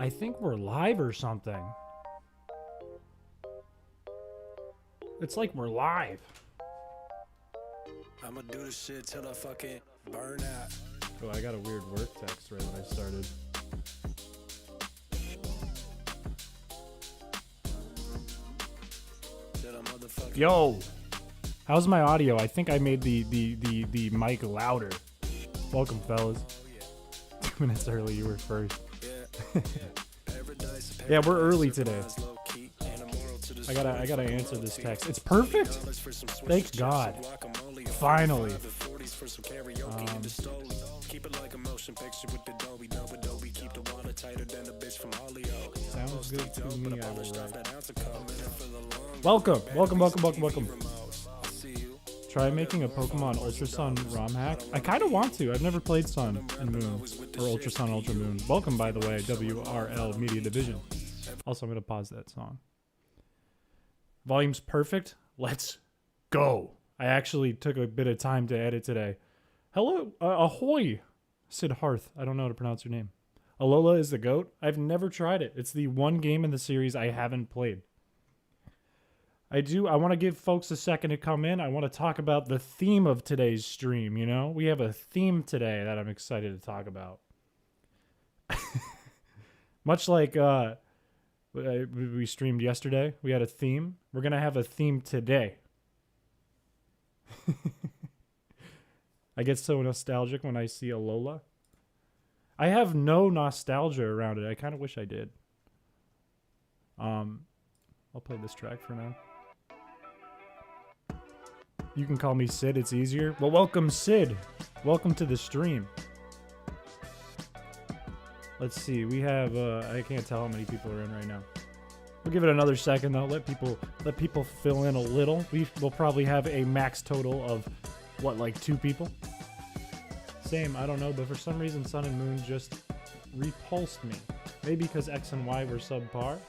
I think we're live or something. It's like we're live. I'ma do this shit till I fucking burn out. Oh, I got a weird work text right when I started. Yo, how's my audio? I think I made the mic louder. Welcome, fellas. 2 minutes early, you were first. Yeah, we're early today. I gotta answer this text. It's perfect. Thank God. Finally. Sounds good to me. I will write. Welcome. Try making a Pokemon Ultra Sun ROM hack. I kind of want to. I've never played Sun and Moon or Ultra Sun, Ultra Moon. Welcome, by the way, WRL Media Division. Also, I'm gonna pause that song. Volume's perfect. Let's go. I actually took a bit of time to edit today. Hello, ahoy, Sid Hearth. I don't know how to pronounce your name. Alola is the GOAT. I've never tried it. It's the one game in the series I haven't played. I want to give folks a second to come in. I want to talk about the theme of today's stream, you know? We have a theme today that I'm excited to talk about. Much like we streamed yesterday, we had a theme. We're going to have a theme today. I get so nostalgic when I see Alola. I have no nostalgia around it. I kind of wish I did. I'll play this track for now. You can call me Sid, it's easier. Well, welcome, Sid. Welcome to the stream. Let's see, we have, I can't tell how many people are in right now. We'll give it another second though, let people fill in a little. We'll probably have a max total of, what, like 2 people? Same, I don't know, but for some reason Sun and Moon just repulsed me. Maybe because X and Y were subpar.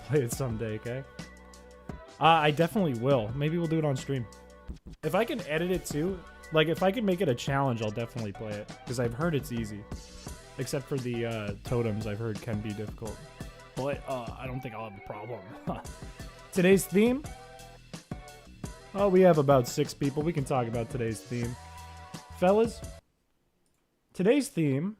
Play it someday, okay? I definitely will. Maybe we'll do it on stream. If I can edit it too, like if I can make it a challenge, I'll definitely play it. Because I've heard it's easy. Except for the totems, I've heard can be difficult. But I don't think I'll have a problem. Today's theme? Oh, we have about 6 people. We can talk about today's theme. Fellas, today's theme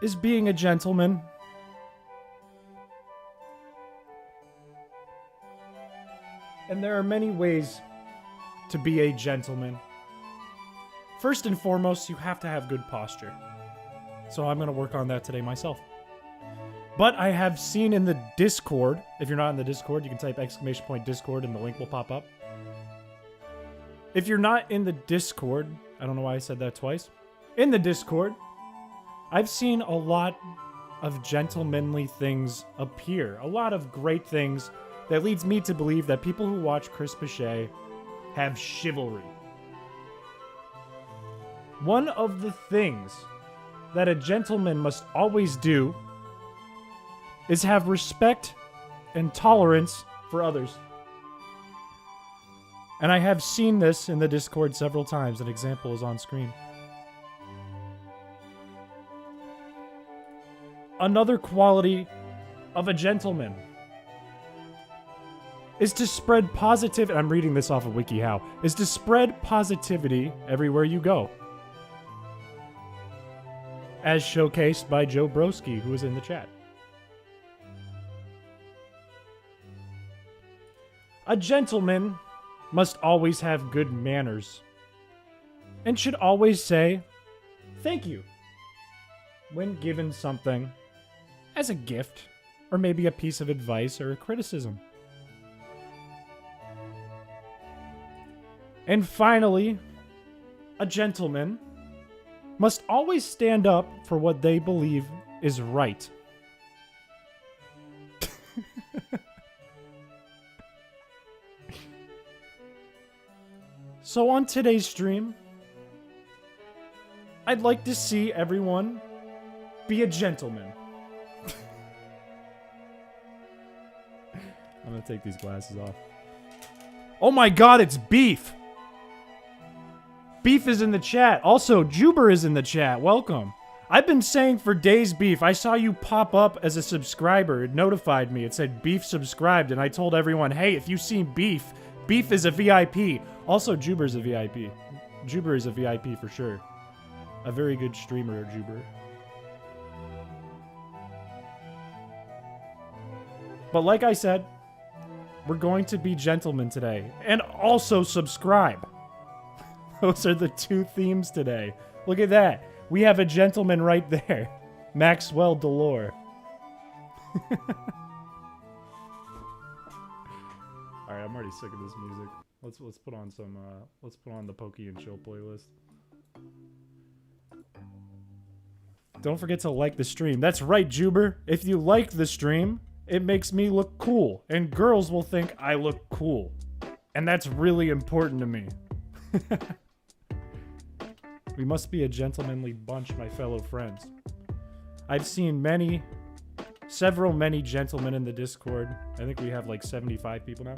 is being a gentleman. And there are many ways to be a gentleman. First and foremost, you have to have good posture. So I'm going to work on that today myself. But I have seen in the Discord, if you're not in the Discord, you can type !Discord and the link will pop up. If you're not in the Discord, I don't know why I said that twice. In the Discord, I've seen a lot of gentlemanly things appear. A lot of great things that leads me to believe that people who watch Chris Piché have chivalry. One of the things that a gentleman must always do is have respect and tolerance for others. And I have seen this in the Discord several times. An example is on screen. Another quality of a gentleman is to spread positive, and I'm reading this off of WikiHow, is to spread positivity everywhere you go. As showcased by Joe Broski, who is in the chat. A gentleman must always have good manners and should always say thank you when given something as a gift or maybe a piece of advice or a criticism. And finally, a gentleman must always stand up for what they believe is right. So on today's stream, I'd like to see everyone be a gentleman. I'm gonna take these glasses off. Oh my god, it's beef! Beef is in the chat. Also, Juber is in the chat. Welcome. I've been saying for days, Beef. I saw you pop up as a subscriber. It notified me. It said Beef subscribed, and I told everyone, hey, if you've seen Beef, Beef is a VIP. Also, Juber's a VIP. Juber is a VIP for sure. A very good streamer, Juber. But like I said, we're going to be gentlemen today. And also subscribe. Those are the two themes today. Look at that. We have a gentleman right there. Maxwell Delore. Alright, I'm already sick of this music. Let's put on some let's put on the Pokey and Chill playlist. Don't forget to like the stream. That's right, Juber. If you like the stream, it makes me look cool. And girls will think I look cool. And that's really important to me. We must be a gentlemanly bunch, my fellow friends. I've seen many gentlemen in the Discord. I think we have like 75 people now.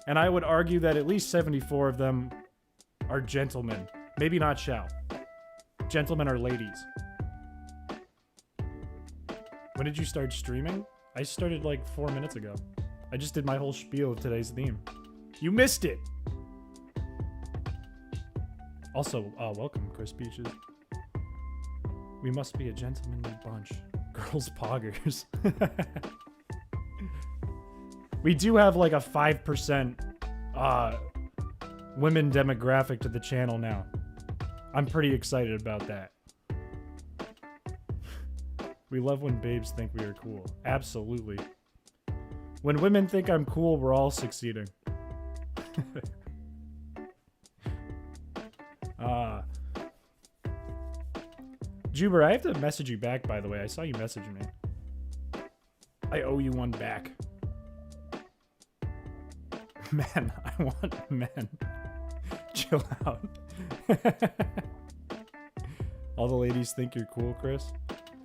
And I would argue that at least 74 of them are gentlemen. Maybe not shall. Gentlemen are ladies. When did you start streaming? I started like 4 minutes ago. I just did my whole spiel of today's theme. You missed it! Also, welcome, Chris Peaches. We must be a gentlemanly bunch. Girls poggers. We do have like a 5% women demographic to the channel now. I'm pretty excited about that. We love when babes think we are cool. Absolutely. When women think I'm cool, we're all succeeding. Juber, I have to message you back, by the way. I saw you message me. I owe you one back. Man, I want men. Chill out. All the ladies think you're cool, Chris?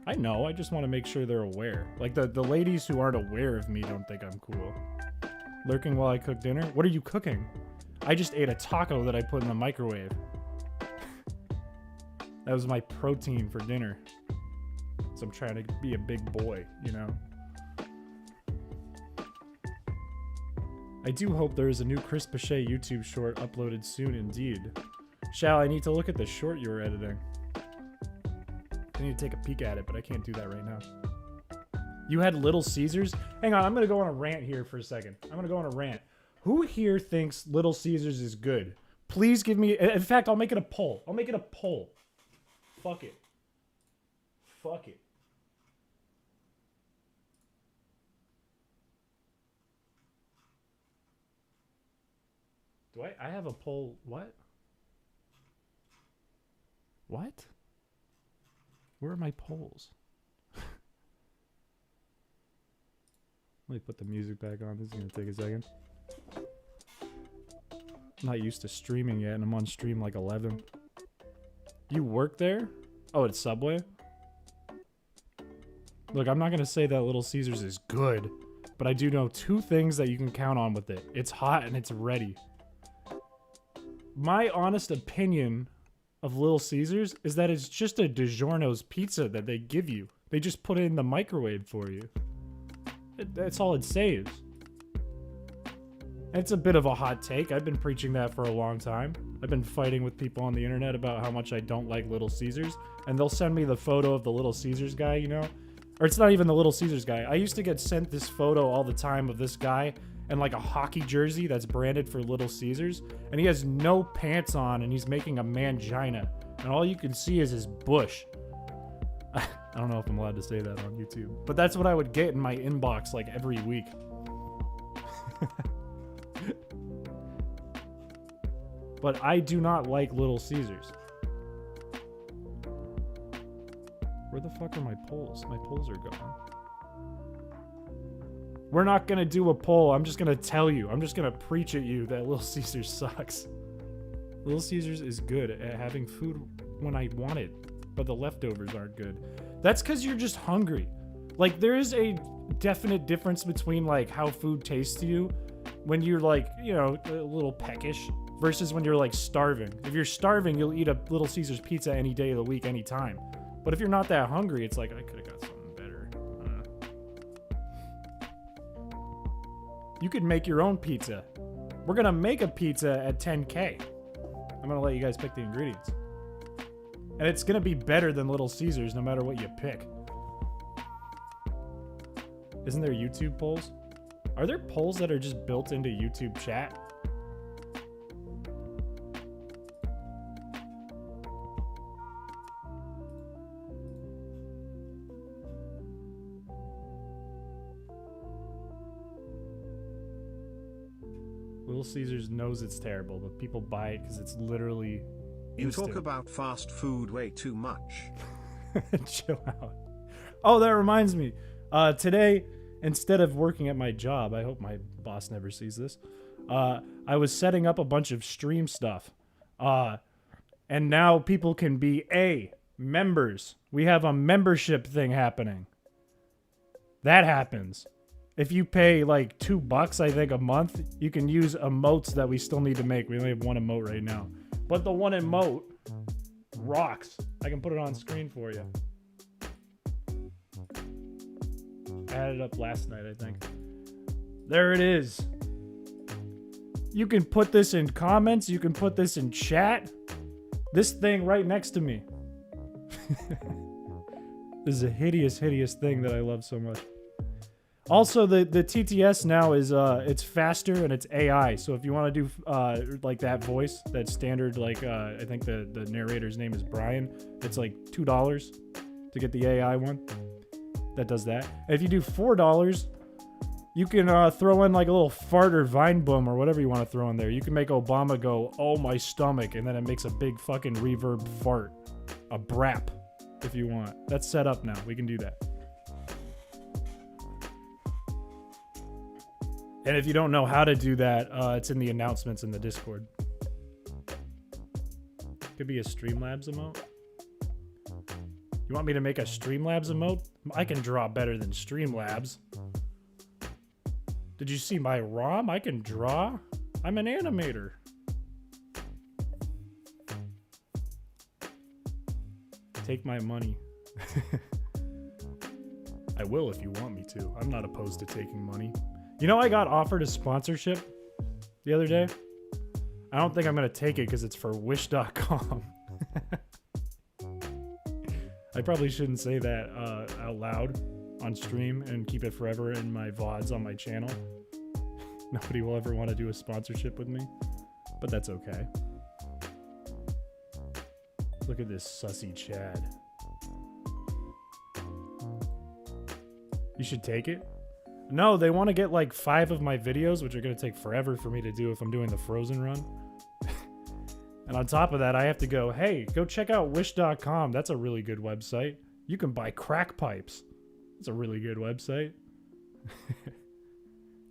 I know, I just want to make sure they're aware. Like, the ladies who aren't aware of me don't think I'm cool. Lurking while I cook dinner? What are you cooking? I just ate a taco that I put in the microwave. That was my protein for dinner. So I'm trying to be a big boy, you know? I do hope there is a new Chris Piché YouTube short uploaded soon indeed. Shall, I need to look at the short you were editing. I need to take a peek at it, but I can't do that right now. You had Little Caesars? Hang on, I'm gonna go on a rant here for a second. I'm gonna go on a rant. Who here thinks Little Caesars is good? Please give me... In fact, I'll make it a poll. I'll make it a poll. Fuck it. Fuck it. Do I have a poll? What? What? Where are my polls? Let me put the music back on. This is gonna take a second. I'm not used to streaming yet, and I'm on stream like 11. You work there? Oh, it's Subway? Look, I'm not gonna say that Little Caesars is good, but I do know two things that you can count on with it. It's hot and it's ready. My honest opinion of Little Caesars is that it's just a DiGiorno's pizza that they give you. They just put it in the microwave for you. That's all it saves. It's a bit of a hot take. I've been preaching that for a long time. I've been fighting with people on the internet about how much I don't like Little Caesars. And they'll send me the photo of the Little Caesars guy, you know? Or it's not even the Little Caesars guy. I used to get sent this photo all the time of this guy in like a hockey jersey that's branded for Little Caesars. And he has no pants on and he's making a mangina. And all you can see is his bush. I don't know if I'm allowed to say that on YouTube. But that's what I would get in my inbox like every week. But I do not like Little Caesars. Where the fuck are my polls? My polls are gone. We're not gonna do a poll. I'm just gonna tell you. I'm just gonna preach at you that Little Caesars sucks. Little Caesars is good at having food when I want it, but the leftovers aren't good. That's because you're just hungry. Like, there is a definite difference between like how food tastes to you when you're like, you know, a little peckish versus when you're like starving. If you're starving, you'll eat a Little Caesars pizza any day of the week, anytime. But if you're not that hungry, it's like, I could have got something better. You could make your own pizza. We're going to make a pizza at 10K. I'm going to let you guys pick the ingredients. And it's going to be better than Little Caesars no matter what you pick. Isn't there YouTube polls? Are there polls that are just built into YouTube chat? Little Caesars knows it's terrible, but people buy it because it's literally instant. You talk about fast food way too much. Chill out. Oh, that reminds me. Today, instead of working at my job, I hope my boss never sees this, I was setting up a bunch of stream stuff. And now people can be members. We have a membership thing happening. That happens. If you pay like $2, I think, a month, you can use emotes that we still need to make. We only have one emote right now. But the one emote rocks. I can put it on screen for you. I had it up last night, I think. There it is. You can put this in comments. You can put this in chat. This thing right next to me. This is a hideous, hideous thing that I love so much. Also, the TTS now is it's faster and it's AI. So if you want to do like that voice, that standard, like I think the narrator's name is Brian. It's like $2 to get the AI one that does that. And if you do $4, you can throw in like a little fart or vine boom or whatever you want to throw in there. You can make Obama go, "Oh my stomach," and then it makes a big fucking reverb fart, a brap, if you want. That's set up now. We can do that. And if you don't know how to do that, it's in the announcements in the Discord. Could be a Streamlabs emote. You want me to make a Streamlabs emote? I can draw better than Streamlabs. Did you see my ROM? I can draw. I'm an animator. Take my money. I will if you want me to. I'm not opposed to taking money. You know, I got offered a sponsorship the other day. I don't think I'm going to take it because it's for wish.com. I probably shouldn't say that out loud on stream and keep it forever in my VODs on my channel. Nobody will ever want to do a sponsorship with me, but that's okay. Look at this sussy Chad. You should take it? No, they want to get like 5 of my videos, which are going to take forever for me to do if I'm doing the Frozen run. And on top of that, I have to go, hey, go check out wish.com. That's a really good website. You can buy crack pipes. That's a really good website.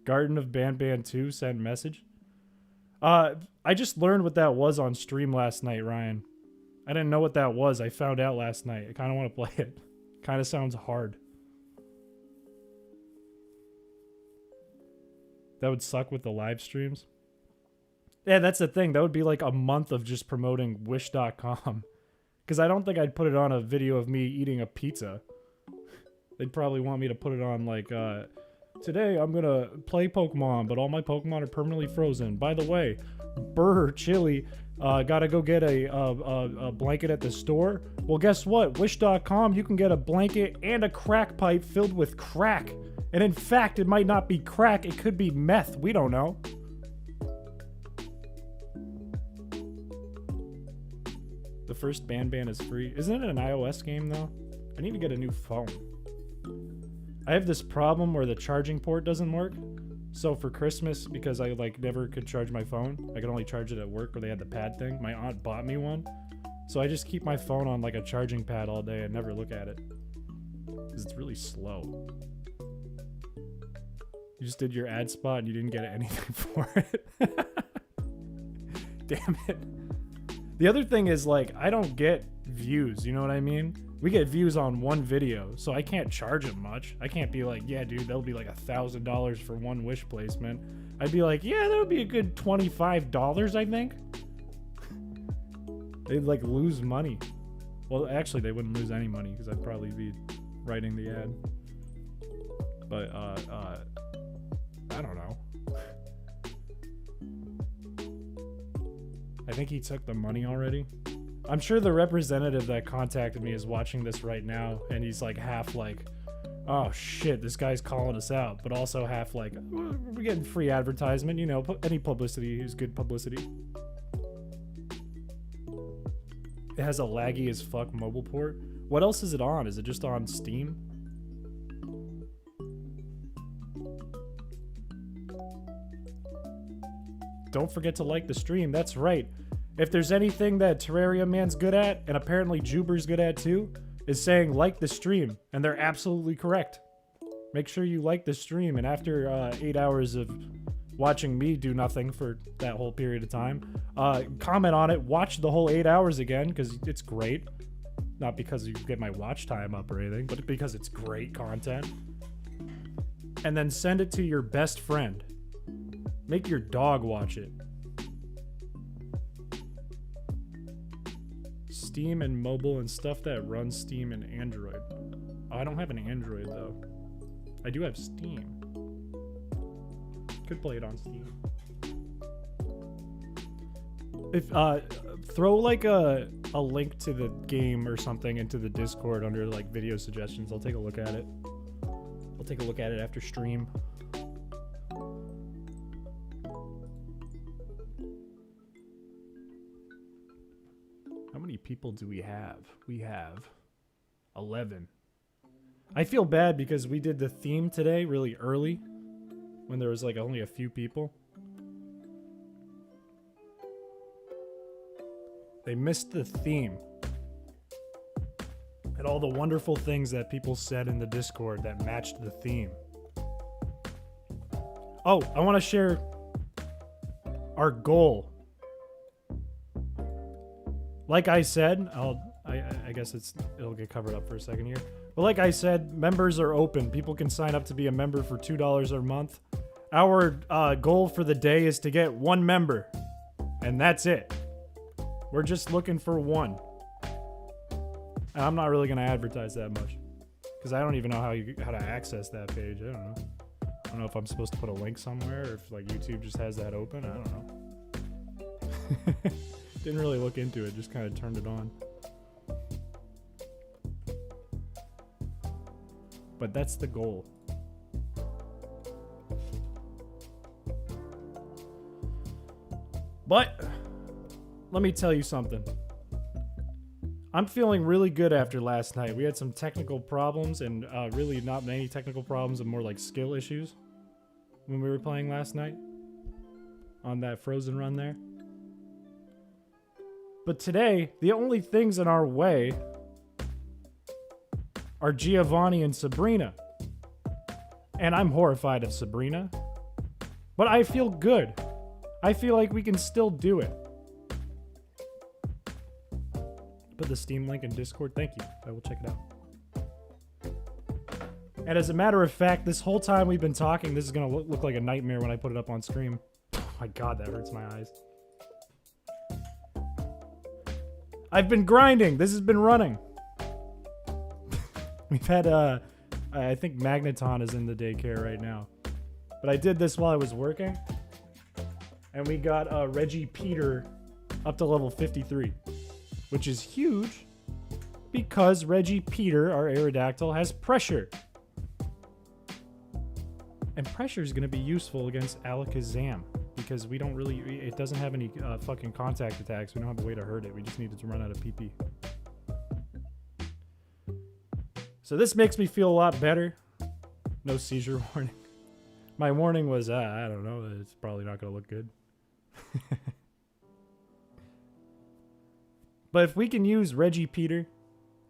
Garden of Ban 2 sent message. I just learned what that was on stream last night, Ryan. I didn't know what that was. I found out last night. I kind of want to play it. Kind of sounds hard. That would suck with the live streams. Yeah, that's the thing. That would be like a month of just promoting wish.com. Because I don't think I'd put it on a video of me eating a pizza. They'd probably want me to put it on like, today I'm going to play Pokemon, but all my Pokemon are permanently frozen. By the way, Burr Chili, gotta go get a blanket at the store. Well, guess what? Wish.com, you can get a blanket and a crack pipe filled with crack. And in fact, it might not be crack. It could be meth. We don't know. The first Ban is free. Isn't it an iOS game, though? I need to get a new phone. I have this problem where the charging port doesn't work. So for Christmas, because I like never could charge my phone, I could only charge it at work where they had the pad thing. My aunt bought me one. So I just keep my phone on like a charging pad all day and never look at it. Because it's really slow. You just did your ad spot and you didn't get anything for it. Damn it. The other thing is, like, I don't get views, you know what I mean? We get views on one video, so I can't charge it much. I can't be like, yeah, dude, that'll be like $1,000 for one Wish placement. I'd be like, yeah, that would be a good $25, I think. They'd like lose money. Well, actually, they wouldn't lose any money because I'd probably be writing the ad. But I don't know. I think he took the money already. I'm sure the representative that contacted me is watching this right now, and he's like half like, oh shit, this guy's calling us out, but also half like, we're getting free advertisement, you know, any publicity is good publicity. It has a laggy as fuck mobile port. What else is it on? Is it just on Steam? Don't forget to like the stream. That's right. If there's anything that Terraria Man's good at, and apparently Juber's good at too, is saying like the stream. And they're absolutely correct. Make sure you like the stream, and after 8 hours of watching me do nothing for that whole period of time, comment on it, watch the whole 8 hours again, because it's great. Not because you get my watch time up or anything, but because it's great content. And then send it to your best friend. Make your dog watch it. Steam and mobile and stuff that runs Steam and Android. Oh, I don't have an Android though. I do have Steam. Could play it on Steam. If throw like a link to the game or something into the Discord under like video suggestions. I'll take a look at it. I'll take a look at it after stream. How many people do we have? We have 11. I feel bad because we did the theme today really early when there was like only a few people. They missed the theme and all the wonderful things that people said in the Discord that matched the theme. Oh, I want to share our goal. Like I said, I guess it'll get covered up for a second here. But like I said, members are open. People can sign up to be a member for $2 a month. Our goal for the day is to get one member, and that's it. We're just looking for one. And I'm not really gonna advertise that much because I don't even know how to access that page. I don't know. I don't know if I'm supposed to put a link somewhere or if like YouTube just has that open. I don't know. Didn't really look into it, just kind of turned it on. But that's the goal. But let me tell you something. I'm feeling really good after last night. We had some technical problems, and really not many technical problems, and more like skill issues when we were playing last night on that frozen run there. But today, the only things in our way are Giovanni and Sabrina. And I'm horrified of Sabrina. But I feel good. I feel like we can still do it. Put the Steam link in Discord. Thank you. I will check it out. And as a matter of fact, this whole time we've been talking, this is going to look like a nightmare when I put it up on stream. Oh my god, that hurts my eyes. I've been grinding. This has been running. We've had, I think Magneton is in the daycare right now. But I did this while I was working. And we got Reggie Peter up to level 53. Which is huge. Because Reggie Peter, our Aerodactyl, has pressure. And pressure is going to be useful against Alakazam. Because we don't really... It doesn't have any fucking contact attacks. We don't have a way to hurt it. We just needed to run out of PP. So this makes me feel a lot better. No seizure warning. My warning was, I don't know, it's probably not going to look good. But if we can use Reggie Peter,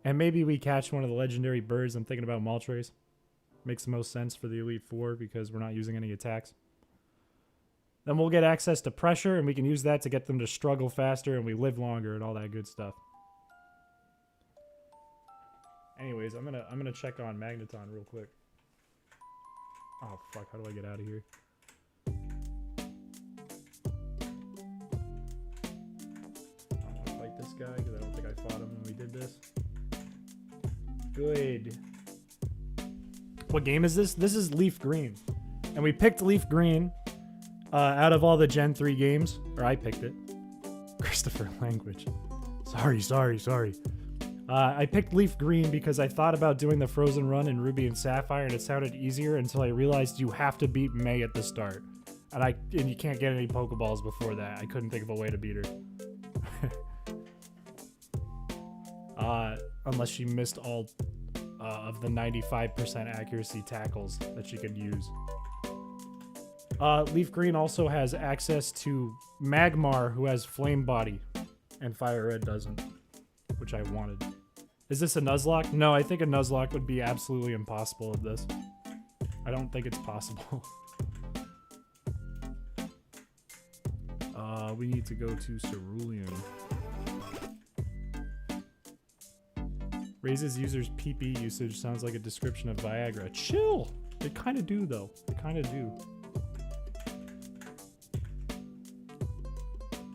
and maybe we catch one of the legendary birds, I'm thinking about Moltres. Makes the most sense for the Elite Four because we're not using any attacks. Then we'll get access to pressure, and we can use that to get them to struggle faster, and we live longer, and all that good stuff. Anyways, I'm gonna check on Magneton real quick. Oh fuck! How do I get out of here? this. Good. What game is this? This is Leaf Green. And we picked Leaf Green out of all the Gen 3 games. Or I picked it. Christopher language. Sorry. I picked Leaf Green because I thought about doing the Frozen Run in Ruby and Sapphire, and it sounded easier until I realized you have to beat May at the start. And you can't get any Pokeballs before that. I couldn't think of a way to beat her. Unless she missed all of the 95% accuracy tackles that she could use. Leaf Green also has access to Magmar, who has Flame Body, and Fire Red doesn't, which I wanted. Is this a Nuzlocke? No, I think a Nuzlocke would be absolutely impossible of this. I don't think it's possible. We need to go to Cerulean. Raises users' PP usage sounds like a description of Viagra. Chill! They kind of do, though. They kind of do.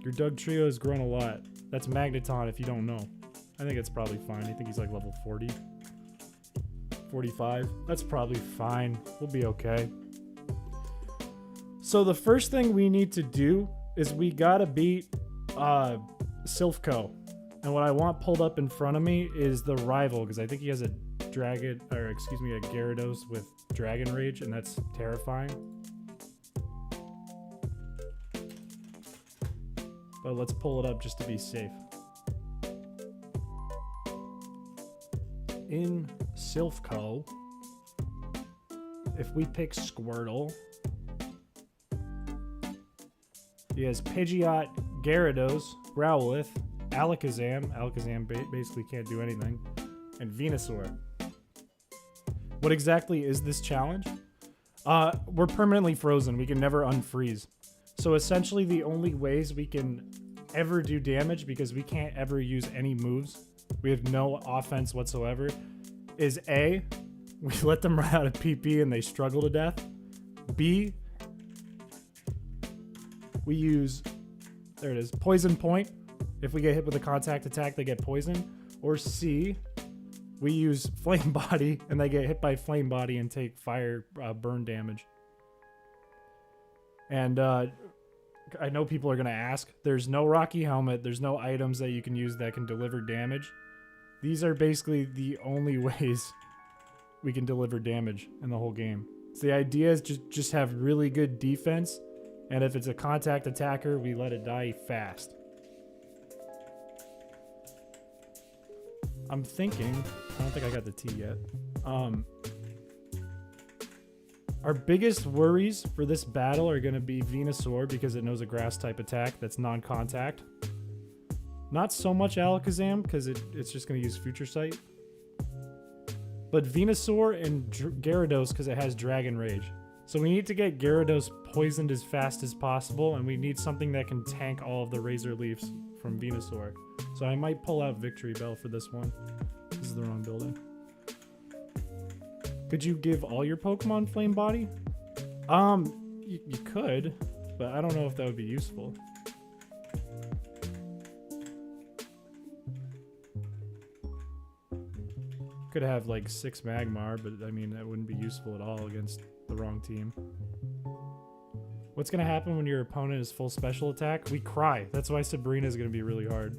Your Doug Trio has grown a lot. That's Magneton if you don't know. I think it's probably fine. I think he's like level 40. 45. That's probably fine. We'll be okay. So the first thing we need to do is we gotta beat Silph Co. And what I want pulled up in front of me is the rival, because I think he has a Gyarados with Dragon Rage, and that's terrifying. But let's pull it up just to be safe. In Silph Co, if we pick Squirtle, he has Pidgeot, Gyarados, Growlithe, Alakazam. Alakazam basically can't do anything. And Venusaur. What exactly is this challenge? We're permanently frozen. We can never unfreeze. So essentially the only ways we can ever do damage, because we can't ever use any moves, we have no offense whatsoever, is A, we let them run out of PP and they struggle to death. B, we use, there it is, Poison Point. If we get hit with a contact attack, they get poisoned. Or C, we use Flame Body and they get hit by Flame Body and take fire burn damage. And I know people are going to ask, there's no Rocky Helmet, there's no items that you can use that can deliver damage. These are basically the only ways we can deliver damage in the whole game. So the idea is just have really good defense, and if it's a contact attacker, we let it die fast. I'm thinking, I don't think I got the T yet. Our biggest worries for this battle are going to be Venusaur, because it knows a grass type attack that's non-contact. Not so much Alakazam, because it's just going to use Future Sight. But Venusaur and Gyarados, because it has Dragon Rage. So we need to get Gyarados poisoned as fast as possible, and we need something that can tank all of the Razor Leafs from Venusaur. So I might pull out Victory Bell for this one. This is the wrong building. Could you give all your Pokemon Flame Body? You could, but I don't know if that would be useful. Could have like 6 Magmar, but I mean, that wouldn't be useful at all against the wrong team. What's going to happen when your opponent is full special attack? We cry. That's why Sabrina is going to be really hard.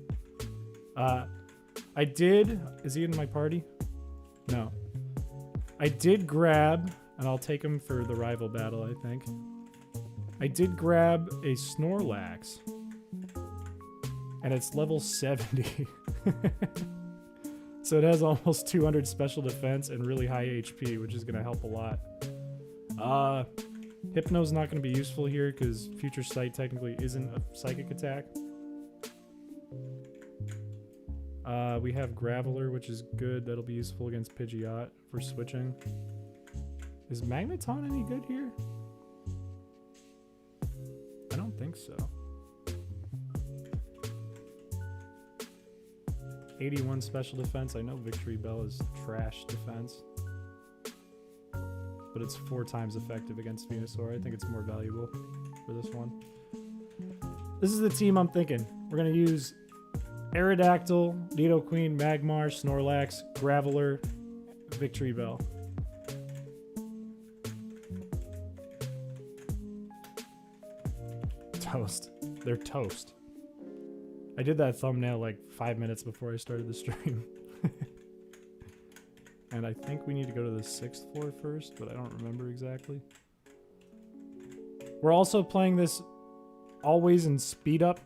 Is he in my party? No. I did grab, and I'll take him for the rival battle, I think. I did grab a Snorlax. And it's level 70. So it has almost 200 special defense and really high HP, which is going to help a lot. Hypno's not going to be useful here because Future Sight technically isn't a psychic attack. We have Graveler, which is good. That'll be useful against Pidgeot for switching. Is Magneton any good here? I don't think so. 81 special defense. I know Victory Bell is trash defense, but it's 4 times effective against Venusaur. I think it's more valuable for this one. This is the team I'm thinking. We're going to use Aerodactyl, Nidoqueen, Magmar, Snorlax, Graveler, Victory Bell. Toast. They're toast. I did that thumbnail like 5 minutes before I started the stream. And I think we need to go to the 6th floor first, but I don't remember exactly. We're also playing this always in speed up.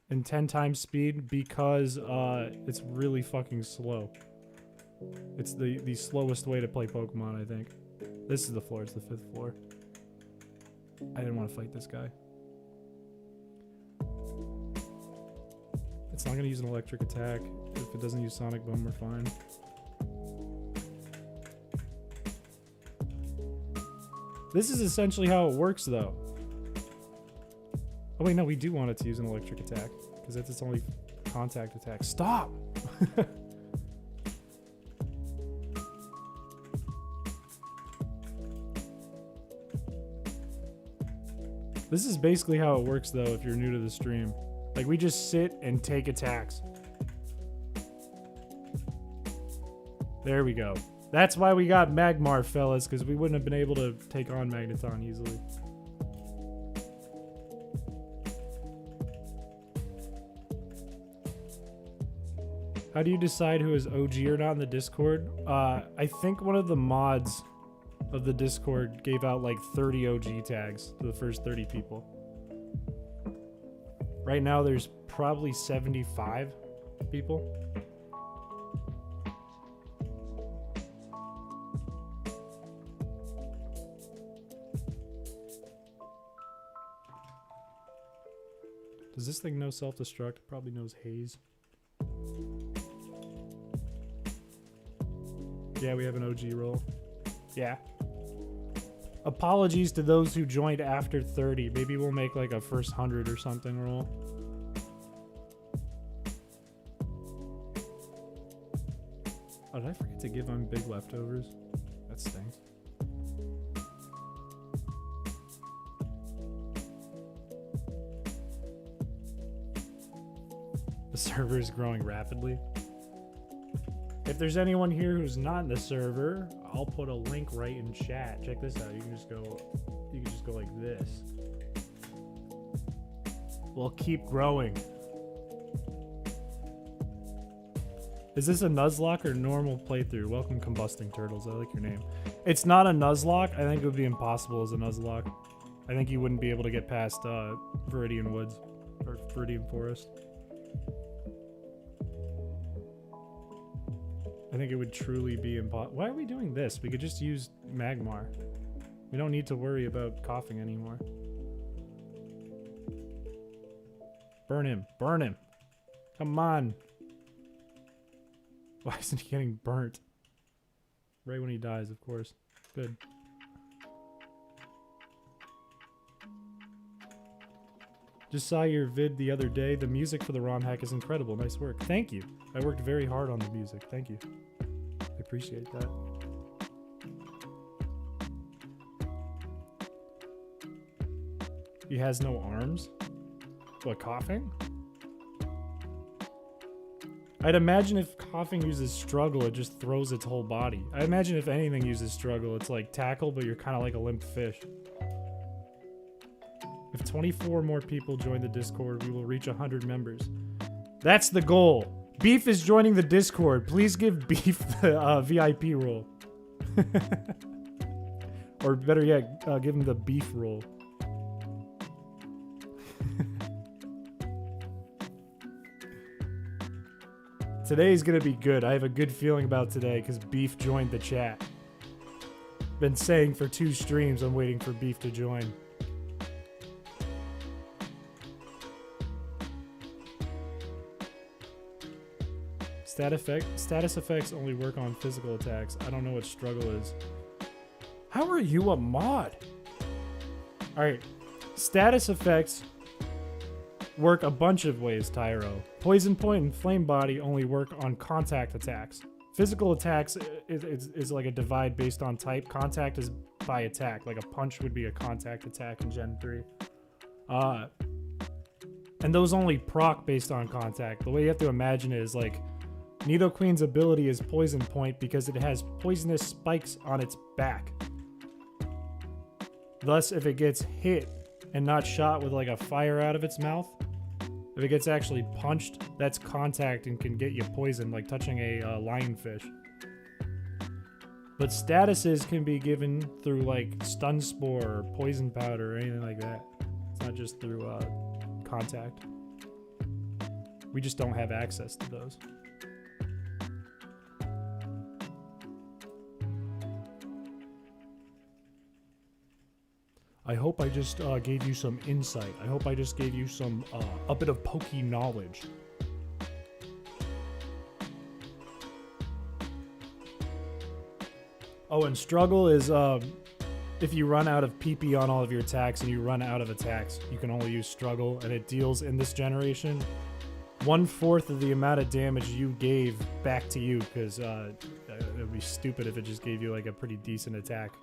In 10 times speed because it's really fucking slow. It's the slowest way to play Pokemon, I think. This is the floor, it's the 5th floor. I didn't want to fight this guy. It's not going to use an electric attack. If it doesn't use Sonic Boom, we're fine. This is essentially how it works, though. Oh wait, no, we do want it to use an electric attack, because that's its only contact attack. Stop! This is basically how it works, though, if you're new to the stream. Like, we just sit and take attacks. There we go. That's why we got Magmar, fellas, because we wouldn't have been able to take on Magneton easily. How do you decide who is OG or not in the Discord? I think one of the mods of the Discord gave out like 30 OG tags to the first 30 people. Right now there's probably 75 people. Does this thing know self-destruct? It probably knows haze. Yeah, we have an OG roll. Yeah. Apologies to those who joined after 30. Maybe we'll make like a first 100 or something roll. Oh, did I forget to give them big leftovers? That stinks. The server is growing rapidly. If there's anyone here who's not in the server, I'll put a link right in chat. Check this out. You can just go like this. We'll keep growing. Is this a Nuzlocke or normal playthrough? Welcome, Combusting Turtles. I like your name. It's not a Nuzlocke. I think it would be impossible as a Nuzlocke. I think you wouldn't be able to get past Viridian Woods or Viridian Forest. I think it would truly be impossible. Why are we doing this? We could just use Magmar. We don't need to worry about coughing anymore. Burn him. Burn him. Come on. Why isn't he getting burnt? Right when he dies, of course. Good. Just saw your vid the other day. The music for the ROM hack is incredible. Nice work. Thank you. I worked very hard on the music. Thank you. I appreciate that. He has no arms? What, coughing? I'd imagine if coughing uses struggle, it just throws its whole body. I imagine if anything uses struggle, it's like tackle, but you're kind of like a limp fish. If 24 more people join the Discord, we will reach 100 members. That's the goal. Beef is joining the Discord. Please give Beef the VIP role. Or better yet, give him the beef role. Today's gonna be good. I have a good feeling about today because Beef joined the chat. Been saying for 2 streams I'm waiting for Beef to join. Status effects only work on physical attacks. I don't know what struggle is. How are you a mod? Alright. Status effects work a bunch of ways, Tyro. Poison Point and Flame Body only work on contact attacks. Physical attacks is like a divide based on type. Contact is by attack. Like a punch would be a contact attack in Gen 3. And those only proc based on contact. The way you have to imagine it is like Nidoqueen's ability is Poison Point because it has poisonous spikes on its back. Thus, if it gets hit and not shot with like a fire out of its mouth, if it gets actually punched, that's contact and can get you poisoned, like touching a lionfish. But statuses can be given through like stun spore or poison powder or anything like that. It's not just through contact. We just don't have access to those. I hope I just gave you some insight. I hope I just gave you some a bit of pokey knowledge. Oh, and struggle is if you run out of PP on all of your attacks and you run out of attacks, you can only use struggle, and it deals in this generation 1/4 of the amount of damage you gave back to you, because it would be stupid if it just gave you like a pretty decent attack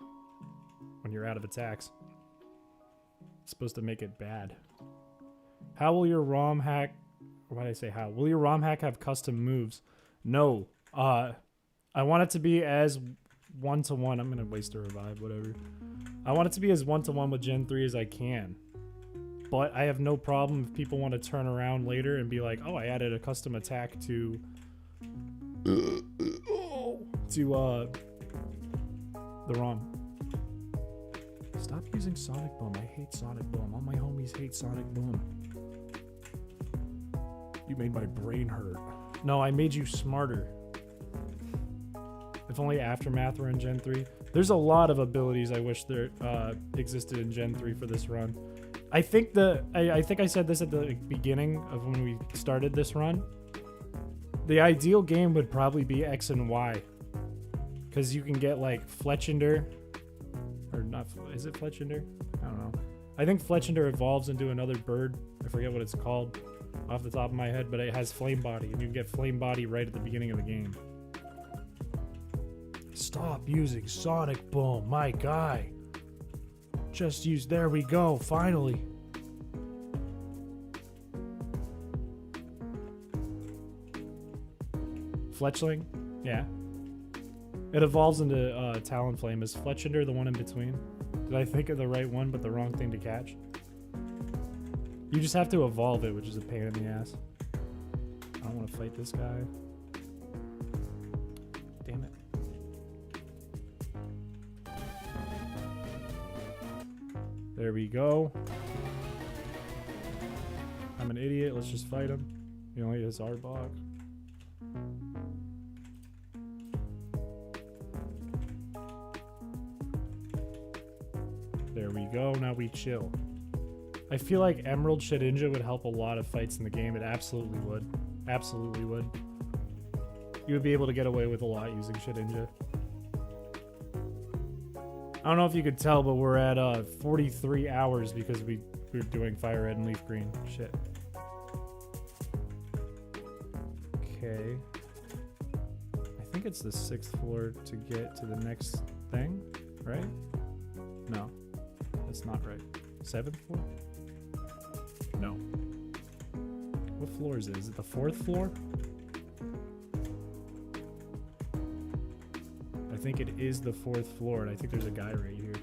when you're out of attacks. It's supposed to make it bad. How will your ROM hack... Why did I say how? Will your ROM hack have custom moves? No. I want it to be as one-to-one. I'm going to waste a revive, whatever. I want it to be as one-to-one with Gen 3 as I can. But I have no problem if people want to turn around later and be like, oh, I added a custom attack to... the ROM. Stop using Sonic Boom. I hate Sonic Boom. All my homies hate Sonic Boom. You made my brain hurt. No, I made you smarter. If only Aftermath were in Gen 3. There's a lot of abilities I wish there existed in Gen 3 for this run. I think I think I said this at the beginning of when we started this run. The ideal game would probably be X and Y. Because you can get like Fletchinder. Or not, is it Fletchinder? I don't know. I think Fletchinder evolves into another bird. I forget what it's called off the top of my head, but it has Flame Body, and you can get Flame Body right at the beginning of the game. Stop using Sonic Boom, my guy. Just use, there we go, finally. Fletchling? Yeah. It evolves into Talonflame. Is Fletchinder the one in between? Did I think of the right one, but the wrong thing to catch? You just have to evolve it, which is a pain in the ass. I don't want to fight this guy. Damn it. There we go. I'm an idiot. Let's just fight him. He only has Arbok. There we go. Now we chill. I feel like Emerald Shedinja would help a lot of fights in the game. It absolutely would. Absolutely would. You would be able to get away with a lot using Shedinja. I don't know if you could tell, but we're at 43 hours because we're doing Fire Red and Leaf Green. Shit. Okay. I think it's the 6th floor to get to the next thing, right? No. That's not right. 7th floor? No. What floor is it? Is it the 4th floor? I think it is the 4th floor, and I think there's a guy right here.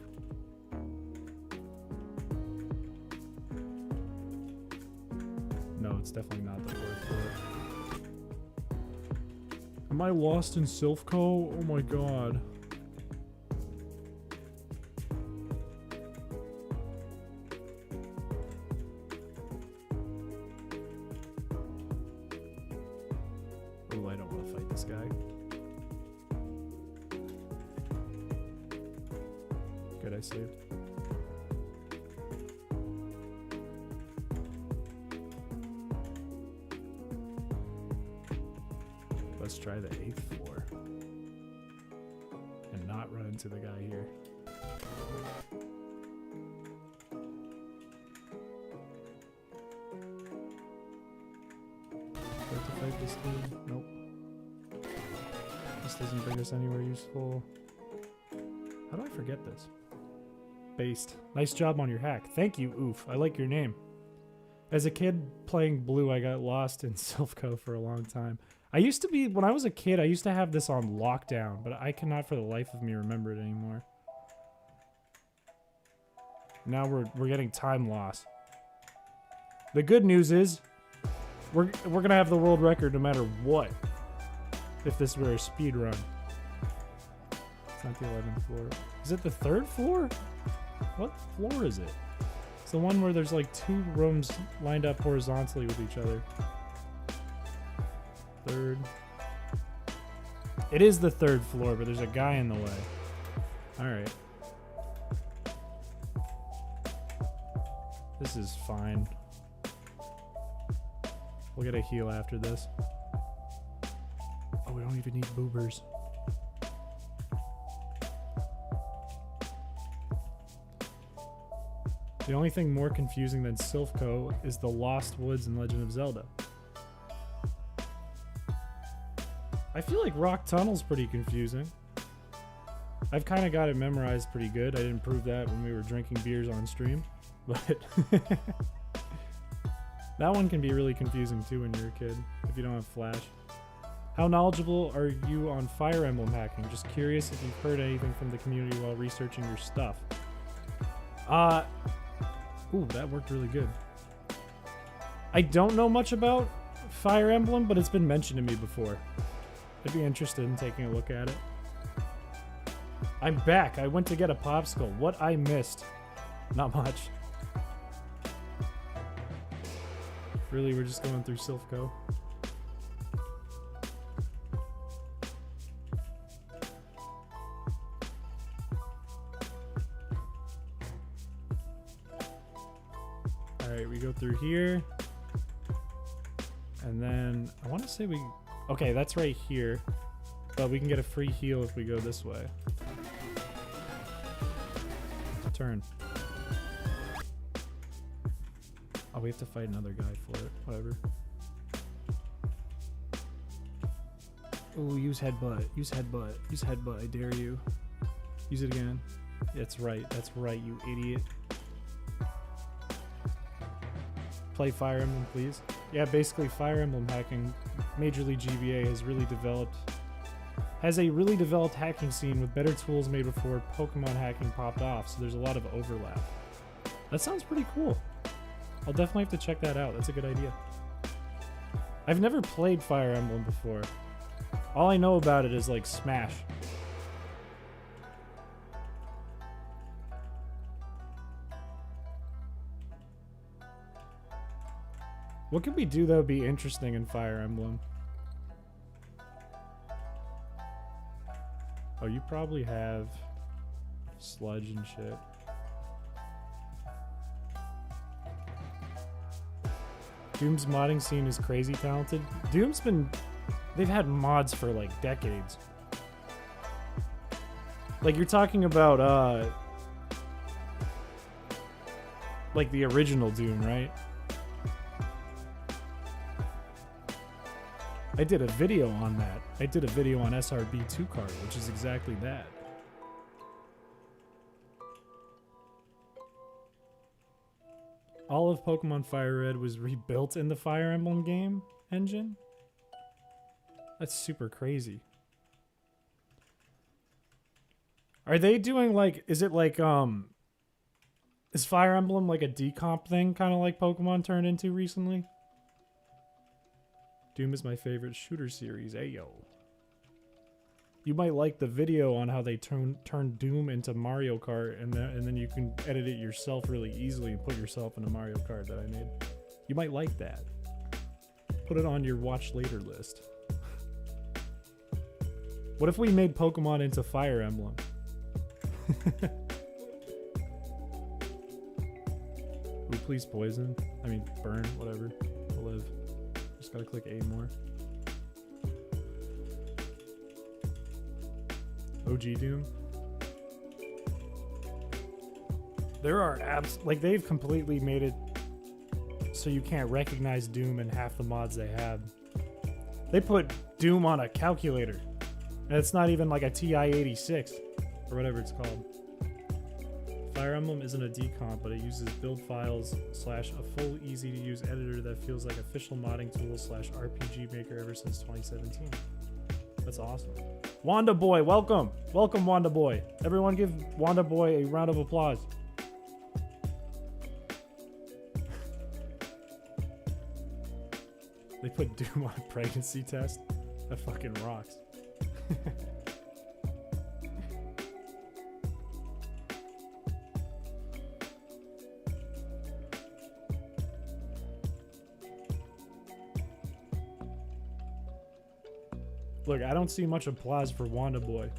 No, it's definitely not the 4th floor. Am I lost in Silph Co? Oh my god. Oh, I don't want to fight this guy. Good, I saved. Let's try the 8th floor. And not run into the guy here. Do I have to fight this dude? Nope. This doesn't bring us anywhere useful. How do I forget this? Based. Nice job on your hack. Thank you, Oof. I like your name. As a kid playing Blue, I got lost in Silph Co for a long time. I used to be, when I was a kid, I used to have this on lockdown, but I cannot for the life of me remember it anymore. Now we're getting time loss. The good news is, we're gonna have the world record no matter what. If this were a speed run. It's not the 11th floor. Is it the 3rd floor? What floor is it? It's the one where there's like 2 rooms lined up horizontally with each other. 3rd. It is the 3rd floor, but there's a guy in the way. Alright. This is fine. We'll get a heal after this. Oh, we don't even need boobers. The only thing more confusing than Silph Co is the Lost Woods in Legend of Zelda. I feel like Rock Tunnel's pretty confusing. I've kind of got it memorized pretty good. I didn't prove that when we were drinking beers on stream, but that one can be really confusing too when you're a kid, if you don't have Flash. How knowledgeable are you on Fire Emblem hacking? Just curious if you've heard anything from the community while researching your stuff. Ooh, that worked really good. I don't know much about Fire Emblem, but it's been mentioned to me before. I'd be interested in taking a look at it. I'm back. I went to get a popsicle. What I missed? Not much. Really, we're just going through Silph Co. Alright, we go through here. And then, I want to say we... Okay, that's right here. But we can get a free heal if we go this way. Turn. Oh, we have to fight another guy for it. Whatever. Ooh, use headbutt. Use headbutt. Use headbutt. I dare you. Use it again. That's right. That's right, you idiot. Play Fire Emblem, please. Yeah, basically Fire Emblem hacking. Major League GBA has a really developed hacking scene with better tools made before Pokemon hacking popped off, so there's a lot of overlap. That sounds pretty cool. I'll definitely have to check that out. That's a good idea. I've never played Fire Emblem before. All I know about it is like Smash. What could we do that would be interesting in Fire Emblem? Oh, you probably have sludge and shit. Doom's modding scene is crazy talented. Doom's been... They've had mods for like decades. Like you're talking about like the original Doom, right? I did a video on that. I did a video on SRB2 card, which is exactly that. All of Pokemon Fire Red was rebuilt in the Fire Emblem game engine? That's super crazy. Are they doing like, is it like, is Fire Emblem like a decomp thing, kind of like Pokemon turned into recently? Doom is my favorite shooter series, ayo. You might like the video on how they turned Doom into Mario Kart, and then you can edit it yourself really easily and put yourself in a Mario Kart that I made. You might like that. Put it on your watch later list. What if we made Pokemon into Fire Emblem? Ooh, please poison. I mean, burn, whatever. I'll live. Just gotta click A more. OG Doom. There are apps, like they've completely made it so you can't recognize Doom in half the mods they have. They put Doom on a calculator. And it's not even like a TI-86 or whatever it's called. Fire Emblem isn't a decomp, but it uses build files / a full easy to use editor that feels like official modding tool / RPG maker ever since 2017. That's awesome. Wanda Boy, welcome. Welcome, Wanda Boy. Everyone give Wanda Boy a round of applause. They put Doom on a pregnancy test? That fucking rocks. Look, I don't see much applause for Wanda Boy.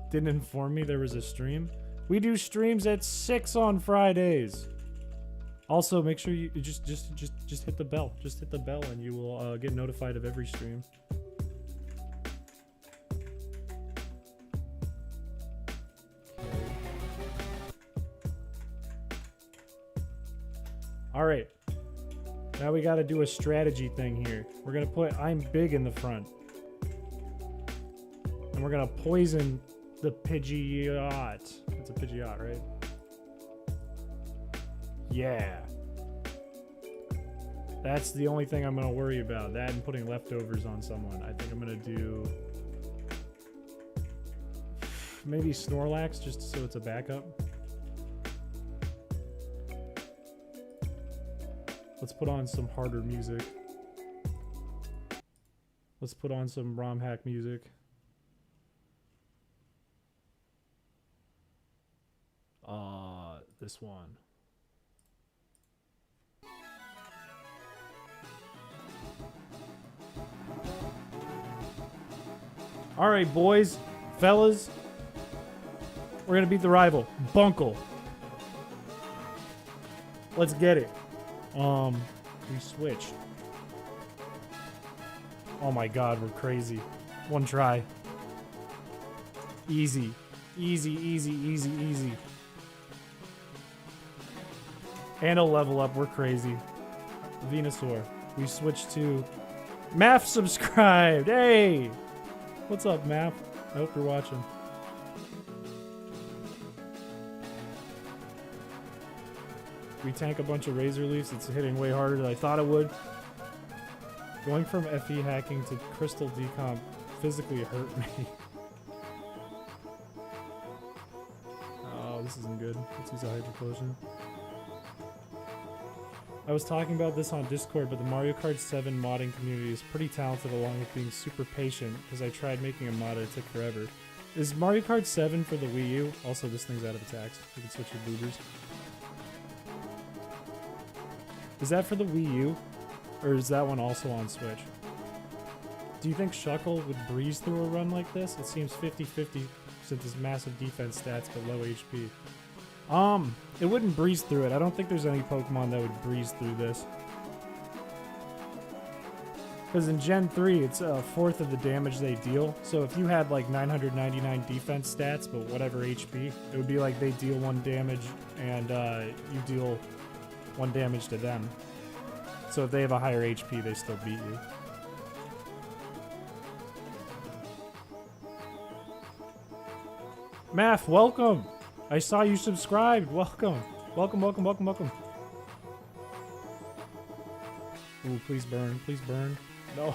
Didn't inform me there was a stream. We do streams at 6 on Fridays. Also, make sure you just hit the bell. Just hit the bell and you will get notified of every stream. All right. Now we got to do a strategy thing here. We're going to put I'm big in the front. And we're going to poison the Pidgeot. It's a Pidgeot, right? Yeah. That's the only thing I'm going to worry about. That and putting leftovers on someone. I think I'm going to do maybe Snorlax just so it's a backup. Let's put on some harder music. Let's put on some ROM hack music. This one. All right, boys, fellas. We're gonna beat the rival, Bunkle. Let's get it. We switched. Oh my god, we're crazy. One try. Easy. Easy, easy, easy, easy. And a level up, we're crazy. Venusaur. We switched to Math subscribed. Hey! What's up, Math? I hope you're watching. We tank a bunch of Razor Leafs. It's hitting way harder than I thought it would. Going from FE hacking to Crystal Decomp physically hurt me. Oh, this isn't good. Let's use a Hydro Potion. I was talking about this on Discord, but the Mario Kart 7 modding community is pretty talented along with being super patient, because I tried making a mod and it took forever. Is Mario Kart 7 for the Wii U? Also, this thing's out of attacks. You can switch your boobers. Is that for the Wii U? Or is that one also on Switch? Do you think Shuckle would breeze through a run like this? It seems 50-50 since his massive defense stats but low HP. It wouldn't breeze through it. I don't think there's any Pokemon that would breeze through this. Because in Gen 3, it's a fourth of the damage they deal. So if you had like 999 defense stats, but whatever HP, it would be like they deal 1 damage and you deal 1 damage to them. So if they have a higher HP, they still beat you. Math, welcome! I saw you subscribed. Welcome. Welcome, welcome, welcome, welcome. Ooh, please burn. Please burn. No.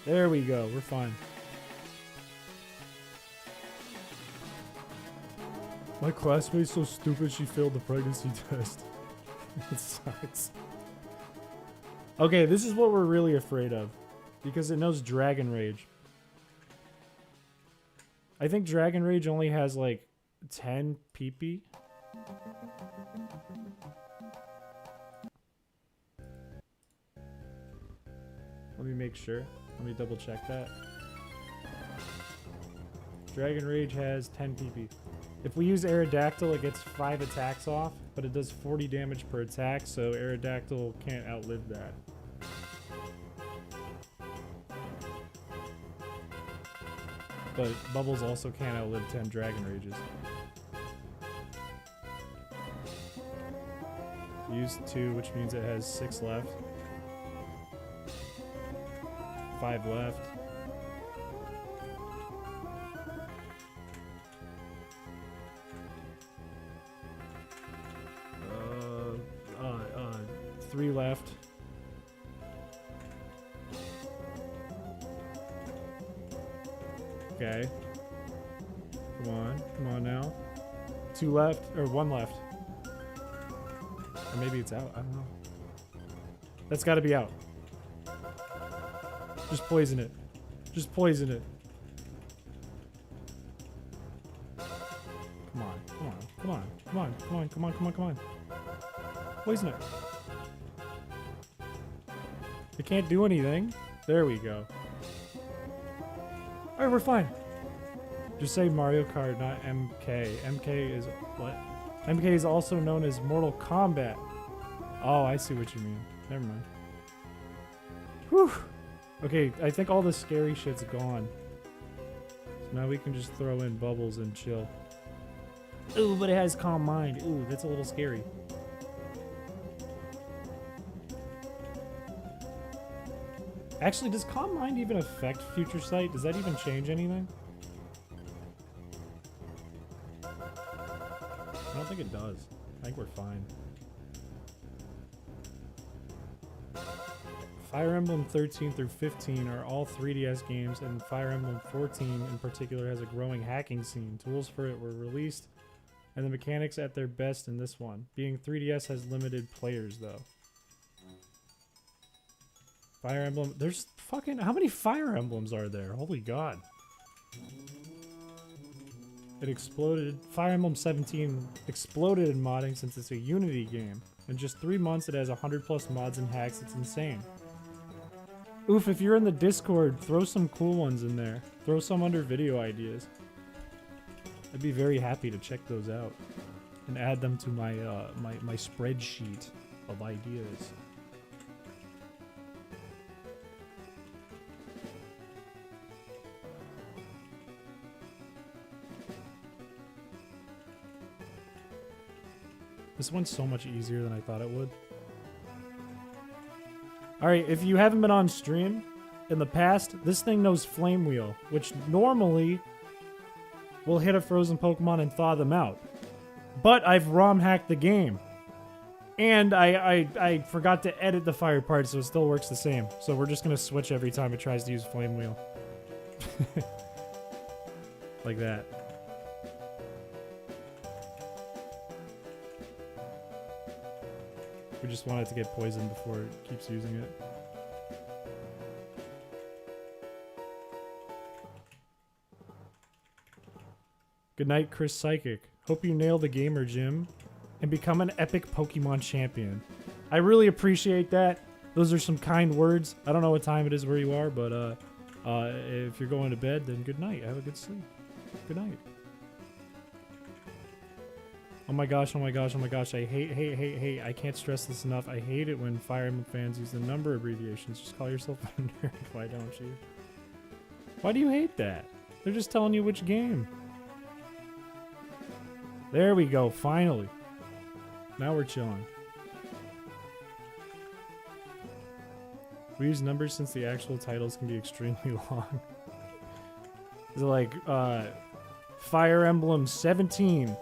There we go. We're fine. My classmate's so stupid she failed the pregnancy test. It sucks. Okay, this is what we're really afraid of. Because it knows Dragon Rage. I think Dragon Rage only has like 10 PP. Let me make sure. Let me double check that. Dragon Rage has 10 PP. If we use Aerodactyl, it gets 5 attacks off, but it does 40 damage per attack, so Aerodactyl can't outlive that. But Bubbles also can't outlive 10 Dragon Rages. Use 2, which means it has 6 left. 5 left. left. Okay. Come on now. 2 left, or 1 left. Or maybe it's out, I don't know. That's gotta be out. Just poison it. Just poison it. Come on, come on, come on, come on, come on, come on, come on, come on. Poison it. It can't do anything. There we go. Alright, we're fine. Just say Mario Kart, not MK. MK is what? MK is also known as Mortal Kombat. Oh, I see what you mean. Never mind. Whew. Okay, I think all the scary shit's gone. So now we can just throw in bubbles and chill. Ooh, but it has Calm Mind. Ooh, that's a little scary. Actually, does Calm Mind even affect Future Sight? Does that even change anything? I don't think it does. I think we're fine. Fire Emblem 13 through 15 are all 3DS games, and Fire Emblem 14 in particular has a growing hacking scene. Tools for it were released, and the mechanics at their best in this one. Being 3DS has limited players, though. Fire Emblem... There's fucking... How many Fire Emblems are there? Holy god. It exploded. Fire Emblem 17 exploded in modding since it's a Unity game. In just 3 months, it has 100+ mods and hacks. It's insane. Oof, if you're in the Discord, throw some cool ones in there. Throw some under video ideas. I'd be very happy to check those out and add them to my my spreadsheet of ideas. This one's so much easier than I thought it would. Alright, if you haven't been on stream in the past, this thing knows Flame Wheel, which normally will hit a frozen Pokemon and thaw them out. But I've ROM hacked the game. And I forgot to edit the fire part, so it still works the same. So we're just going to switch every time it tries to use Flame Wheel. Like that. We just want it to get poisoned before it keeps using it. Good night, Chris Psychic. Hope you nail the gamer gym and become an epic Pokemon champion. I really appreciate that. Those are some kind words. I don't know what time it is where you are, but if you're going to bed, then good night. Have a good sleep. Good night. Oh my gosh, oh my gosh, oh my gosh. I hate. I can't stress this enough. I hate it when Fire Emblem fans use the number abbreviations. Just call yourself a nerd. Why don't you? Why do you hate that? They're just telling you which game. There we go, finally. Now we're chilling. We use numbers since the actual titles can be extremely long. Is it like, Fire Emblem 17,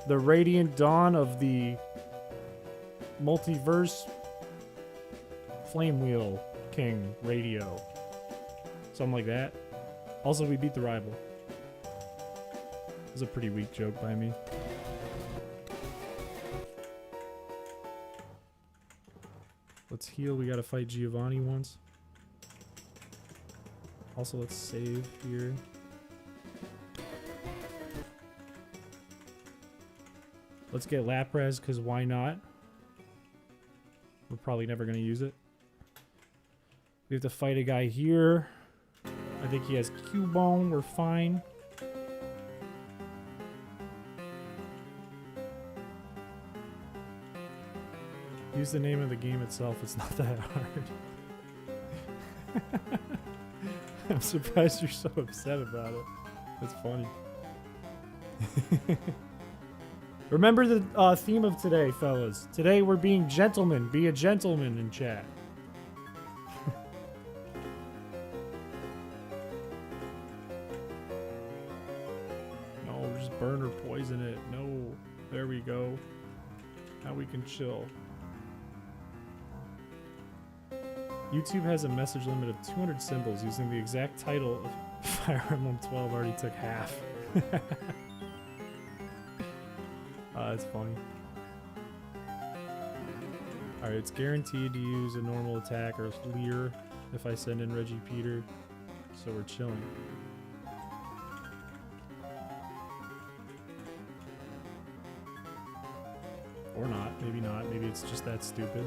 the Radiant Dawn of the Multiverse Flame Wheel King Radio. Something like that. Also, we beat the rival. It was a pretty weak joke by me. Let's heal. We gotta fight Giovanni once. Also, let's save here. Let's get Lapras, because why not? We're probably never going to use it. We have to fight a guy here. I think he has Cubone. We're fine. Use the name of the game itself. It's not that hard. I'm surprised you're so upset about it. That's funny. Remember the theme of today, fellas. Today we're being gentlemen. Be a gentleman in chat. No, just burn or poison it. No. There we go. Now we can chill. YouTube has a message limit of 200 symbols. Using the exact title of Fire Emblem 12 already took half. That's funny. Alright, it's guaranteed to use a normal attack or Leer if I send in Reggie Peter. So we're chilling. Or not. Maybe not. Maybe it's just that stupid.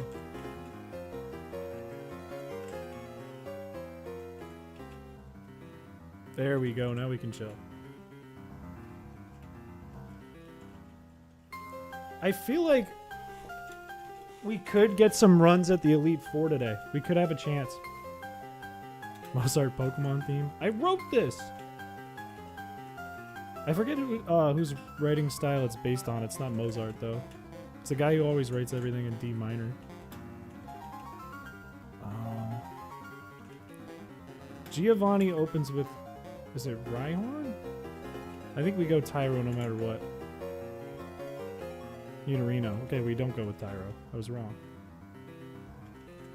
There we go. Now we can chill. I feel like we could get some runs at the Elite Four today. We could have a chance. Mozart Pokemon theme. I wrote this! I forget whose writing style it's based on. It's not Mozart, though. It's a guy who always writes everything in D minor. Giovanni opens with... Is it Rhyhorn? I think we go Tyro no matter what. Uterino. Okay, we don't go with Tyro. I was wrong.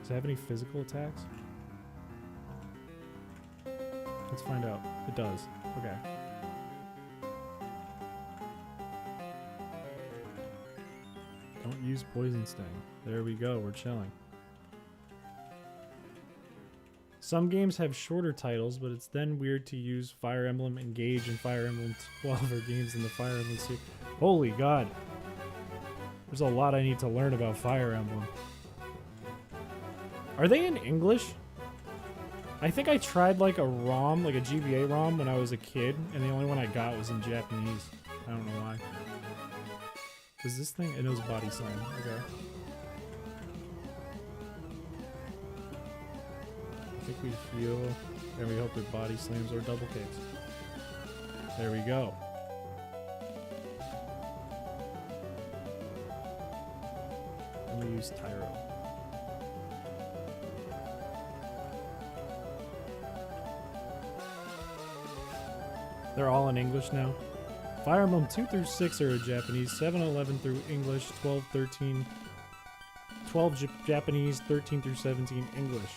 Does it have any physical attacks? Let's find out. It does. Okay. Don't use Poison Sting. There we go. We're chilling. Some games have shorter titles, but it's then weird to use Fire Emblem Engage and Fire Emblem 12 or games in the Fire Emblem series. Holy God. There's a lot I need to learn about Fire Emblem. Are they in English? I think I tried like a ROM, like a GBA ROM when I was a kid, and the only one I got was in Japanese. I don't know why. Is this thing? It knows Body Slam. Okay. I think we heal, and we hope it Body Slams or double kicks. There we go. And we use Tyro. They're all in English now. Fire Emblem 2 through 6 are Japanese, 7, 11 through English, 12, 13, 12 Japanese, 13 through 17 English.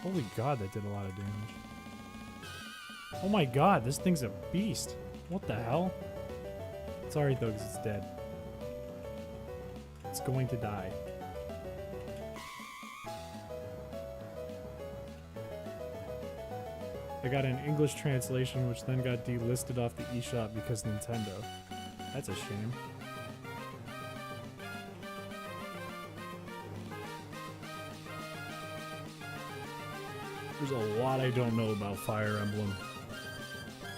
Holy God, that did a lot of damage. Oh my God, this thing's a beast. What the hell? It's alright though, because it's dead. It's going to die. I got an English translation, which then got delisted off the eShop because Nintendo. That's a shame. There's a lot I don't know about Fire Emblem.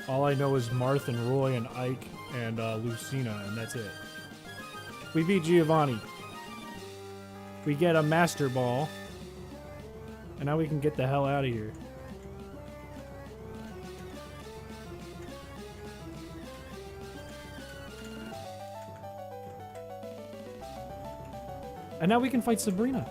All I know is Marth and Roy and Ike and Lucina, and that's it. We beat Giovanni. We get a Master Ball. And now we can get the hell out of here. And now we can fight Sabrina.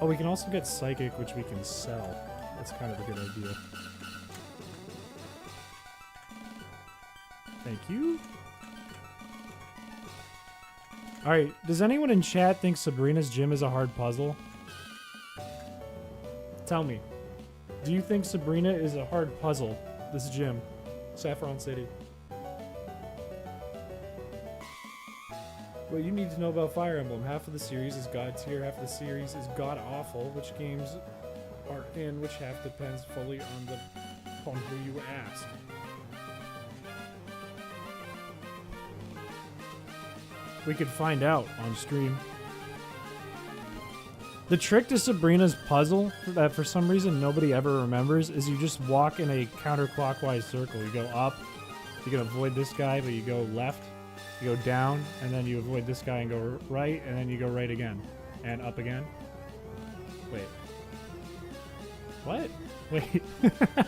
Oh, we can also get Psychic, which we can sell. That's kind of a good idea. Thank you. Alright, does anyone in chat think Sabrina's gym is a hard puzzle? Tell me. Do you think Sabrina is a hard puzzle, this gym? Saffron City. What you need to know about Fire Emblem. Half of the series is God tier, half of the series is God awful. Which games are in which half depends fully on who you ask. We could find out on stream. The trick to Sabrina's puzzle that for some reason nobody ever remembers is you just walk in a counterclockwise circle. You go up, you can avoid this guy, but you go left, you go down, and then you avoid this guy and go right, and then you go right again. And up again. Wait. What? Wait.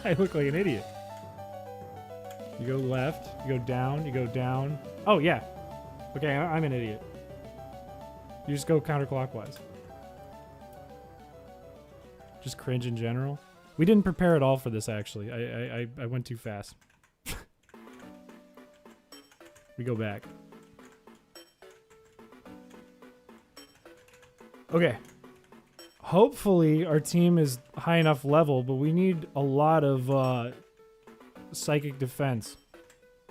I look like an idiot. You go left, you go down, you go down. Oh, yeah. Okay, I'm an idiot. You just go counterclockwise. Just cringe in general. We didn't prepare at all for this, actually. I went too fast. We go back. Okay. Hopefully our team is high enough level, but we need a lot of psychic defense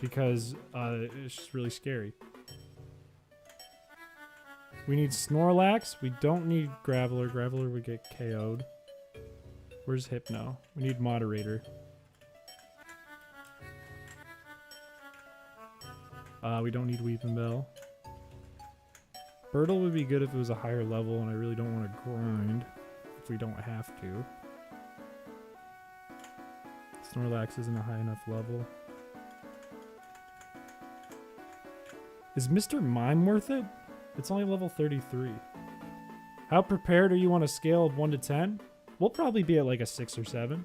because it's just really scary. We need Snorlax. We don't need Graveler. Graveler would get KO'd. Where's Hypno? We need Moderator. We don't need Weepinbell. Birtle would be good if it was a higher level, and I really don't want to grind if we don't have to. Snorlax isn't a high enough level. Is Mr. Mime worth it? It's only level 33. How prepared are you on a scale of 1 to 10? We'll probably be at like a 6 or 7.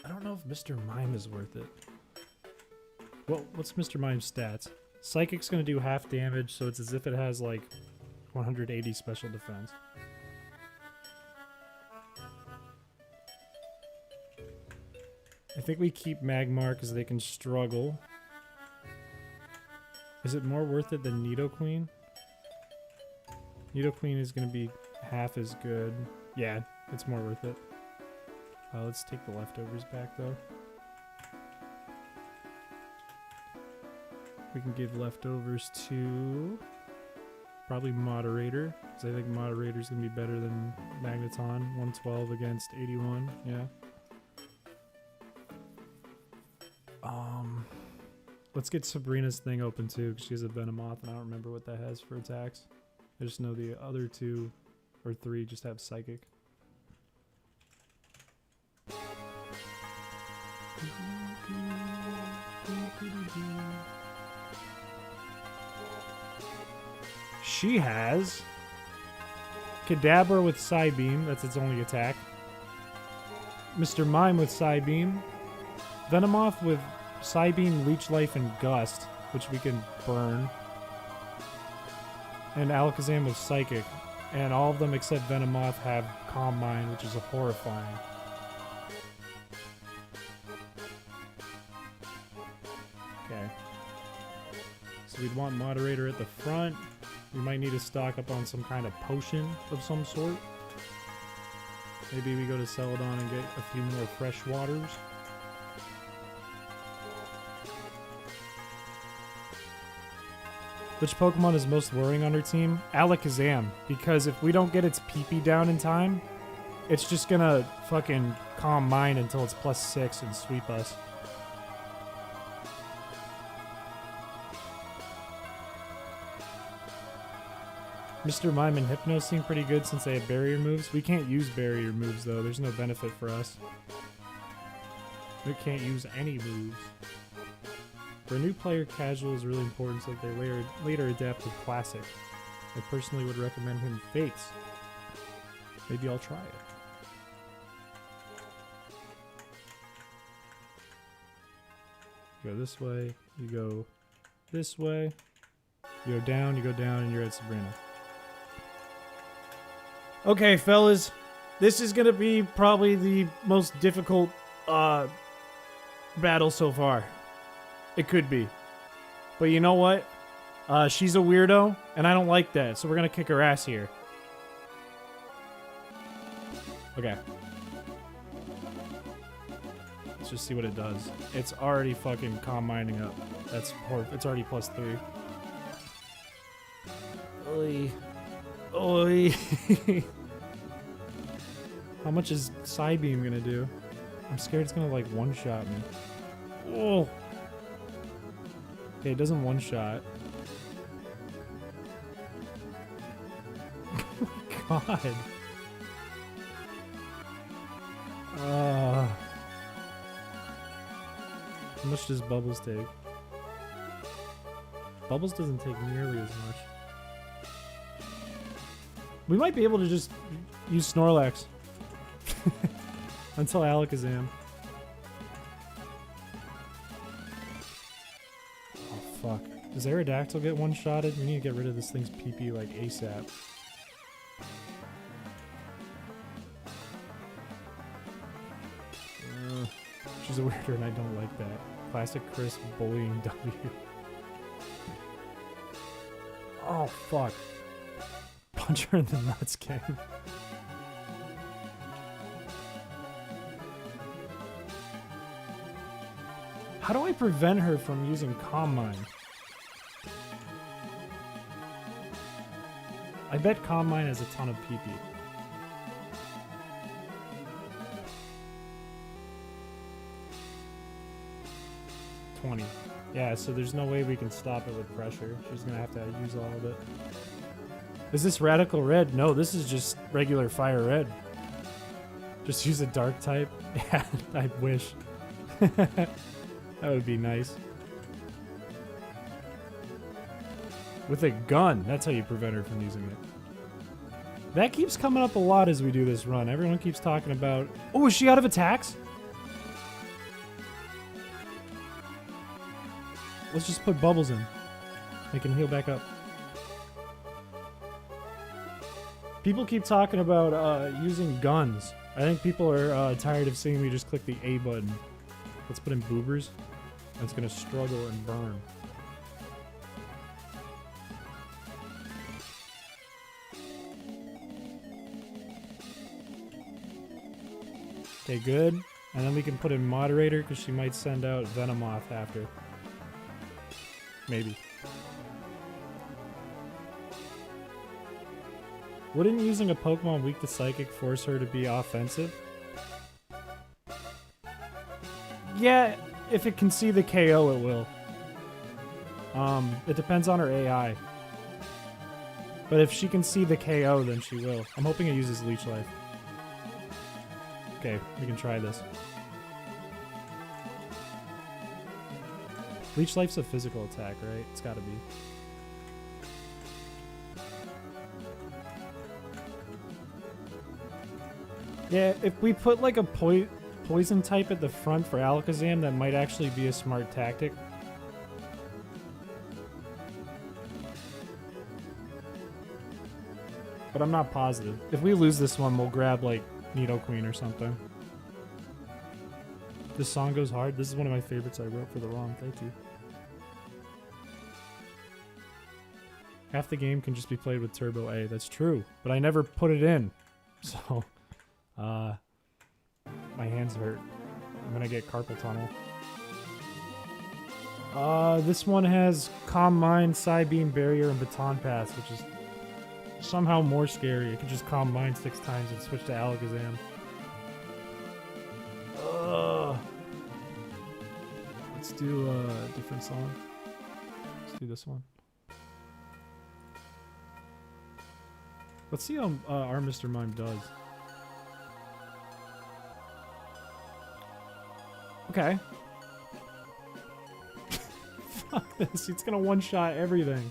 I don't know if Mr. Mime is worth it. What's Mr. Mime's stats? Psychic's gonna do half damage, so it's as if it has like 180 special defense. I think we keep Magmar because they can struggle. Is it more worth it than Nidoqueen? Nidoqueen is going to be half as good. Yeah, it's more worth it. Let's take the leftovers back though. We can give leftovers to probably Moderator, because I think Moderator is going to be better than Magneton. 112 against 81, yeah. Let's get Sabrina's thing open too, because she has a Venomoth, and I don't remember what that has for attacks. I just know the other 2 or 3 just have Psychic. She has Kadabra with Psybeam, that's its only attack. Mr. Mime with Psybeam. Venomoth with Psybeam, Leech Life, and Gust, which we can burn. And Alakazam with Psychic. And all of them except Venomoth have Calm Mind, which is a horrifying. Okay. So we'd want Moderator at the front. We might need to stock up on some kind of potion of some sort. Maybe we go to Celadon and get a few more fresh waters. Which Pokemon is most worrying on our team? Alakazam, because if we don't get its PP down in time, it's just gonna fucking Calm Mind until it's +6 and sweep us. Mr. Mime and Hypno seem pretty good since they have barrier moves. We can't use barrier moves though, there's no benefit for us. We can't use any moves. For a new player, casual is really important so that they later adapt to classic. I personally would recommend him Fates. Maybe I'll try it. You go this way, you go this way, you go down, and you're at Sabrina. Okay, fellas, this is gonna be probably the most difficult battle so far. It could be. But you know what? She's a weirdo, and I don't like that, so we're gonna kick her ass here. Okay. Let's just see what it does. It's already fucking Calm Minding up. That's poor. It's already +3. Oi. Oi. How much is Psybeam gonna do? I'm scared it's gonna like one-shot me. Oh. Okay, it doesn't one-shot. Oh my god. How much does Bubbles take? Bubbles doesn't take nearly as much. We might be able to just use Snorlax. Until Alakazam. Oh fuck. Does Aerodactyl get one-shotted? We need to get rid of this thing's PP like ASAP. She's a weirder and I don't like that. Classic Chris bullying W. Oh, fuck. Punch her in the nuts, King. How do I prevent her from using Calm Mind? I bet Calm Mind has a ton of PP. Yeah, so there's no way we can stop it with pressure. She's gonna have to use all of it. Is this radical red? No, this is just regular fire red. Just use a dark type? Yeah, I wish. That would be nice. With a gun, that's how you prevent her from using it. That keeps coming up a lot as we do this run. Everyone keeps talking about... Oh, is she out of attacks? Let's just put bubbles in. They can heal back up. People keep talking about using guns. I think people are tired of seeing me just click the A button. Let's put in boobers. It's gonna struggle and burn. Okay, good. And then we can put in moderator because she might send out Venomoth after. Maybe. Wouldn't using a Pokemon weak to Psychic force her to be offensive? Yeah, if it can see the KO, it will. It depends on her AI. But if she can see the KO, then she will. I'm hoping it uses Leech Life. Okay, we can try this. Leech Life's a physical attack, right? It's gotta be. Yeah, if we put like a poison type at the front for Alakazam, that might actually be a smart tactic. But I'm not positive. If we lose this one, we'll grab like Nidoqueen or something. This song goes hard. This is one of my favorites I wrote for the ROM. Thank you. Half the game can just be played with Turbo A. That's true, but I never put it in. So, my hands hurt. I'm gonna get carpal tunnel. This one has Calm Mind, Psybeam, Barrier, and Baton Pass, which is somehow more scary. It could just Calm Mind 6 times and switch to Alakazam. Let's do a different song. Let's do this one. Let's see how our Mr. Mime does. Okay. Fuck this. It's gonna one-shot everything.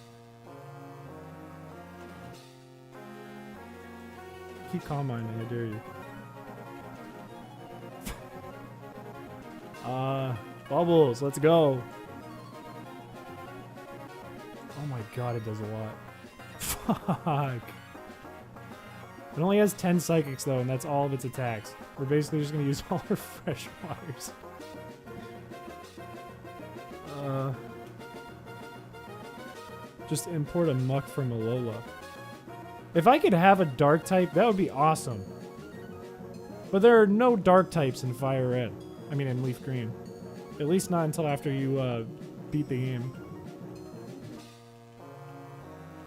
Keep Calm Minding, I dare you. Bubbles, let's go. Oh my god, it does a lot. Fuck. It only has 10 psychics though, and that's all of its attacks. We're basically just gonna use all our fresh waters. Just import a muck from Alola. If I could have a dark type, that would be awesome. But there are no dark types in Fire Red. I mean, in Leaf Green. At least not until after you beat the game.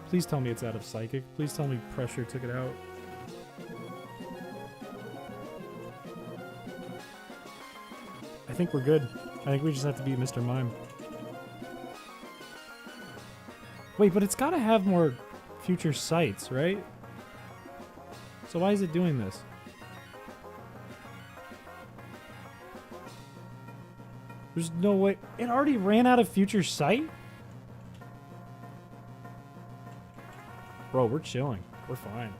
Please tell me it's out of Psychic. Please tell me Pressure took it out. I think we're good. I think we just have to beat Mr. Mime. Wait, but it's gotta have more future sights, right? So why is it doing this? There's no way. It already ran out of future sight? Bro, we're chilling. We're fine.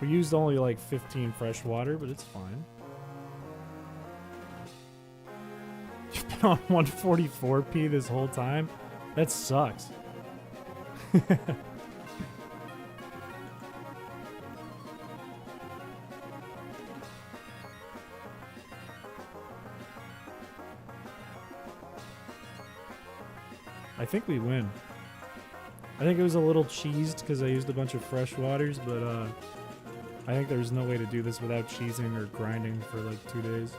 We used only like 15 fresh water, but it's fine. You've been on 144p this whole time? That sucks. I think we win. I think it was a little cheesed because I used a bunch of fresh waters, but I think there's no way to do this without cheesing or grinding for like 2 days.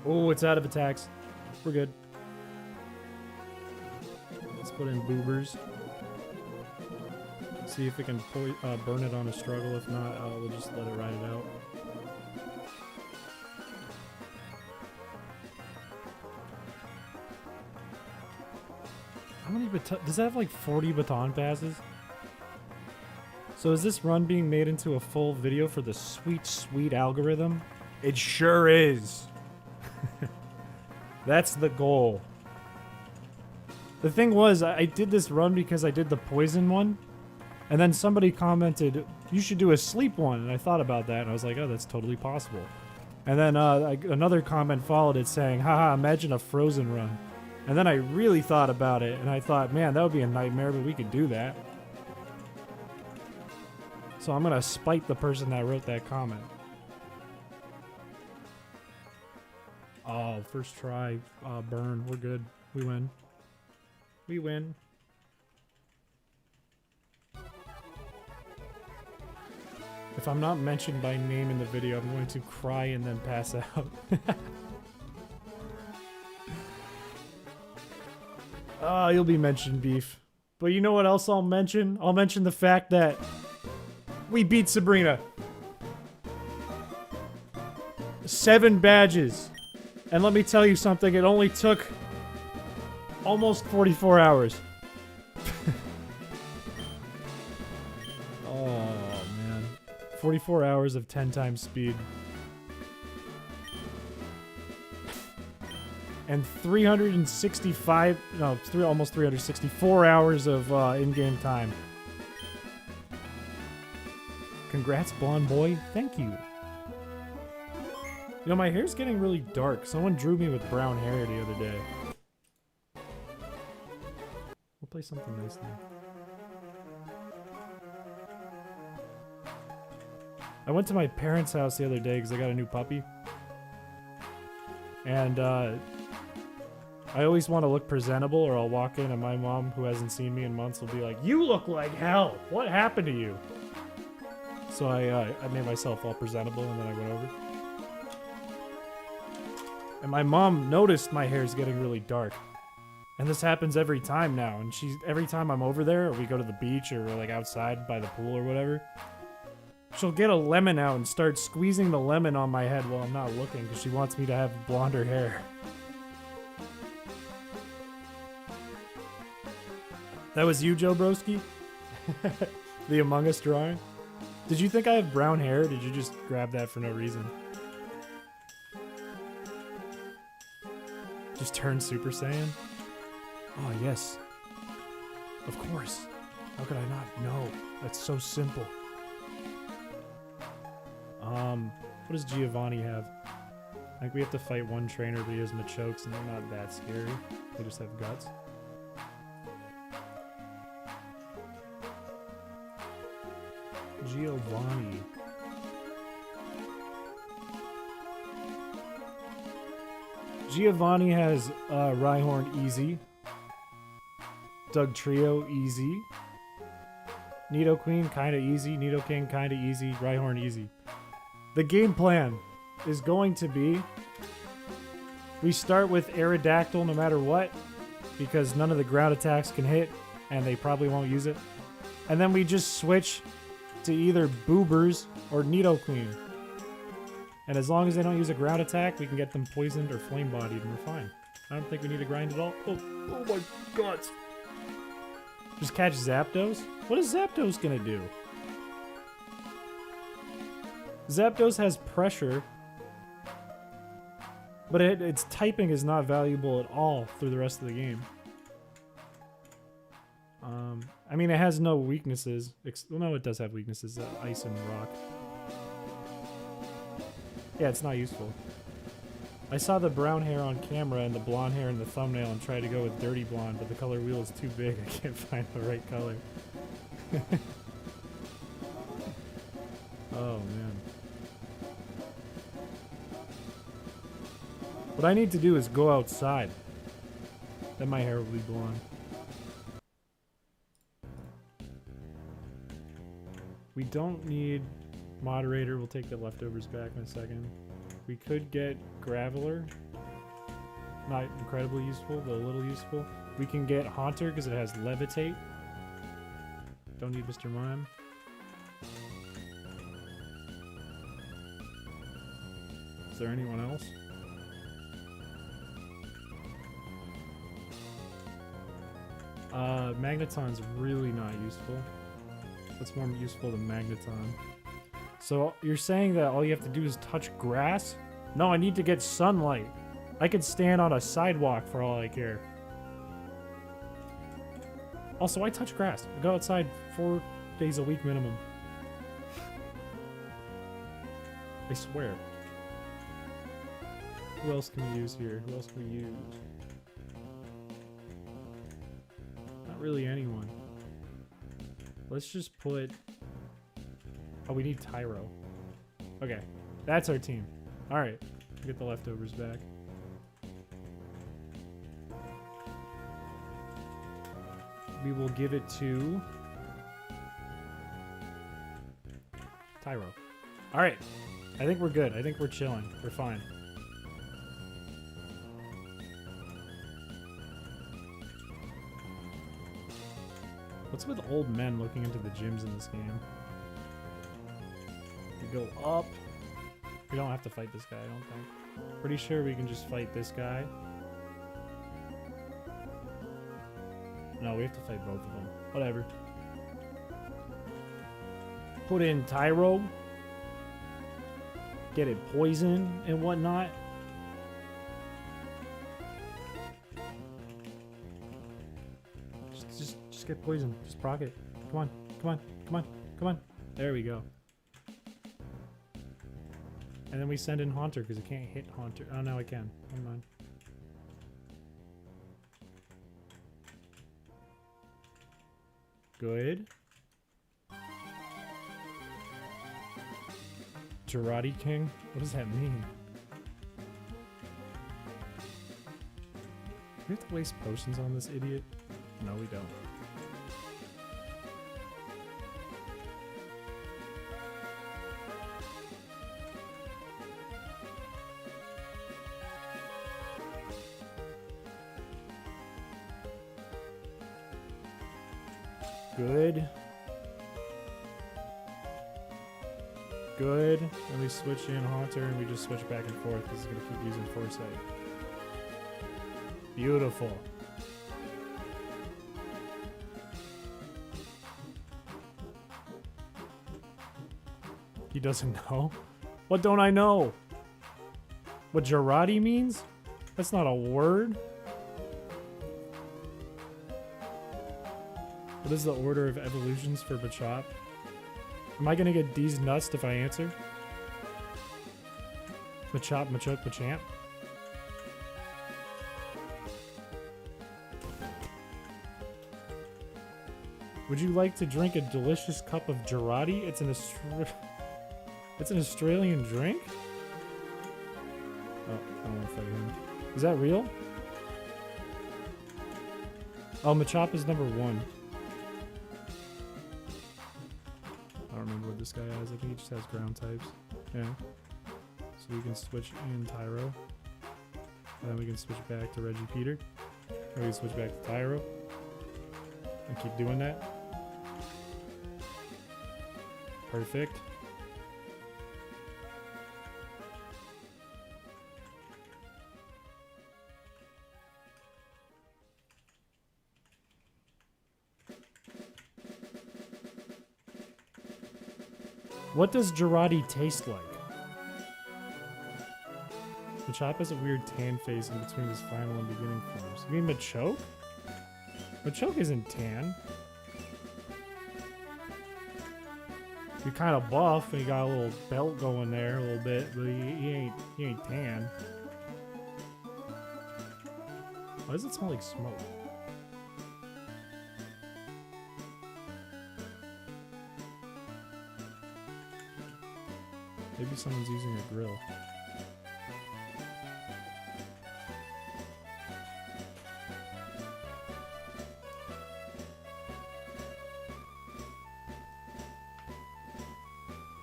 Oh, it's out of attacks. We're good. Let's put in boobers. See if we can burn it on a struggle. If not, we'll just let it ride it out. How many does that have like 40 baton passes? So is this run being made into a full video for the sweet, sweet algorithm? It sure is. That's the goal. The thing was, I did this run because I did the poison one. And then somebody commented, you should do a sleep one. And I thought about that and I was like, oh, that's totally possible. And then another comment followed it saying, haha, imagine a frozen run. And then I really thought about it and I thought, man, that would be a nightmare, but we could do that. So I'm going to spite the person that wrote that comment. Oh, first try, burn. We're good. We win. We win. If I'm not mentioned by name in the video, I'm going to cry and then pass out. You'll be mentioned, Beef. But you know what else I'll mention? I'll mention the fact that we beat Sabrina. 7 badges. And let me tell you something, it only took almost 44 hours. Oh, man. 44 hours of 10 times speed. And 365, no, almost 364 hours of in-game time. Congrats, blonde boy. Thank you. You know, my hair's getting really dark. Someone drew me with brown hair the other day. We'll play something nice now. I went to my parents' house the other day because I got a new puppy. And, I always want to look presentable or I'll walk in and my mom, who hasn't seen me in months, will be like, you look like hell! What happened to you? So I made myself all presentable and then I went over. And my mom noticed my hair's getting really dark. And this happens every time now. And every time I'm over there, or we go to the beach, or we're like outside by the pool or whatever, she'll get a lemon out and start squeezing the lemon on my head while I'm not looking, because she wants me to have blonder hair. That was you, Joe Broski? The Among Us drawing? Did you think I have brown hair, or did you just grab that for no reason? Just turn Super Saiyan? Oh, yes. Of course. How could I not know? That's so simple. What does Giovanni have? I think we have to fight one trainer, but he has Machokes, and they're not that scary. They just have guts. Giovanni. Giovanni has Rhyhorn easy. Doug Trio easy. Nidoqueen kinda easy. Nidoking kinda easy. Rhyhorn easy. The game plan is going to be we start with Aerodactyl no matter what, because none of the ground attacks can hit and they probably won't use it. And then we just switch to either Boobers or Nidoqueen. And as long as they don't use a ground attack, we can get them poisoned or flame-bodied and we're fine. I don't think we need to grind at all. Oh my god. Just catch Zapdos? What is Zapdos gonna do? Zapdos has pressure, but its typing is not valuable at all through the rest of the game. I mean, it has no weaknesses. Well, no, it does have weaknesses. Ice and rock. Yeah, it's not useful. I saw the brown hair on camera and the blonde hair in the thumbnail and tried to go with dirty blonde, but the color wheel is too big. I can't find the right color. Oh, man. What I need to do is go outside. Then my hair will be blonde. We don't need moderator. We'll take the leftovers back in a second. We could get graveler. Not incredibly useful, but a little useful. We can get haunter because it has levitate. Don't need Mr. Mime. Is there anyone else? Magneton's really not useful. What's more useful than Magneton? So you're saying that all you have to do is touch grass? No, I need to get sunlight. I could stand on a sidewalk for all I care. Also, I touch grass. I go outside 4 days a week minimum. I swear. Who else can we use here? Who else can we use? Not really anyone. Let's just put... Oh, we need Tyro. Okay, that's our team. Alright, get the leftovers back. We will give it to... Tyro. Alright, I think we're good. I think we're chilling. We're fine. What's with old men looking into the gyms in this game? We go up. We don't have to fight this guy, I don't think. Pretty sure we can just fight this guy. No, we have to fight both of them. Whatever. Put in Tyro. Get it poisoned and whatnot. Just get poisoned. Just proc it. Come on. Come on. Come on. Come on. There we go. And then we send in Haunter because it can't hit Haunter. Oh, no, it can. Never mind. Good. Girardi King? What does that mean? Do we have to waste potions on this idiot? No, we don't. Good. Good. Then we switch in Haunter and we just switch back and forth because it's going to keep using Foresight. Beautiful. He doesn't know? What don't I know? What Girardi means? That's not a word. What is the order of evolutions for Machop? Am I gonna get D's nuts if I answer? Machop, Machoke, Machamp? Would you like to drink a delicious cup of Girardi? It's an Australian drink? Oh, I don't want to fight him. Is that real? Oh, Machop is number 1. I don't remember what this guy has. I think he just has ground types. Yeah. So we can switch in Tyro. And then we can switch back to Regipeter. Or we can switch back to Tyro. And keep doing that. Perfect. What does Girardi taste like? Machop has a weird tan face in between his final and beginning forms. You mean Machoke? Machoke isn't tan. You're kind of buff and you got a little belt going there a little bit, but he ain't tan. Why does it smell like smoke? Maybe someone's using a grill.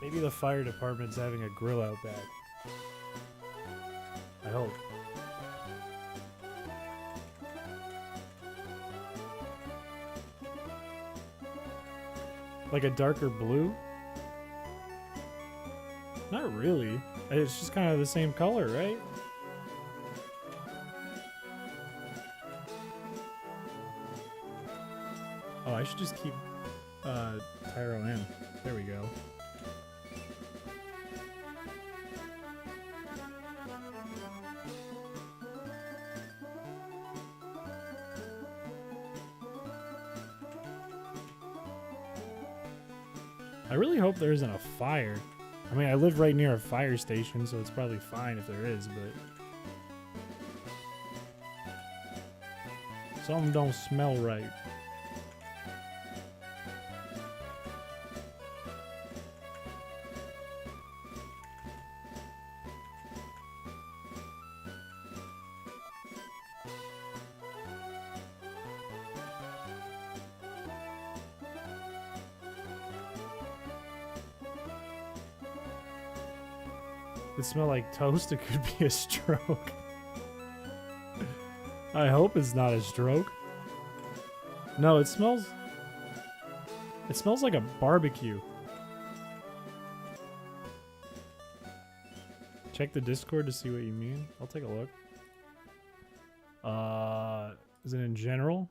Maybe the fire department's having a grill out back. I hope. Like a darker blue? Not really. It's just kind of the same color, right? Oh, I should just keep Tyro in. There we go. I really hope there isn't a fire. I mean, I live right near a fire station, so it's probably fine if there is, but... something don't smell right. It smell like toast. It could be a stroke. I hope it's not a stroke. No, it smells like a barbecue. Check the Discord to see what you mean. I'll take a look. Is it in general?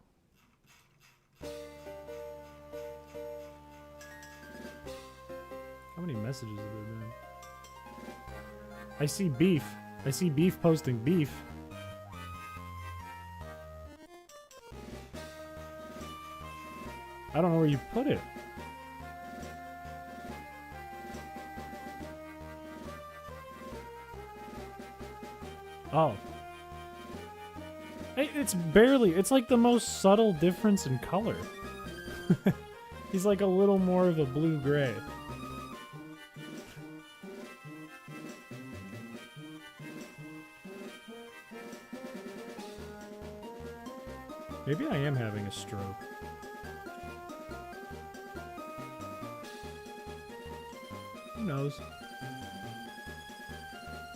How many messages have there been? I see beef. I see beef posting beef. I don't know where you put it. Oh. It's barely, it's like the most subtle difference in color. He's like a little more of a blue-gray. Maybe I am having a stroke. Who knows?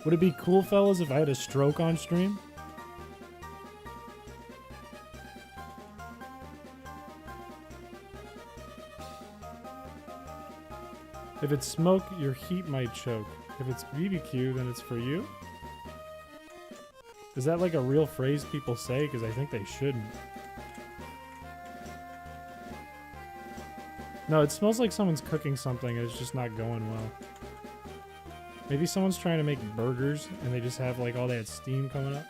Would it be cool, fellas, if I had a stroke on stream? If it's smoke, your heat might choke. If it's BBQ, then it's for you? Is that like a real phrase people say? Because I think they shouldn't. No, it smells like someone's cooking something and it's just not going well. Maybe someone's trying to make burgers and they just have like all that steam coming up.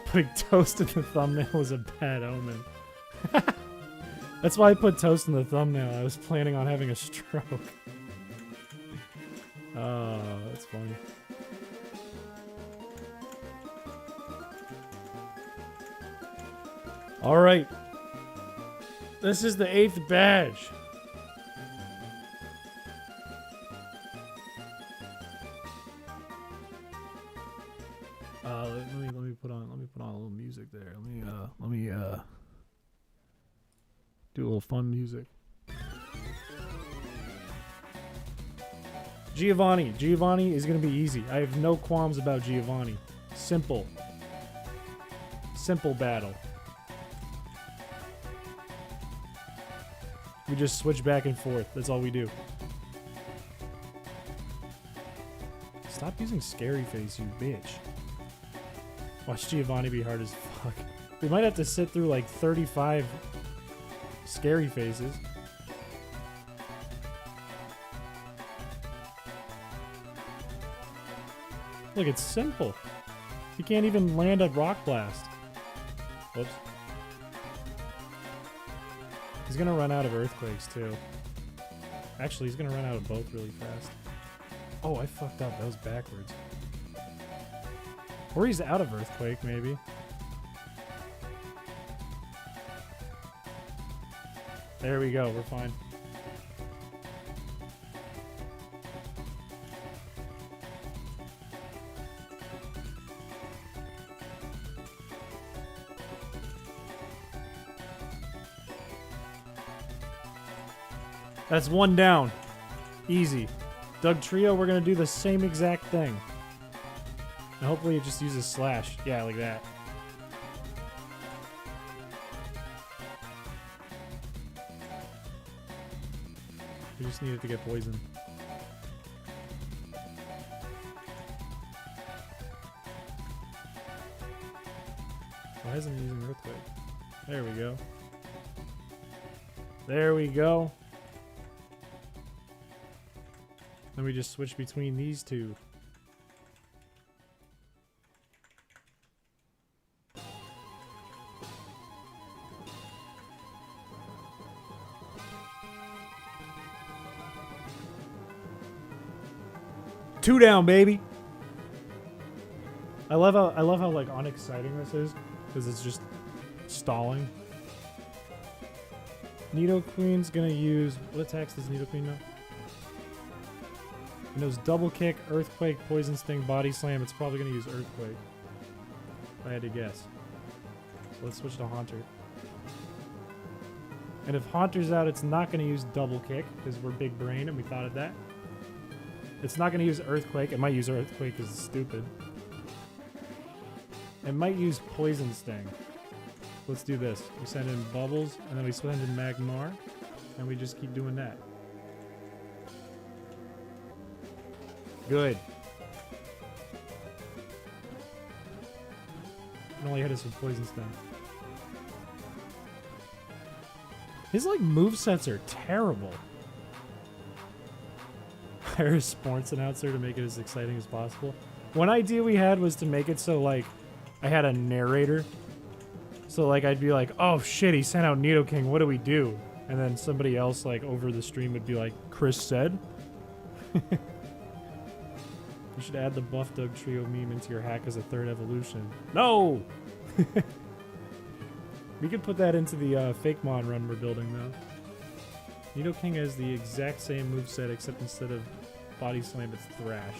Putting toast in the thumbnail was a bad omen. That's why I put toast in the thumbnail. I was planning on having a stroke. Oh, that's funny. All right. This is the 8th badge. Let me put on a little music there. Let me do a little fun music. Giovanni is gonna be easy. I have no qualms about Giovanni. Simple battle. We just switch back and forth. That's all we do. Stop using scary face, you bitch. Watch Giovanni be hard as fuck. We might have to sit through like 35 scary faces. Look, it's simple. He can't even land a rock blast. Whoops. He's gonna run out of earthquakes too. Actually, he's gonna run out of both really fast. Oh, I fucked up. That was backwards. Or he's out of earthquake, maybe. There we go. We're fine. That's one down. Easy. Doug Trio, we're going to do the same exact thing. And hopefully it just uses slash. Yeah, like that. We just need it to get poisoned. Why isn't it using Earthquake? There we go. There we go. Then we just switch between these two. Two down, baby. I love how like unexciting this is because it's just stalling. Nidoqueen's gonna use what attacks does Nidoqueen know? It knows double kick, earthquake, poison sting, body slam. It's probably gonna use earthquake. If I had to guess. So let's switch to Haunter. And if Haunter's out, it's not gonna use double kick because we're big brain and we thought of that. It's not going to use Earthquake. It might use Earthquake because it's stupid. It might use Poison Sting. Let's do this. We send in Bubbles, and then we send in Magmar, and we just keep doing that. Good. It only hit us with Poison Sting. His, like, movesets are terrible. Hire a sports announcer to make it as exciting as possible. One idea we had was to make it so, like, I had a narrator. So, like, I'd be like, oh, shit, he sent out Nidoking, what do we do? And then somebody else, like, over the stream would be like, Chris said? You should add the Buff Doug Trio meme into your hack as a third evolution. No! We could put that into the fake mod run we're building, though. Nidoking has the exact same moveset, except instead of Body Slam, it's Thrash.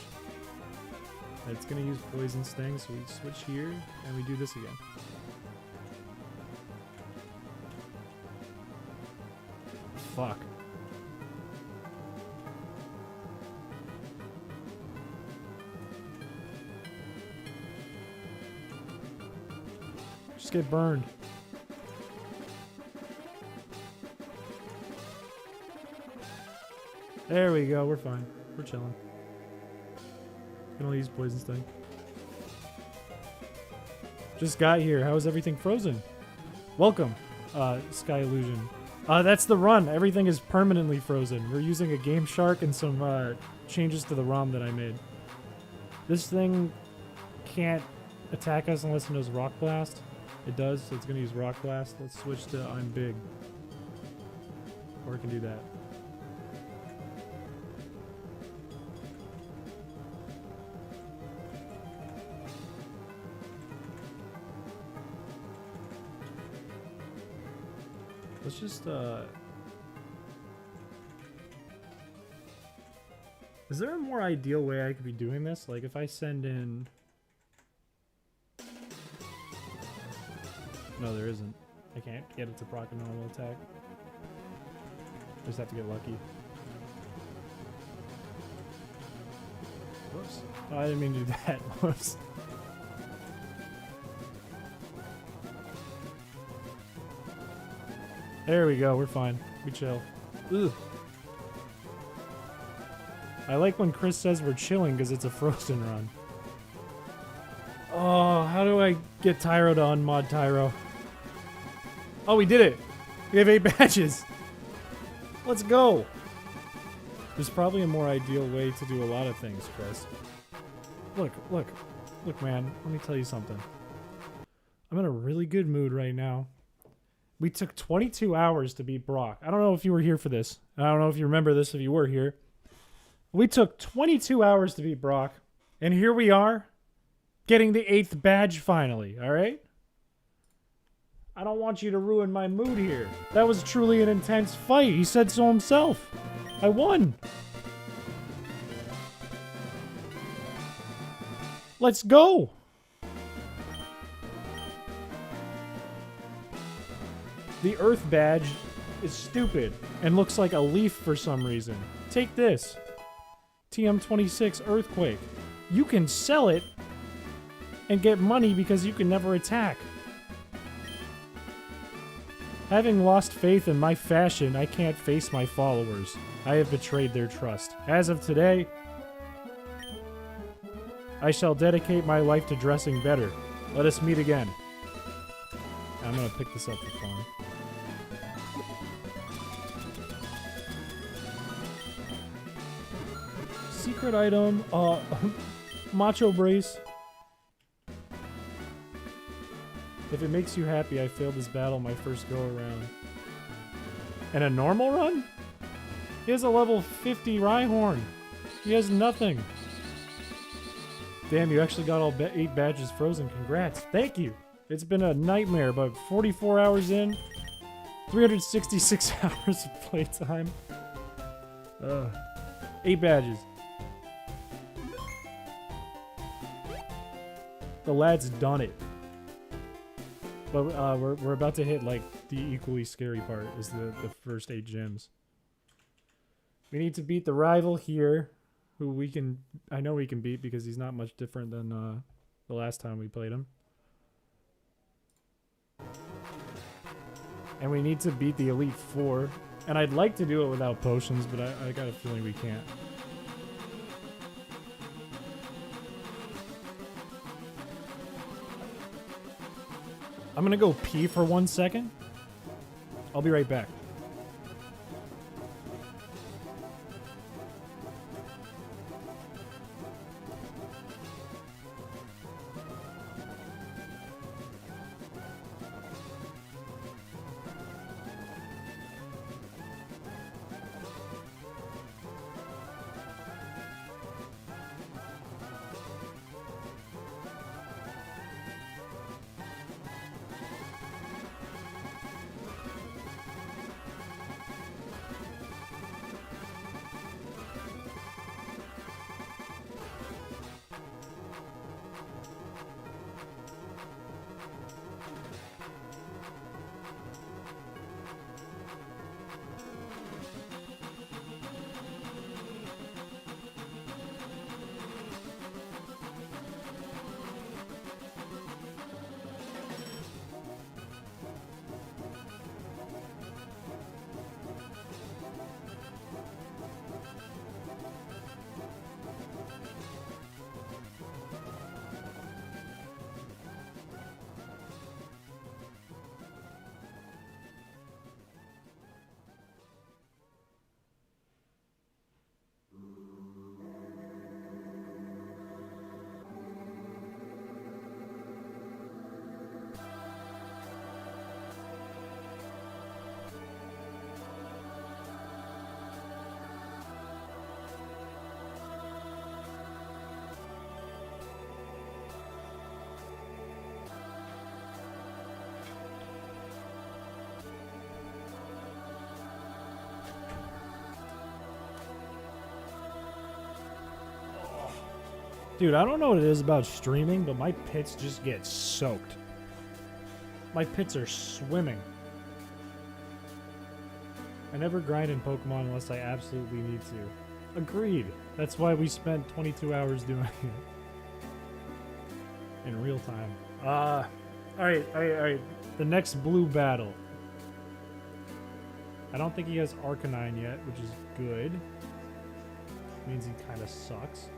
And it's going to use Poison Sting, so we switch here, and we do this again. Fuck. Just get burned. There we go, we're fine. We're chilling. Can only use Poison Sting. Just got here. How is everything frozen? Welcome, Sky Illusion. That's the run. Everything is permanently frozen. We're using a Game Shark and some changes to the ROM that I made. This thing can't attack us unless it knows Rock Blast. It does, so it's going to use Rock Blast. Let's switch to I'm Big. Or it can do that. Let's just, is there a more ideal way I could be doing this? Like, if I send in... No, there isn't. I can't get it to proc a normal attack. Just have to get lucky. Whoops. Oh, I didn't mean to do that. Whoops. There we go, we're fine. We chill. Ugh. I like when Chris says we're chilling because it's a frozen run. Oh, how do I get Tyro to unmod Tyro? Oh, we did it! We have 8 badges! Let's go! There's probably a more ideal way to do a lot of things, Chris. Look, look. Look, man, let me tell you something. I'm in a really good mood right now. We took 22 hours to beat Brock. I don't know if you were here for this. I don't know if you remember this if you were here. We took 22 hours to beat Brock. And here we are, getting the 8th badge finally, alright? I don't want you to ruin my mood here. That was truly an intense fight. He said so himself. I won. Let's go. The Earth badge is stupid and looks like a leaf for some reason. Take this. TM26 Earthquake. You can sell it and get money because you can never attack. Having lost faith in my fashion, I can't face my followers. I have betrayed their trust. As of today, I shall dedicate my life to dressing better. Let us meet again. I'm gonna pick this up for fun. Secret item, macho brace. If it makes you happy, I failed this battle my first go around. And a normal run? He has a level 50 Rhyhorn. He has nothing. Damn, you actually got all 8 badges frozen. Congrats. Thank you. It's been a nightmare, but 44 hours in, 366 hours of playtime. 8 badges. The lad's done it. But we're about to hit like the equally scary part is the first 8 gems. We need to beat the rival here, who I know we can beat because he's not much different than the last time we played him. And we need to beat the Elite Four. And I'd like to do it without potions, but I got a feeling we can't. I'm gonna go pee for 1 second. I'll be right back. Dude, I don't know what it is about streaming, but my pits just get soaked. My pits are swimming. I never grind in Pokemon unless I absolutely need to. Agreed. That's why we spent 22 hours doing it. In real time. Alright. The next blue battle. I don't think he has Arcanine yet, which is good. Means he kind of sucks.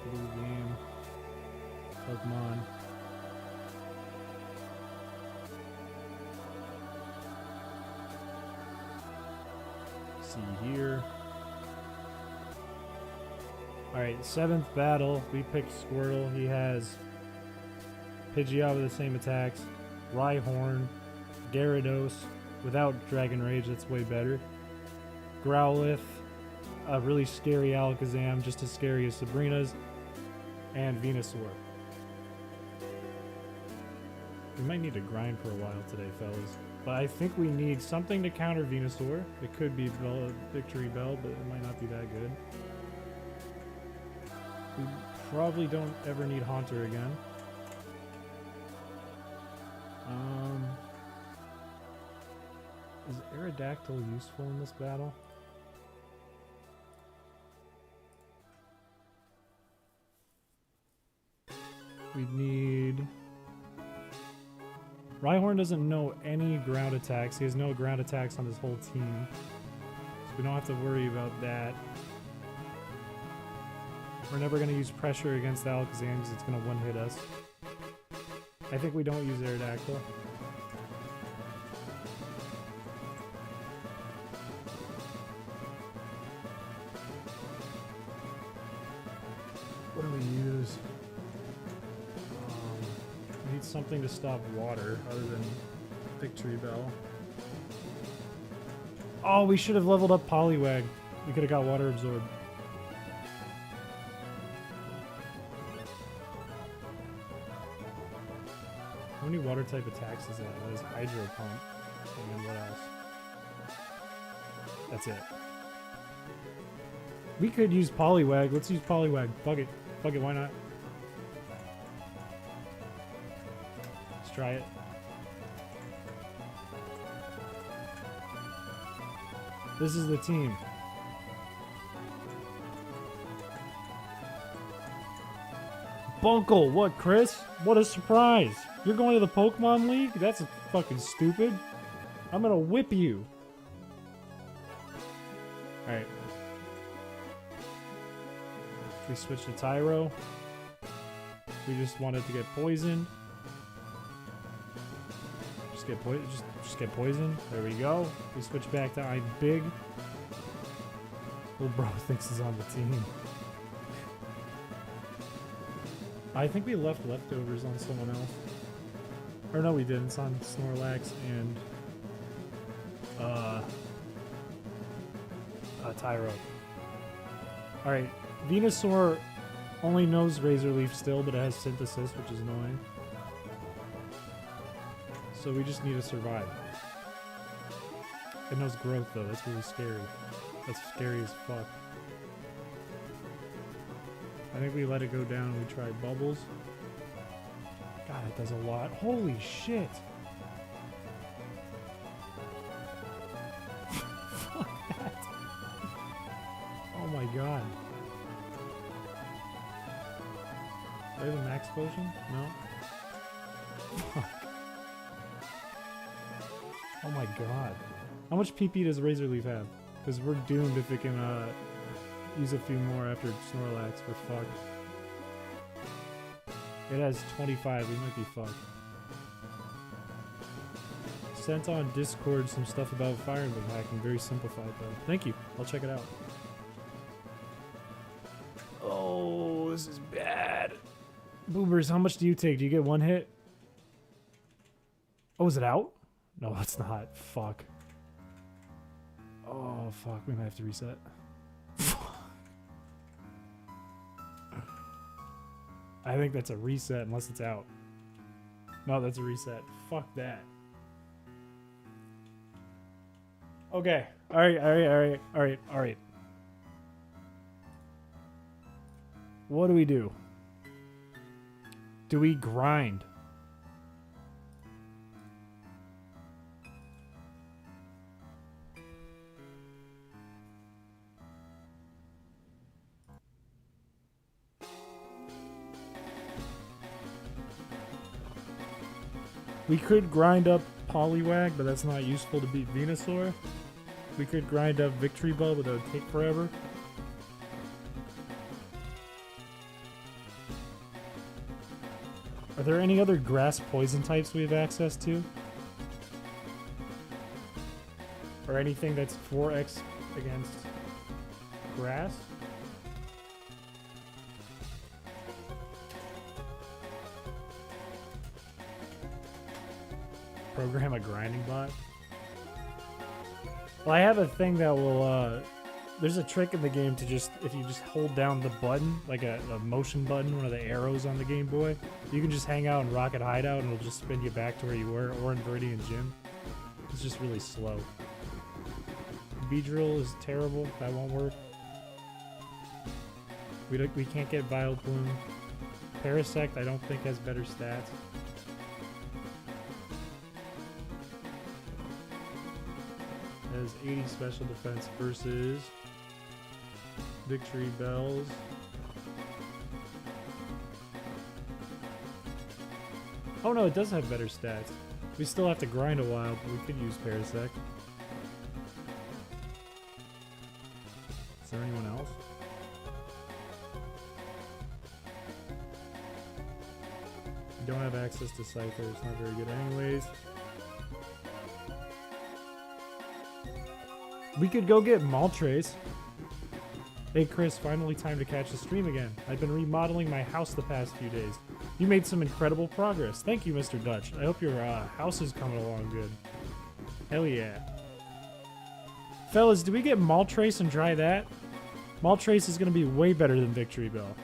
Blue game. Pokemon. See here. Alright, 7th battle. We picked Squirtle. He has Pidgeot with the same attacks. Rhyhorn. Gyarados. Without Dragon Rage, that's way better. Growlithe, a really scary Alakazam, just as scary as Sabrina's, and Venusaur. We might need to grind for a while today, fellas. But I think we need something to counter Venusaur. It could be Victory Bell, but it might not be that good. We probably don't ever need Haunter again. Is Aerodactyl useful in this battle? We need... Rhyhorn doesn't know any ground attacks. He has no ground attacks on his whole team. So we don't have to worry about that. We're never going to use pressure against the Alakazam because it's going to one-hit us. I think we don't use Aerodactyl. What do we use? We need something to stop water other than Victory Bell. Oh, we should have leveled up Poliwag. We could have got Water Absorb. How many water type attacks is that? That is Hydro Pump. And what else? That's it. We could use Poliwag. Let's use Poliwag. Fuck it. Fuck it, why not? Let's try it. This is the team. Bunkle, what, Chris? What a surprise. You're going to the Pokemon League? That's fucking stupid. I'm gonna whip you. Alright. We switch to Tyro. We just wanted to get poisoned. Just get poisoned. There we go. We switch back to I'm big. Little bro thinks he's on the team. I think we left leftovers on someone else. Or no, we didn't. It's on Snorlax and Tyro. Alright, Venusaur only knows Razor Leaf still, but it has Synthesis, which is annoying. So we just need to survive. It knows Growth though, that's really scary. That's scary as fuck. I think we let it go down and we try Bubbles. God, it does a lot. Holy shit! Fuck that! Oh my god. Do I have a max potion? No? Fuck. Oh my god. How much PP does Razor Leaf have? Because we're doomed if it can use a few more after Snorlax. We're fucked. It has 25. We might be fucked. Sent on Discord some stuff about Fire Emblem hacking. Very simplified though. Thank you. I'll check it out. Oh, this is bad. Boobers, how much do you take? Do you get one hit? Oh, is it out? No, it's not. Fuck. Oh, fuck. We might have to reset. I think that's a reset unless it's out. No, that's a reset. Fuck that. Okay. Alright. What do we do? Do we grind? We could grind up Poliwag, but that's not useful to beat Venusaur. We could grind up Victory Bell, but that would take forever. Are there any other grass poison types we have access to? Or anything that's 4x against grass? Program a grinding bot? Well, I have a thing that will, there's a trick in the game to just, if you just hold down the button, like a motion button, one of the arrows on the Game Boy, you can just hang out in Rocket Hideout and it'll just spin you back to where you were, or in Viridian Gym. It's just really slow. Beedrill is terrible. That won't work. We can't get Vile Plume. Parasect I don't think has better stats. Has 80 special defense versus Victory Bells. Oh no, it does have better stats. We still have to grind a while, but we could use Parasect. Is there anyone else? We don't have access to Scyther, it's not very good anyways. We could go get Maltrace. Hey Chris, finally time to catch the stream again. I've been remodeling my house the past few days. You made some incredible progress. Thank you, Mr. Dutch. I hope your house is coming along good. Hell yeah. Fellas, do we get Maltrace and try that? Maltrace is going to be way better than Victory Bell.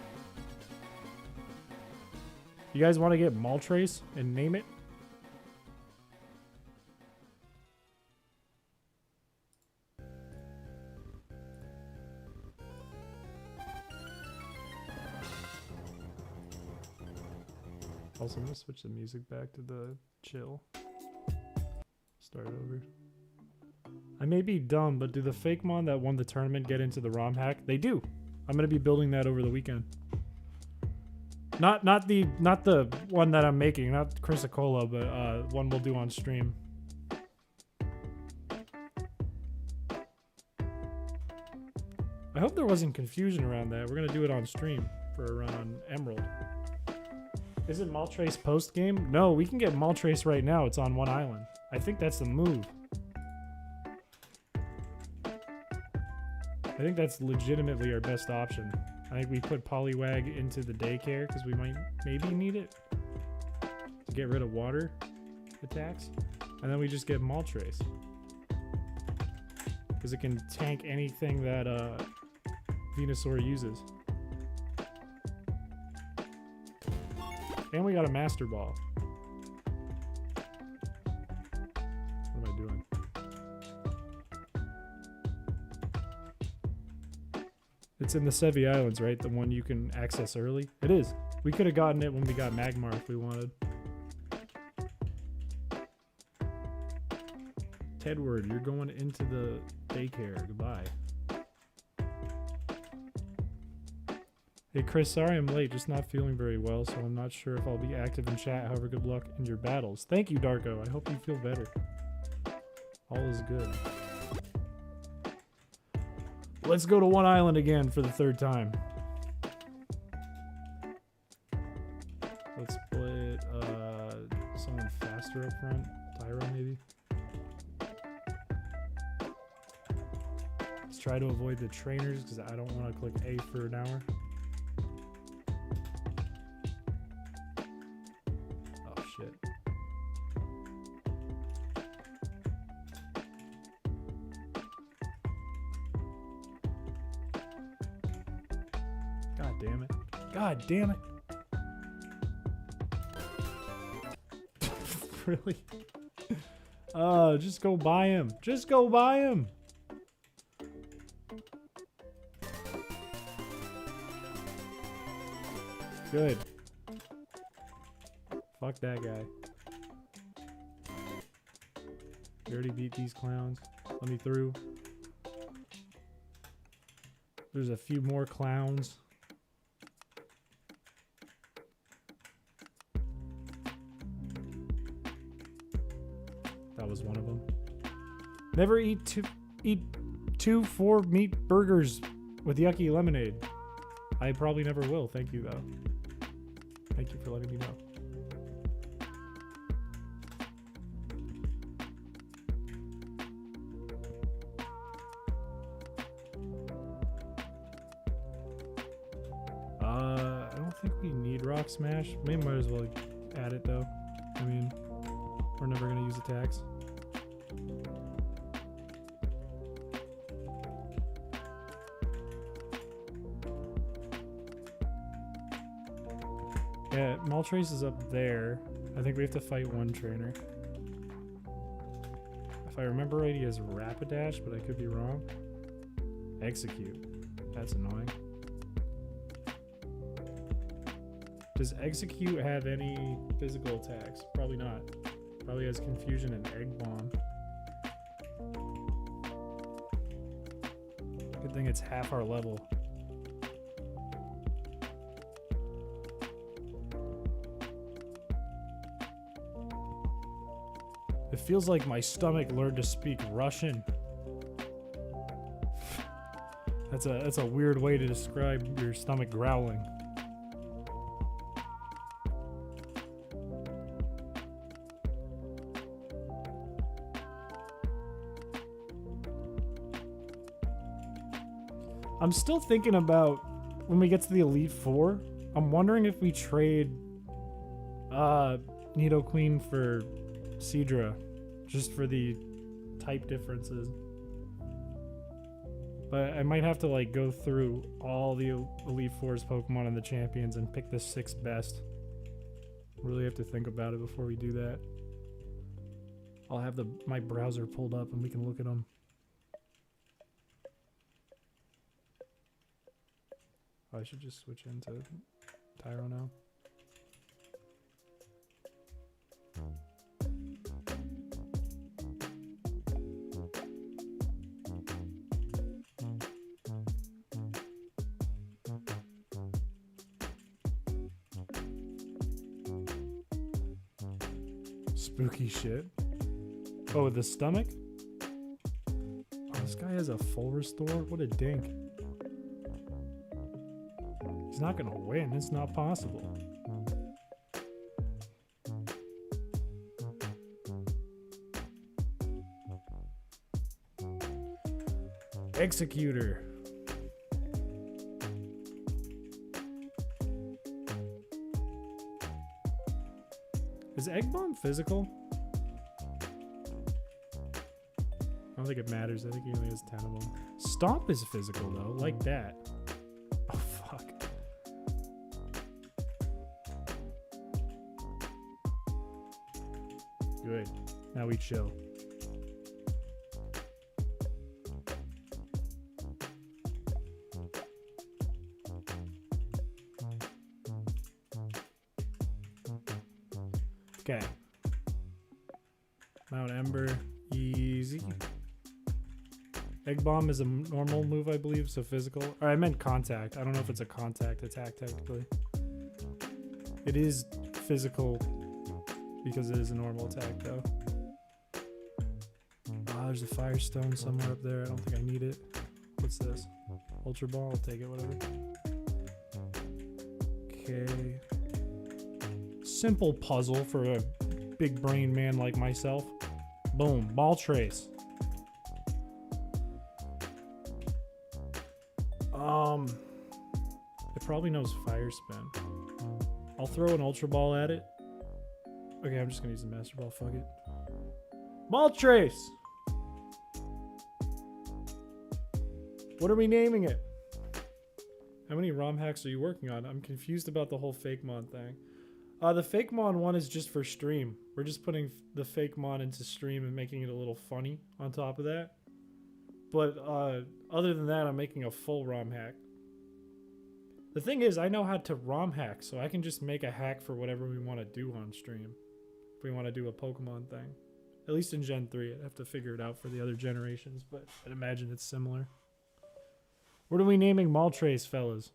You guys want to get Maltrace and name it? Also, I'm going to switch the music back to the chill. Start over. I may be dumb, but do the fake mon that won the tournament get into the ROM hack? They do. I'm going to be building that over the weekend. Not the one that I'm making, not Chrysicola, but one we'll do on stream. I hope there wasn't confusion around that. We're going to do it on stream for a run on Emerald. Isn't Maltrace post game? No, we can get Maltrace right now. It's on one island. I think that's the move. I think that's legitimately our best option. I think we put Poliwag into the daycare because we might maybe need it to get rid of water attacks. And then we just get Maltrace. Because it can tank anything that Venusaur uses. And we got a Master Ball. What am I doing? It's in the Sevi Islands, right? The one you can access early? It is. We could have gotten it when we got Magmar if we wanted. Tedward, you're going into the daycare. Goodbye. Hey Chris, sorry I'm late, just not feeling very well, so I'm not sure if I'll be active in chat. However, good luck in your battles. Thank you, Darko. I hope you feel better. All is good. Let's go to one island again for the third time. Let's split someone faster up front. Tyro, maybe? Let's try to avoid the trainers because I don't want to click A for an hour. God damn it. Really? Just go buy him. Just go buy him. Good. Fuck that guy. We already beat these clowns. Let me through. There's a few more clowns. That was one of them. Never eat two 4-meat burgers with yucky lemonade. I probably never will. Thank you though. Thank you for letting me know. I don't think we need Rock Smash. We might as well add it though. I mean, we're never gonna use attacks. Yeah, Maltrace is up there. I think we have to fight one trainer. If I remember right, he has Rapidash, but I could be wrong. Execute. That's annoying. Does Execute have any physical attacks? Probably not. Probably has Confusion and Egg Bomb. Good thing it's half our level. It feels like my stomach learned to speak Russian. That's a weird way to describe your stomach growling. I'm still thinking about when we get to the Elite Four. I'm wondering if we trade Nidoqueen for Seadra, just for the type differences. But I might have to like go through all the Elite Four's Pokemon and the champions and pick the 6 best. Really have to think about it before we do that. I'll have my browser pulled up and we can look at them. Oh, I should just switch into Tyro now. Spooky shit. Oh, the stomach? Oh, this guy has a full restore? What a dink. He's not gonna win. It's not possible. Executor. Is Egg Bomb physical? I don't think it matters. I think he only has 10 of them. Stomp is physical though, like that. Oh fuck. Good. Now we chill. Okay. Mount Ember, easy. Egg Bomb is a normal move, I believe, so physical. Or I meant contact. I don't know if it's a contact attack technically. It is physical because it is a normal attack though. Ah, there's a Firestone somewhere up there. I don't think I need it. What's this? Ultra Ball? I'll take it, whatever. Okay. Simple puzzle for a big brain man like myself. Boom, Ball Trace. It probably knows Fire Spin. I'll throw an Ultra Ball at it. Okay, I'm just gonna use the Master Ball, fuck it. Ball Trace! What are we naming it? How many ROM hacks are you working on? I'm confused about the whole Fake Mon thing. The Fake Mon one is just for stream. We're just putting the Fake Mon into stream and making it a little funny on top of that. But other than that, I'm making a full ROM hack. The thing is, I know how to ROM hack, so I can just make a hack for whatever we want to do on stream. If we want to do a Pokemon thing. At least in Gen 3. I'd have to figure it out for the other generations, but I'd imagine it's similar. What are we naming Moltres, fellas?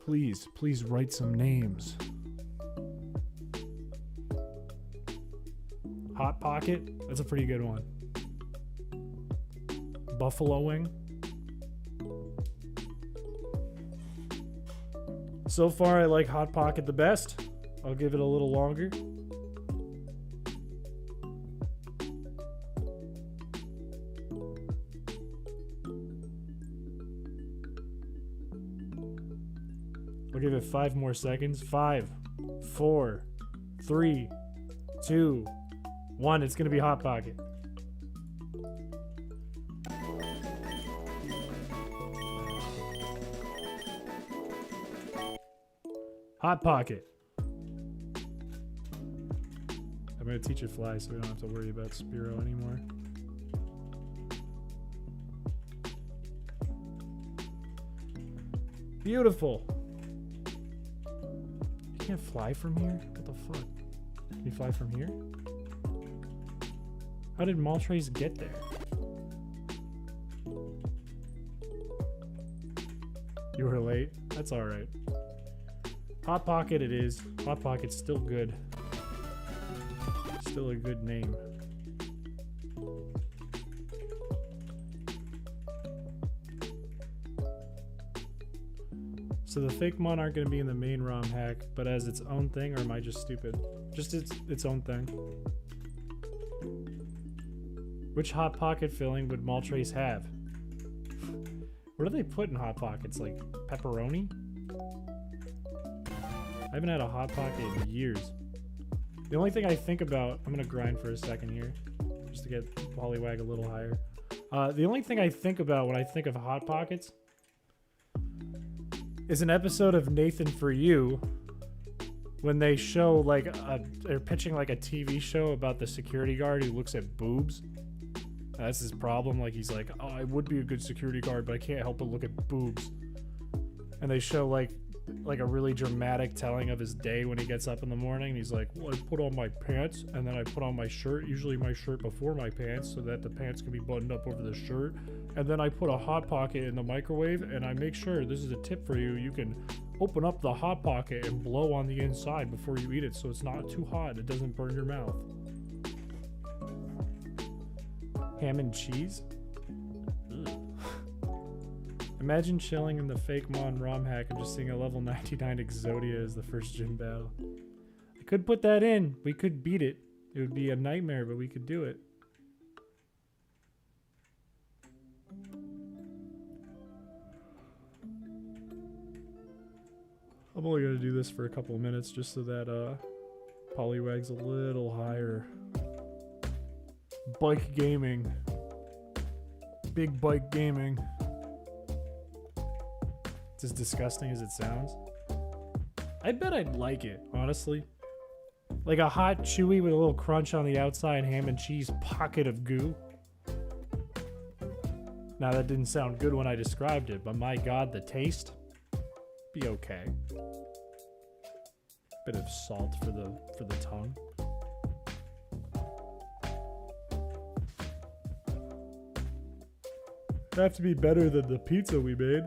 Please write some names. Hot Pocket? That's a pretty good one. Buffalo Wing? So far, I like Hot Pocket the best. I'll give it a little longer. I'll give it 5 more seconds. 5, 4, 3, 2, 1. It's gonna be Hot Pocket. Hot Pocket. I'm going to teach it fly so we don't have to worry about Spiro anymore. Beautiful. You can't fly from here? What the fuck? Can you fly from here? How did Maltrace get there? You were late? That's alright. Hot Pocket it is. Hot Pocket's still good. Still a good name. So the fake mon aren't going to be in the main ROM hack, but as its own thing, or am I just stupid? Just its own thing. Which Hot Pocket filling would Maltrace have? What do they put in Hot Pockets? Like pepperoni? I haven't had a Hot Pocket in years. The only thing I think about... I'm going to grind for a second here. Just to get Poliwag a little higher. The only thing I think about when I think of Hot Pockets... is an episode of Nathan For You when they show like they're pitching like a TV show about the security guard who looks at boobs. That's his problem. Like he's like, oh, I would be a good security guard, but I can't help but look at boobs. And they show like a really dramatic telling of his day when he gets up in the morning. And he's like, well, I put on my pants and then I put on my shirt, usually my shirt before my pants so that the pants can be buttoned up over the shirt. And then I put a Hot Pocket in the microwave and I make sure, this is a tip for you, you can open up the Hot Pocket and blow on the inside before you eat it so it's not too hot, it doesn't burn your mouth. Ham and cheese? Ugh. Imagine chilling in the fake Mon ROM hack and just seeing a level 99 Exodia as the first gym battle. I could put that in. We could beat it. It would be a nightmare, but we could do it. I'm only going to do this for a couple of minutes just so that Poliwag's a little higher. Bike gaming. Big bike gaming. It's as disgusting as it sounds. I bet I'd like it, honestly. Like a hot, chewy with a little crunch on the outside ham and cheese pocket of goo. Now that didn't sound good when I described it, but my god, the taste? Be okay. Bit of salt for the tongue. It'd have to be better than the pizza we made.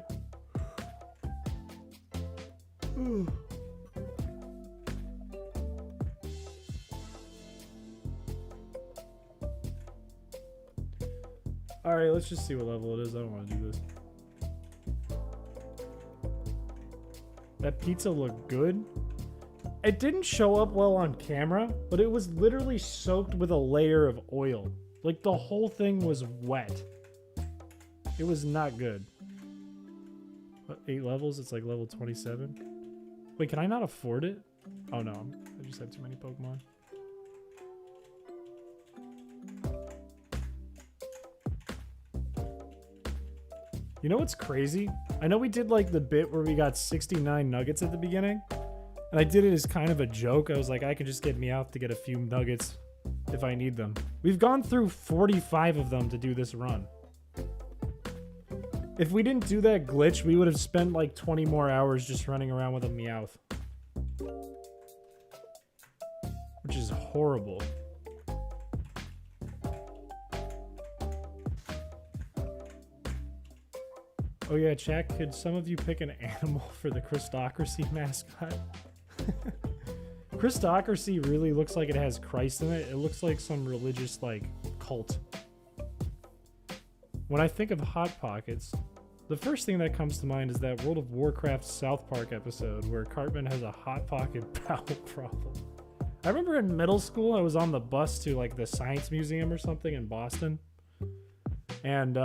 Alright, let's just see what level it is. I don't want to do this. That pizza looked good. It didn't show up well on camera, but it was literally soaked with a layer of oil. Like the whole thing was wet. It was not good. What, 8 levels? It's like level 27. Wait, can I not afford it? Oh no, I just have too many Pokemon. You know what's crazy? I know we did like the bit where we got 69 nuggets at the beginning. And I did it as kind of a joke. I was like, I can just get Meowth to get a few nuggets if I need them. We've gone through 45 of them to do this run. If we didn't do that glitch, we would have spent like 20 more hours just running around with a Meowth. Which is horrible. Oh yeah, chat, could some of you pick an animal for the Christocracy mascot? Christocracy really looks like it has Christ in it. It looks like some religious, like, cult. When I think of Hot Pockets, the first thing that comes to mind is that World of Warcraft South Park episode where Cartman has a Hot Pocket bowel problem. I remember in middle school, I was on the bus to, like, the Science Museum or something in Boston. And,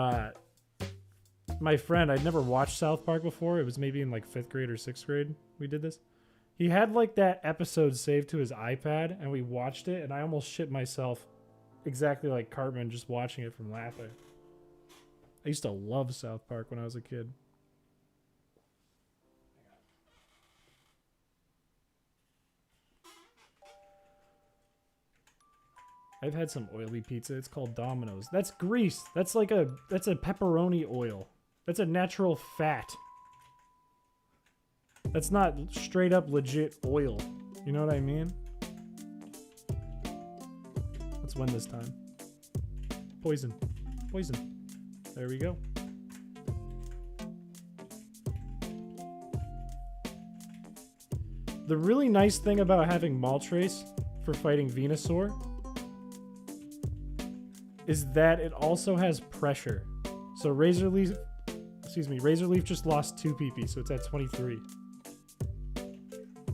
my friend, I'd never watched South Park before. It was maybe in like 5th grade or 6th grade we did this. He had like that episode saved to his iPad and we watched it and I almost shit myself exactly like Cartman just watching it from laughing. I used to love South Park when I was a kid. I've had some oily pizza. It's called Domino's. That's grease. That's like that's a pepperoni oil. That's a natural fat. That's not straight up legit oil. You know what I mean? Let's win this time. Poison. Poison. There we go. The really nice thing about having Maltrace for fighting Venusaur is that it also has pressure. So Razor Leaf just lost 2 PP, so it's at 23.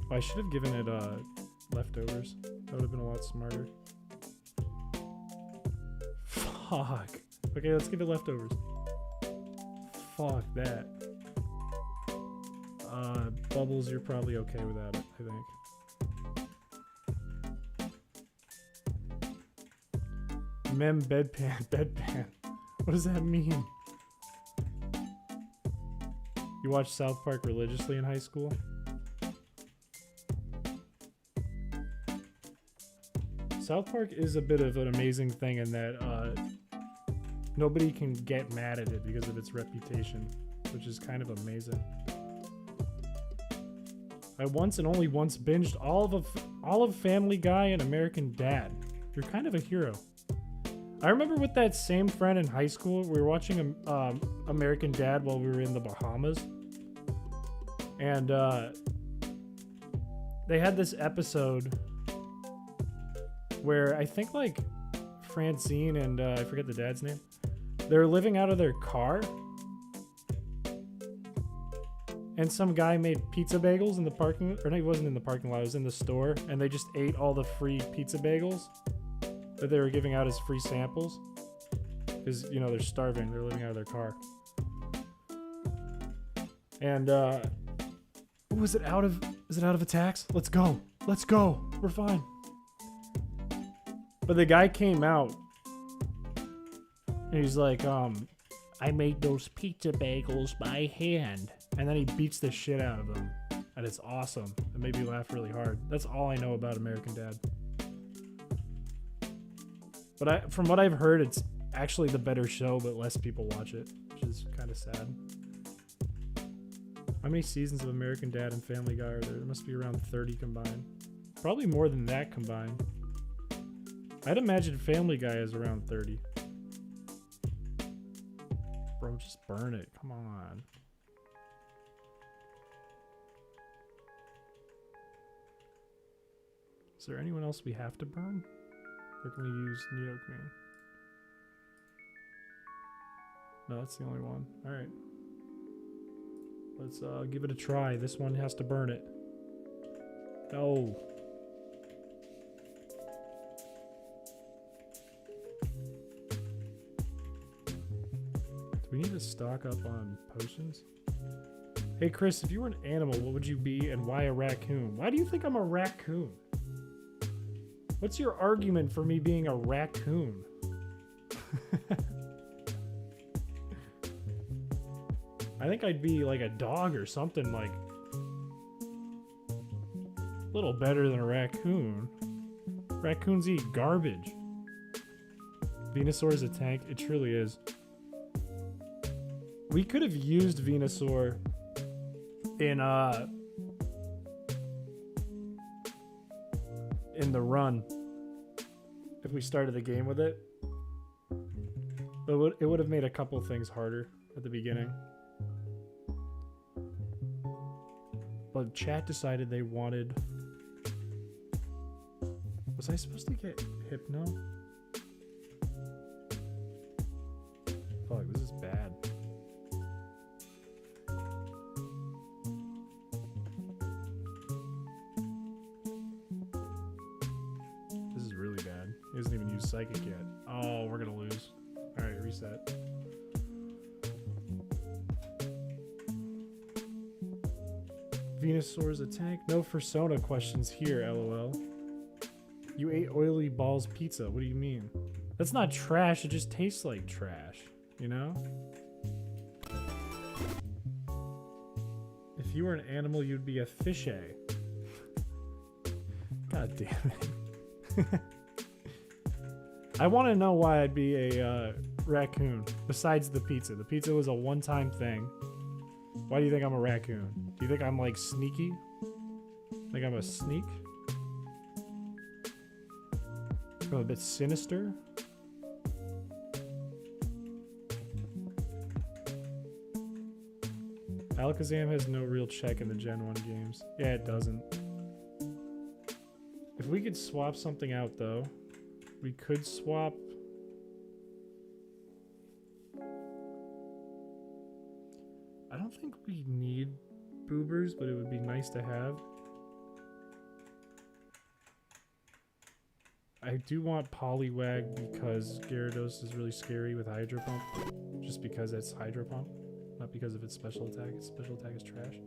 Oh, I should have given it leftovers. That would have been a lot smarter. Fuck. Okay, let's give it leftovers. Fuck that. Bubbles, you're probably okay without it, I think. Mem bedpan. Bedpan. What does that mean? You watched South Park religiously in high school? South Park is a bit of an amazing thing in that nobody can get mad at it because of its reputation, which is kind of amazing. I once and only once binged all of Family Guy and American Dad. You're kind of a hero. I remember with that same friend in high school, we were watching American Dad while we were in the Bahamas. And they had this episode where I think like Francine and I forget the dad's name. They were living out of their car. And some guy made pizza bagels in the parking, or no, he wasn't in the parking lot, it was in the store, and they just ate all the free pizza bagels that they were giving out as free samples. Because, you know, they're starving, they're living out of their car. And, is it out of attacks? Let's go. Let's go. We're fine. But the guy came out, and he's like, I made those pizza bagels by hand. And then he beats the shit out of them. And it's awesome. It made me laugh really hard. That's all I know about American Dad. But from what I've heard, it's actually the better show, but less people watch it, which is kind of sad. How many seasons of American Dad and Family Guy are there? There must be around 30 combined. Probably more than that combined. I'd imagine Family Guy is around 30. Bro, just burn it. Come on. Is there anyone else we have to burn? Or can we use Nidoqueen? No, that's the only one. Alright. Let's give it a try. This one has to burn it. No. Do we need to stock up on potions? Hey Chris, if you were an animal, what would you be and why a raccoon? Why do you think I'm a raccoon? What's your argument for me being a raccoon? I think I'd be like a dog or something like a little better than a raccoon. Raccoons eat garbage. Venusaur is a tank. It truly is. We could have used Venusaur in the run if we started the game with it. But it would have made a couple things harder at the beginning. But chat decided they wanted... Was I supposed to get Hypno? Fuck, this is bad. This is really bad. He hasn't even used Psychic yet. Oh, we're gonna lose. Alright, reset. Venusaur's a tank? No Fursona questions here, lol. You ate oily balls pizza. What do you mean? That's not trash, it just tastes like trash, you know? If you were an animal, you'd be a Piché. God damn it. I want to know why I'd be a raccoon, besides the pizza. The pizza was a one-time thing. Why do you think I'm a raccoon? Do you think I'm, like, sneaky? Think I'm a sneak? I'm a bit sinister? Alakazam has no real check in the Gen 1 games. Yeah, it doesn't. If we could swap something out, though, we could swap... I don't think we need boobers, but it would be nice to have. I do want Poliwag because Gyarados is really scary with Hydro Pump. Just because it's Hydro Pump. Not because of its special attack. Its special attack is trash.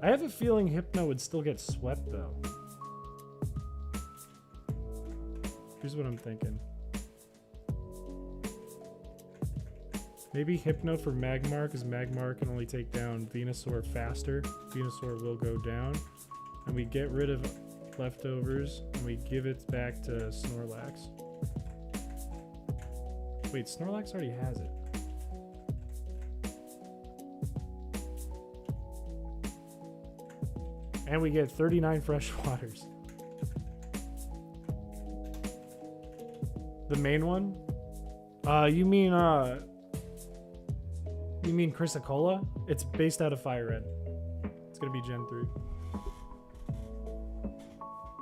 I have a feeling Hypno would still get swept, though. Here's what I'm thinking. Maybe Hypno for Magmar, because Magmar can only take down Venusaur faster. Venusaur will go down. And we get rid of leftovers, and we give it back to Snorlax. Wait, Snorlax already has it. And we get 39 fresh waters. The main one? You mean Chrysacola? It's based out of Fire Red. It's gonna be Gen 3.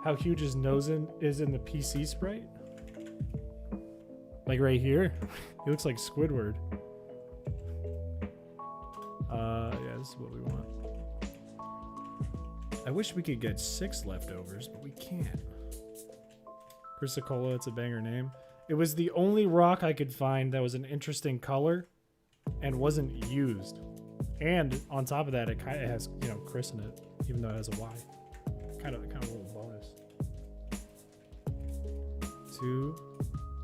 How huge his nose is in the PC sprite? Like right here? He looks like Squidward. Yeah, this is what we want. I wish we could get 6 leftovers, but we can't. Chrysacola, it's a banger name. It was the only rock I could find that was an interesting color and wasn't used. And on top of that, it kind of has, you know, Chris in it, even though it has a Y. Kind of a little bonus. 2,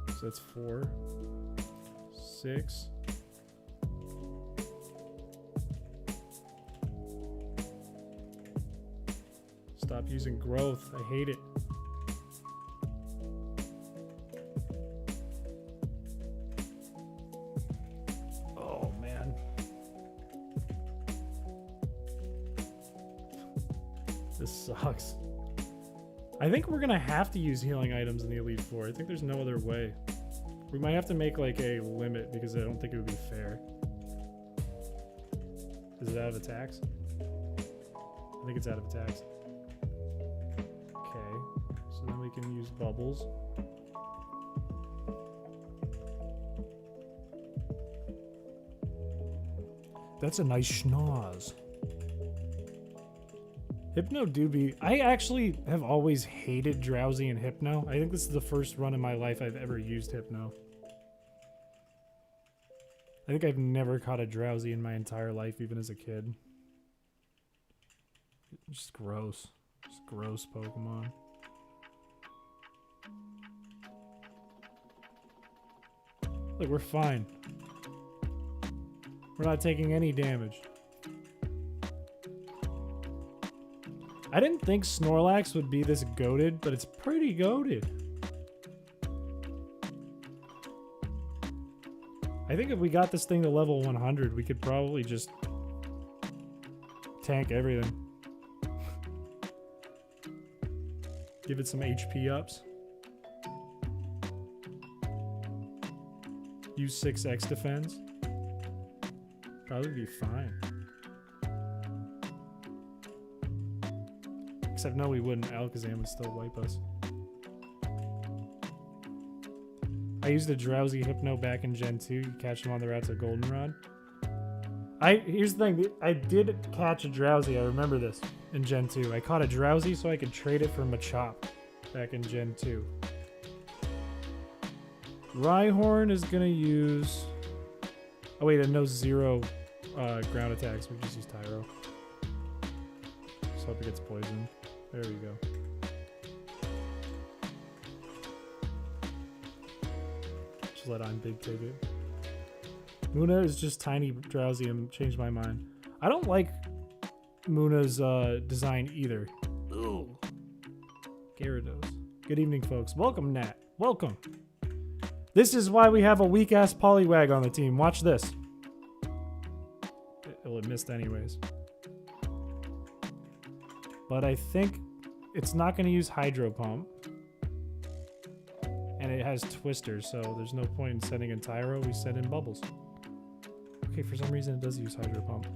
so that's 4, 6. Stop using growth. I hate it. Oh, man. This sucks. I think we're going to have to use healing items in the Elite Four. I think there's no other way. We might have to make like a limit because I don't think it would be fair. Is it out of attacks? I think it's out of attacks. So then we can use bubbles. That's a nice schnoz. Hypno do be... I actually have always hated Drowsy and Hypno. I think this is the first run in my life I've ever used Hypno. I think I've never caught a Drowsy in my entire life, even as a kid. Just gross. Just gross Pokemon. Look, we're fine. We're not taking any damage. I didn't think Snorlax would be this goated, but it's pretty goated. I think if we got this thing to level 100, we could probably just tank everything. Give it some HP ups. Use 6x defense. Probably be fine. Except no, we wouldn't. Alakazam would still wipe us. I used a Drowsy Hypno back in Gen 2. You catch them on the route to Goldenrod. Here's the thing. I did catch a Drowsy. I remember this in Gen 2. I caught a Drowsy so I could trade it for Machop back in Gen 2. Rhyhorn is gonna use... Oh wait, it knows 0 ground attacks. We just use Tyro. Just hope it gets poisoned. There we go. Just let on Big Ticket. Muna is just tiny, drowsy, and changed my mind. I don't like Muna's design either. Ooh. Gyarados. Good evening, folks. Welcome, Nat. Welcome. This is why we have a weak-ass Poliwag on the team. Watch this. Well, it missed anyways. But I think it's not going to use Hydro Pump. And it has Twisters, so there's no point in sending in Tyro. We send in Bubbles. Okay, for some reason it does use Hydro Pump.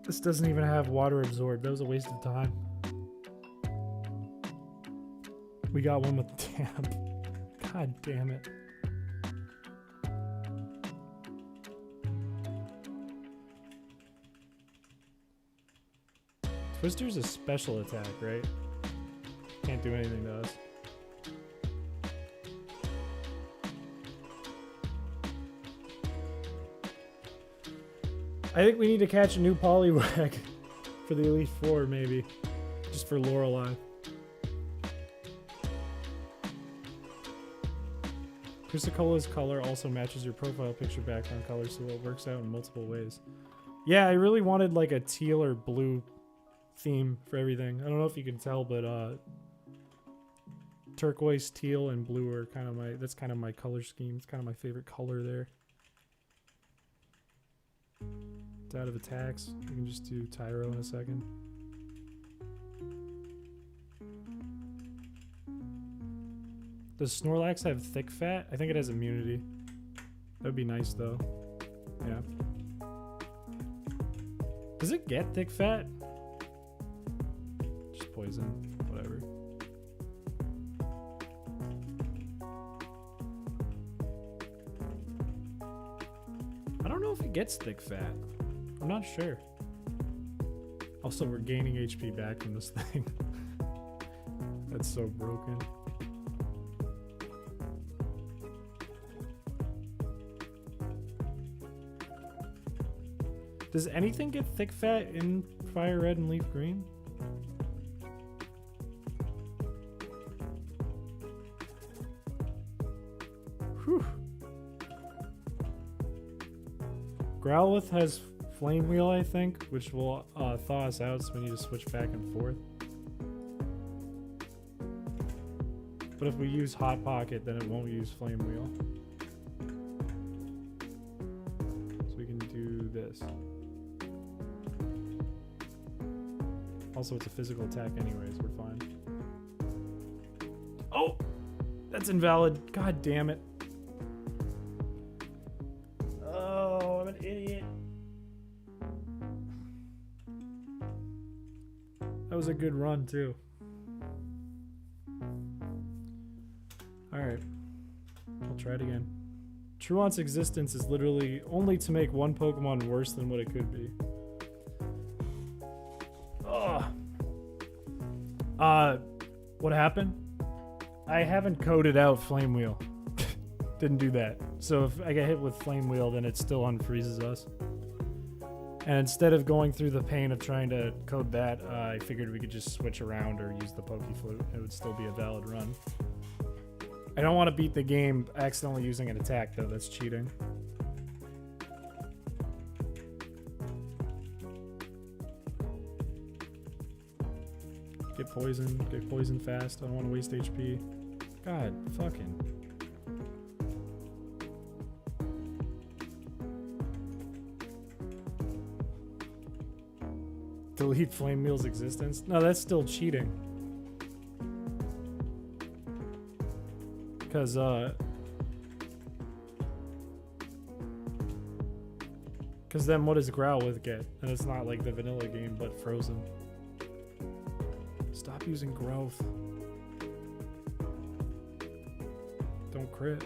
This doesn't even have Water Absorb. That was a waste of time. We got one with Damp. God damn it. Twister's a special attack, right? Can't do anything to us. I think we need to catch a new Poliwag for the Elite Four, maybe. Just for Lorelei. Chrysicola's color also matches your profile picture background color, so it works out in multiple ways. Yeah, I really wanted like a teal or blue theme for everything. I don't know if you can tell, but turquoise, teal, and blue are kind of that's kind of my color scheme. It's kind of my favorite color there. It's out of attacks. We can just do Tyro in a second. Does Snorlax have thick fat? I think it has immunity. That would be nice though. Yeah. Does it get thick fat? Just poison. Whatever. I don't know if it gets thick fat. I'm not sure. Also, we're gaining HP back from this thing. That's so broken. Does anything get thick fat in Fire Red and Leaf Green? Whew. Growlithe has Flame Wheel, I think, which will thaw us out, so we need to switch back and forth. But if we use Hot Pocket, then it won't use Flame Wheel. So we can do this. Also, it's a physical attack anyways, we're fine. Oh! That's invalid. God damn it. Oh, I'm an idiot. That was a good run, too. Alright. I'll try it again. Truant's existence is literally only to make one Pokemon worse than what it could be. What happened? I haven't coded out Flame Wheel. Didn't do that. So if I get hit with Flame Wheel, then it still unfreezes us. And instead of going through the pain of trying to code that, I figured we could just switch around or use the Pokeflute. It would still be a valid run. I don't want to beat the game accidentally using an attack, though. That's cheating. Get poison fast. I don't want to waste HP. God, fucking. Delete Flame Wheel's existence? No, that's still cheating. Because, then what does Growlithe get? And it's not like the vanilla game, but frozen. Stop using growth. Don't crit.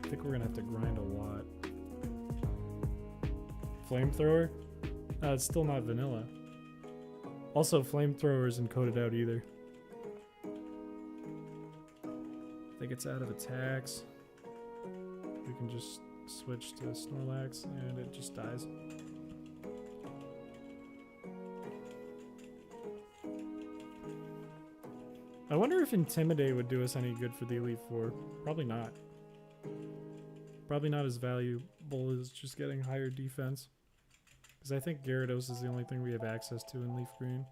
I think we're gonna have to grind a lot. Flamethrower? It's still not vanilla. Also, Flamethrower isn't coded out either. I think it's out of attacks. We can just switch to Snorlax and it just dies. I wonder if Intimidate would do us any good for the Elite Four. Probably not. Probably not as valuable as just getting higher defense. Because I think Gyarados is the only thing we have access to in Leaf Green.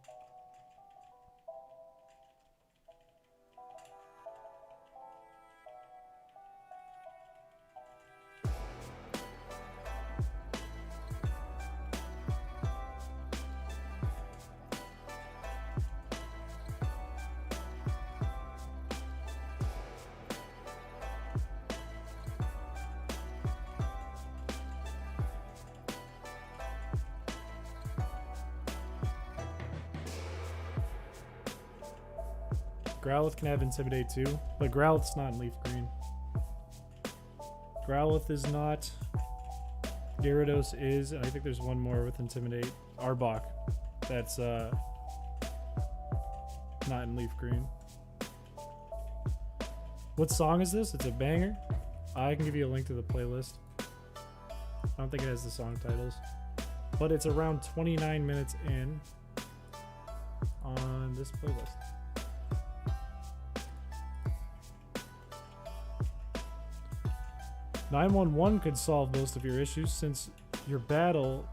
Growlithe can have Intimidate too, but Growlithe's not in Leaf Green. Growlithe is not. Gyarados is, and I think there's one more with Intimidate. Arbok. That's not in Leaf Green. What song is this? It's a banger. I can give you a link to the playlist. I don't think it has the song titles. But it's around 29 minutes in on this playlist. 911 could solve most of your issues since your battle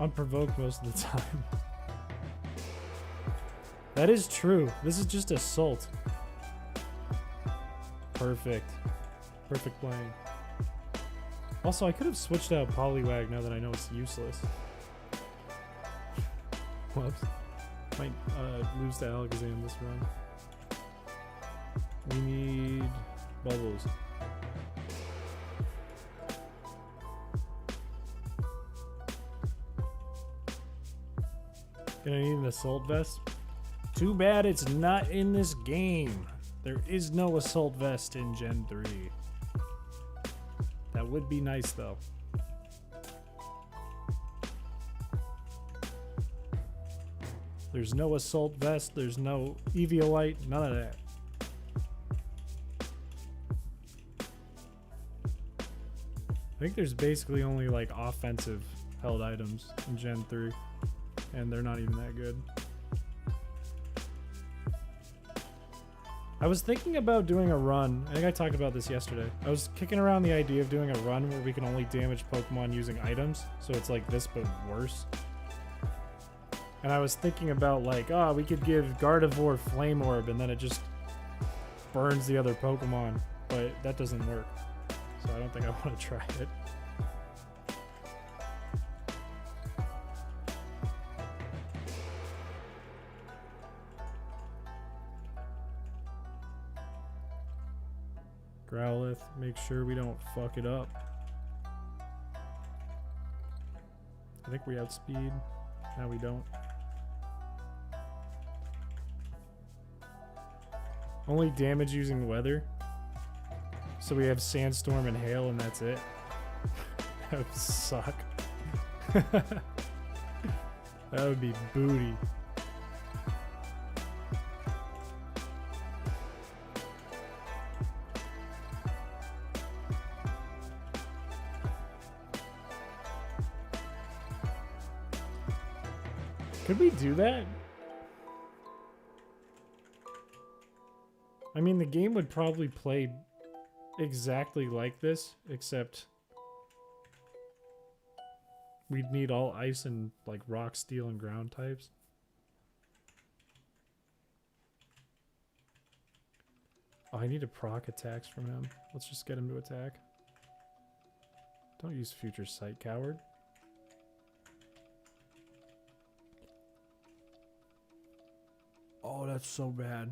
unprovoked most of the time. That is true. This is just Assault. Perfect. Perfect playing. Also, I could have switched out Poliwag now that I know it's useless. Whoops. Might lose to Alakazam this run. We need Bubbles. Gonna need an Assault Vest. Too bad it's not in this game. There is no Assault Vest in Gen 3. That would be nice though. There's no Assault Vest, there's no Eviolite, none of that. I think there's basically only like offensive held items in Gen 3. And they're not even that good. I was thinking about doing a run. I think I talked about this yesterday. I was kicking around the idea of doing a run where we can only damage Pokemon using items. So it's like this, but worse. And I was thinking about like, oh, we could give Gardevoir Flame Orb and then it just burns the other Pokemon. But that doesn't work. So I don't think I want to try it. Growlithe, make sure we don't fuck it up. I think we outspeed. No, we don't. Only damage using weather. So we have Sandstorm and Hail and that's it. That would suck. That would be booty. Could we do that? I mean, the game would probably play exactly like this, except we'd need all ice and like rock, steel, and ground types. Oh, I need to proc attacks from him. Let's just get him to attack. Don't use Future Sight, coward. Oh, that's so bad.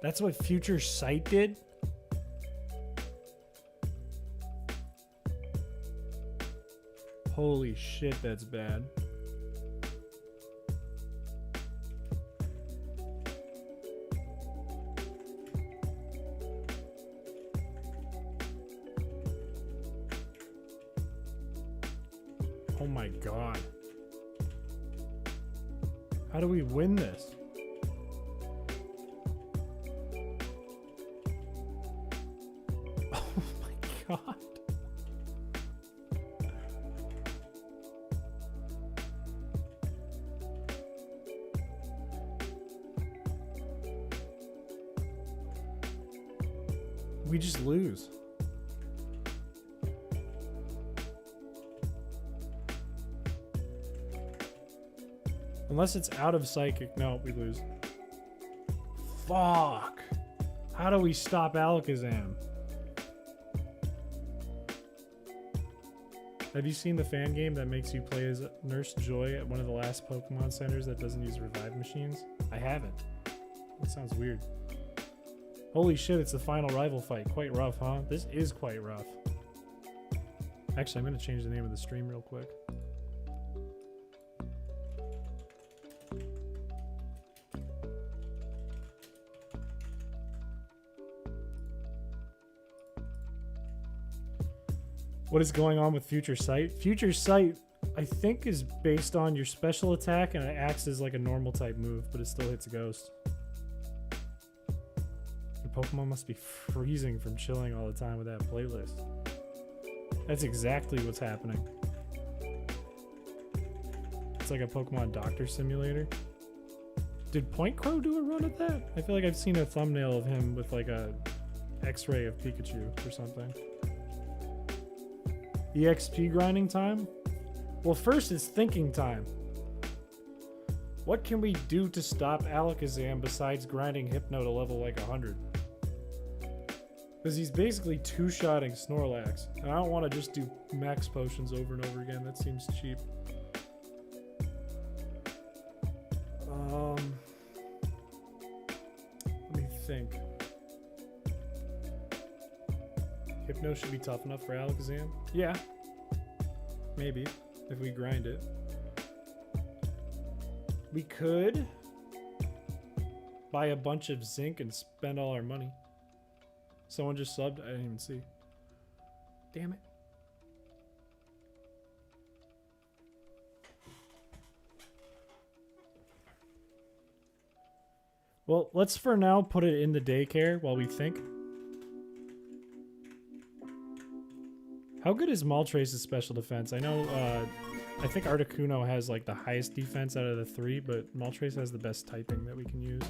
That's what Future Sight did? Holy shit, that's bad. Oh my god. How do we win this? Oh my god. we just lose? Unless it's out of psychic. No, we lose. Fuck. How do we stop Alakazam? Have you seen the fan game that makes you play as Nurse Joy at one of the last Pokemon centers that doesn't use revive machines? I haven't. That sounds weird. Holy shit, it's the final rival fight. Quite rough, huh? This is quite rough. Actually, I'm going to change the name of the stream real quick. What is going on with Future Sight? Future Sight, I think, is based on your special attack, and it acts as like a normal type move, but it still hits Ghost. The Pokemon must be freezing from chilling all the time with that playlist. That's exactly what's happening. It's like a Pokemon Doctor Simulator. Did Point Crow do a run at that? I feel like I've seen a thumbnail of him with like a X-ray of Pikachu or something. EXP grinding time? Well, first it's thinking time. What can we do to stop Alakazam besides grinding Hypno to level like 100? Because he's basically two-shotting Snorlax. And I don't want to just do max potions over and over again. That seems cheap. Let me think. Hypno should be tough enough for Alakazam? Yeah. Maybe. If we grind it. We could buy a bunch of zinc and spend all our money. Someone just subbed? I didn't even see. Damn it. Well, let's for now put it in the daycare while we think. How good is Moltres' special defense? I know, I think Articuno has like the highest defense out of the three, but Moltres has the best typing that we can use.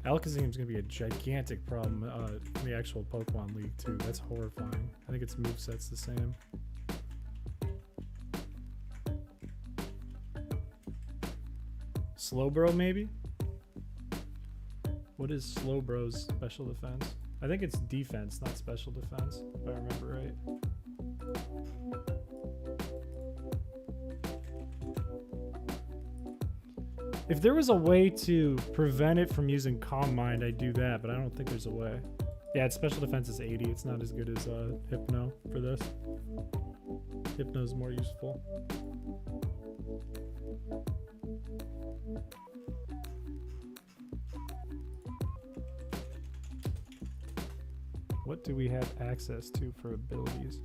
Alakazam's gonna be a gigantic problem in the actual Pokemon League too. That's horrifying. I think its moveset's the same. Slowbro maybe? What is Slowbro's special defense? I think it's defense, not special defense, if I remember right. If there was a way to prevent it from using Calm Mind, I'd do that, but I don't think there's a way. Yeah, its special defense is 80. It's not as good as Hypno for this. Hypno's more useful. What do we have access to for abilities?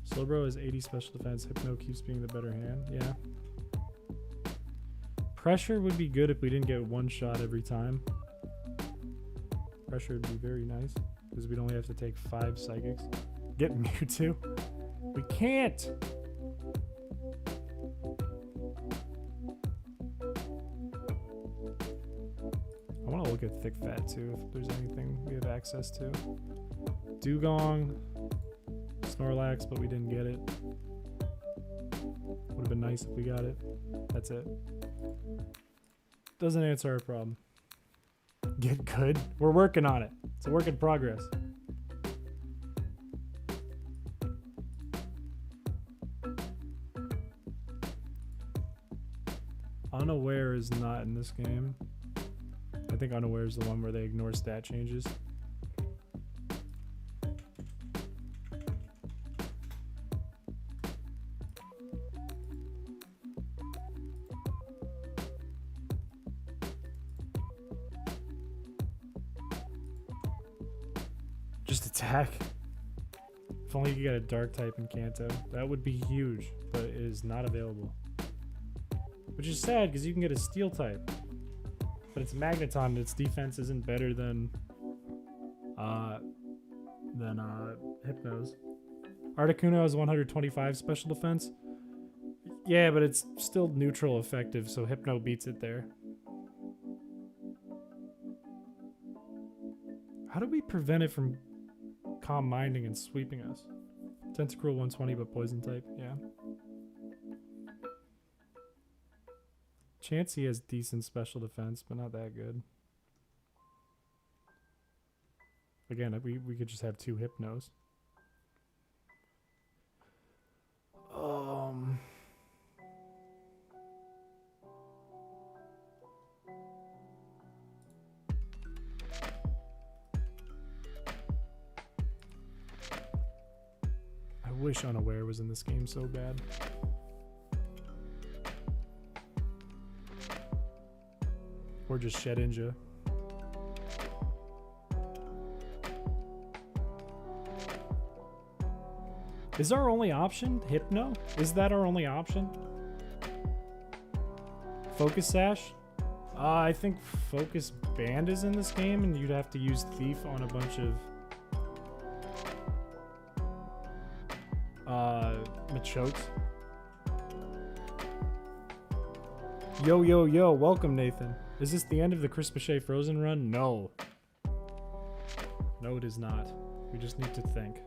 Slowbro has 80 special defense. Hypno keeps being the better hand. Yeah. Pressure would be good if we didn't get one shot every time. Pressure would be very nice because we'd only have to take 5 psychics. Get Mewtwo? We can't! I want to look at Thick Fat too, if there's anything we have access to. Dugong, Snorlax, but we didn't get it. Would have been nice if we got it. That's it. Doesn't answer our problem. Get good? We're working on it. It's a work in progress. Unaware is not in this game. I think Unaware is the one where they ignore stat changes. Just attack. If only you could get a dark type in Kanto. That would be huge, but it is not available. Which is sad because you can get a steel type. But it's Magneton and its defense isn't better than Hypno's. Articuno has 125 special defense. Yeah, but it's still neutral effective, so Hypno beats it there. How do we prevent it from calm minding and sweeping us? Tentacruel 120, but poison type. Yeah. Chansey has decent special defense, but not that good. Again, we could just have 2 Hypnos. I wish Unaware was in this game so bad. Or just Shedinja. Is our only option Hypno? Is that our only option? Focus Sash? I think Focus Band is in this game, and you'd have to use Thief on a bunch of Machokes. Yo, yo, yo, welcome, Nathan. Is this the end of the Chris Piché Frozen run? No. No, it is not. We just need to think.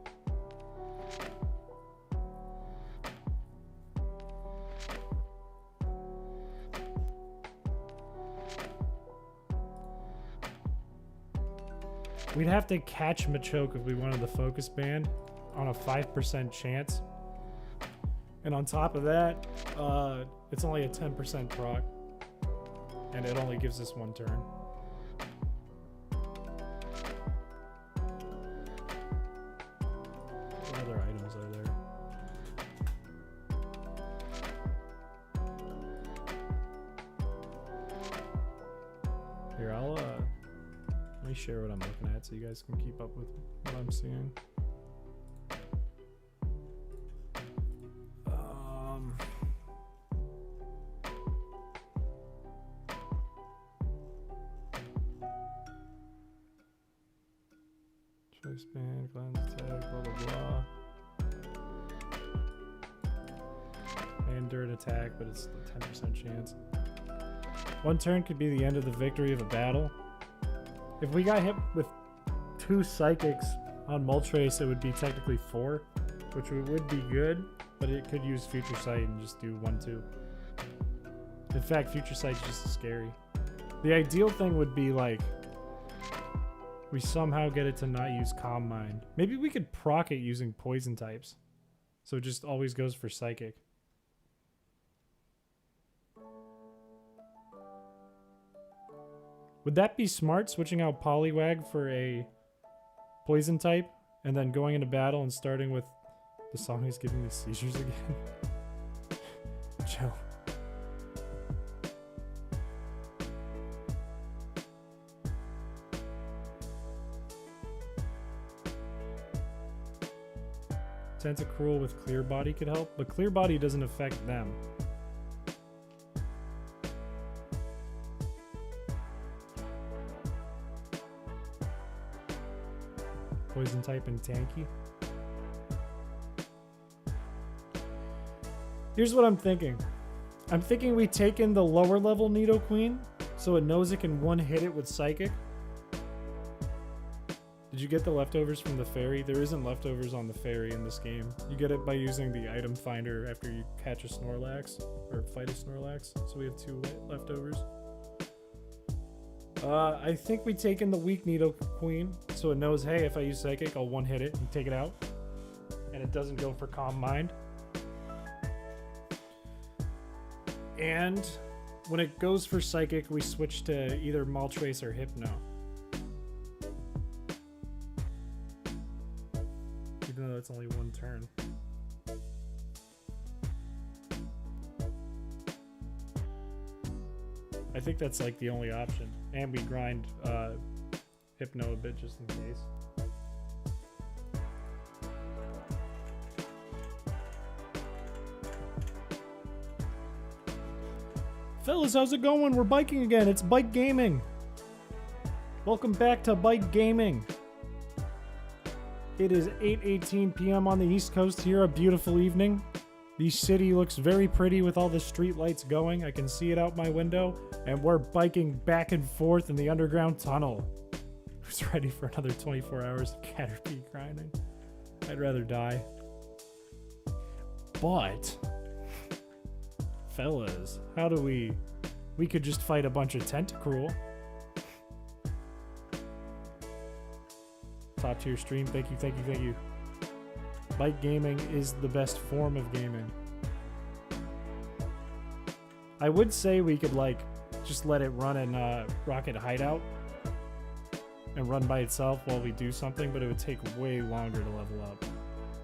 We'd have to catch Machoke if we wanted the Focus Band on a 5% chance. And on top of that, it's only a 10% proc. And it only gives us 1 turn. What other items are there? Here, let me share what I'm looking at so you guys can keep up with what I'm seeing. Choice band, cleanse attack, blah blah blah. And dirt attack, but it's a 10% chance. 1 turn could be the end of the victory of a battle. If we got hit with 2 psychics on Moltres, it would be technically 4, which would be good, but it could use Future Sight and just do 1-2. In fact, Future Sight's just scary. The ideal thing would be like we somehow get it to not use Calm Mind. Maybe we could proc it using poison types, so it just always goes for psychic. Would that be smart, switching out Poliwag for a poison type, and then going into battle and starting with the song he's giving me seizures again? Chill. Tentacruel with Clear Body could help, but Clear Body doesn't affect them. Poison type and tanky. Here's what I'm thinking. I'm thinking we take in the lower level Nidoqueen so it knows it can one-hit it with Psychic. Did you get the leftovers from the fairy? There isn't leftovers on the fairy in this game. You get it by using the item finder after you catch a Snorlax or fight a Snorlax. So we have 2 leftovers. I think we take in the weak Nidoqueen so it knows, hey, if I use Psychic, I'll one-hit it and take it out. And it doesn't go for Calm Mind. And when it goes for Psychic, we switch to either Moltres or Hypno. Even though it's only 1 turn. I think that's like the only option. And we grind Hypno a bit just in case. Fellas, how's it going? We're biking again. It's Bike Gaming. Welcome back to Bike Gaming. It is 8:18 p.m. on the East Coast here, a beautiful evening. The city looks very pretty with all the street lights going. I can see it out my window, and we're biking back and forth in the underground tunnel. Who's ready for another 24 hours of Caterpie grinding? I'd rather die. But, fellas, how do we could just fight a bunch of Tentacruel. Top tier stream, thank you, thank you, thank you. Bike gaming is the best form of gaming. I would say we could like just let it run in Rocket Hideout and run by itself while we do something, but it would take way longer to level up.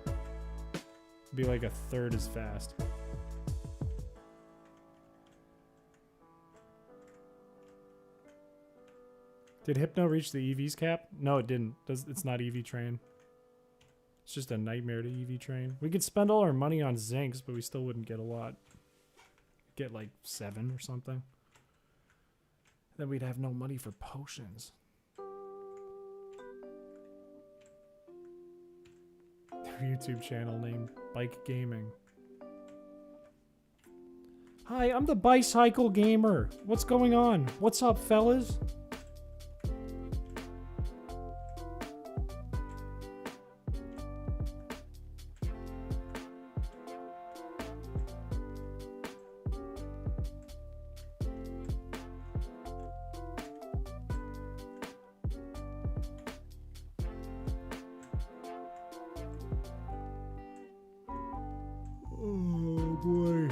It'd be like a third as fast. Did Hypno reach the EV's cap? No, it didn't. It's not EV train. It's just a nightmare to EV train. We could spend all our money on Zincs, but we still wouldn't get a lot. Get like 7 or something. Then we'd have no money for potions. Their YouTube channel named Bike Gaming. Hi, I'm the Bicycle Gamer. What's going on? What's up, fellas? Oh boy.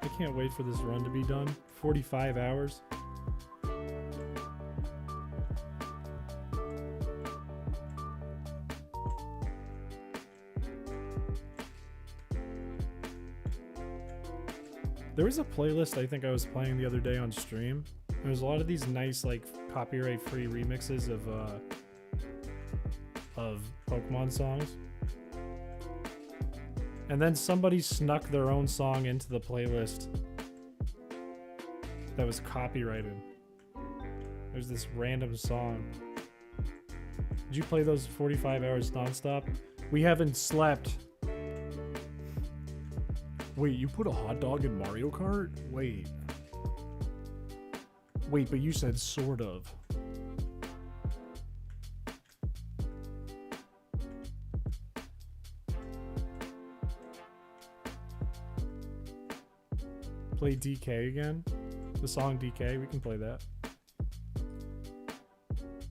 I can't wait for this run to be done. 45 hours. There was a playlist I think I was playing the other day on stream. There was a lot of these nice like copyright-free remixes of Pokemon songs. And then somebody snuck their own song into the playlist that was copyrighted. There's this random song. Did you play those 45 hours nonstop? We haven't slept. Wait, you put a hot dog in Mario Kart? Wait. Wait, but you said sort of. Play DK again? The song DK, we can play that.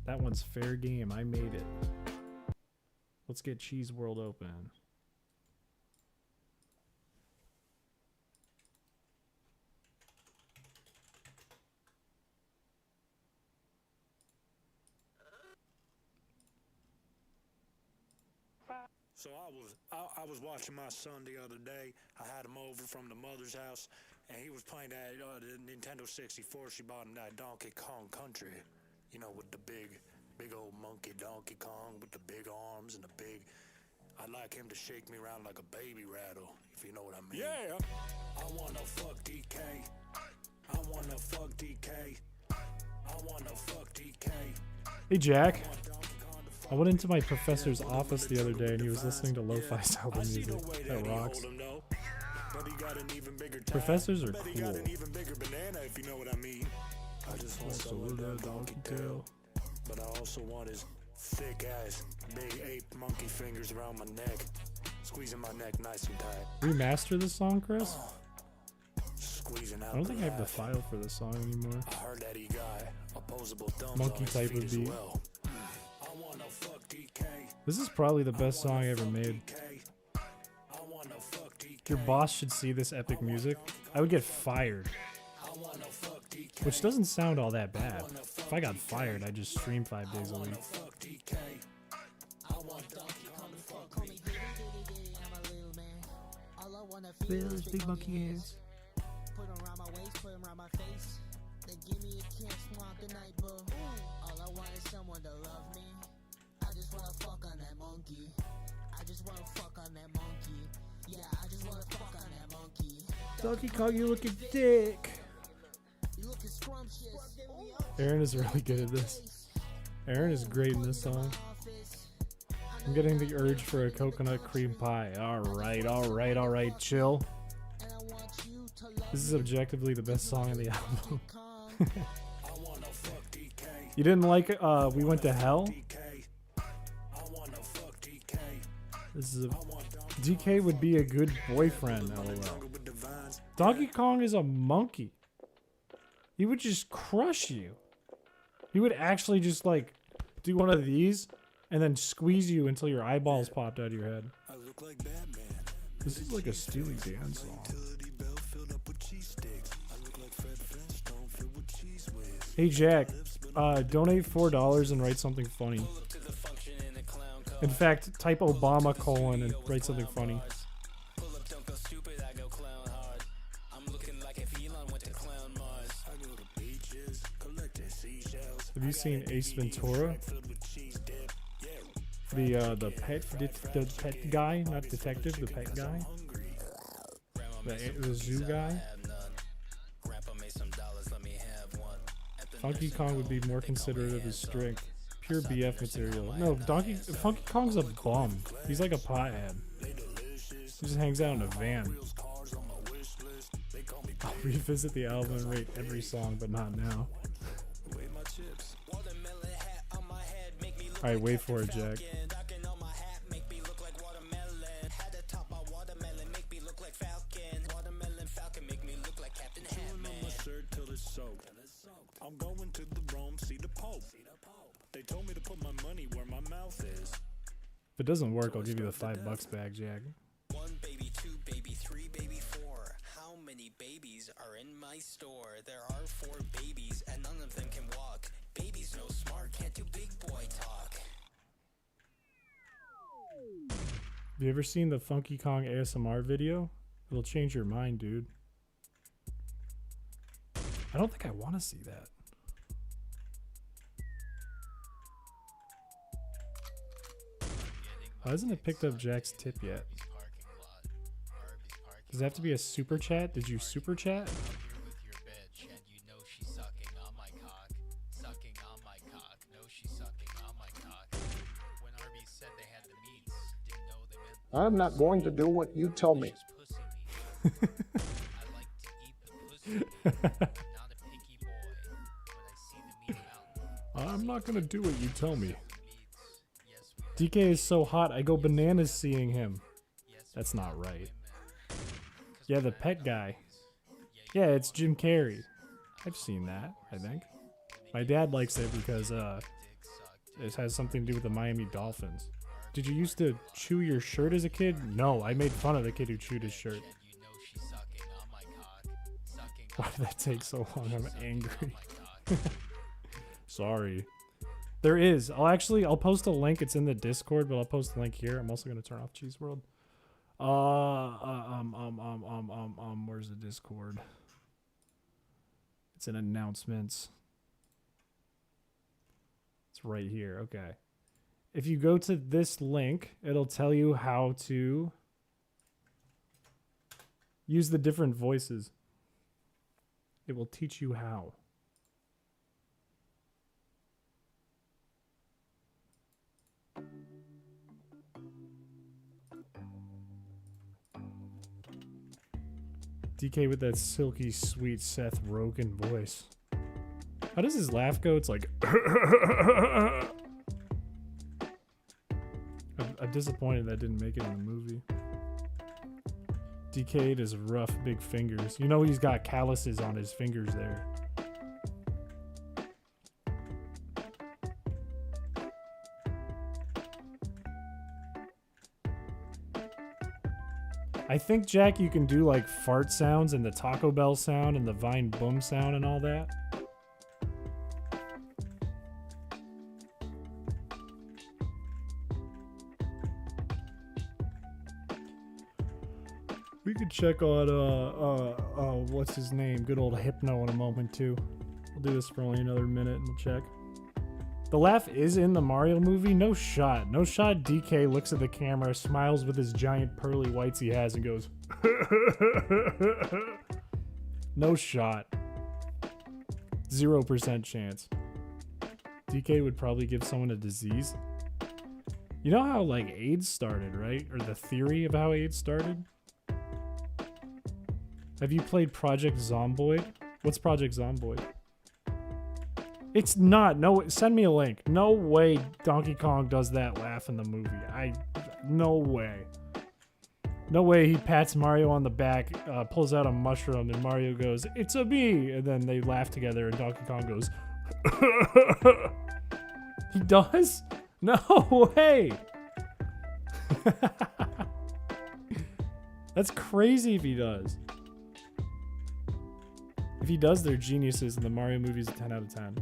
That one's fair game, I made it. Let's get Cheese World open. So I was watching my son the other day. I had him over from the mother's house, and he was playing that the Nintendo 64. She bought him that Donkey Kong Country, you know, with the big old monkey Donkey Kong with the big arms and the big. I'd like him to shake me around like a baby rattle, if you know what I mean. Yeah. I wanna fuck DK. I wanna fuck DK. I wanna fuck DK. Hey Jack. I went into my professor's office the other day and he was listening to lo-fi salsa music. That rocks. Professors are cool. I just want some of that donkey tail. But I also want his thick ass, big ape monkey fingers around my neck, squeezing my neck nice and tight. Remaster this song, Chris? Squeezing out. I don't think I have the file for this song anymore. I heard that he got opposable thumbs Monkey on his type feet of as beat. well. I wanna fuck DK. This is probably the best song I ever made. Your boss should see this epic music. I would get fired. Which doesn't sound all that bad. If I got fired, I'd just stream 5 days a week. Those big monkey hands. Put 'em around my waist, put 'em around my face. They give me a kiss, want the night, boo. All I want is someone to love me. I just wanna fuck on that monkey. I just wanna fuck on that monkey. Yeah, I just wanna fuck on that monkey. Donkey Kong, you looking thick. You looking scrumptious. Aaron is really good at this. Aaron is great in this song. I'm getting the urge for a coconut cream pie. Alright, alright, alright, chill. This is objectively the best song in the album. You didn't like We Went to Hell? This is a DK would be a good boyfriend, lol. Donkey Kong is a monkey. He would just crush you. He would actually just like do one of these and then squeeze you until your eyeballs popped out of your head. This is like a Steely Dan song. Hey Jack, donate $4 and write something funny. In fact, type Obama : and write something funny. Have you seen Ace Ventura? The pet guy, not detective, the pet guy, the zoo guy. Funky Kong would be more considerate of his strength. Pure BF material. No, Funky Kong's a bum. He's like a pothead. He just hangs out in a van. I'll revisit the album and rate every song, but not now. Alright, wait for it, Jack. I'm going to the Rome, see the Pope. They told me to put my money where my mouth is. If it doesn't work, I'll give you the $5 back, Jack. 1 baby, 2 baby, 3 baby, 4. How many babies are in my store? There are 4 babies and none of them can walk. Babies no smart, can't do big boy talk. Have you ever seen the Funky Kong ASMR video? It'll change your mind, dude. I don't think I want to see that. Why hasn't it picked up Jack's tip yet? Does it have to be a super chat? Did you super chat? I'm not going to do what you tell me. I'm not gonna do what you tell me. DK is so hot, I go bananas seeing him. That's not right. Yeah, the pet guy. Yeah, it's Jim Carrey. I've seen that, I think. My dad likes it because it has something to do with the Miami Dolphins. Did you used to chew your shirt as a kid? No, I made fun of the kid who chewed his shirt. Why did that take so long? I'm angry. Sorry. There is. I'll post a link. It's in the Discord, but I'll post the link here. I'm also gonna turn off Cheese World. Where's the Discord? It's in announcements. It's right here. Okay. If you go to this link, it'll tell you how to use the different voices. It will teach you how. DK with that silky, sweet Seth Rogen voice. How does his laugh go? It's like... I'm disappointed that didn't make it in the movie. DK his rough, big fingers. You know he's got calluses on his fingers there. I think, Jack, you can do like fart sounds and the Taco Bell sound and the Vine boom sound and all that. We could check on what's his name? Good old Hypno in a moment too. We'll do this for only another minute and we'll check. The laugh is in the Mario movie. No shot. No shot. DK looks at the camera, smiles with his giant pearly whites he has, and goes, no shot. 0% chance. DK would probably give someone a disease. You know how, like, AIDS started, right? Or the theory of how AIDS started? Have you played Project Zomboid? What's Project Zomboid? It's not. No, send me a link. No way Donkey Kong does that laugh in the movie. No way. No way he pats Mario on the back, pulls out a mushroom, and Mario goes, "It's a me!" And then they laugh together, and Donkey Kong goes, He does? No way! That's crazy if he does. If he does, they're geniuses, and the Mario movie's a 10 out of 10.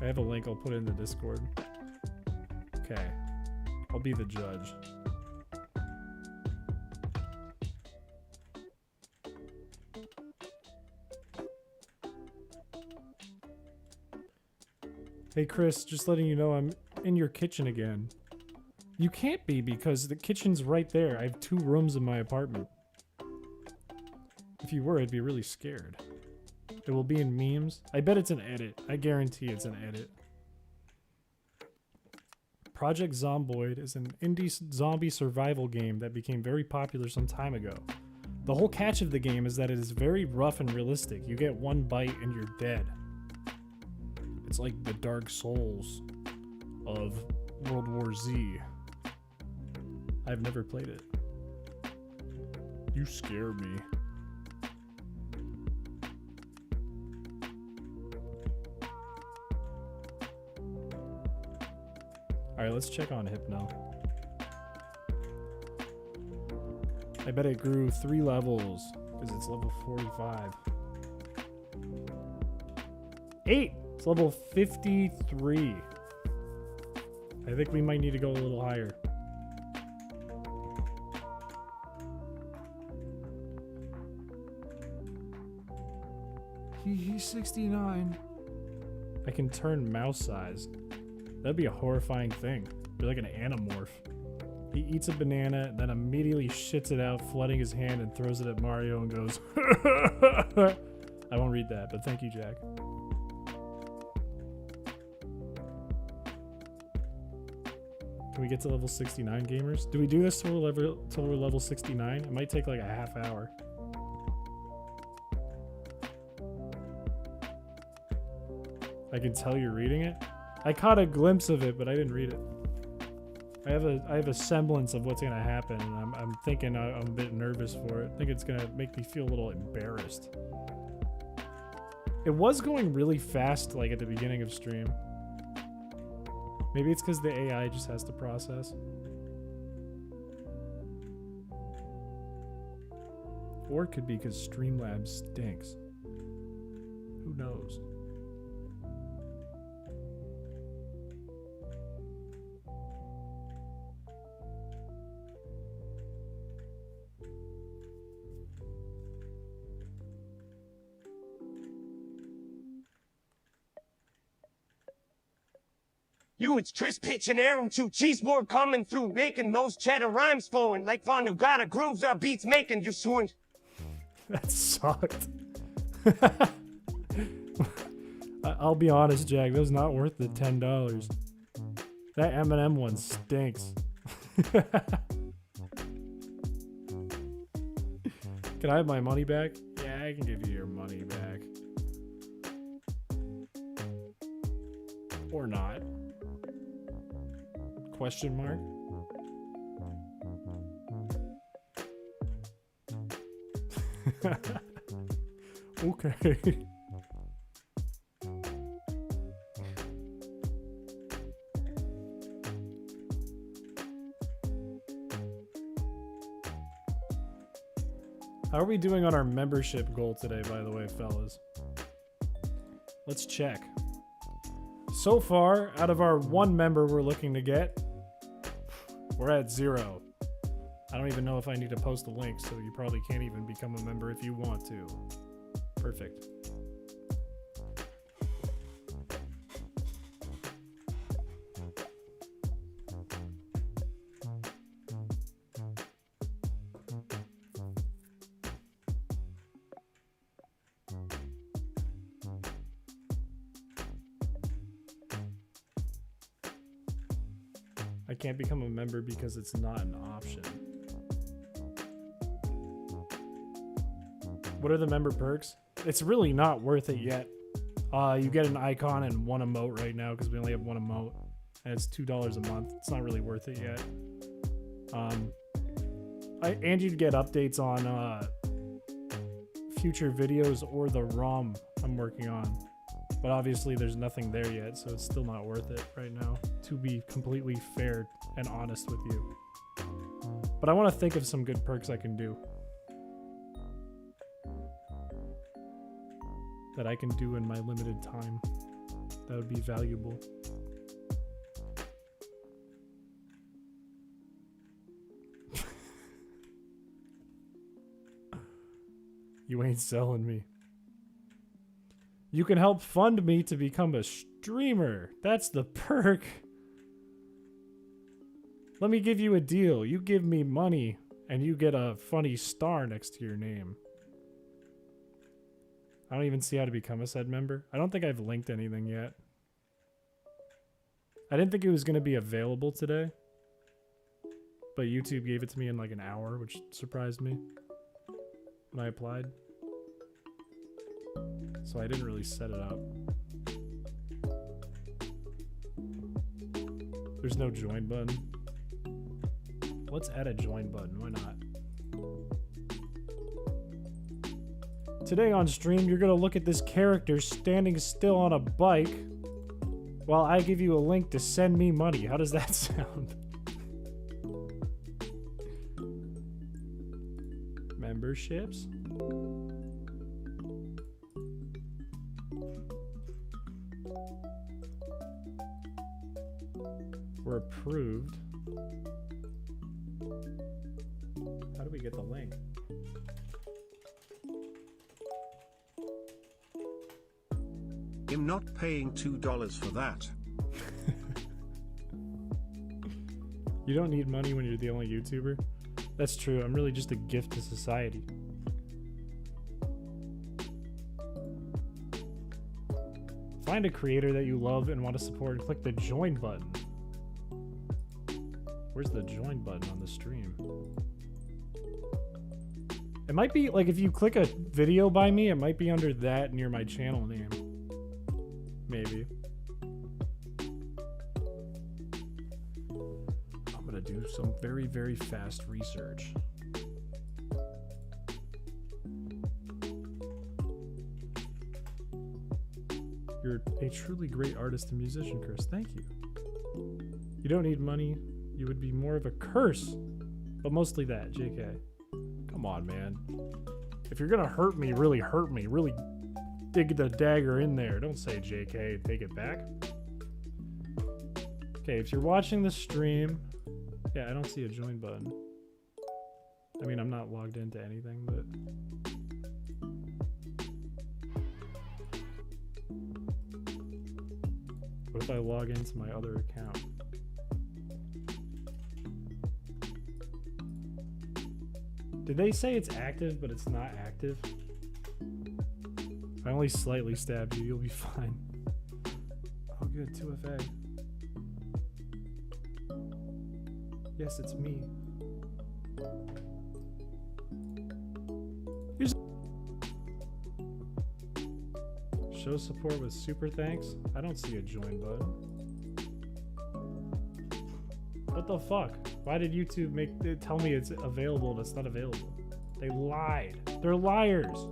I have a link, I'll put it in the Discord. Okay. I'll be the judge. Hey Chris, just letting you know I'm in your kitchen again. You can't be because the kitchen's right there. I have 2 rooms in my apartment. If you were, I'd be really scared. It will be in memes. I bet it's an edit. I guarantee it's an edit. Project Zomboid is an indie zombie survival game that became very popular some time ago. The whole catch of the game is that it is very rough and realistic. You get 1 bite and you're dead. It's like the Dark Souls of World War Z. I've never played it. You scare me. Alright, let's check on Hypno. I bet it grew 3 levels, because it's level 45. 8! It's level 53. I think we might need to go a little higher. He's 69. I can turn mouse size. That'd be a horrifying thing. Be like an anamorph. He eats a banana, then immediately shits it out, flooding his hand and throws it at Mario and goes, I won't read that, but thank you, Jack. Can we get to level 69, gamers? Do we do this till we're level 69? It might take like a half hour. I can tell you're reading it. I caught a glimpse of it, but I didn't read it. I have a semblance of what's gonna happen, and I'm thinking I'm a bit nervous for it. I think it's gonna make me feel a little embarrassed. It was going really fast, like at the beginning of stream. Maybe it's because the AI just has to process. Or it could be because Streamlabs stinks. Who knows? You, it's Tris Pitch and Aaron, 2 cheeseboard coming through, making those cheddar rhymes flowing, like Von who got a grooves our beats making you swoon. That sucked. I'll be honest, Jack, that was not worth the $10. That Eminem one stinks. Can I have my money back? Yeah, I can give you your money back. Or not. Question mark? Okay. How are we doing on our membership goal today, by the way, fellas? Let's check. So far, out of our 1 member we're looking to get, we're at 0. I don't even know if I need to post a link, so you probably can't even become a member if you want to. Perfect. I can't become a member because it's not an option. What are the member perks? It's really not worth it yet. You get an icon and one emote right now because we only have one emote. And it's $2 a month. It's not really worth it yet. And you'd get updates on future videos or the ROM I'm working on. But obviously there's nothing there yet, so it's still not worth it right now, to be completely fair and honest with you. But I want to think of some good perks I can do. That I can do in my limited time. That would be valuable. You ain't selling me. You can help fund me to become a streamer. That's the perk. Let me give you a deal. You give me money and you get a funny star next to your name. I don't even see how to become a said member. I don't think I've linked anything yet. I didn't think it was going to be available today. But YouTube gave it to me in like an hour, which surprised me when I applied. So I didn't really set it up. There's no join button. Let's add a join button. Why not? Today on stream, you're going to look at this character standing still on a bike while I give you a link to send me money. How does that sound? Memberships? We're approved. How do we get the link? I'm not paying $2 for that. You don't need money when you're the only YouTuber. That's true. I'm really just a gift to society. Find a creator that you love and want to support and click the join button. Where's the join button on the stream? It might be like if you click a video by me, it might be under that near my channel name. Maybe. I'm gonna do some very, very fast research. You're a truly great artist and musician, Chris. Thank you. You don't need money. You would be more of a curse. But mostly that, JK. Come on, man. If you're gonna hurt me, really dig the dagger in there. Don't say JK and take it back. Okay, if you're watching the stream... Yeah, I don't see a join button. I mean, I'm not logged into anything, but... What if I log into my other account? Did they say it's active, but it's not active? If I only slightly stabbed you, you'll be fine. Oh good, 2FA. Yes, it's me. Show support with super thanks? I don't see a join button. What the fuck? Why did YouTube tell me it's available and it's not available? They lied. They're liars.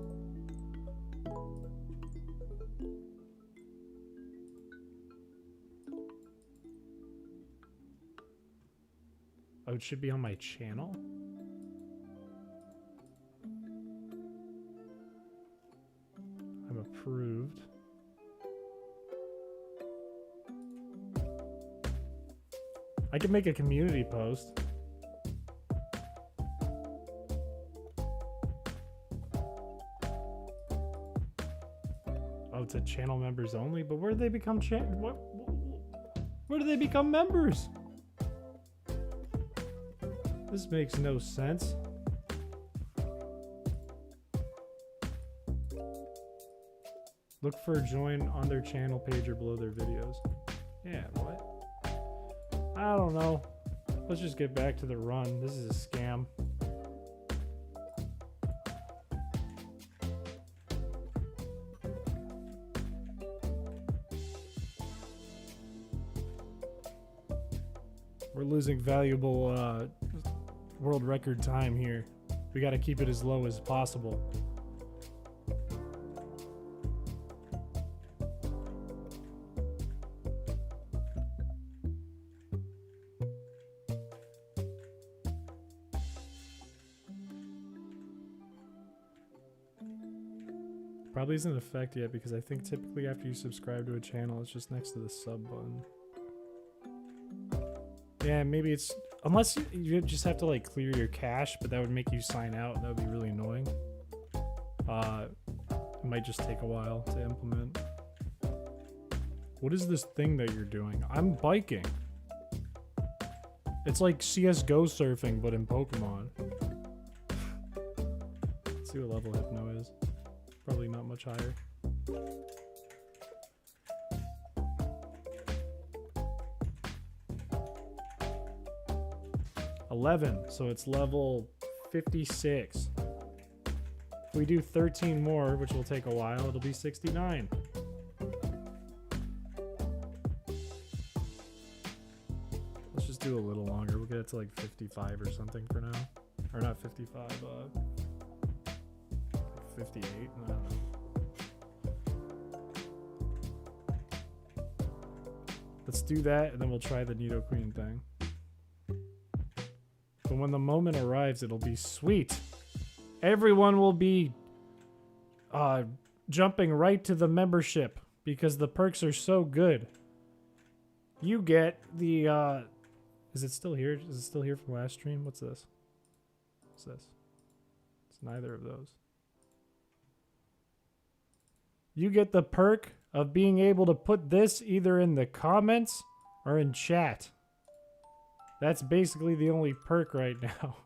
Oh, it should be on my channel? I'm approved. I could make a community post. Oh, it's a channel members only, but where do they become where do they become members? This makes no sense. Look for a join on their channel page or below their videos. Yeah, what? I don't know. Let's just get back to the run. This is a scam. We're losing valuable world record time here. We got to keep it as low as possible. Probably isn't in effect yet because I think typically after you subscribe to a channel, it's just next to the sub button. Yeah, maybe it's... Unless you just have to like clear your cache, but that would make you sign out and that would be really annoying. It might just take a while to implement. What is this thing that you're doing? I'm biking. It's like CSGO surfing, but in Pokemon. Let's see what level Hypno is. Probably not much higher. $11, so it's level 56. If we do 13 more, which will take a while, it'll be 69. Let's just do a little longer. We'll get it to like 55 or something for now. Or not 55, 58? I don't know. Let's do that, and then we'll try the Nido Queen thing. But when the moment arrives, it'll be sweet. Everyone will be jumping right to the membership because the perks are so good. You get the... Is it still here? Is it still here from last stream? What's this? What's this? It's neither of those. You get the perk of being able to put this either in the comments or in chat. That's basically the only perk right now.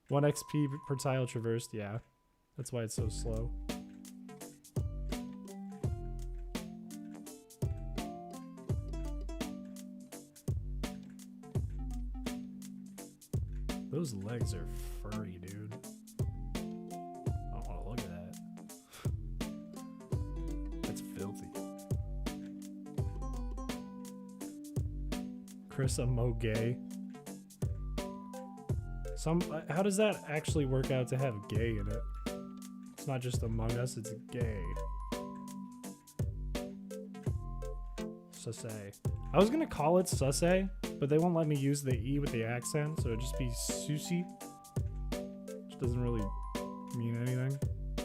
1 XP per tile traversed, yeah. That's why it's so slow. Those legs are furry, dude. I don't want to look at that. That's filthy. Chris a mo gay. How does that actually work out to have gay in it? It's not just Among Us, it's gay. Sussay. I was gonna call it Sussay, but they won't let me use the E with the accent, so it'd just be Susie. Which doesn't really mean anything.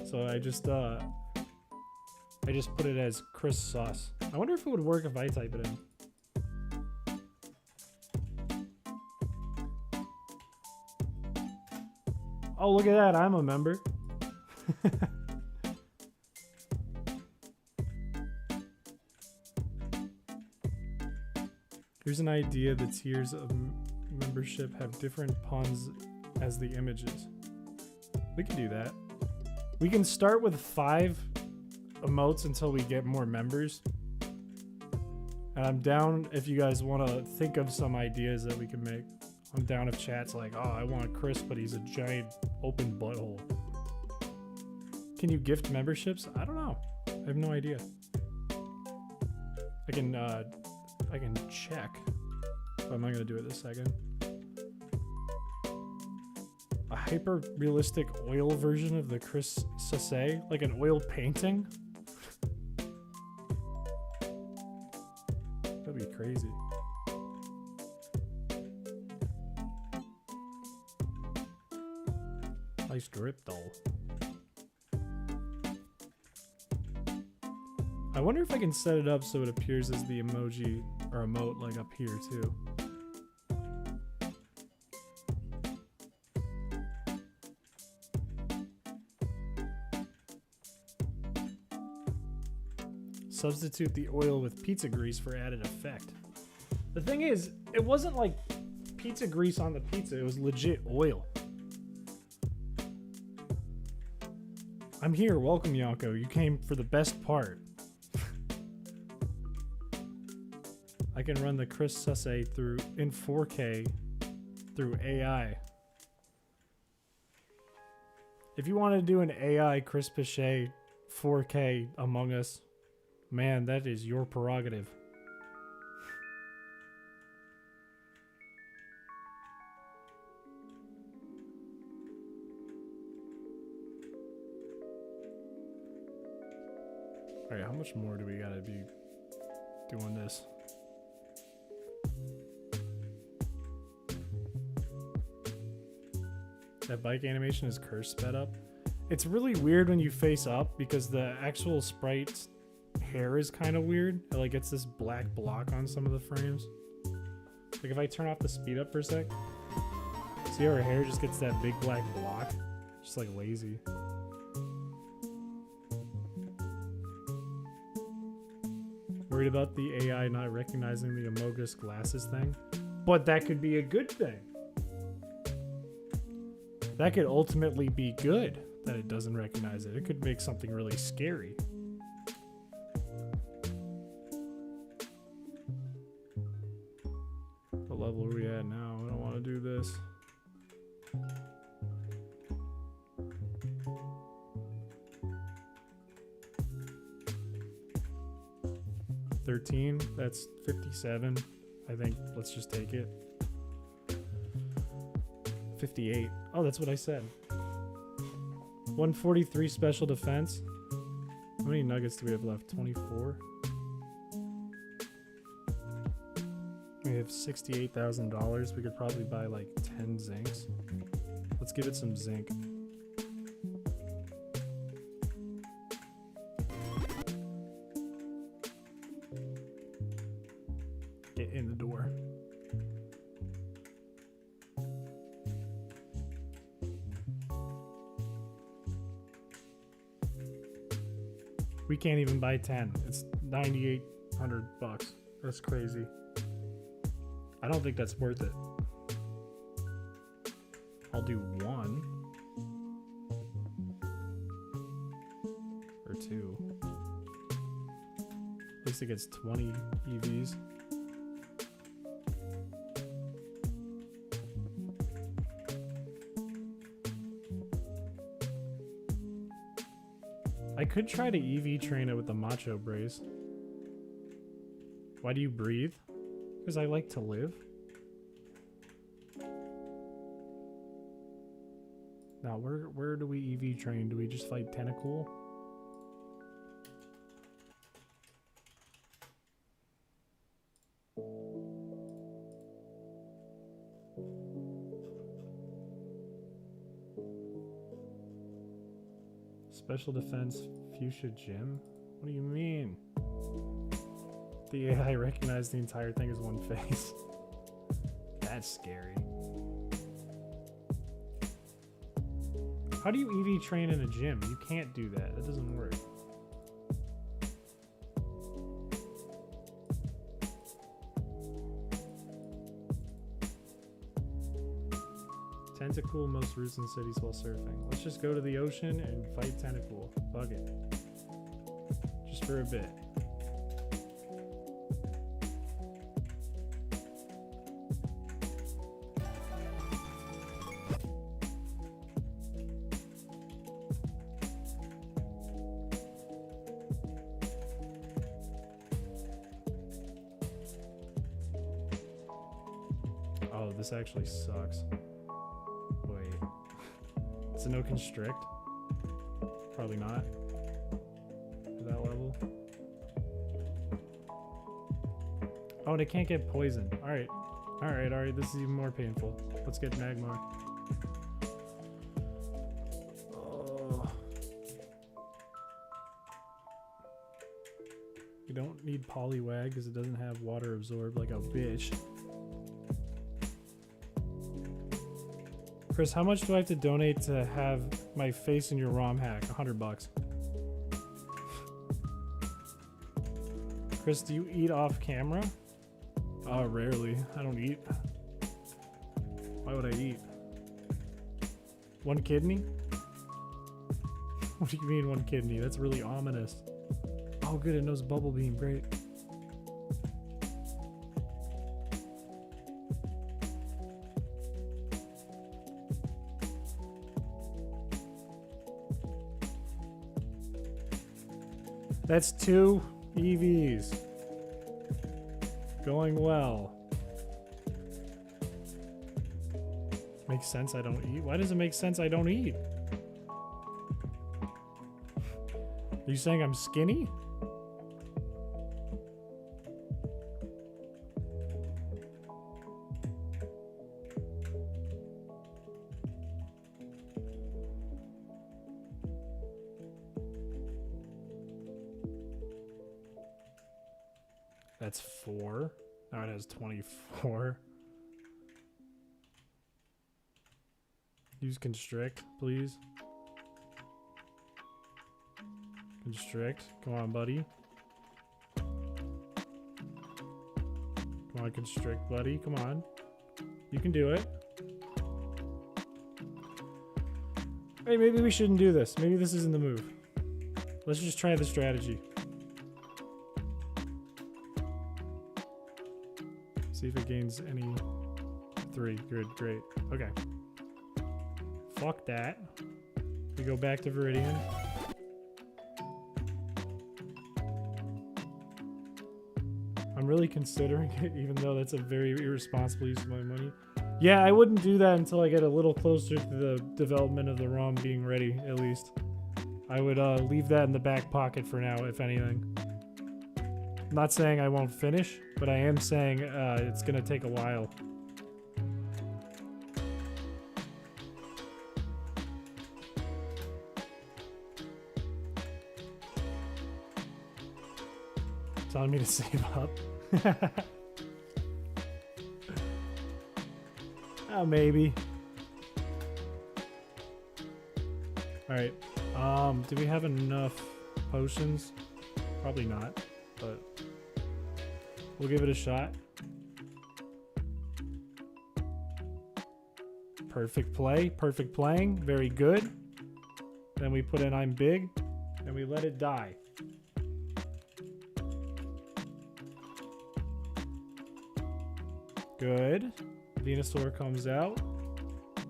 So I just put it as Chris Sauce. I wonder if it would work if I type it in. Oh, look at that. I'm a member. Here's an idea. The tiers of membership have different puns as the images. We can do that. We can start with 5 emotes until we get more members. And I'm down if you guys want to think of some ideas that we can make. I'm down if chat's like, oh, I want Chris, but he's a giant open butthole. Can you gift memberships? I don't know. I have no idea. I can check. But I'm not gonna do it this second. A hyper-realistic oil version of the Chris Sassay? Like an oil painting? That'd be crazy. Nice drip doll. I wonder if I can set it up so it appears as the emoji or emote like up here too. Substitute the oil with pizza grease for added effect. The thing is, it wasn't like pizza grease on the pizza, it was legit oil. I'm here, welcome Yonko, you came for the best part. I can run the Chris Sussay through in 4K through AI. If you want to do an AI Chris Piché 4K Among Us, man, that is your prerogative. Alright, how much more do we gotta be doing this? That bike animation is curse sped up. It's really weird when you face up because the actual sprite's hair is kind of weird. It like gets this black block on some of the frames. Like if I turn off the speed up for a sec, see how her hair just gets that big black block? Just like lazy. Worried about the AI not recognizing the Amogus glasses thing? But that could be a good thing. That could ultimately be good that it doesn't recognize it. It could make something really scary. What level are we at now? I don't want to do this. $13. That's 57. I think let's just take it. 58. Oh, that's what I said. 143 special defense. How many nuggets do we have left? 24. We have $68,000. We could probably buy like 10 zincs. Let's give it some zinc. Get in the door. We can't even buy 10. It's 9,800 bucks. That's crazy. I don't think that's worth it. I'll do 1 or 2. At least it gets 20 EVs. I could try to EV train it with the macho brace. Why do you breathe? Because I like to live. Now, where do we EV train? Do we just fight Tentacool? Special defense fuchsia gym? What do you mean? The AI recognized the entire thing as one face. That's scary. How do you EV train in a gym? You can't do that. That doesn't work. Tentacool most routes in cities while surfing. Let's just go to the ocean and fight Tentacool. Fuck it. Just for a bit. Oh, this actually sucks. Wait. It's a no constrict? Probably not. At that level. Oh, and it can't get poisoned. Alright. Alright. This is even more painful. Let's get Magmar. Oh. You don't need Poliwag because it doesn't have water absorb like a bitch. Chris, how much do I have to donate to have my face in your ROM hack? $100. Chris, do you eat off camera? Oh, rarely. I don't eat. Why would I eat? 1 kidney? What do you mean 1 kidney? That's really ominous. Oh, good. It knows Bubble Beam. Great. That's 2 EVs. Going well. Makes sense I don't eat. Why does it make sense I don't eat? Are you saying I'm skinny? That's 4. Now it has 24. Use constrict, please. Constrict. Come on, buddy. Come on, constrict, buddy. Come on. You can do it. Hey, maybe we shouldn't do this. Maybe this isn't the move. Let's just try the strategy. See if it gains any 3. Good, great. Okay. Fuck that. We go back to Viridian. I'm really considering it, even though that's a very irresponsible use of my money. Yeah, I wouldn't do that until I get a little closer to the development of the ROM being ready, at least. I would leave that in the back pocket for now, if anything. I'm not saying I won't finish, but I am saying it's gonna take a while. Telling me to save up. Oh, maybe. Alright. Do we have enough potions? Probably not, but we'll give it a shot. Perfect play. Perfect playing. Very good. Then we put in I'm big, and we let it die. Good. Venusaur comes out.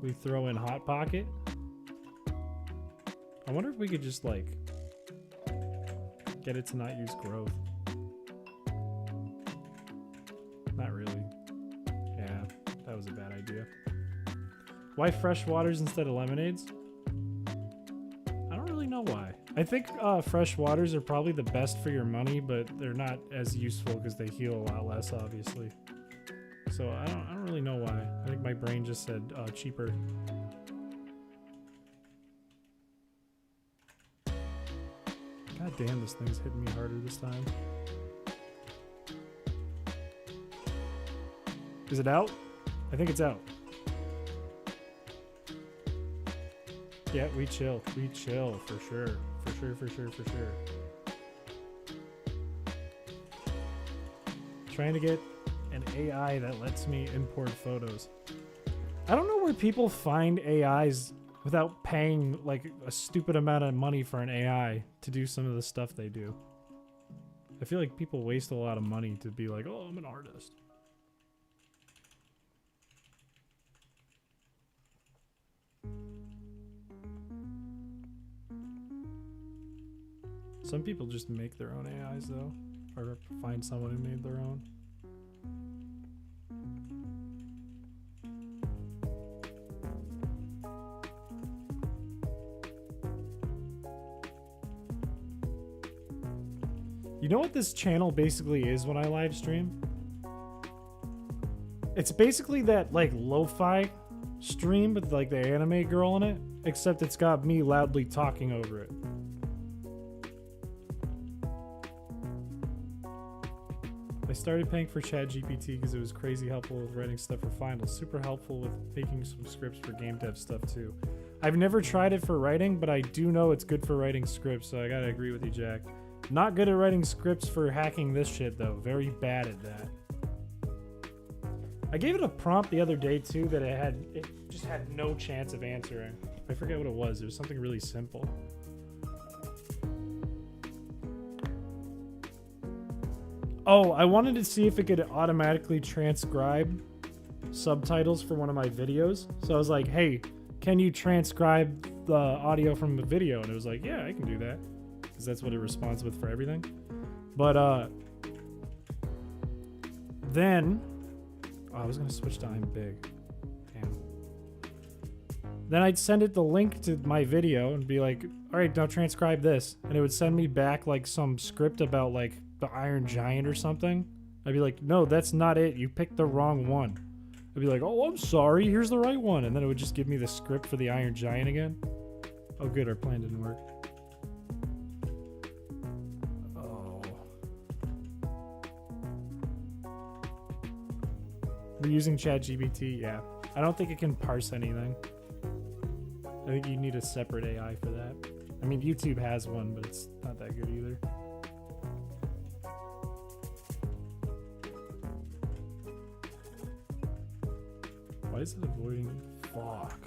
We throw in Hot Pocket. I wonder if we could just, like, get it to not use growth. Not really. Yeah, that was a bad idea. Why fresh waters instead of lemonades? I don't really know why. I think fresh waters are probably the best for your money, but they're not as useful because they heal a lot less, obviously. So I don't really know why. I think my brain just said cheaper. God damn, this thing's hitting me harder this time. Is it out? I think it's out. Yeah, we chill. We chill for sure. For sure, for sure, for sure. Trying to get an AI that lets me import photos. I don't know where people find AIs without paying like a stupid amount of money for an AI to do some of the stuff they do. I feel like people waste a lot of money to be like, oh, I'm an artist. Some people just make their own AIs though, or find someone who made their own. You know what this channel basically is when I live stream? It's basically that like lo-fi stream with like the anime girl in it, except it's got me loudly talking over it. I started paying for ChatGPT because it was crazy helpful with writing stuff for finals. Super helpful with making some scripts for game dev stuff too. I've never tried it for writing, but I do know it's good for writing scripts, so I gotta agree with you, Jack. Not good at writing scripts for hacking this shit though. Very bad at that. I gave it a prompt the other day too that it just had no chance of answering. I forget what it was. It was something really simple. Oh, I wanted to see if it could automatically transcribe subtitles for one of my videos. So I was like, hey, can you transcribe the audio from the video? And it was like, yeah, I can do that. Because that's what it responds with for everything. But then I was gonna switch to I'm big. Damn. Then I'd send it the link to my video and be like, all right, now transcribe this. And it would send me back like some script about like the Iron Giant or something. I'd be like, no, that's not it. You picked the wrong one. I'd be like, oh, I'm sorry. Here's the right one. And then it would just give me the script for the Iron Giant again. Oh, good. Our plan didn't work. We're using ChatGPT, yeah. I don't think it can parse anything. I think you need a separate AI for that. I mean, YouTube has one, but it's not that good either. Why is it avoiding? Fuck.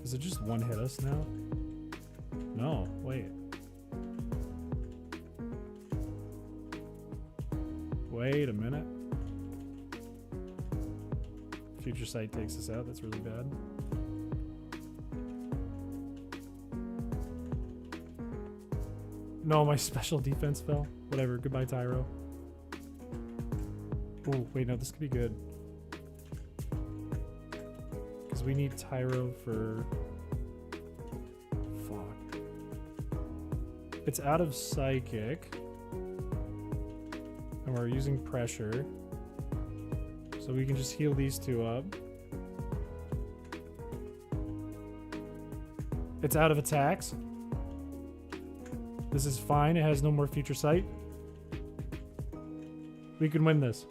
Does it just one hit us now? No, wait. Wait a minute. Future sight takes us out. That's really bad. No, my special defense fell. Whatever. Goodbye, Tyro. Oh, wait, no, this could be good. Because we need Tyro for... Fuck. It's out of psychic. And we're using pressure. So we can just heal these two up. It's out of attacks. This is fine. It has no more future sight. We can win this.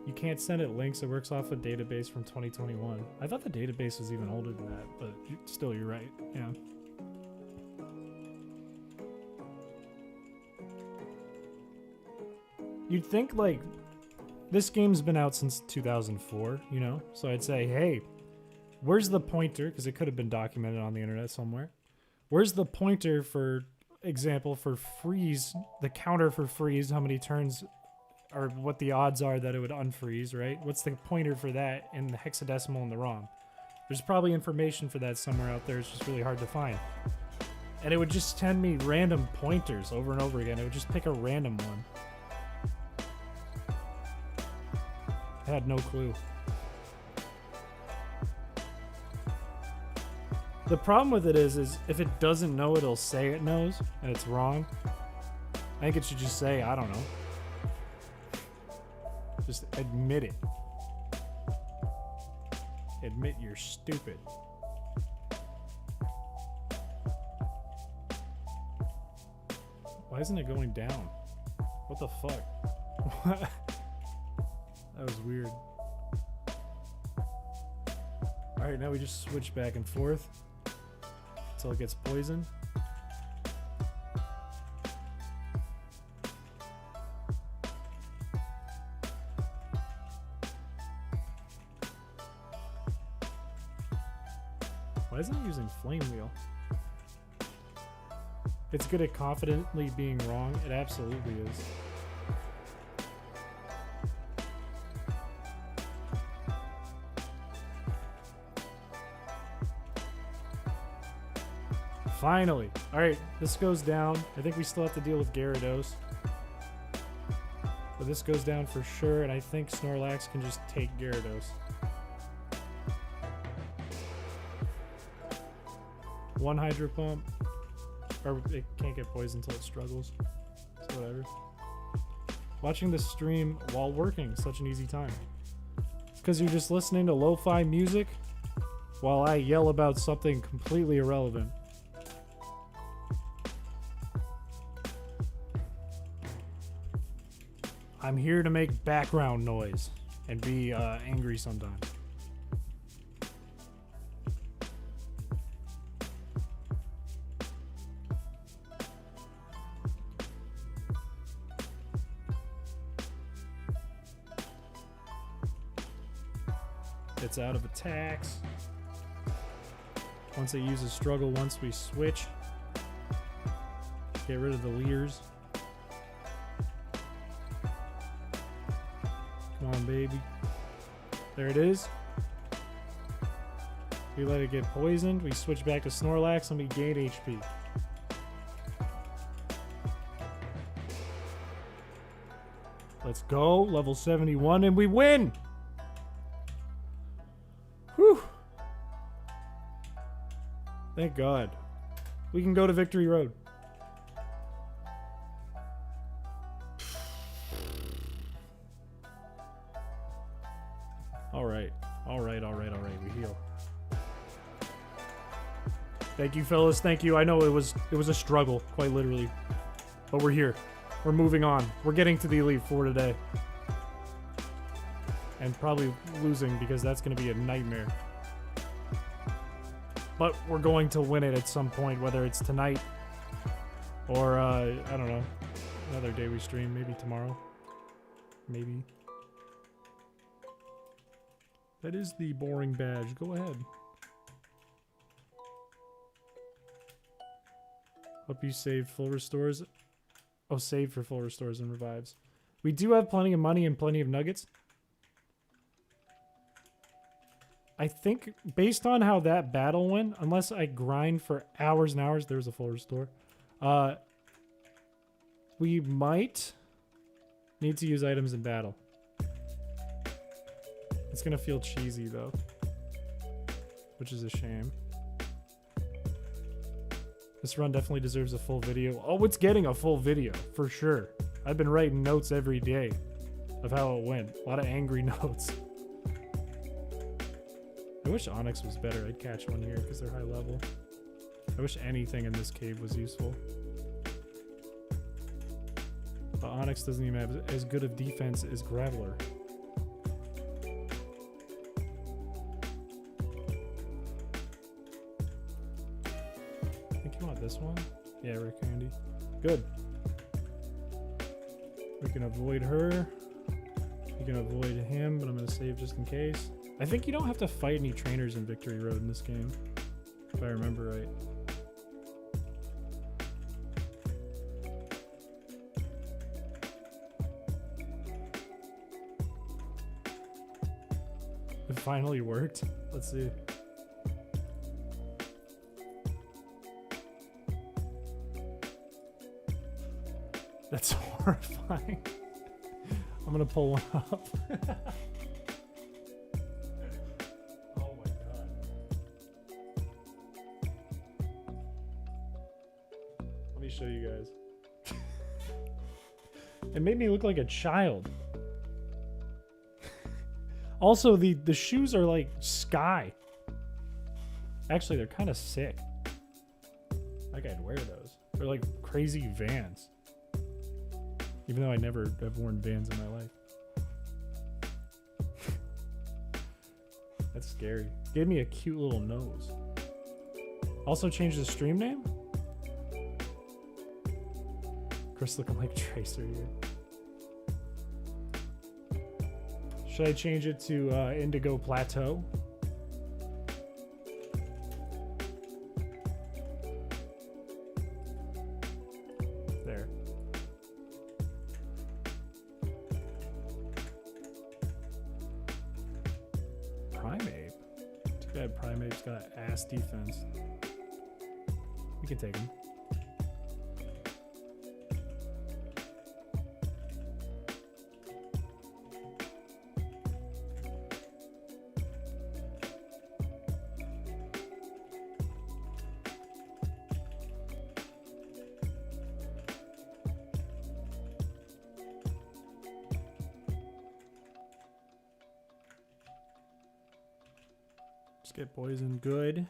You can't send it links. It works off a database from 2021. I thought the database was even older than that, but still, you're right. Yeah. You'd think, like, this game's been out since 2004, you know? So I'd say, hey, where's the pointer? Because it could have been documented on the internet somewhere. Where's the pointer, for example, for freeze, the counter for freeze, how many turns, or what the odds are that it would unfreeze, right? What's the pointer for that in the hexadecimal and the ROM? There's probably information for that somewhere out there. It's just really hard to find. And it would just send me random pointers over and over again. It would just pick a random one. I had no clue. The problem with it is if it doesn't know, it'll say it knows, and it's wrong. I think it should just say, I don't know. Just admit it. Admit you're stupid. Why isn't it going down? What the fuck? That was weird. Alright, now we just switch back and forth until it gets poisoned. Why isn't it using Flame Wheel? It's good at confidently being wrong. It absolutely is. Finally. Alright, this goes down. I think we still have to deal with Gyarados. But this goes down for sure, and I think Snorlax can just take Gyarados. One Hydro Pump. Or it can't get poisoned until it struggles. So whatever. Watching the stream while working, such an easy time. It's because you're just listening to lo-fi music while I yell about something completely irrelevant. I'm here to make background noise and be angry sometimes. It's out of attacks. Once it uses struggle, once we switch, get rid of the leers. Come on, baby. There it is. We let it get poisoned. We switch back to Snorlax and we gain HP. Let's go. Level 71 and we win! Whew. Thank God. We can go to Victory Road. Alright. We heal. Thank you, Phyllis. Thank you. I know it was a struggle, quite literally. But we're here. We're moving on. We're getting to the Elite Four today. And probably losing because that's going to be a nightmare. But we're going to win it at some point, whether it's tonight or, I don't know, another day we stream. Maybe tomorrow. Maybe. That is the boring badge. Go ahead. Hope you save full restores. Oh, save for full restores and revives. We do have plenty of money and plenty of nuggets. I think based on how that battle went, unless I grind for hours and hours, there's a full restore. We might need to use items in battle. It's gonna feel cheesy though, which is a shame. This run definitely deserves a full video. Oh, it's getting a full video for sure. I've been writing notes every day of how it went. A lot of angry notes. I wish Onyx was better. I'd catch one here because they're high level. I wish anything in this cave was useful. But Onyx doesn't even have as good of defense as Graveler. I think you want this one? Yeah, Rick Candy. Good. We can avoid her. We can avoid him, but I'm going to save just in case. I think you don't have to fight any trainers in Victory Road in this game, if I remember right. It finally worked. Let's see. That's horrifying. I'm gonna pull one up. Oh my god. Let me show you guys. It made me look like a child. Also, the shoes are like sky. Actually, they're kind of sick. Like I'd wear those. They're like crazy Vans. Even though I never have worn Vans in my life. That's scary. Gave me a cute little nose. Also changed the stream name? Chris looking like Tracer here. Should I change it to Indigo Plateau? There. Primeape? Too bad Primeape's got ass defense. We can take him. Get poison good.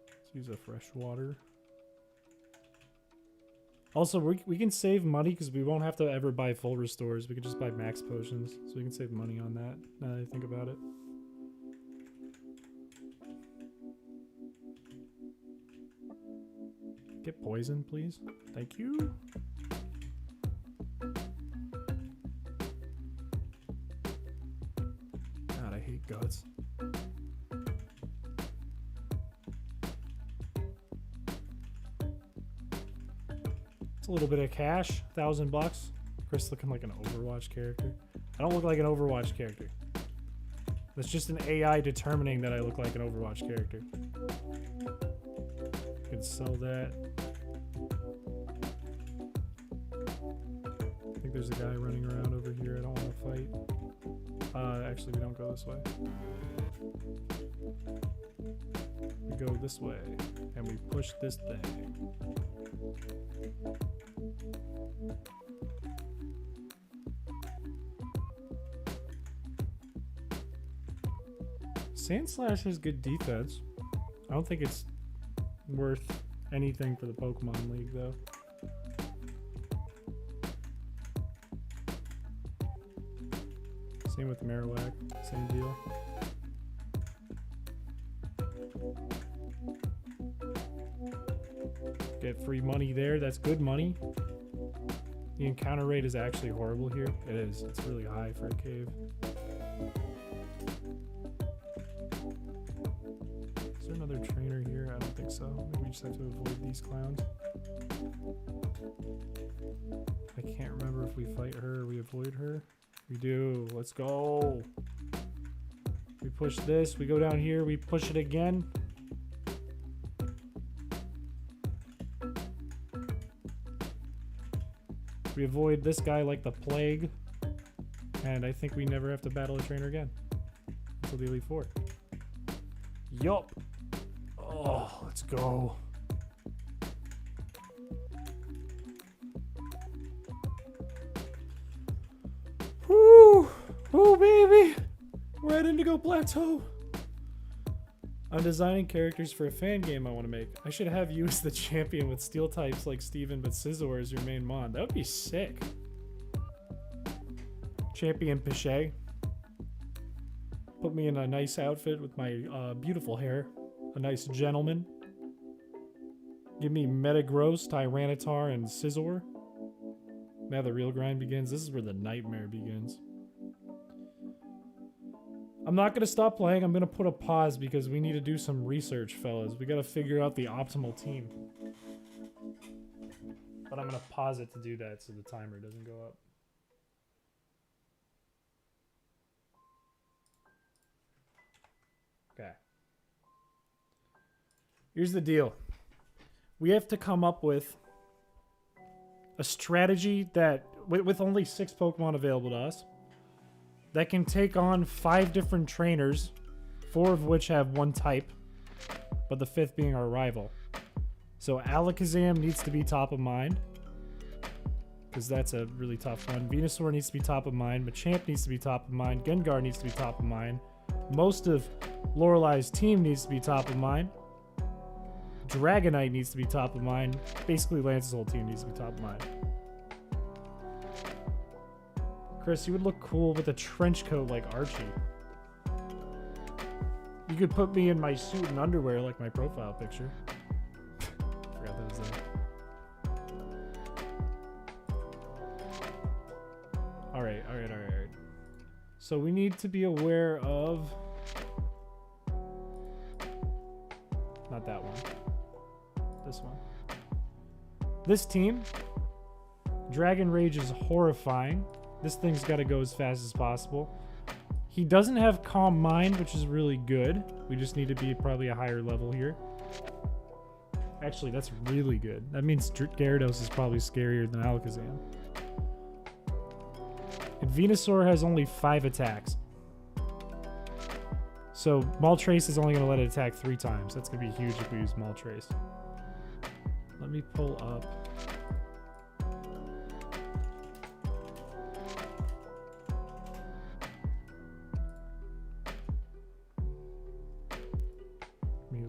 Let's use a fresh water. Also, we can save money because we won't have to ever buy full restores. We can just buy max potions, so we can save money on that. Now that I think about it. Get poison, please. Thank you. Guts. It's a little bit of cash, $1,000. Chris looking like an Overwatch character. I don't look like an Overwatch character. That's just an AI determining that I look like an Overwatch character. Can sell that. I think there's a guy running around over here. I don't want to fight. Actually, we don't go this way. We go this way, and we push this thing. Sand Slash has good defense. I don't think it's worth anything for the Pokemon League, though. Same with Marowak. Same deal. Get free money there. That's good money. The encounter rate is actually horrible here. It is. It's really high for a cave. Is there another trainer here? I don't think so. Maybe we just have to avoid these clowns. I can't remember if we fight her or we avoid her. We do. Let's go. We push this. We go down here. We push it again. We avoid this guy like the plague. And I think we never have to battle a trainer again. Until the Elite Four. Yup. Oh, let's go. Woo! Oh, baby! We're at Indigo Plateau. I'm designing characters for a fan game I want to make. I should have you as the champion with steel types like Steven, but Scizor as your main mon. That would be sick. Champion Piché. Put me in a nice outfit with my beautiful hair. A nice gentleman. Give me Metagross, Tyranitar, and Scizor. Now the real grind begins. This is where the nightmare begins. I'm not going to stop playing. I'm going to put a pause because we need to do some research, fellas. We got to figure out the optimal team. But I'm going to pause it to do that so the timer doesn't go up. Okay. Here's the deal. We have to come up with a strategy that, with only 6 Pokemon available to us, that can take on 5 different trainers, 4 of which have 1 type, but the 5th being our rival. So Alakazam needs to be top of mind, because that's a really tough one. Venusaur needs to be top of mind. Machamp needs to be top of mind. Gengar needs to be top of mind. Most of Lorelei's team needs to be top of mind. Dragonite needs to be top of mind. Basically, Lance's whole team needs to be top of mind. Chris, you would look cool with a trench coat like Archie. You could put me in my suit and underwear like my profile picture. Forgot that was there. Alright. So we need to be aware of... Not that one. This one. This team. Dragon Rage is horrifying. This thing's got to go as fast as possible. He doesn't have Calm Mind, which is really good. We just need to be probably a higher level here. Actually, that's really good. That means Gyarados is probably scarier than Alakazam. And Venusaur has only 5 attacks. So Moltres is only going to let it attack 3 times. That's going to be huge if we use Moltres. Let me pull up...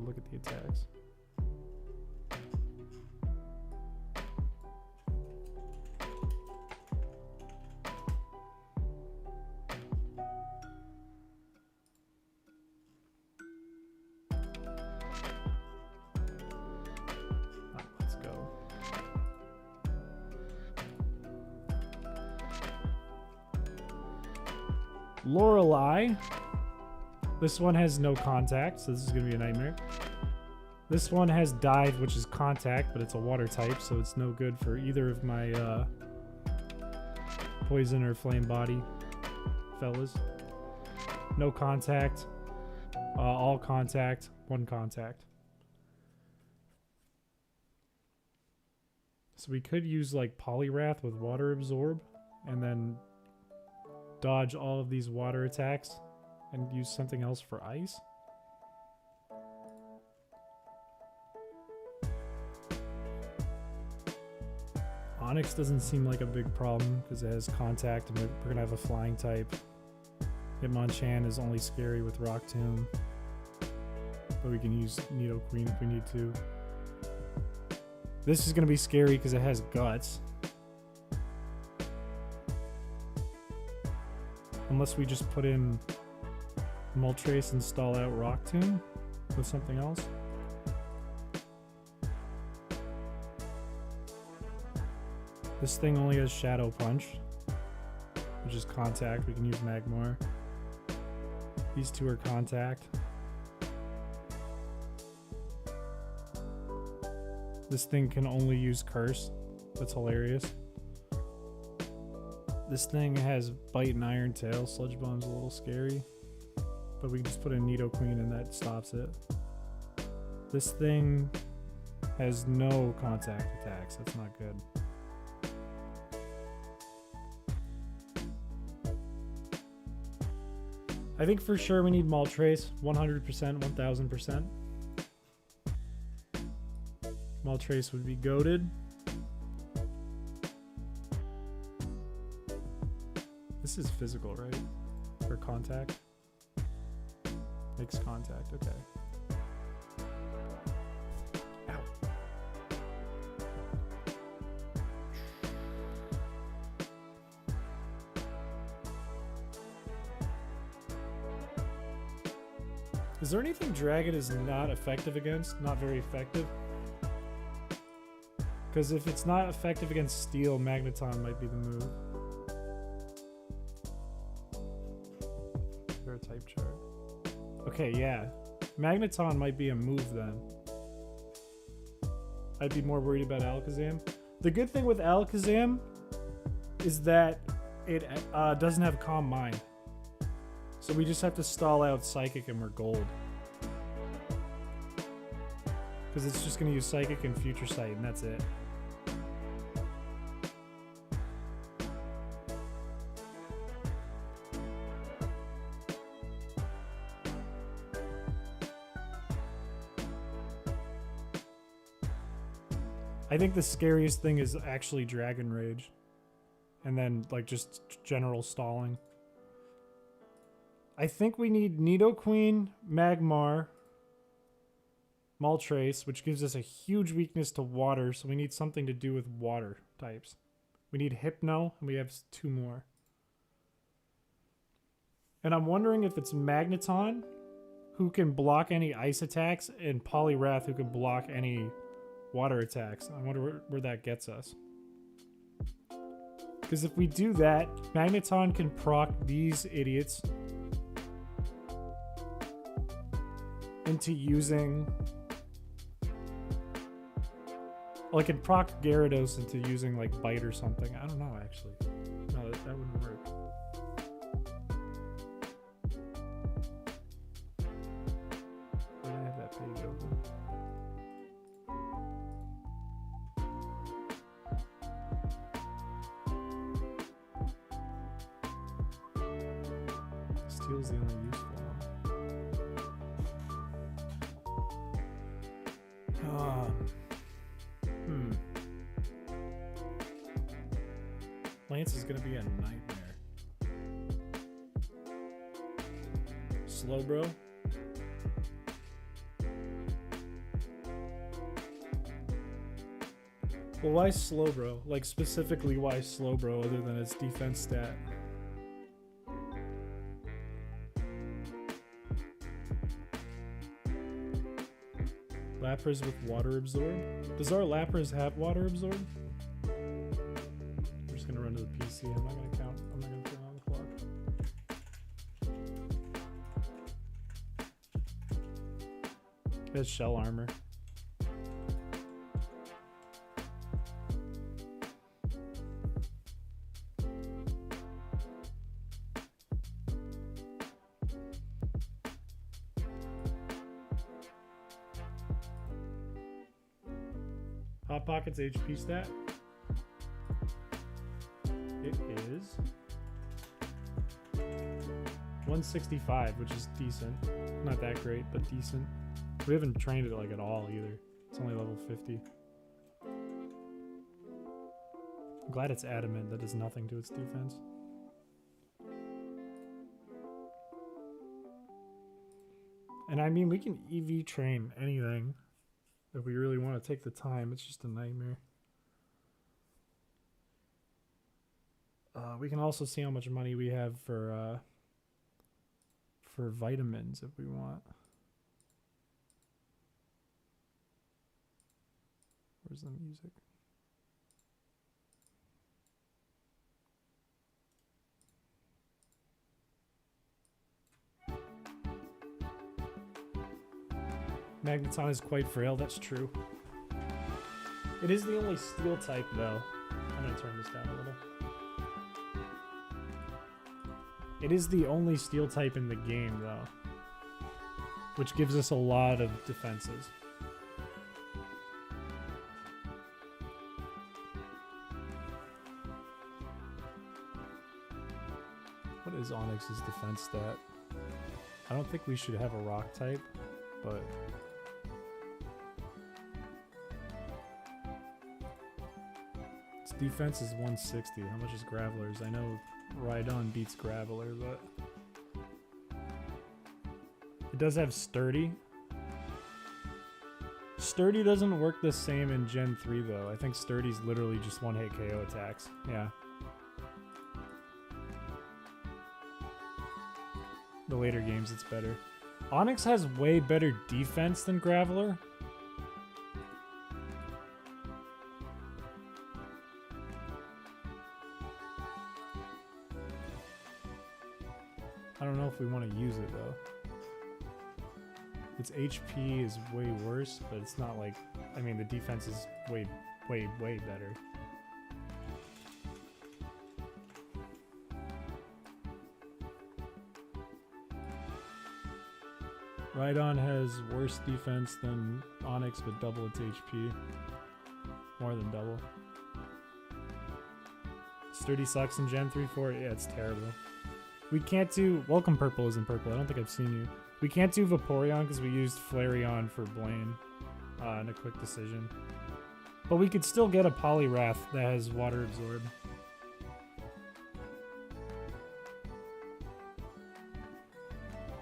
Look at the attacks. Let's go. Lorelei. This one has no contact, so this is going to be a nightmare. This one has Dive, which is contact, but it's a water type, so it's no good for either of my poison or flame body fellas. No contact. All contact. 1 contact. So we could use like Poliwrath with water absorb and then dodge all of these water attacks and use something else for ice. Onix doesn't seem like a big problem because it has contact and we're going to have a flying type. Hitmonchan is only scary with Rock Tomb. But we can use Nidoqueen if we need to. This is going to be scary because it has guts. Unless we just put in Moltres and stall out Rock Tomb with something else. This thing only has Shadow Punch, which is contact. We can use Magmar. These two are contact. This thing can only use Curse. That's hilarious. This thing has Bite and Iron Tail. Sludge Bomb's a little scary. But we can just put in Nidoqueen and that stops it. This thing has no contact attacks. That's not good. I think for sure we need Moltres. 100%, 1000%. Moltres would be goated. This is physical, right? For contact? Makes contact, okay. Ow. Is there anything Dragon is not effective against? Not very effective? Because if it's not effective against Steel, Magneton might be the move. Is there a type chart? Okay, yeah. Magneton might be a move then. I'd be more worried about Alakazam. The good thing with Alakazam is that it doesn't have Calm Mind. So we just have to stall out Psychic and we're gold. Because it's just going to use Psychic and Future Sight and that's it. I think the scariest thing is actually Dragon Rage. And then, like, just general stalling. I think we need Nidoqueen, Magmar, Moltres, which gives us a huge weakness to water, so we need something to do with water types. We need Hypno, and we have 2 more. And I'm wondering if it's Magneton, who can block any ice attacks, and Poliwrath, who can block any water attacks. I wonder where that gets us. Because if we do that, Magneton can proc these idiots into using... Well, I can proc Gyarados into using, like, Bite or something. I don't know, actually. No, that wouldn't work. Where did I have that page open? Steel's the only useful one. Lance is gonna be a nightmare. Slowbro. Well, why Slowbro? Like, specifically, why Slowbro other than its defense stat? Lapras with Water Absorb? Does our Lapras have Water Absorb? I'm just gonna run to the PC. I'm not gonna count. I'm not gonna turn on the clock. It has Shell Armor. Hot Pocket's HP stat. It is 165, which is decent. Not that great, but decent. We haven't trained it like at all either. It's only level 50. I'm glad it's adamant. That does nothing to its defense. And I mean, we can EV train anything if we really want to take the time. It's just a nightmare. We can also see how much money we have for vitamins if we want. Where's the music? Magneton is quite frail, that's true. It is the only steel type though. I'm gonna turn this down a little. It is the only steel type in the game though, which gives us a lot of defenses. What is Onyx's defense stat? I don't think we should have a rock type, but its defense is 160. How much is Graveler's? I know Rhydon beats Graveler, but it does have Sturdy. Sturdy doesn't work the same in Gen 3 though. I think Sturdy's literally just one-hit KO attacks. Yeah. The later games it's better. Onyx has way better defense than Graveler. I don't know if we want to use it though. Its HP is way worse, but it's not like, I mean, the defense is way better. Rhydon has worse defense than Onyx, but double its HP. More than double. Sturdy sucks in Gen 3-4. Yeah, it's terrible. We can't do... Welcome Purple isn't purple. I don't think I've seen you. We can't do Vaporeon because we used Flareon for Blaine in a quick decision. But we could still get a Poliwrath that has Water Absorb.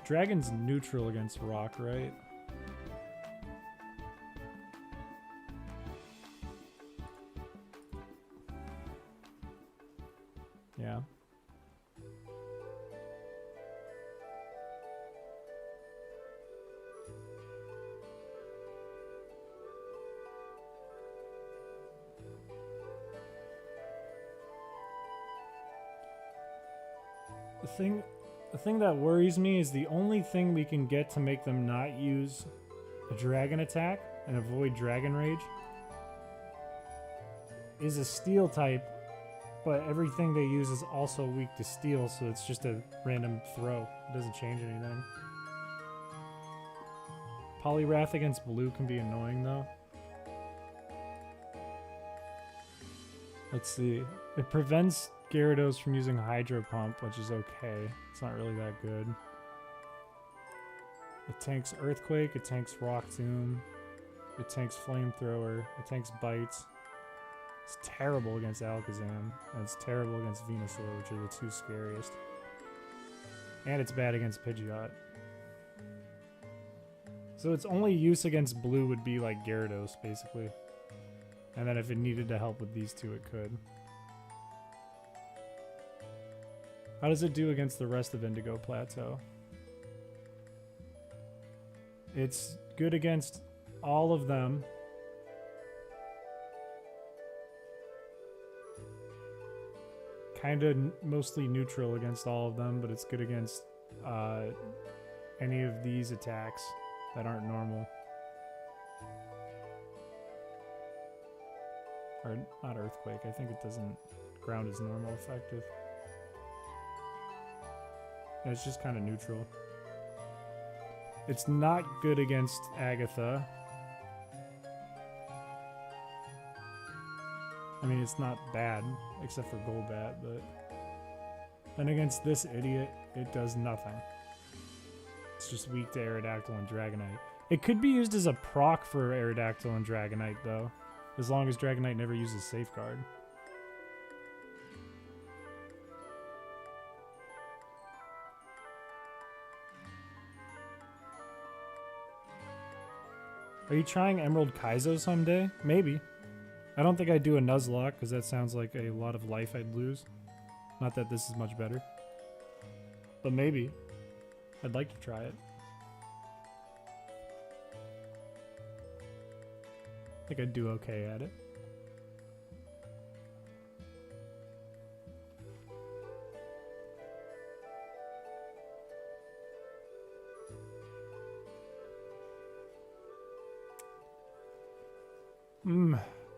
Dragon's neutral against rock, right? Yeah. The thing that worries me is the only thing we can get to make them not use a dragon attack and avoid Dragon Rage is a steel type, but everything they use is also weak to steel, so it's just a random throw. It doesn't change anything. Poliwrath against blue can be annoying though. Let's see. It prevents Gyarados from using Hydro Pump, which is okay. It's not really that good. It tanks Earthquake, it tanks Rock Tomb, it tanks Flamethrower, it tanks Bites. It's terrible against Alakazam, and it's terrible against Venusaur, which are the two scariest. And it's bad against Pidgeot. So its only use against blue would be like Gyarados, basically. And then if it needed to help with these two, it could. How does it do against the rest of Indigo Plateau? It's good against all of them. Kinda mostly neutral against all of them, but it's good against any of these attacks that aren't normal. Or not Earthquake, I think it doesn't... Ground is normal effective. Yeah, it's just kind of neutral. It's not good against Agatha. I mean, it's not bad, except for Golbat, but... Then against this idiot, it does nothing. It's just weak to Aerodactyl and Dragonite. It could be used as a proc for Aerodactyl and Dragonite, though. As long as Dragonite never uses Safeguard. Are you trying Emerald Kaizo someday? Maybe. I don't think I'd do a Nuzlocke because that sounds like a lot of life I'd lose. Not that this is much better. But maybe. I'd like to try it. I think I'd do okay at it.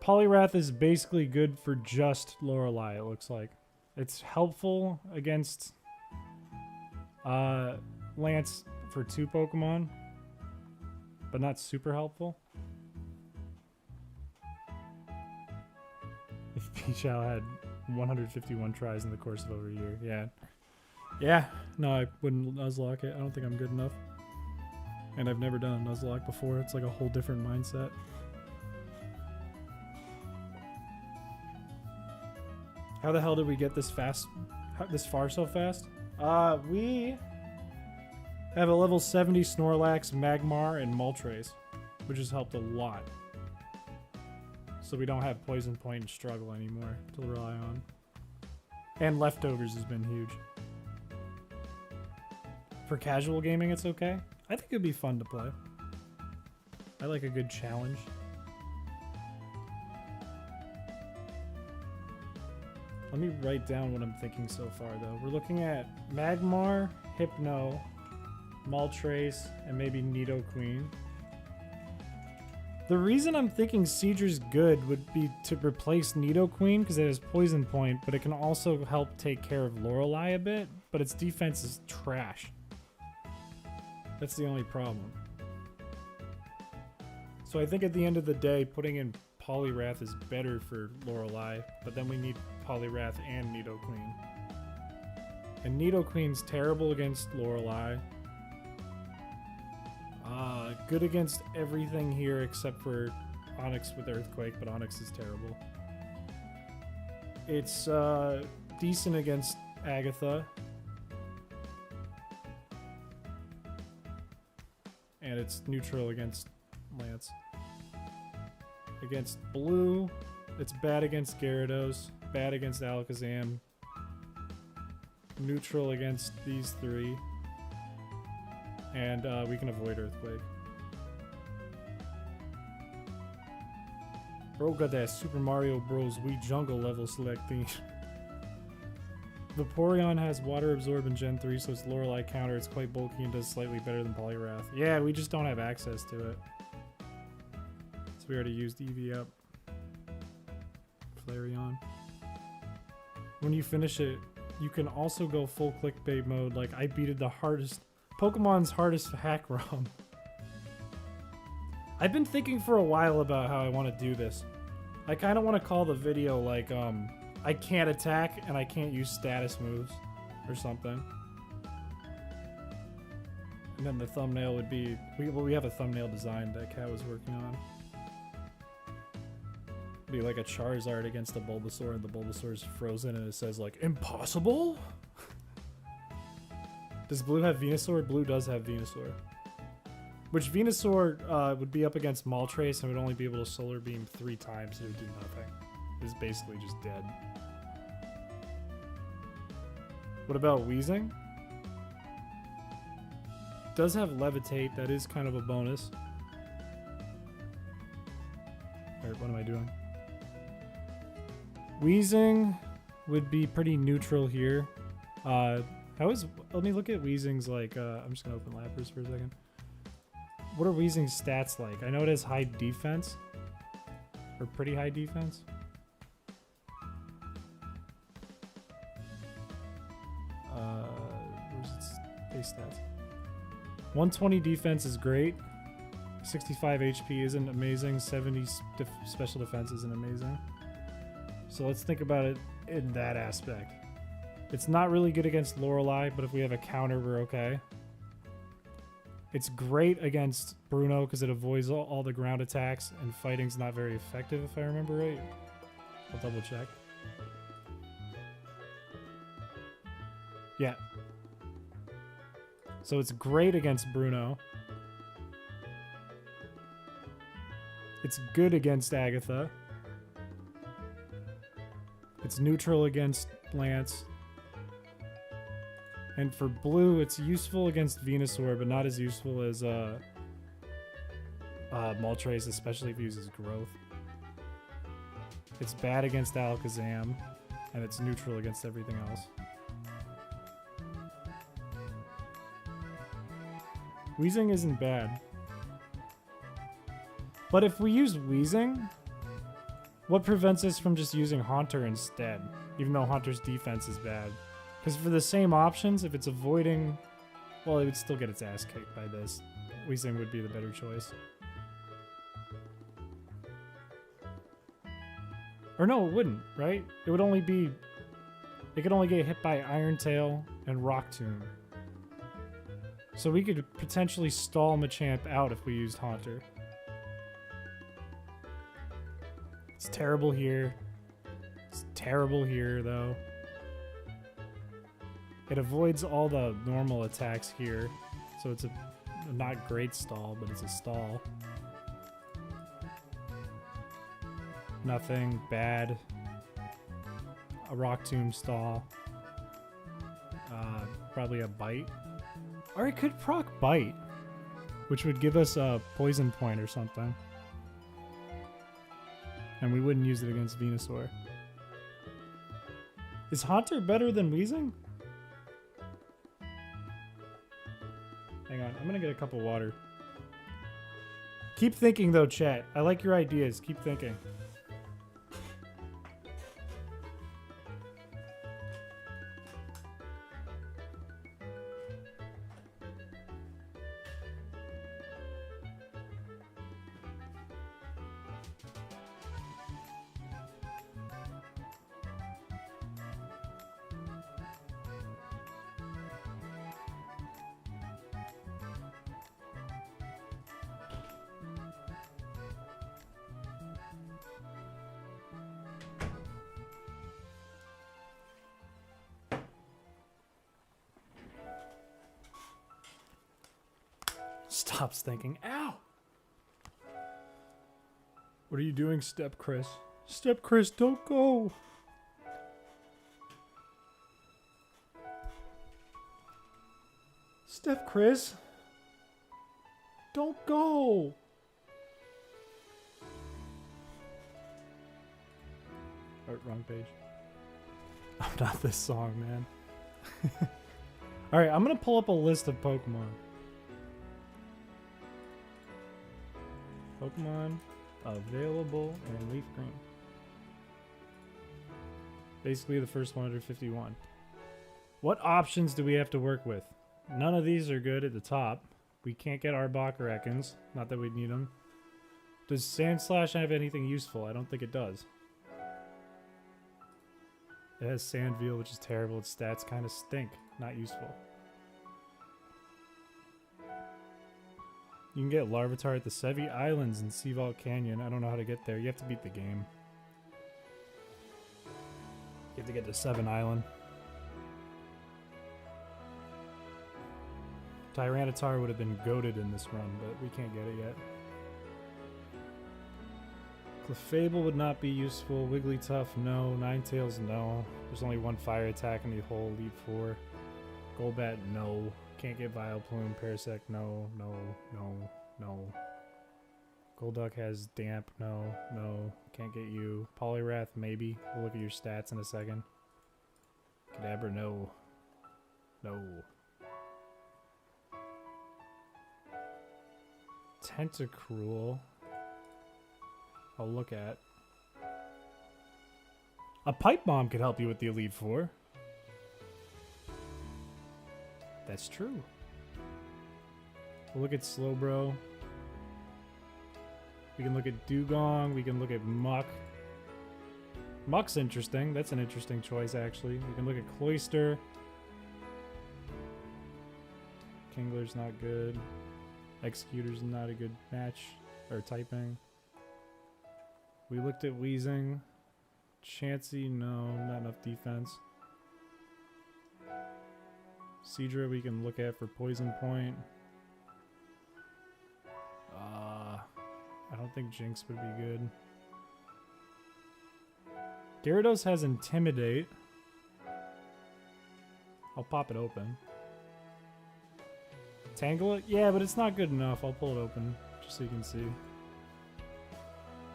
Polyrath is basically good for just Lorelei, it looks like. It's helpful against Lance for 2 Pokemon, but not super helpful. If Piché had 151 tries in the course of over a year, yeah. Yeah, no, I wouldn't Nuzlocke it. I don't think I'm good enough. And I've never done a Nuzlocke before. It's like a whole different mindset. How the hell did we get this far so fast? We have a level 70 Snorlax, Magmar, and Moltres, which has helped a lot. So we don't have Poison Point and Struggle anymore to rely on. And Leftovers has been huge. For casual gaming, it's okay. I think it'd be fun to play. I like a good challenge. Let me write down what I'm thinking so far, though. We're looking at Magmar, Hypno, Moltres, and maybe Nidoqueen. The reason I'm thinking Seadra's good would be to replace Nidoqueen because it has Poison Point, but it can also help take care of Lorelei a bit, but its defense is trash. That's the only problem. So I think at the end of the day, putting in Polyrath is better for Lorelei, but then we need Polyrath and Nidoqueen. And Nidoqueen's terrible against Lorelei. Good against everything here except for Onix with Earthquake, but Onix is terrible. It's decent against Agatha. And it's neutral against Lance. Against Blue, it's bad against Gyarados, bad against Alakazam, neutral against these 3, and we can avoid Earthquake. Bro got that Super Mario Bros. Wii Jungle level selecting. Vaporeon has Water Absorb in Gen 3, so it's Lorelei counter. It's quite bulky and does slightly better than Polyrath. Yeah, we just don't have access to it. So we already used EV up. Flareon. When you finish it, you can also go full clickbait mode, like I beated the hardest Pokemon's hardest hack ROM. I've been thinking for a while about how I want to do this. I kind of want to call the video like I can't attack and I can't use status moves or something. And then the thumbnail would be we have a thumbnail design that Kat was working on. Be like a Charizard against a Bulbasaur, and the Bulbasaur is frozen, and it says like impossible. Does Blue have Venusaur? Blue does have Venusaur. Which Venusaur would be up against Moltres and would only be able to Solar Beam 3 times. It would do nothing. It's basically just dead. What about Weezing? Does have Levitate. That is kind of a bonus. Alright, what am I doing? Weezing would be pretty neutral here. Let me look at Weezing's like, I'm just gonna open Lapras for a second. What are Weezing's stats like? I know it has high defense. Or pretty high defense. Where's its base stats? 120 defense is great. 65 HP isn't amazing. 70 special defense isn't amazing. So let's think about it in that aspect. It's not really good against Lorelei, but if we have a counter, we're okay. It's great against Bruno because it avoids all the ground attacks, and fighting's not very effective if I remember right. I'll double check. Yeah. So it's great against Bruno. It's good against Agatha. It's neutral against Lance. And for blue, it's useful against Venusaur, but not as useful as Moltres, especially if he uses growth. It's bad against Alakazam, and it's neutral against everything else. Weezing isn't bad. But if we use Weezing, what prevents us from just using Haunter instead? Even though Haunter's defense is bad. Because for the same options, if it's avoiding... Well, it would still get its ass kicked by this. Weezing would be the better choice. Or no, it wouldn't, right? It would only be... It could only get hit by Iron Tail and Rock Tomb. So we could potentially stall Machamp out if we used Haunter. It's terrible here. It's terrible here, though. It avoids all the normal attacks here. So it's a not great stall, but it's a stall. Nothing bad. A Rock Tomb stall. Probably a Bite. Or it could proc Bite, which would give us a Poison Point or something. And we wouldn't use it against Venusaur. Is Haunter better than Weezing? Hang on, I'm gonna get a cup of water. Keep thinking though, chat. I like your ideas. Keep thinking. Stops thinking. Ow! What are you doing, Step Chris? Step Chris, don't go! Step Chris! Don't go! Oh, wrong page. I'm not this song, man. Alright, I'm gonna pull up a list of Pokemon. Pokemon available in Leaf Green. Basically the first 151. What options do we have to work with? None of these are good at the top. We can't get Arbok or Ekans. Not that we'd need them. Does Sandslash have anything useful? I don't think it does. It has Sandveil, which is terrible. Its stats kind of stink. Not useful. You can get Larvitar at the Sevi Islands in Seavault Canyon. I don't know how to get there. You have to beat the game. You have to get to Seven Island. Tyranitar would have been goated in this run, but we can't get it yet. Clefable would not be useful. Wigglytuff, no. Ninetales, no. There's only one fire attack in the whole Elite Four. Golbat, no. Can't get Vileplume. Parasect, no. Golduck has Damp, no. Can't get you. Poliwrath, maybe. We'll look at your stats in a second. Kadabra, no. Tentacruel. I'll look at. A Pipe Bomb could help you with the Elite Four. That's true. We'll look at Slowbro. We can look at Dugong. We can look at Muck. Muck's interesting. That's an interesting choice, actually. We can look at Cloyster. Kingler's not good. Executor's not a good match. Or typing. We looked at Weezing. Chansey, no. Not enough defense. Seadra we can look at for Poison Point. I don't think Jinx would be good. Gyarados has Intimidate. I'll pop it open. Tangela? Yeah, but it's not good enough. I'll pull it open just so you can see.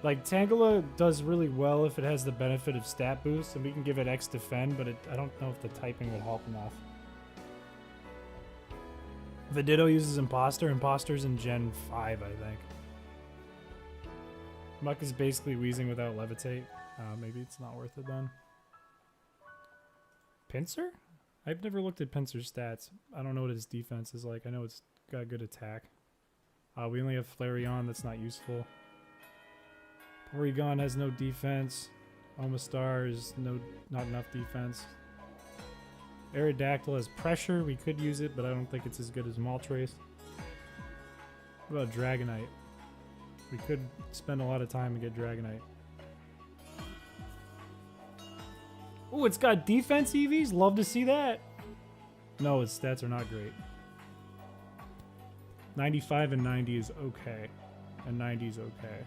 Like, Tangela does really well if it has the benefit of stat boost, and we can give it X defend, but I don't know if the typing would help enough. Ditto uses Imposter. Imposter's in Gen 5, I think. Muck is basically Wheezing without Levitate. Maybe it's not worth it then. Pinsir? I've never looked at Pinsir's stats. I don't know what his defense is like. I know it's got good attack. We only have Flareon, that's not useful. Porygon has no defense. Omastar is not enough defense. Aerodactyl has pressure. We could use it, but I don't think it's as good as Moltres. What about Dragonite? We could spend a lot of time and get Dragonite. Oh, it's got defense EVs? Love to see that. No, its stats are not great. 95 and 90 is okay. And 90 is okay.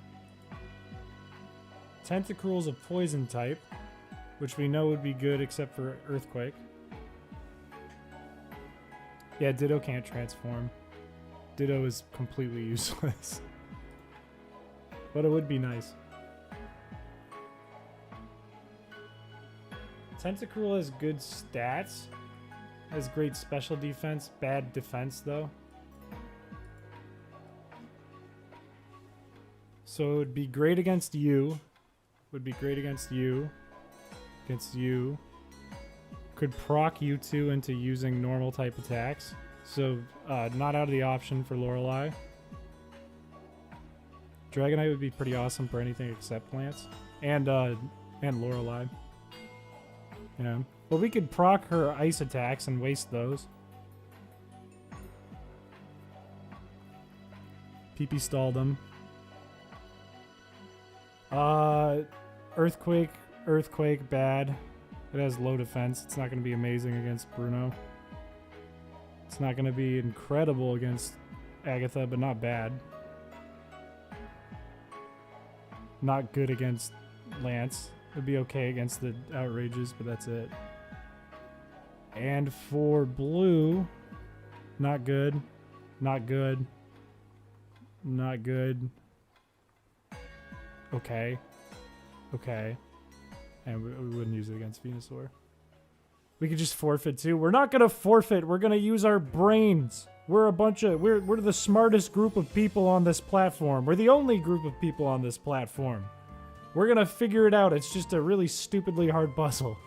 Tentacruel's a poison type, which we know would be good except for Earthquake. Yeah, Ditto can't transform. Ditto is completely useless. But it would be nice. Tentacruel has good stats. Has great special defense. Bad defense, though. So it would be great against you. Would be great against you. Against you. Could proc you two into using normal type attacks. So, not out of the option for Lorelei. Dragonite would be pretty awesome for anything except Lance. And Lorelei. Yeah. Well, we could proc her ice attacks and waste those. PP stalled them. Earthquake, bad. It has low defense. It's not going to be amazing against Bruno. It's not going to be incredible against Agatha, but not bad. Not good against Lance. It'd be okay against the Outrages, but that's it. And for Blue, not good. Not good. Not good. Okay. Okay. And we wouldn't use it against Venusaur. We could just forfeit too. We're not gonna forfeit. We're gonna use our brains. We're a bunch of... We're the smartest group of people on this platform. We're the only group of people on this platform. We're gonna figure it out. It's just a really stupidly hard puzzle.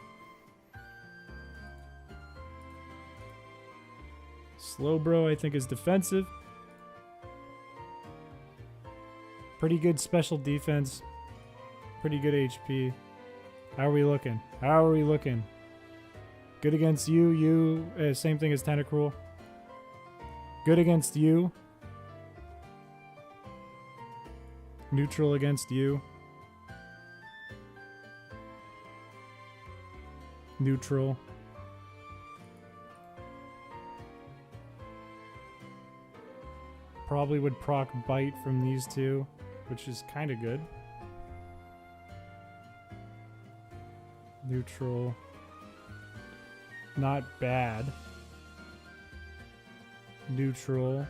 Slowbro, I think, is defensive. Pretty good special defense. Pretty good HP. How are we looking? How are we looking? Good against you. Same thing as Tentacruel. Good against you. Neutral against you. Neutral. Probably would proc Bite from these two, which is kind of good. Neutral. Not bad. Neutral.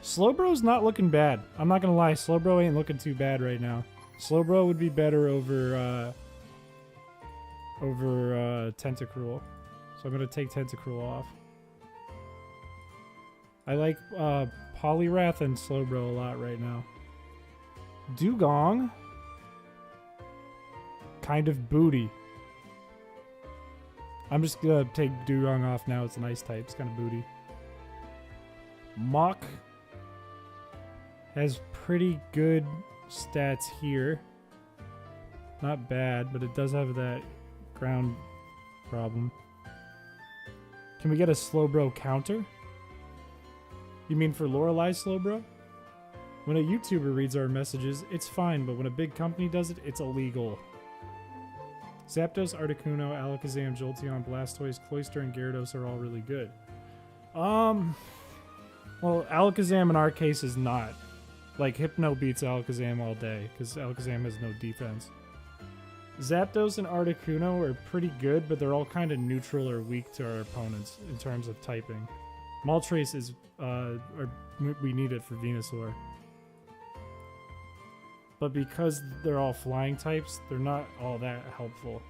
Slowbro's not looking bad. I'm not gonna lie, Slowbro ain't looking too bad right now. Slowbro would be better over Tentacruel. So I'm gonna take Tentacruel off. I like Poliwrath and Slowbro a lot right now. Dugong. Kind of booty. I'm just gonna take Dugong off now. It's an ice type. It's kind of booty. Mach has pretty good stats here. Not bad, but it does have that ground problem. Can we get a Slowbro counter? You mean for Lorelei's Slowbro? When a YouTuber reads our messages, it's fine, but when a big company does it, it's illegal. Zapdos, Articuno, Alakazam, Jolteon, Blastoise, Cloyster, and Gyarados are all really good. Well, Alakazam in our case is not. Like, Hypno beats Alakazam all day, because Alakazam has no defense. Zapdos and Articuno are pretty good, but they're all kind of neutral or weak to our opponents in terms of typing. Moltres is, we need it for Venusaur. But because they're all flying types, they're not all that helpful.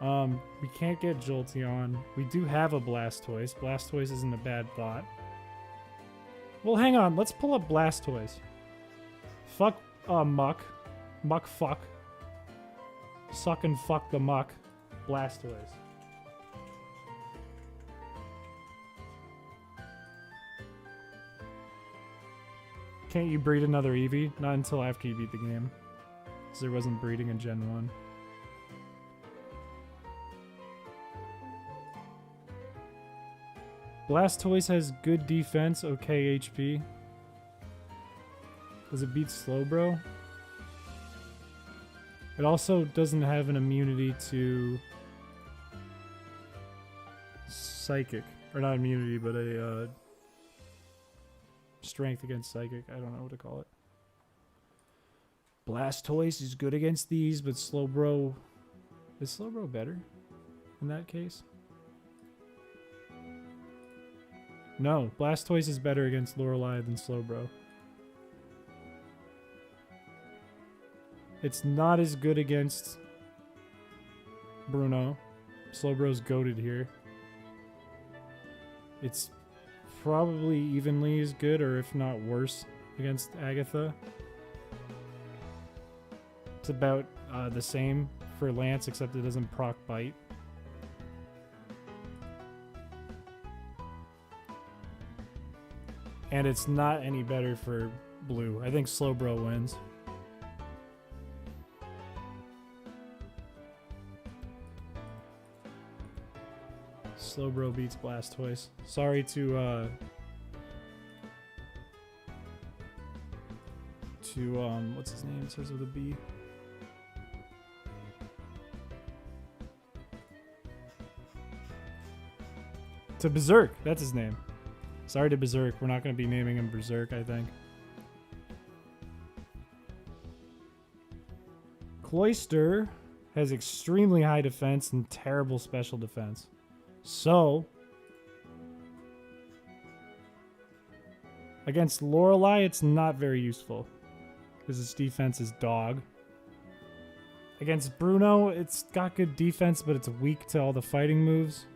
We can't get Jolteon. We do have a Blastoise. Blastoise isn't a bad thought. Well, hang on. Let's pull up Blastoise. Fuck, Muck. Muck fuck. Suck and fuck the Muck. Blastoise. Can't you breed another Eevee? Not until after you beat the game. Because there wasn't breeding in Gen 1. Blastoise has good defense, okay HP. Does it beat Slowbro? It also doesn't have an immunity to Psychic. Or not immunity, but a strength against Psychic. I don't know what to call it. Blastoise is good against these, but Slowbro... Is Slowbro better in that case? No, Blastoise is better against Lorelei than Slowbro. It's not as good against Bruno. Slowbro's goated here. It's probably evenly as good, or if not worse, against Agatha. It's about the same for Lance, except it doesn't proc bite. And it's not any better for Blue. I think Slowbro wins. Slowbro beats Blastoise. Sorry to what's his name? It starts with a B. To Berserk, that's his name. Sorry to Berserk. We're not going to be naming him Berserk, I think. Cloyster has extremely high defense and terrible special defense. So, against Lorelei, it's not very useful because its defense is dog. Against Bruno, it's got good defense, but it's weak to all the fighting moves.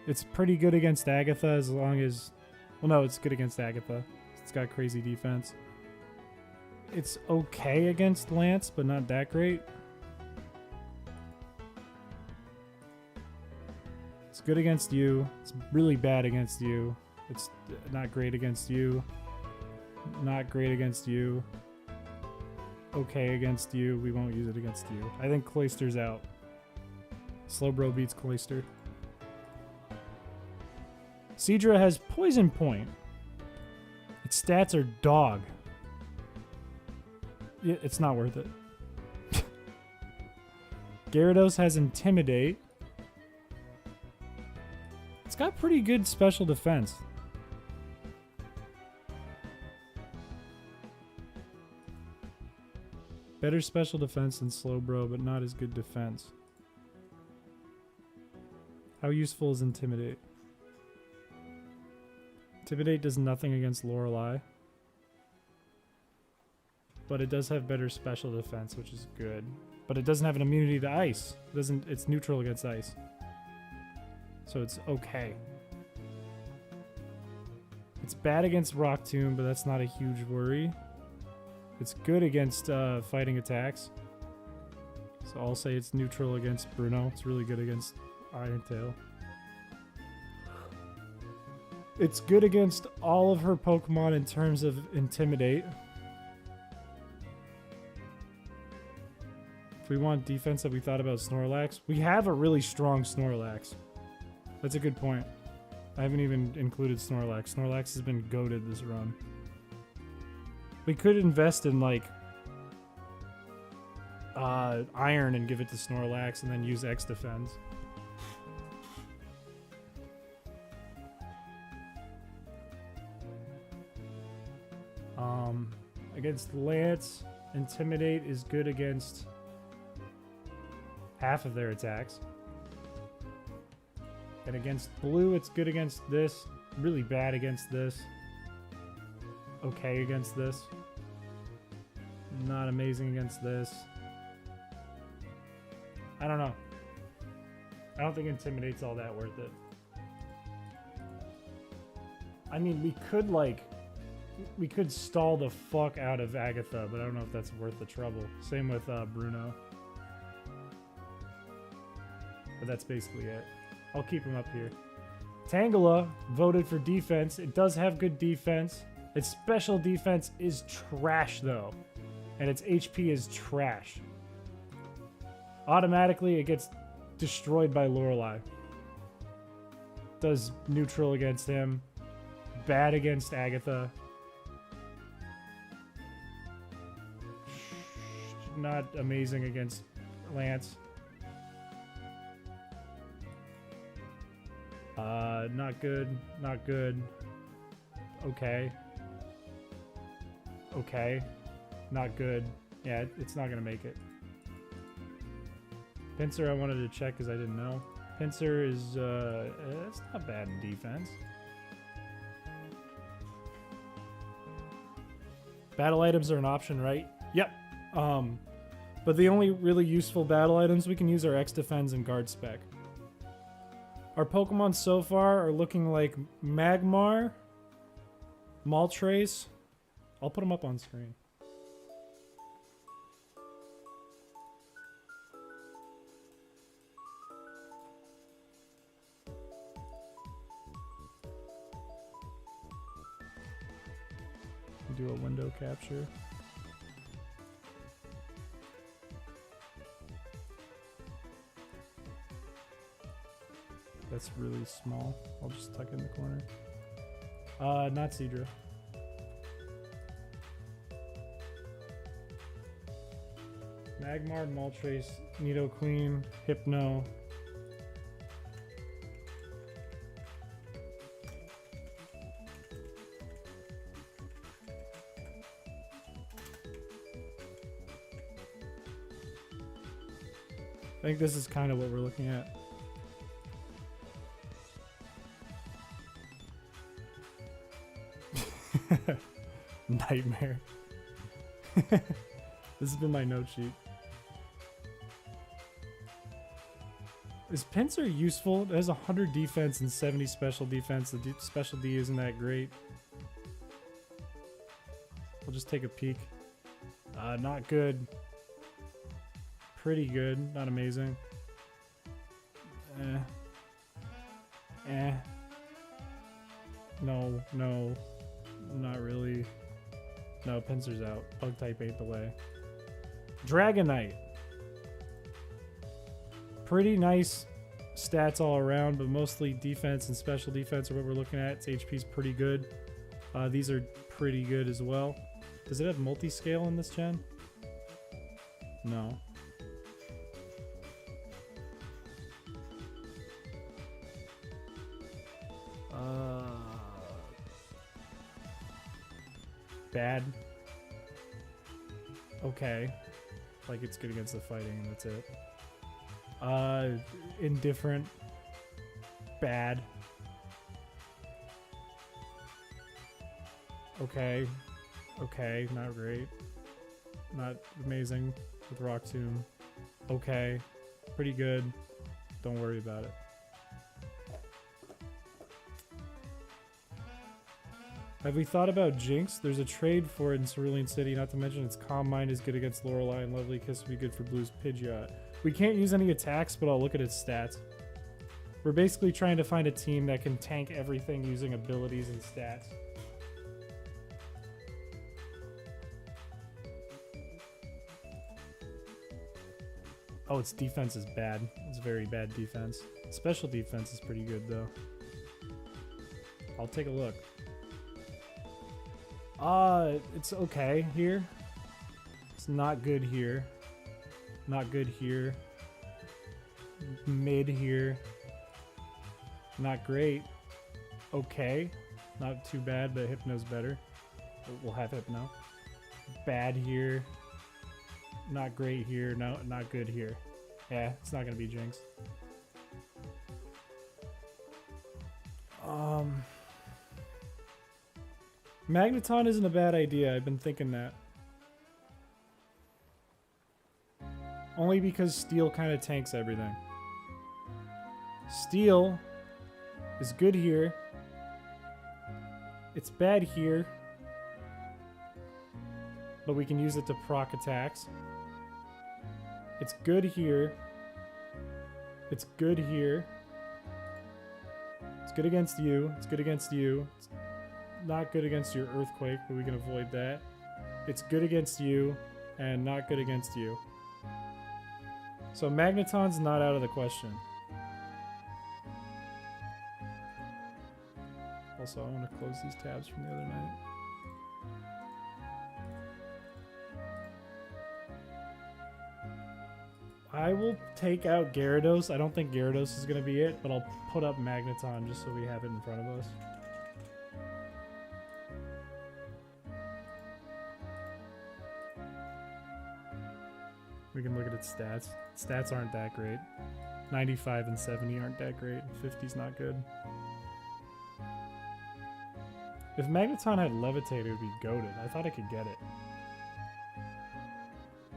It's pretty good against Agatha as long as... Well, no, it's good against Agatha. It's got crazy defense. It's okay against Lance, but not that great. It's good against you. It's really bad against you. It's not great against you. Not great against you. Okay against you. We won't use it against you. I think Cloyster's out. Slowbro beats Cloyster. Seadra has Poison Point. Its stats are dog. Yeah, it's not worth it. Gyarados has Intimidate. It's got pretty good special defense. Better special defense than Slowbro, but not as good defense. How useful is Intimidate? Intimidate does nothing against Lorelei. But it does have better special defense, which is good. But it doesn't have an immunity to ice. It's neutral against ice. So it's okay. It's bad against Rock Tomb, but that's not a huge worry. It's good against fighting attacks. So I'll say it's neutral against Bruno. It's really good against Iron Tail. It's good against all of her Pokemon in terms of Intimidate. If we want defense that we thought about Snorlax, we have a really strong Snorlax. That's a good point. I haven't even included Snorlax. Snorlax has been goated this run. We could invest in, like, Iron and give it to Snorlax and then use X Defense. Against Lance, Intimidate is good against half of their attacks. And against Blue, it's good against this. Really bad against this. Okay against this. Not amazing against this. I don't know. I don't think Intimidate's all that worth it. I mean, we could stall the fuck out of Agatha, but I don't know if that's worth the trouble. Same with Bruno. But that's basically it. I'll keep him up here. Tangela voted for defense. It does have good defense. Its special defense is trash, though. And its HP is trash. Automatically, it gets destroyed by Lorelei. Does neutral against him. Bad against Agatha. Not amazing against Lance. Not good. Not good. Okay. Okay. Not good. Yeah, it's not gonna make it. Pincer I wanted to check because I didn't know. Pincer is, it's not bad in defense. Battle items are an option, right? Yep. But the only really useful battle items we can use are X Defense and Guard Spec. Our Pokemon so far are looking like Magmar, Moltres. I'll put them up on screen. Do a window capture. That's really small. I'll just tuck it in the corner. Not Seadra. Magmar, Moltres, Nidoqueen, Hypno. I think this is kind of what we're looking at. Nightmare. This has been my note sheet. Is Pincer useful? It has 100 defense and 70 special defense. The special D isn't that great. I'll just take a peek. Not good. Pretty good. Not amazing. No, no. Not really. No, Pincer's out. Bug type ain't the way. Dragonite. Pretty nice stats all around, but mostly defense and special defense are what we're looking at. Its HP's pretty good. These are pretty good as well. Does it have multi-scale in this gen? No. Bad. Okay. Like it's good against the fighting and that's it. Indifferent. Bad. Okay. Okay, not great. Not amazing with Rock Tomb. Okay. Pretty good. Don't worry about it. Have we thought about Jinx? There's a trade for it in Cerulean City, not to mention its Calm Mind is good against Lorelei and Lovely Kiss would be good for Blue's Pidgeot. We can't use any attacks, but I'll look at its stats. We're basically trying to find a team that can tank everything using abilities and stats. Oh, its defense is bad. It's very bad defense. Special defense is pretty good, though. I'll take a look. It's okay here. It's not good here. Not good here. Mid here. Not great. Okay. Not too bad, but Hypno's better. We'll have Hypno. bad here. Not great here. No, not good here. Yeah, it's not gonna be Jinx. Magneton isn't a bad idea. I've been thinking that. Only because Steel kind of tanks everything. Steel is good here. It's bad here. But we can use it to proc attacks. It's good here. It's good here. It's good against you. It's good against you. It's not good against your Earthquake, but we can avoid that. It's good against you, and not good against you. So Magneton's not out of the question. Also, I want to close these tabs from the other night. I will take out Gyarados. I don't think Gyarados is going to be it, but I'll put up Magneton just so we have it in front of us. We can look at its stats. Stats aren't that great. 95 and 70 aren't that great. 50's not good. If Magneton had Levitate, it would be goated. I thought I could get it.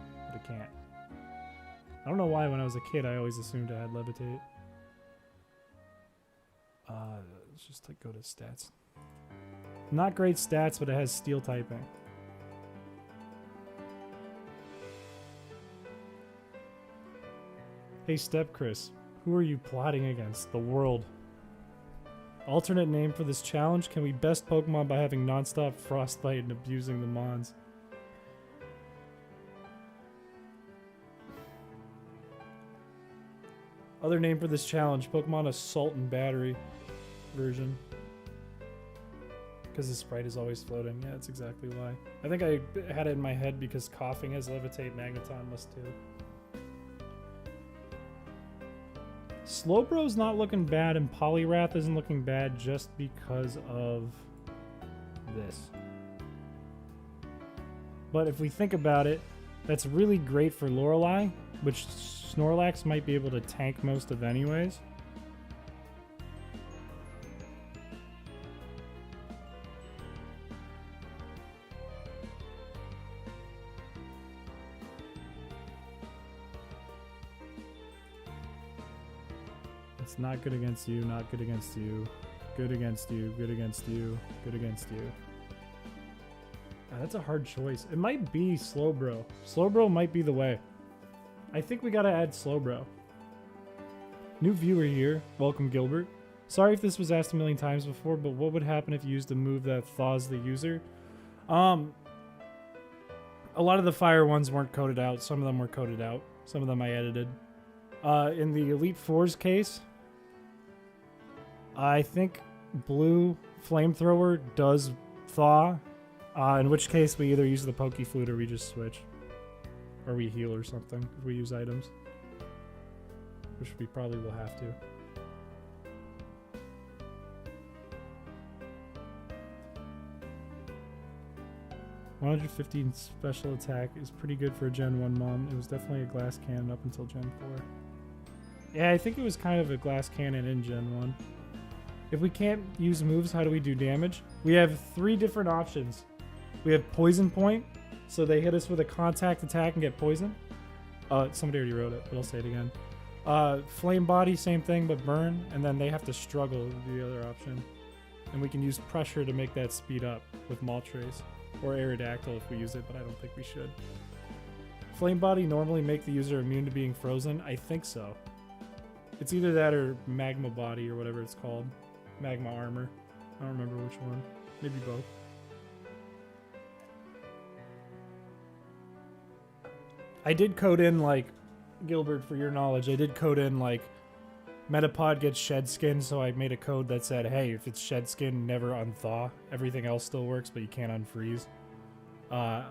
But I can't. I don't know why when I was a kid I always assumed I had Levitate. Let's just go to stats. Not great stats, but it has Steel typing. Hey Step Chris, who are you plotting against? The world. Alternate name for this challenge? Can we best Pokemon by having non-stop Frostbite and abusing the Mons? Other name for this challenge, Pokemon Assault and Battery version. Because the sprite is always floating. Yeah, that's exactly why. I think I had it in my head because Coughing has Levitate, Magneton must too. Slowbro's not looking bad, and Poliwrath isn't looking bad just because of this. But if we think about it, that's really great for Lorelei, which Snorlax might be able to tank most of anyways. It's not good against you, not good against you, good against you, good against you, good against you. That's a hard choice. It might be Slowbro. Slowbro might be the way. I think we gotta add Slowbro. New viewer here. Welcome, Gilbert. Sorry if this was asked a million times before, but what would happen if you used a move that thaws the user? A lot of the fire ones weren't coded out. Some of them were coded out. Some of them I edited. In the Elite Four's case, I think blue flamethrower does thaw, in which case we either use the Pokeflute or we just switch. Or we heal or something if we use items. Which we probably will have to. $115 special attack is pretty good for a Gen 1 mom. It was definitely a glass cannon up until Gen 4. Yeah, I think it was kind of a glass cannon in Gen 1. If we can't use moves, how do we do damage? We have 3 different options. We have Poison Point, so they hit us with a contact attack and get poisoned. Somebody already wrote it, but I'll say it again. Flame Body, same thing, but burn, and then they have to struggle with the other option. And we can use pressure to make that speed up with Moltres. Or Aerodactyl if we use it, but I don't think we should. Flame Body normally make the user immune to being frozen? I think so. It's either that or Magma Body or whatever it's called. Magma Armor. I don't remember which one. Maybe both. I did code in, like, Gilbert, for your knowledge, I did code in, like, Metapod gets shed skin, so I made a code that said, hey, if it's shed skin, never unthaw. Everything else still works, but you can't unfreeze. I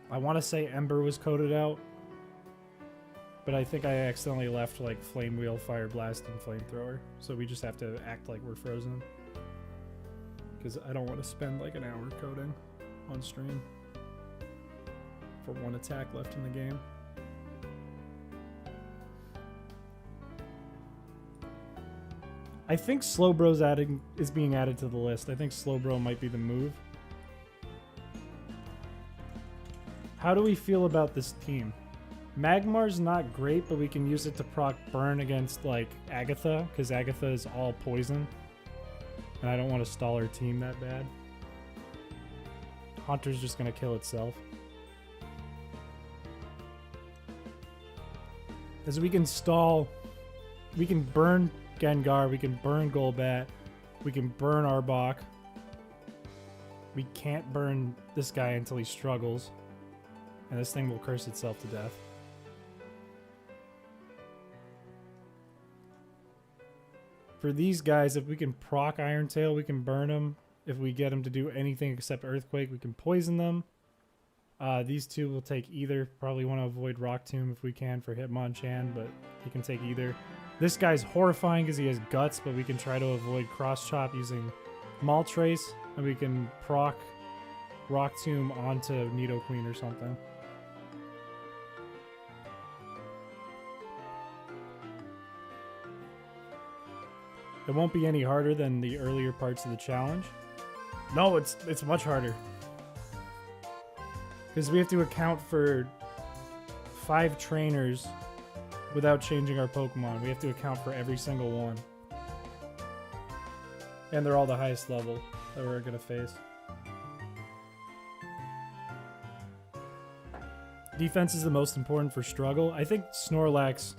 want to say Ember was coded out, but I think I accidentally left, like, Flame Wheel, Fire Blast, and Flamethrower. So we just have to act like we're frozen. Because I don't want to spend, like, an hour coding on stream. for 1 attack left in the game. I think Slowbro's is being added to the list. I think Slowbro might be the move. How do we feel about this team? Magmar's not great, but we can use it to proc burn against, like, Agatha, because Agatha is all poison. And I don't want to stall her team that bad. Haunter's just going to kill itself. Because we can stall... We can burn Gengar, we can burn Golbat, we can burn Arbok. We can't burn this guy until he struggles. And this thing will curse itself to death. For these guys, if we can proc Iron Tail, we can burn them. If we get them to do anything except Earthquake, we can poison them. These two will take either. Probably want to avoid Rock Tomb if we can for Hitmonchan, but he can take either. This guy's horrifying because he has Guts, but we can try to avoid Cross Chop using Moltres, and we can proc Rock Tomb onto Nidoqueen or something. It won't be any harder than the earlier parts of the challenge. No, it's much harder. Because we have to account for 5 trainers without changing our Pokemon. We have to account for every single one. And they're all the highest level that we're going to face. Defense is the most important for struggle. I think Snorlax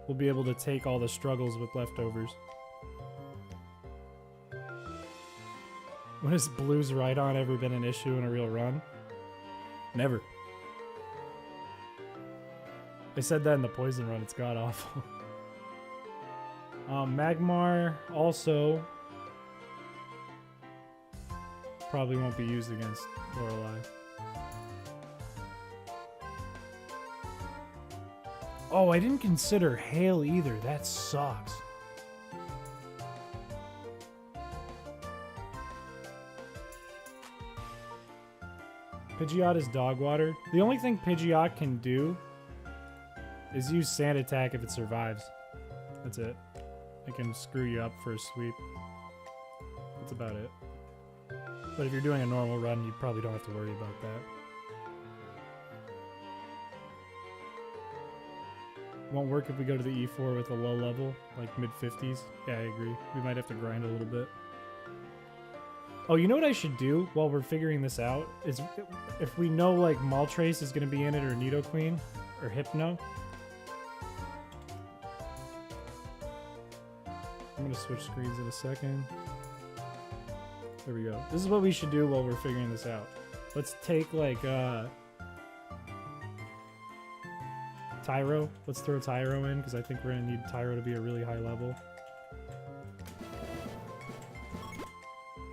will be able to take all the struggles with leftovers. When has Blue's Rhydon ever been an issue in a real run? Never. I said that in the poison run, it's god awful. Magmar also probably won't be used against Lorelei. Oh, I didn't consider Hail either. That sucks. Pidgeot is dog water. The only thing Pidgeot can do is use Sand Attack if it survives. That's it. It can screw you up for a sweep. That's about it. But if you're doing a normal run, you probably don't have to worry about that. Won't work if we go to the E4 with a low level, like mid-50s. Yeah, I agree. We might have to grind a little bit. Oh, you know what I should do while we're figuring this out? Is if we know like Moltres is going to be in it, or Nidoqueen, or Hypno. I'm going to switch screens in a second. There we go. This is what we should do while we're figuring this out. Let's take like Tyro. Let's throw Tyro in because I think we're going to need Tyro to be a really high level.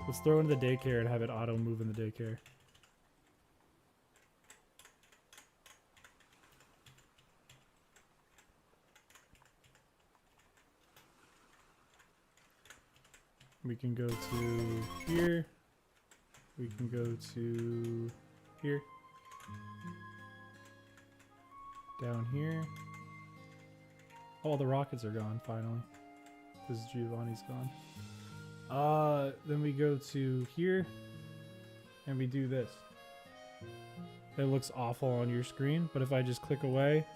Let's throw into the daycare and have it auto move in the daycare. We can go to here. We can go to here. Down here. All the rockets are gone finally. Because Giovanni's gone. Then we go to here, and we do this. It looks awful on your screen, but if I just click away,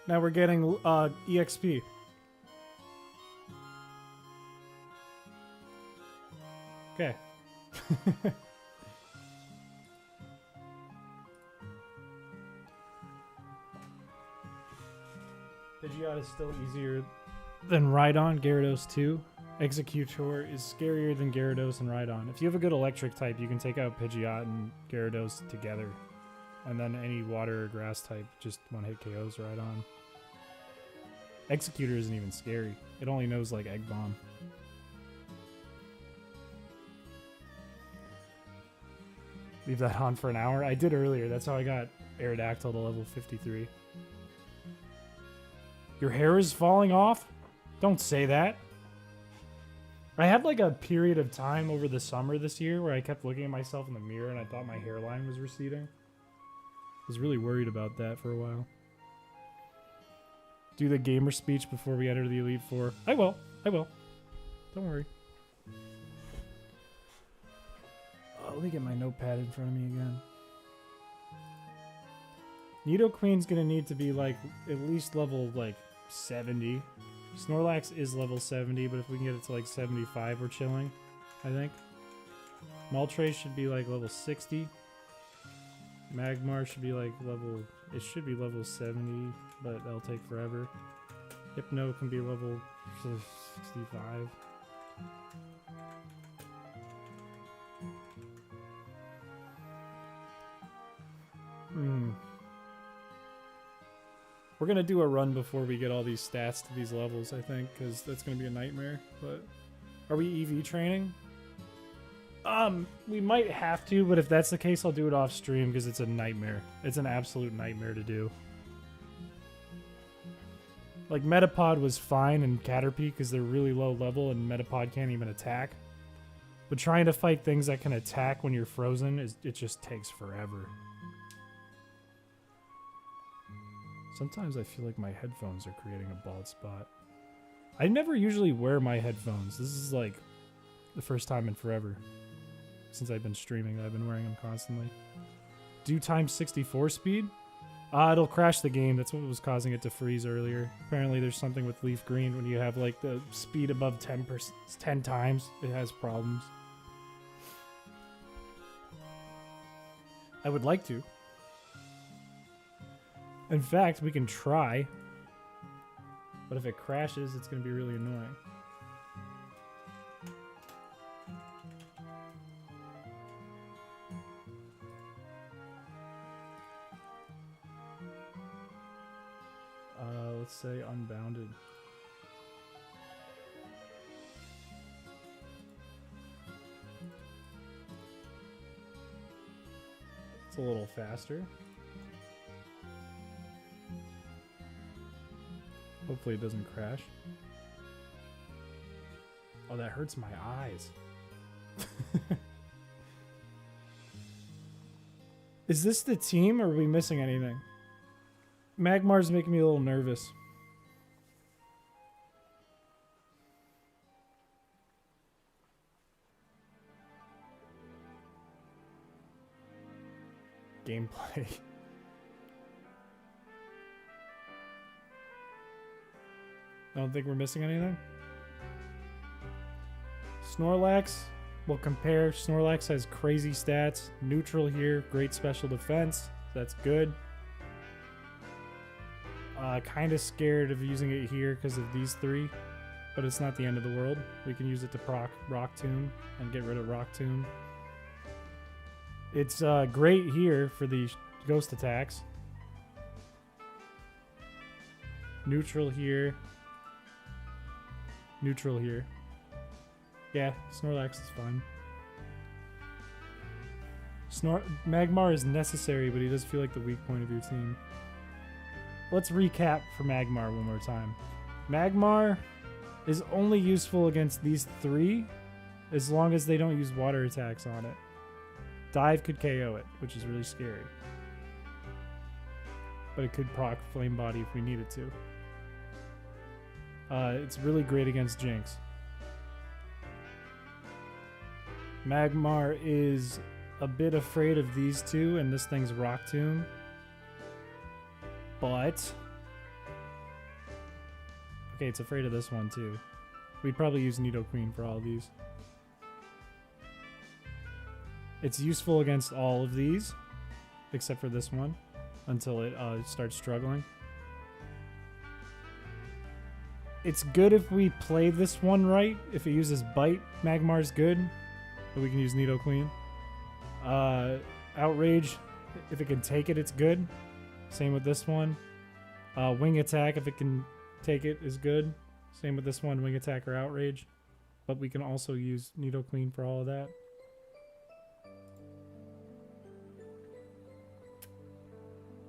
now we're getting EXP. Okay. Pidgeot is still easier than Rhydon, Gyarados 2. Executor is scarier than Gyarados and Rhydon. If you have a good electric type, you can take out Pidgeot and Gyarados together. And then any water or grass type just one-hit KOs Rhydon. Executor isn't even scary. It only knows like Egg Bomb. Leave that on for an hour? I did earlier. That's how I got Aerodactyl to level 53. Your hair is falling off? Don't say that. I had like a period of time over the summer this year where I kept looking at myself in the mirror and I thought my hairline was receding. I was really worried about that for a while. Do the gamer speech before we enter the Elite Four. I will. Don't worry. Let me get my notepad in front of me again. Nidoqueen's gonna need to be like at least level like 70. Snorlax is level 70, but if we can get it to like 75, we're chilling, I think. Moltres should be like level 60. Magmar should be like level... It should be level 70, but that'll take forever. Hypno can be level 65. We're gonna do a run before we get all these stats to these levels, I think, because that's gonna be a nightmare. But are we EV training? We might have to, but if that's the case, I'll do it off stream because it's a nightmare. It's an absolute nightmare to do. Like Metapod was fine in Caterpie because they're really low level and Metapod can't even attack. But trying to fight things that can attack when you're frozen, it just takes forever. Sometimes I feel like my headphones are creating a bald spot. I never usually wear my headphones. This is like the first time in forever. Since I've been streaming, I've been wearing them constantly. Do times 64 speed? It'll crash the game. That's what was causing it to freeze earlier. Apparently there's something with Leaf Green when you have like the speed above 10 times. It has problems. I would like to. In fact, we can try. But if it crashes, it's going to be really annoying. Let's say unbounded. It's a little faster. Hopefully it doesn't crash. Oh, that hurts my eyes. Is this the team or are we missing anything? Magmar's making me a little nervous. Gameplay. I don't think we're missing anything. Snorlax, we'll compare. Snorlax has crazy stats. Neutral here, great special defense. That's good. Kind of scared of using it here because of these three, but it's not the end of the world. We can use it to proc Rock Tomb and get rid of Rock Tomb. It's great here for the ghost attacks. Neutral here. Neutral here. Yeah, Snorlax is fine. Magmar is necessary, but he does feel like the weak point of your team. Let's recap for Magmar one more time. Magmar is only useful against these three as long as they don't use water attacks on it. Dive could KO it, which is really scary. But it could proc Flame Body if we needed to. It's really great against Jinx. Magmar is a bit afraid of these two, and this thing's Rock Tomb. But... okay, it's afraid of this one too. We'd probably use Nidoqueen for all of these. It's useful against all of these, except for this one, until it starts struggling. It's good if we play this one right. If it uses Bite, Magmar's good, but we can use Nidoqueen. Outrage, if it can take it, it's good. Same with this one. Wing Attack, if it can take it, is good. Same with this one, Wing Attack or Outrage. But we can also use Nidoqueen for all of that.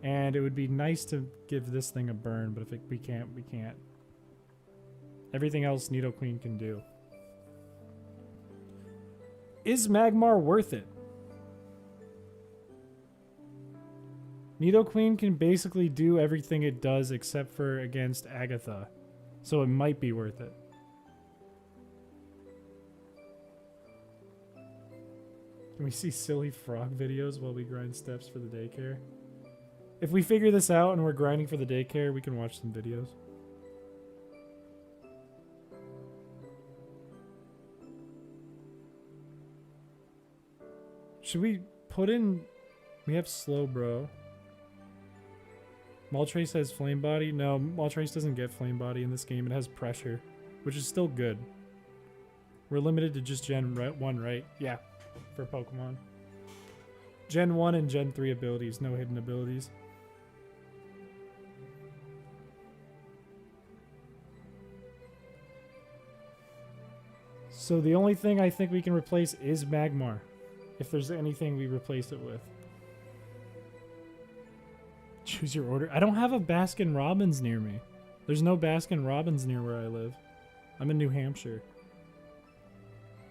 And it would be nice to give this thing a burn, but if we can't, we can't. Everything else Nidoqueen can do. Is Magmar worth it? Nidoqueen can basically do everything it does except for against Agatha. So it might be worth it. Can we see silly frog videos while we grind steps for the daycare? If we figure this out and we're grinding for the daycare, we can watch some videos. Should we put in... We have slow, bro. Moltres has flame body. No, Moltres doesn't get flame body in this game. It has pressure, which is still good. We're limited to just Gen 1, right? Yeah, for Pokemon. Gen 1 and Gen 3 abilities, no hidden abilities. So the only thing I think we can replace is Magmar. If there's anything we replace it with. Choose your order. I don't have a Baskin Robbins near me. There's no Baskin Robbins near where I live. I'm in New Hampshire.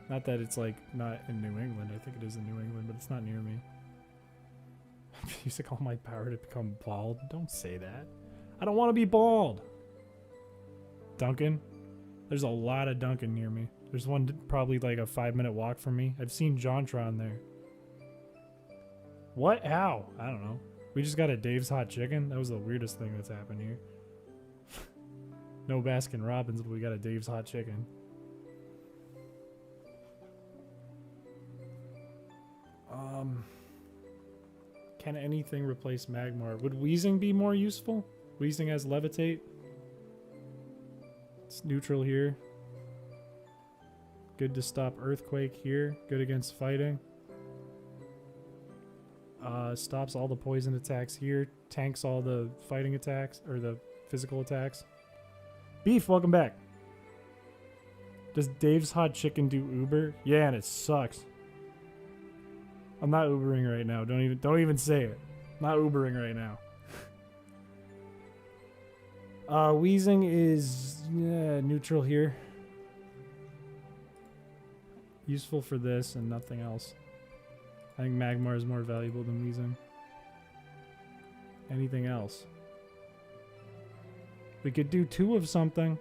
Not that it's like not in New England. I think it is in New England, but it's not near me. I'm using all my power to become bald. Don't say that. I don't want to be bald. Duncan? There's a lot of Duncan near me. There's one probably like a 5-minute walk from me. I've seen Jontron there. What? How? I don't know. We just got a Dave's Hot Chicken? That was the weirdest thing that's happened here. No Baskin Robbins, but we got a Dave's Hot Chicken. Can anything replace Magmar? Would Weezing be more useful? Weezing has Levitate. It's neutral here. Good to stop Earthquake here. Good against fighting. Stops all the poison attacks here. Tanks all the fighting attacks, or the physical attacks. Beef, welcome back. Does Dave's Hot Chicken do Uber? Yeah, and it sucks. I'm not Ubering right now. Don't even say it. Not Ubering right now. Weezing is neutral here. Useful for this and nothing else. I think Magmar is more valuable than Weezing. Anything else? We could do 2 of something.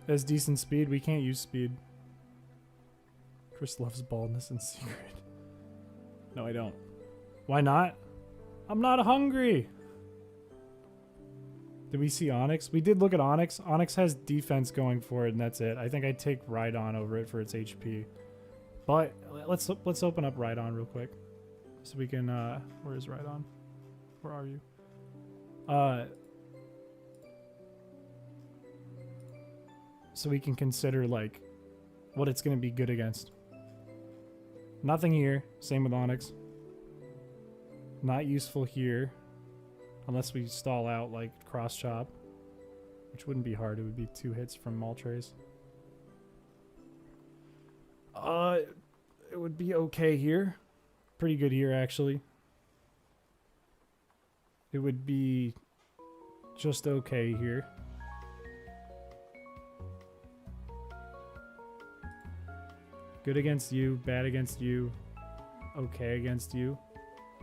Has decent speed. We can't use speed. Chris loves baldness in secret. No, I don't. Why not? I'm not hungry. Did we see Onyx? We did look at Onyx. Onyx has defense going for it, and that's it. I think I'd take Rhydon over it for its HP. But let's open up Rhydon real quick, so we can. Where is Rhydon? Where are you? So we can consider like what it's gonna be good against. Nothing here. Same with Onyx. Not useful here. Unless we stall out like Cross Chop. Which wouldn't be hard. It would be 2 hits from Moltres. It would be okay here. Pretty good here, actually. It would be just okay here. Good against you, bad against you, okay against you.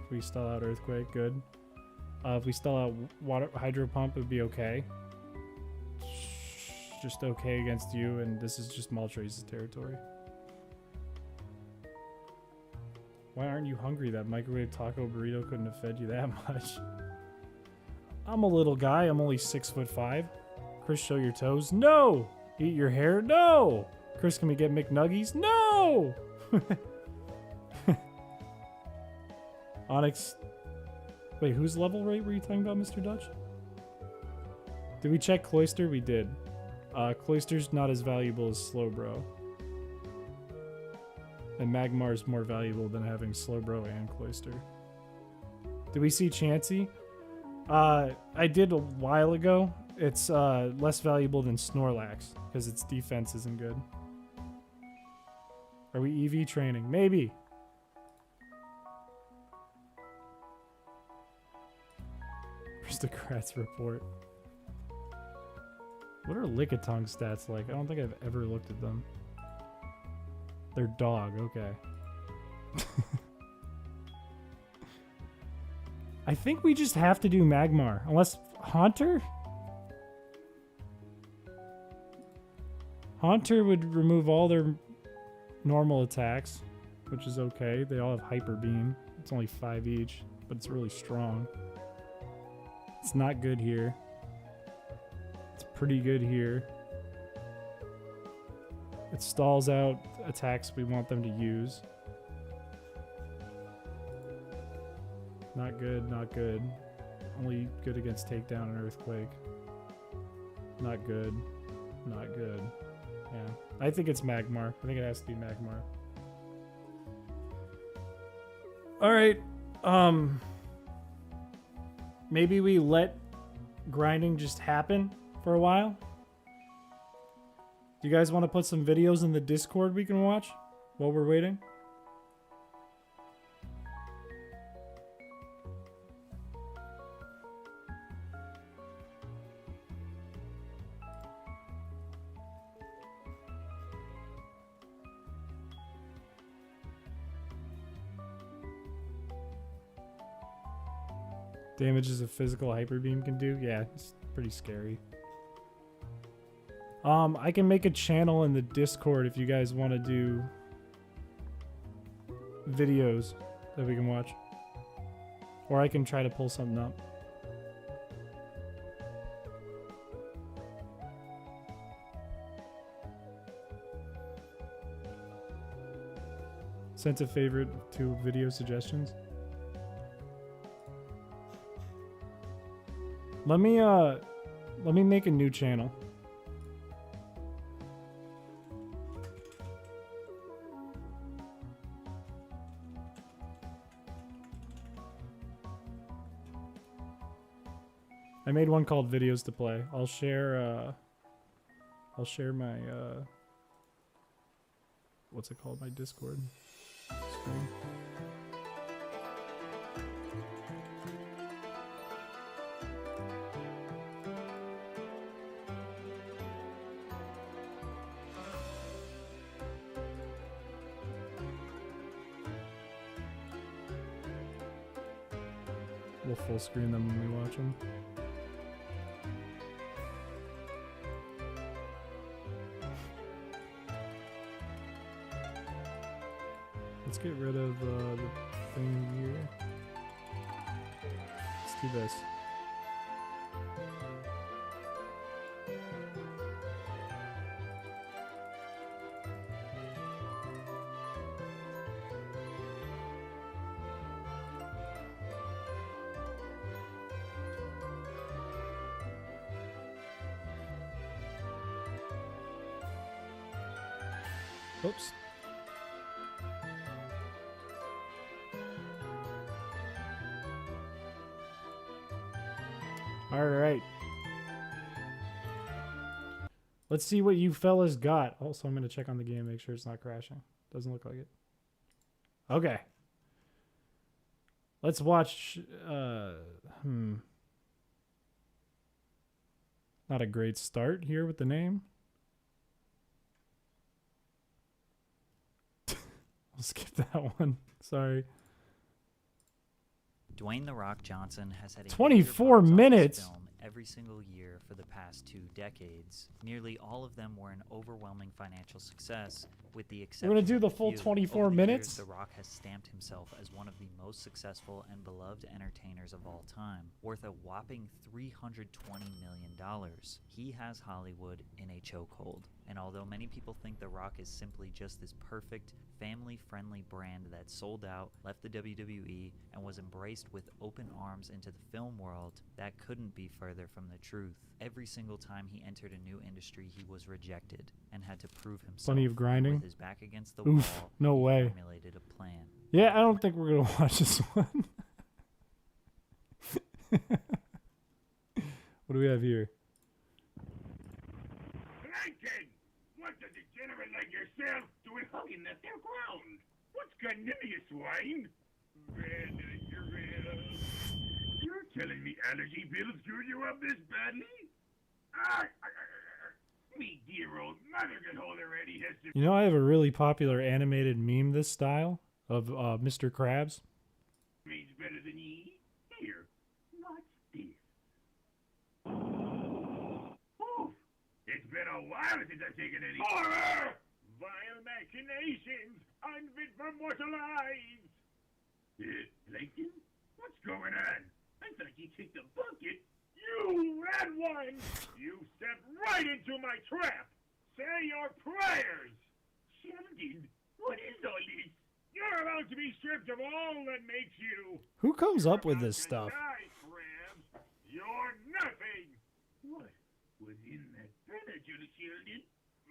If we stall out Earthquake, good. If we stall out Water Hydro Pump, it would be okay. Just okay against you, and this is just Moltres' territory. Why aren't you hungry? That microwave taco burrito couldn't have fed you that much. I'm a little guy. I'm only 6'5". Chris, show your toes. No! Eat your hair. No! Chris, can we get McNuggies? No! Onyx. Wait, whose level rate were you talking about, Mr. Dutch? Did we check Cloyster? We did. Cloyster's not as valuable as Slowbro. And Magmar is more valuable than having Slowbro and Cloyster. Did we see Chansey? I did a while ago. It's less valuable than Snorlax because its defense isn't good. Are we EV training? Maybe. Aristocrats report. What are Lickitung stats like? I don't think I've ever looked at them. They're dog, okay. I think we just have to do Magmar. Unless Haunter? Haunter would remove all their normal attacks, which is okay. They all have Hyper Beam. It's only 5 each, but it's really strong. It's not good here. It's pretty good here. It stalls out attacks we want them to use. Not good, not good. Only good against Takedown and Earthquake. Not good. Not good. Yeah. I think it's Magmar. I think it has to be Magmar. Alright. Maybe we let grinding just happen for a while? Do you guys want to put some videos in the Discord we can watch while we're waiting? Damages a physical Hyper Beam can do? Yeah, it's pretty scary. I can make a channel in the Discord if you guys want to do videos that we can watch. Or I can try to pull something up. Sent a favorite to video suggestions. Let me make a new channel. I made one called Videos to Play. I'll share my what's it called? My Discord screen. We'll full screen them when we watch them. Let's get rid of the thing here. Let's do this. Oops. All right. Let's see what you fellas got. Also, I'm going to check on the game, make sure it's not crashing. Doesn't look like it. Okay. Let's watch. Not a great start here with the name. I'll skip that one. Sorry. Dwayne "The Rock" Johnson has had a 24 major box office minutes. film every single year for the past 2 decades. Nearly all of them were an overwhelming financial success, with the exception We're gonna do of the a full few. 24 Over the minutes? years, The Rock has stamped himself as one of the most successful and beloved entertainers of all time, worth a whopping $320 million. He has Hollywood in a chokehold. And although many people think The Rock is simply just this perfect, family-friendly brand that sold out, left the WWE, and was embraced with open arms into the film world, that couldn't be further from the truth. Every single time he entered a new industry, he was rejected and had to prove himself. Plenty of grinding. With his back against the Oof, wall, no he way. formulated a plan. Yeah, I don't think we're going to watch this one. What do we have here? Plankton! What's a degenerate like yourself doing hugging the fair ground? What's gotten into you, swine? Red, you're telling me allergy pills screwed you up this badly? Me dear old mother can hold her ready has to You know, I have a really popular animated meme this style of Mr. Krabs. means better than ye. Here, watch this. Oof. It's been a while since I've taken any horror! Vile machinations, unfit for mortal eyes! Plankton? What's going on? I thought you kicked the bucket. You red one! You stepped right into my trap! Say your prayers! Sheldon, what is all this? You're about to be stripped of all that makes you. Who comes up with this stuff? Die, Krabs. You're nothing! What was in that vinegar, Sheldon?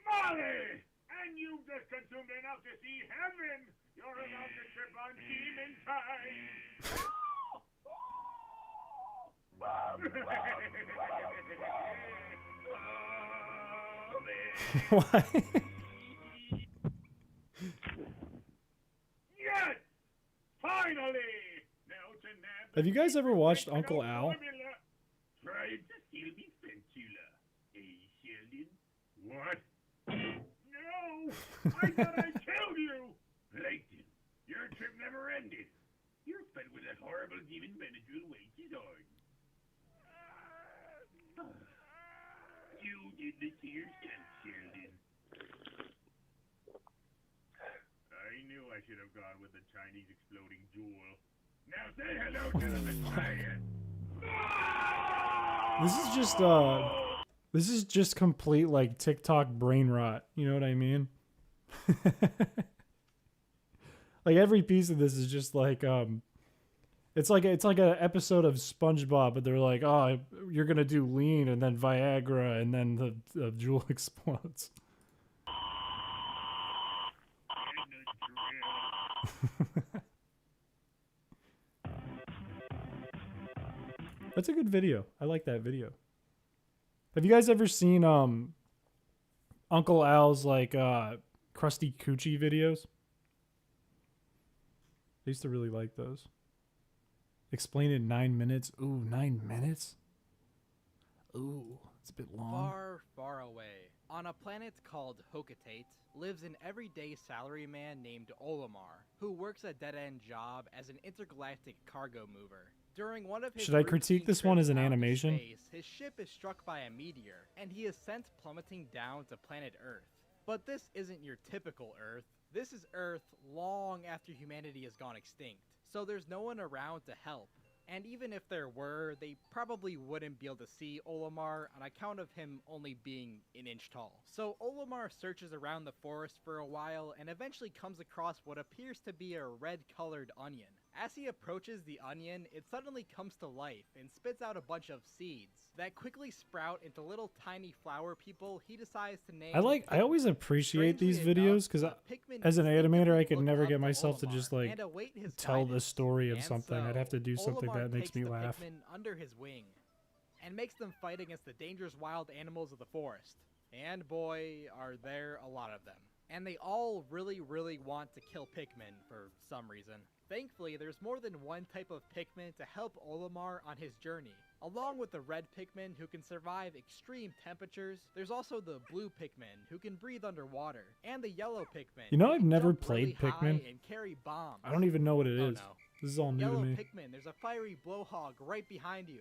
Molly! And you've just consumed enough to see heaven! You're about to trip on demon time! Why? Yes! Finally! Now to nab the Have you guys ever watched original Uncle Al? formula. Trying to steal me Fentula. Hey, Sheldon? What? No! I thought I killed you! Plankton, your trip never ended. You're fed with that horrible demon Benadryl wages on. You did this to yourself, Sheldon. I knew I should have gone with the Chinese exploding jewel. Now say hello to the Messiah. This is just complete like TikTok brain rot. You know what I mean? Like every piece of this is just like it's like an episode of SpongeBob, but they're like, oh, you're gonna do lean and then Viagra and then the jewel explodes. That's a good video. I like that video. Have you guys ever seen Uncle Al's like crusty coochie videos? I used to really like those. Explain in 9 minutes. Ooh, 9 minutes? Ooh, it's a bit long. Far, far away, on a planet called Hokatate, lives an everyday salaryman named Olimar, who works a dead-end job as an intergalactic cargo mover. During one of his Should I critique routine this one as trips an out into animation? space, his ship is struck by a meteor, and he is sent plummeting down to planet Earth. But this isn't your typical Earth. This is Earth long after humanity has gone extinct, so there's no one around to help. And even if there were, they probably wouldn't be able to see Olimar on account of him only being an inch tall. So Olimar searches around the forest for a while and eventually comes across what appears to be a red-colored onion. As he approaches the onion, it suddenly comes to life and spits out a bunch of seeds that quickly sprout into little tiny flower people he decides to name. I always appreciate these videos because as an animator I could never get myself to just like tell the story of something. I'd have to do something that makes me laugh. Pikmin under his wing and makes them fight against the dangerous wild animals of the forest. And boy, are there a lot of them. And they all really, really want to kill Pikmin for some reason. Thankfully, there's more than one type of Pikmin to help Olimar on his journey. Along with the red Pikmin who can survive extreme temperatures, there's also the blue Pikmin who can breathe underwater, and the yellow Pikmin. You know, who I've can never jump really played Pikmin. high and carry bombs. I don't even know what it Oh, is. no. This is all new Yellow to me. Pikmin, there's a fiery blowhog right behind you.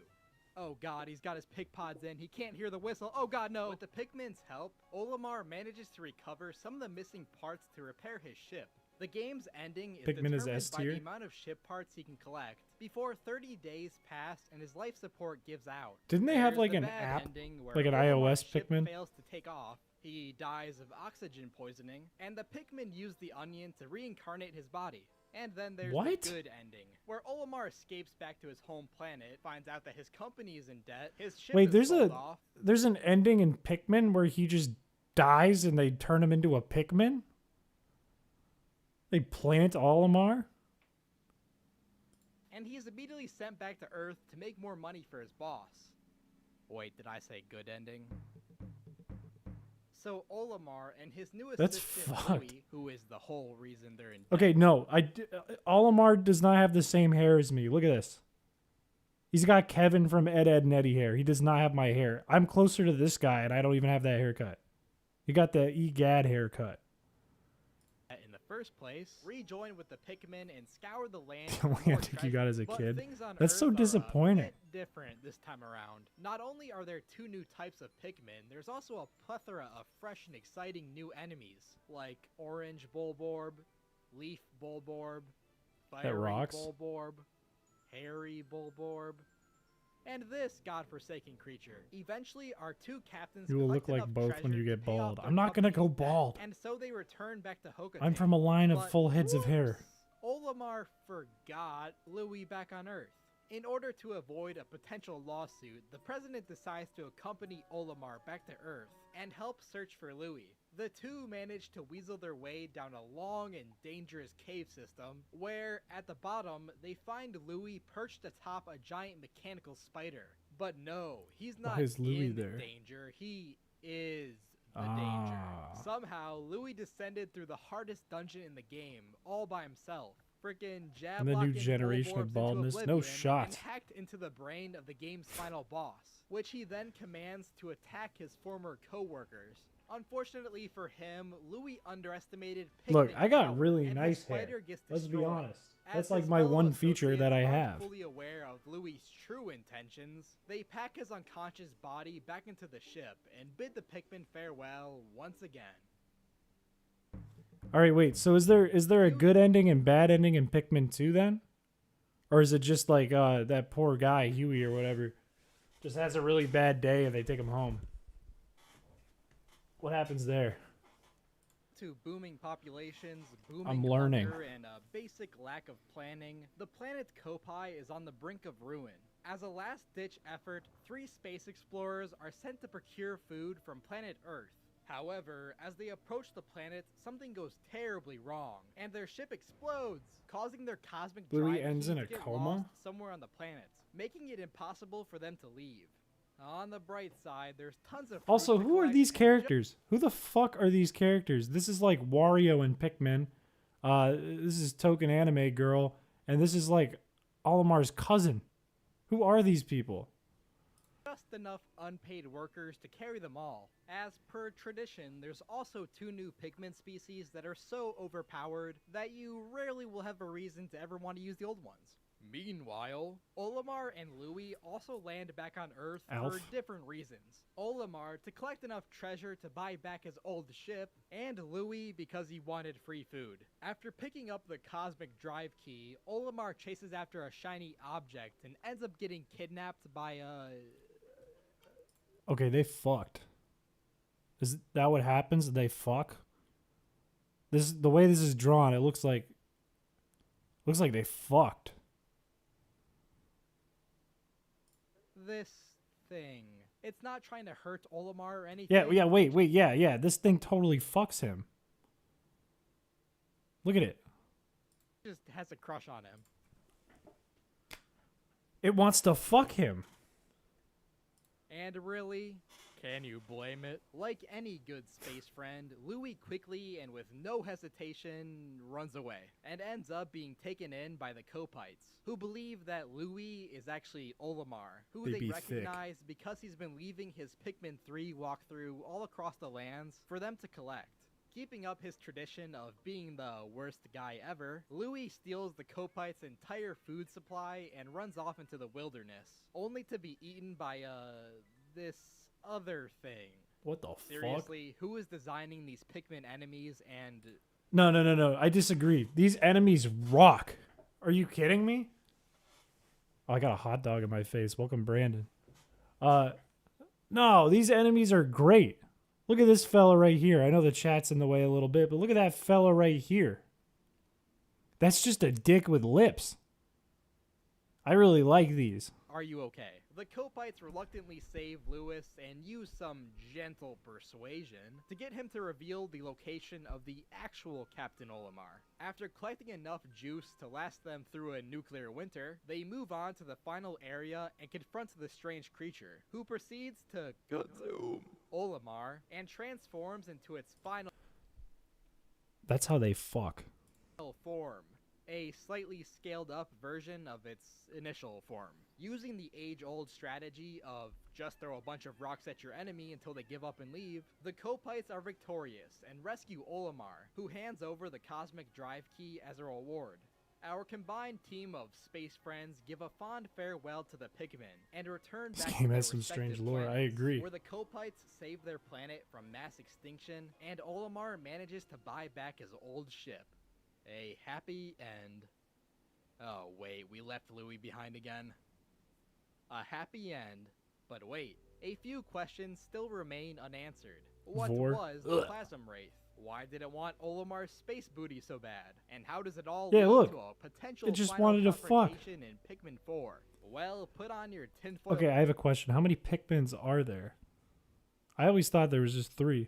Oh god, he's got his pick pods in. He can't hear the whistle. Oh god, no! With the Pikmin's help, Olimar manages to recover some of the missing parts to repair his ship. The game's ending is Pikmin is determined S by tier? the amount of ship parts he can collect before 30 days pass and his life support gives out. Didn't they have There's like the an bad app, ending where like an Olimar's iOS ship Pikmin? fails to take off. He dies of oxygen poisoning, and the Pikmin use the onion to reincarnate his body. And then there's What? the good ending, where Olimar escapes back to his home planet, finds out that his company is in debt, his ship Wait, is sold off. there's an ending in Pikmin where he just dies and they turn him into a Pikmin? They plant Olimar? And he is immediately sent back to Earth to make more money for his boss. Wait, did I say good ending? So Olimar and his new That's assistant fucked. Louis, who is the whole reason they're in debt. Okay, no. Olimar does not have the same hair as me. Look at this. He's got Kevin from Ed, Ed, and Eddie hair. He does not have my hair. I'm closer to this guy, and I don't even have that haircut. He got the EGAD haircut. In the first place, rejoin with the Pikmin and scour the land. The only antic you got as a But kid. things on That's Earth so are disappointing. a bit different this time around. Not only are there 2 new types of Pikmin, there's also a plethora of fresh and exciting new enemies, like Orange Bulborb, Leaf Bulborb, Fiery rocks. Bulborb, Hairy Bulborb, and this godforsaken creature. Eventually, our 2 captains You will look collect like enough both when treasure you to get pay off bald. their I'm not gonna go company's debt, bald. and so they return back to Hokuto. I'm from a line of But full heads of hair. whoops, Olimar forgot Louis back on Earth. In order to avoid a potential lawsuit, the president decides to accompany Olimar back to Earth and help search for Louis. The 2 manage to weasel their way down a long and dangerous cave system, where, at the bottom, they find Louis perched atop a giant mechanical spider. But no, he's not is Louis in there? danger, he is the danger. Ah. Somehow, Louis descended through the hardest dungeon in the game, all by himself. Frickin' jab And the new locking generation of Bulborbs into baldness? No oblivion shot. And hacked into the brain of the game's final boss, which he then commands to attack his former co-workers. Unfortunately for him, Louis underestimated Look, Pikmin I got power, really and nice his spider hair. gets Let's be destroyed. honest. As That's like his my fellow one feature that I associates have. aren't fully aware of Louis' true intentions, they pack his unconscious body back into the ship and bid the Pikmin farewell once again. All right, wait. So is there a good ending and bad ending in Pikmin 2 then? Or is it just like that poor guy, Huey or whatever, just has a really bad day and they take him home? What happens there? To booming populations, booming I'm learning. hunger, and a basic lack of planning, the planet Kopai is on the brink of ruin. As a last-ditch effort, 3 space explorers are sent to procure food from planet Earth. However, as they approach the planet, something goes terribly wrong, and their ship explodes, causing their cosmic Louis drive ends key in to a get coma? lost somewhere on the planet, making it impossible for them to leave. On the bright side, there's tons of fruit Also, to who are collect these and characters? Who the fuck are these characters? This is like Wario and Pikmin. This is Token Anime Girl, and this is like Olimar's cousin. Who are these people? just enough unpaid workers to carry them all. As per tradition, there's also 2 new Pikmin species that are so overpowered that you rarely will have a reason to ever want to use the old ones. Meanwhile, Olimar and Louis also land back on Earth Alf. for different reasons. Olimar to collect enough treasure to buy back his old ship, and Louis because he wanted free food. After picking up the cosmic drive key, Olimar chases after a shiny object and ends up getting kidnapped by a... Okay, they fucked. Is that what happens? They fuck? The way this is drawn, it looks like they fucked. this thing. It's not trying to hurt Olimar or anything. Yeah. This thing totally fucks him. Look at it. Just has a crush on him. It wants to fuck him. And really, can you blame it? Like any good space friend, Louis quickly and with no hesitation runs away and ends up being taken in by the Copites, who believe that Louis is actually Olimar, who They they be recognize because he's been leaving his Pikmin 3 walkthrough all across the lands for them to collect. Keeping up his tradition of being the worst guy ever, Louis steals the Copites' entire food supply and runs off into the wilderness, only to be eaten by, this other thing. What the fuck? Seriously, who is designing these Pikmin enemies and... No. I disagree. These enemies rock. Are you kidding me? Oh, I got a hot dog in my face. Welcome, Brandon. No, these enemies are great. Look at this fella right here. I know the chat's in the way a little bit, but look at that fella right here. That's just a dick with lips. I really like these. Are you okay? The Copites reluctantly save Lewis and use some gentle persuasion to get him to reveal the location of the actual Captain Olimar. After collecting enough juice to last them through a nuclear winter, they move on to the final area and confront the strange creature, who proceeds to consume Olimar and transforms into its final That's how they fuck. form, a slightly scaled up version of its initial form. Using the age-old strategy of just throw a bunch of rocks at your enemy until they give up and leave, the Copites are victorious and rescue Olimar, who hands over the Cosmic Drive Key as a reward. Our combined team of space friends give a fond farewell to the Pikmin and return This back to game their has some strange respective lore, I planets, agree. where the Copites save their planet from mass extinction, and Olimar manages to buy back his old ship. A happy end. Oh wait, we left Louis behind again. A happy end, but wait, a few questions still remain unanswered. What Vor. was the Plasm Wraith? Why did it want Olimar's space booty so bad? And how does it all Yeah, lead look, to a potential it just final wanted to fuck. confrontation in Pikmin 4? Well, put on your tinfoil Okay, I have a question. How many Pikmins are there? I always thought there was just 3.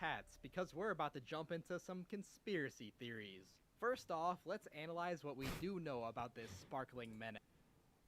hats, because we're about to jump into some conspiracy theories. First off, let's analyze what we do know about this sparkling menace.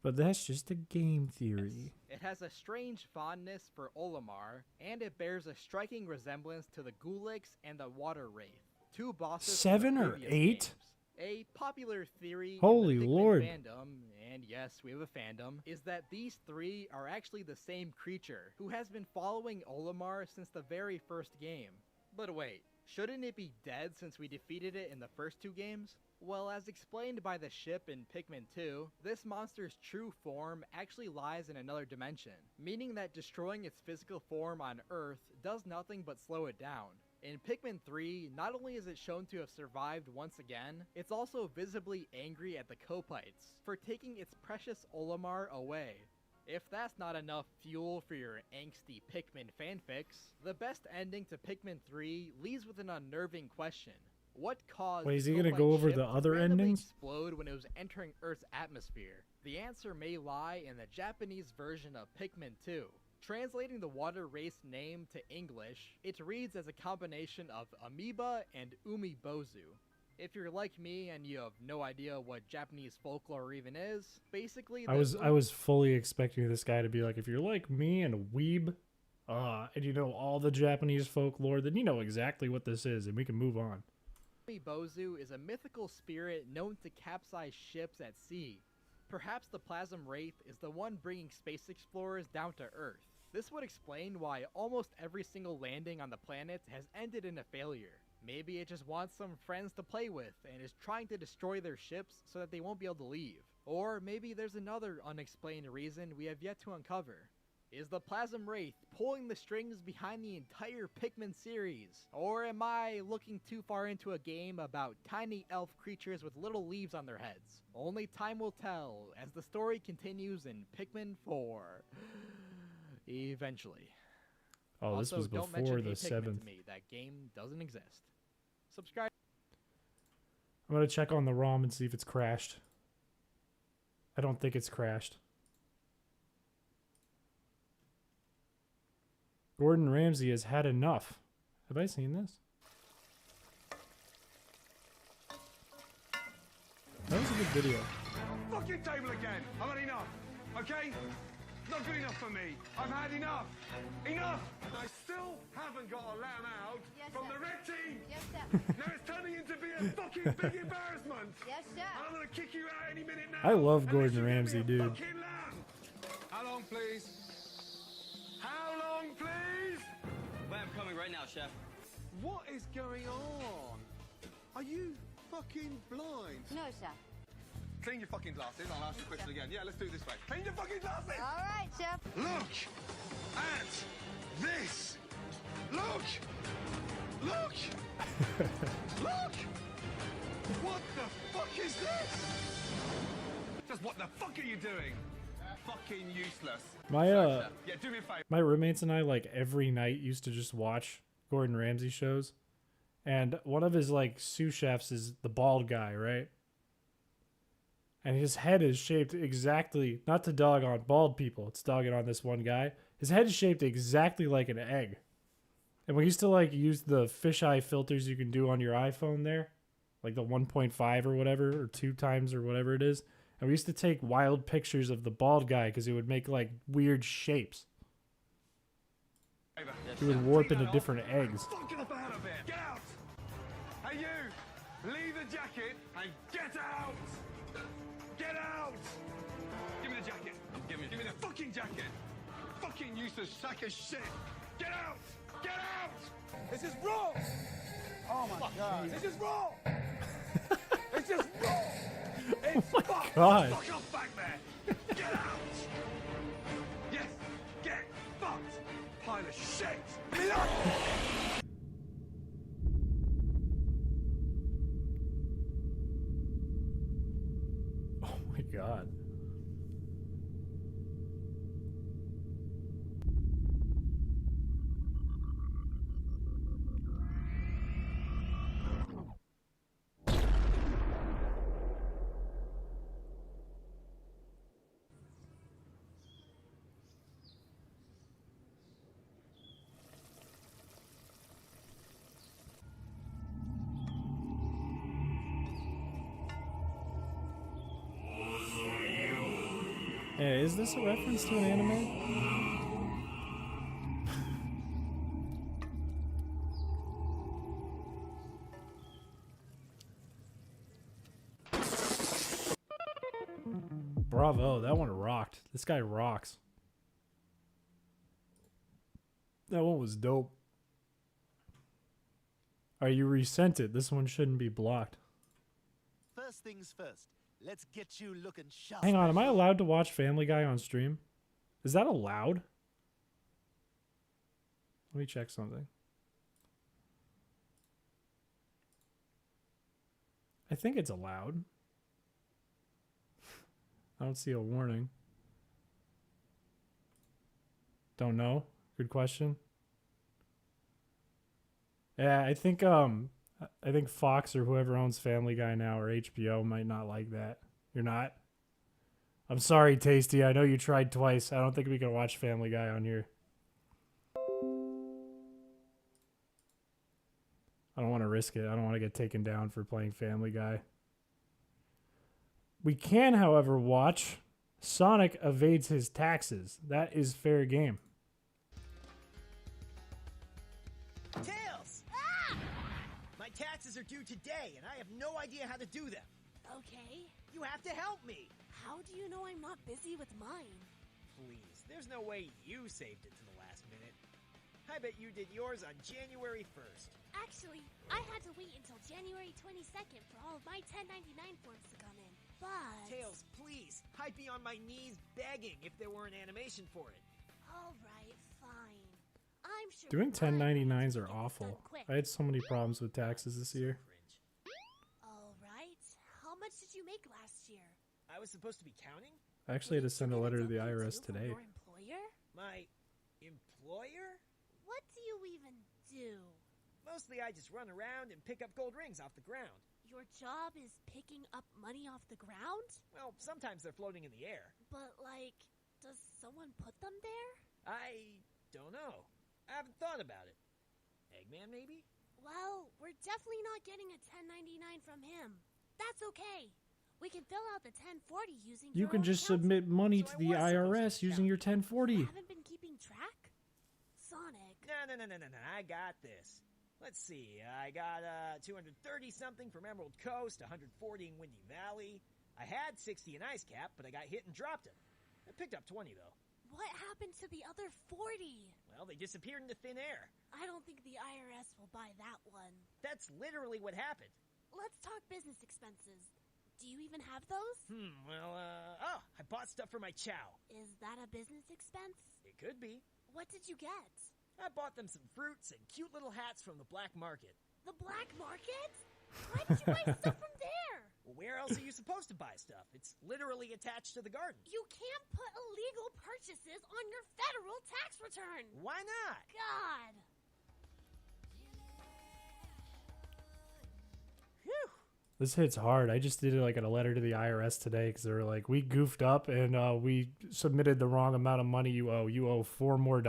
But that's just a game theory. It has a strange fondness for Olimar, and it bears a striking resemblance to the Gulix and the Water Wraith, 2 bosses from the 7 or previous 8? games. A popular theory Holy in the Pikmin Lord. fandom, and yes, we have a fandom, is that these 3 are actually the same creature, who has been following Olimar since the very first game. But wait, shouldn't it be dead since we defeated it in the first 2 games? Well, as explained by the ship in Pikmin 2, this monster's true form actually lies in another dimension, meaning that destroying its physical form on Earth does nothing but slow it down. In Pikmin 3, not only is it shown to have survived once again, it's also visibly angry at the Copites for taking its precious Olimar away. If that's not enough fuel for your angsty Pikmin fanfics, the best ending to Pikmin 3 leaves with an unnerving question. What caused Wait, is he the gonna Copite go over ship the to other randomly endings? explode when it was entering Earth's atmosphere? The answer may lie in the Japanese version of Pikmin 2. Translating the water race name to English, it reads as a combination of amoeba and umibozu. If you're like me and you have no idea what Japanese folklore even is, basically I was fully expecting this guy to be like, if you're like me and a weeb, and you know all the Japanese folklore, then you know exactly what this is, and we can move on. Umibozu is a mythical spirit known to capsize ships at sea. Perhaps the Plasm Wraith is the one bringing space explorers down to Earth. This would explain why almost every single landing on the planet has ended in a failure. Maybe it just wants some friends to play with and is trying to destroy their ships so that they won't be able to leave. Or maybe there's another unexplained reason we have yet to uncover. Is the Plasm Wraith pulling the strings behind the entire Pikmin series? Or am I looking too far into a game about tiny elf creatures with little leaves on their heads? Only time will tell as the story continues in Pikmin 4. Eventually. Oh, this Also, was don't before mention the A Pikmin 7th. to me. That game doesn't exist. Subscribe. I'm gonna check on the ROM and see if it's crashed. I don't think it's crashed. Gordon Ramsay has had enough. Have I seen this? That was a good video. Fucking table again. I've had enough. Okay? Not good enough for me. I've had enough. Enough. I still haven't got a lamb out from the red team. Yes, sir. Now it's turning into be a fucking big embarrassment. Yes, sir. And I'm gonna kick you out any minute now. I love unless Gordon you give me Ramsay, a dude. fucking lamb. How long, please? How long, please? Lamb coming right now, chef. What is going on? Are you fucking blind? No, sir. Clean your fucking glasses. I'll ask you a question again. Yeah, let's do it this way. Clean your fucking glasses. All right, chef. Look at this. Look. Look. Look. What the fuck is this? Just what the fuck are you doing? Fucking useless. My Yeah, do me a favor. my roommates and I like every night used to just watch Gordon Ramsay shows, and one of his like sous chefs is the bald guy, right? And his head is shaped exactly, not to dog on bald people, it's dogging on this one guy. His head is shaped exactly like an egg. And we used to like use the fisheye filters you can do on your iPhone there, like the 1.5 or whatever, or 2 times or whatever it is. And we used to take wild pictures of the bald guy because it would make like weird shapes. It would warp into different eggs. Fucking up out of it. Get out. Hey, you. Leave the jacket and get out. Get out. in a fucking jacket. Fucking useless sack of shit. Get out! Get out! This is wrong! Oh my god. This is wrong! It's just wrong! It's fucked! God. Fuck off back there! Get out! Yes! Get fucked! Pile of shit! Enough! Oh my god. Hey, is this a reference to an anime? Bravo, that one rocked. This guy rocks. That one was dope. Are you resent it? This one shouldn't be blocked. First things first. Let's get you looking sharp. Hang on, am I allowed to watch Family Guy on stream? Is that allowed? Let me check something. I think it's allowed. I don't see a warning. Don't know. Good question. Yeah, I think Fox or whoever owns Family Guy now or HBO might not like that. You're not? I'm sorry, Tasty. I know you tried twice. I don't think we can watch Family Guy on here. I don't want to risk it. I don't want to get taken down for playing Family Guy. We can, however, watch Sonic evades his taxes. That is fair game. Tails! Ah! My taxes are due today, and I have no idea how to do them. Okay. You have to help me. How do you know I'm not busy with mine? Please, there's no way you saved it to the last minute. I bet you did yours on January 1st. Actually, I had to wait until January 22nd for all of my 1099 forms to come in. But... Tails, please. I'd be on my knees begging if there were an animation for it. Alright, fine. I'm sure... Doing 1099s are awful. I had so many problems with taxes this year. Alright. How much did you make last year? I was supposed to be counting? I actually had to send a letter to the IRS today. Your employer? My employer? What do you even do? Mostly I just run around and pick up gold rings off the ground. Your job is picking up money off the ground? Well, sometimes they're floating in the air. But, like, does someone put them there? I don't know. I haven't thought about it. Eggman, maybe? Well, we're definitely not getting a 1099 from him. That's okay. We can fill out the 1040 using You your can own just accountant. submit money to the IRS using your 1040. You haven't been keeping track? Sonic. No. I got this. Let's see. I got 230-something from Emerald Coast, 140 in Windy Valley. I had 60 in Ice Cap, but I got hit and dropped it. I picked up 20, though. What happened to the other 40? Well, they disappeared into thin air. I don't think the IRS will buy that one. That's literally what happened. Let's talk business expenses. Do you even have those? I bought stuff for my chow. Is that a business expense? It could be. What did you get? I bought them some fruits and cute little hats from the black market. The black market? Why did you buy stuff from there? Well, where else are you supposed to buy stuff? It's literally attached to the garden. You can't put illegal purchases on your federal tax return. Why not? God. Whew. This hits hard. I just did it like a letter to the IRS today because they were like, we goofed up and we submitted the wrong amount of money you owe. You owe $4 more.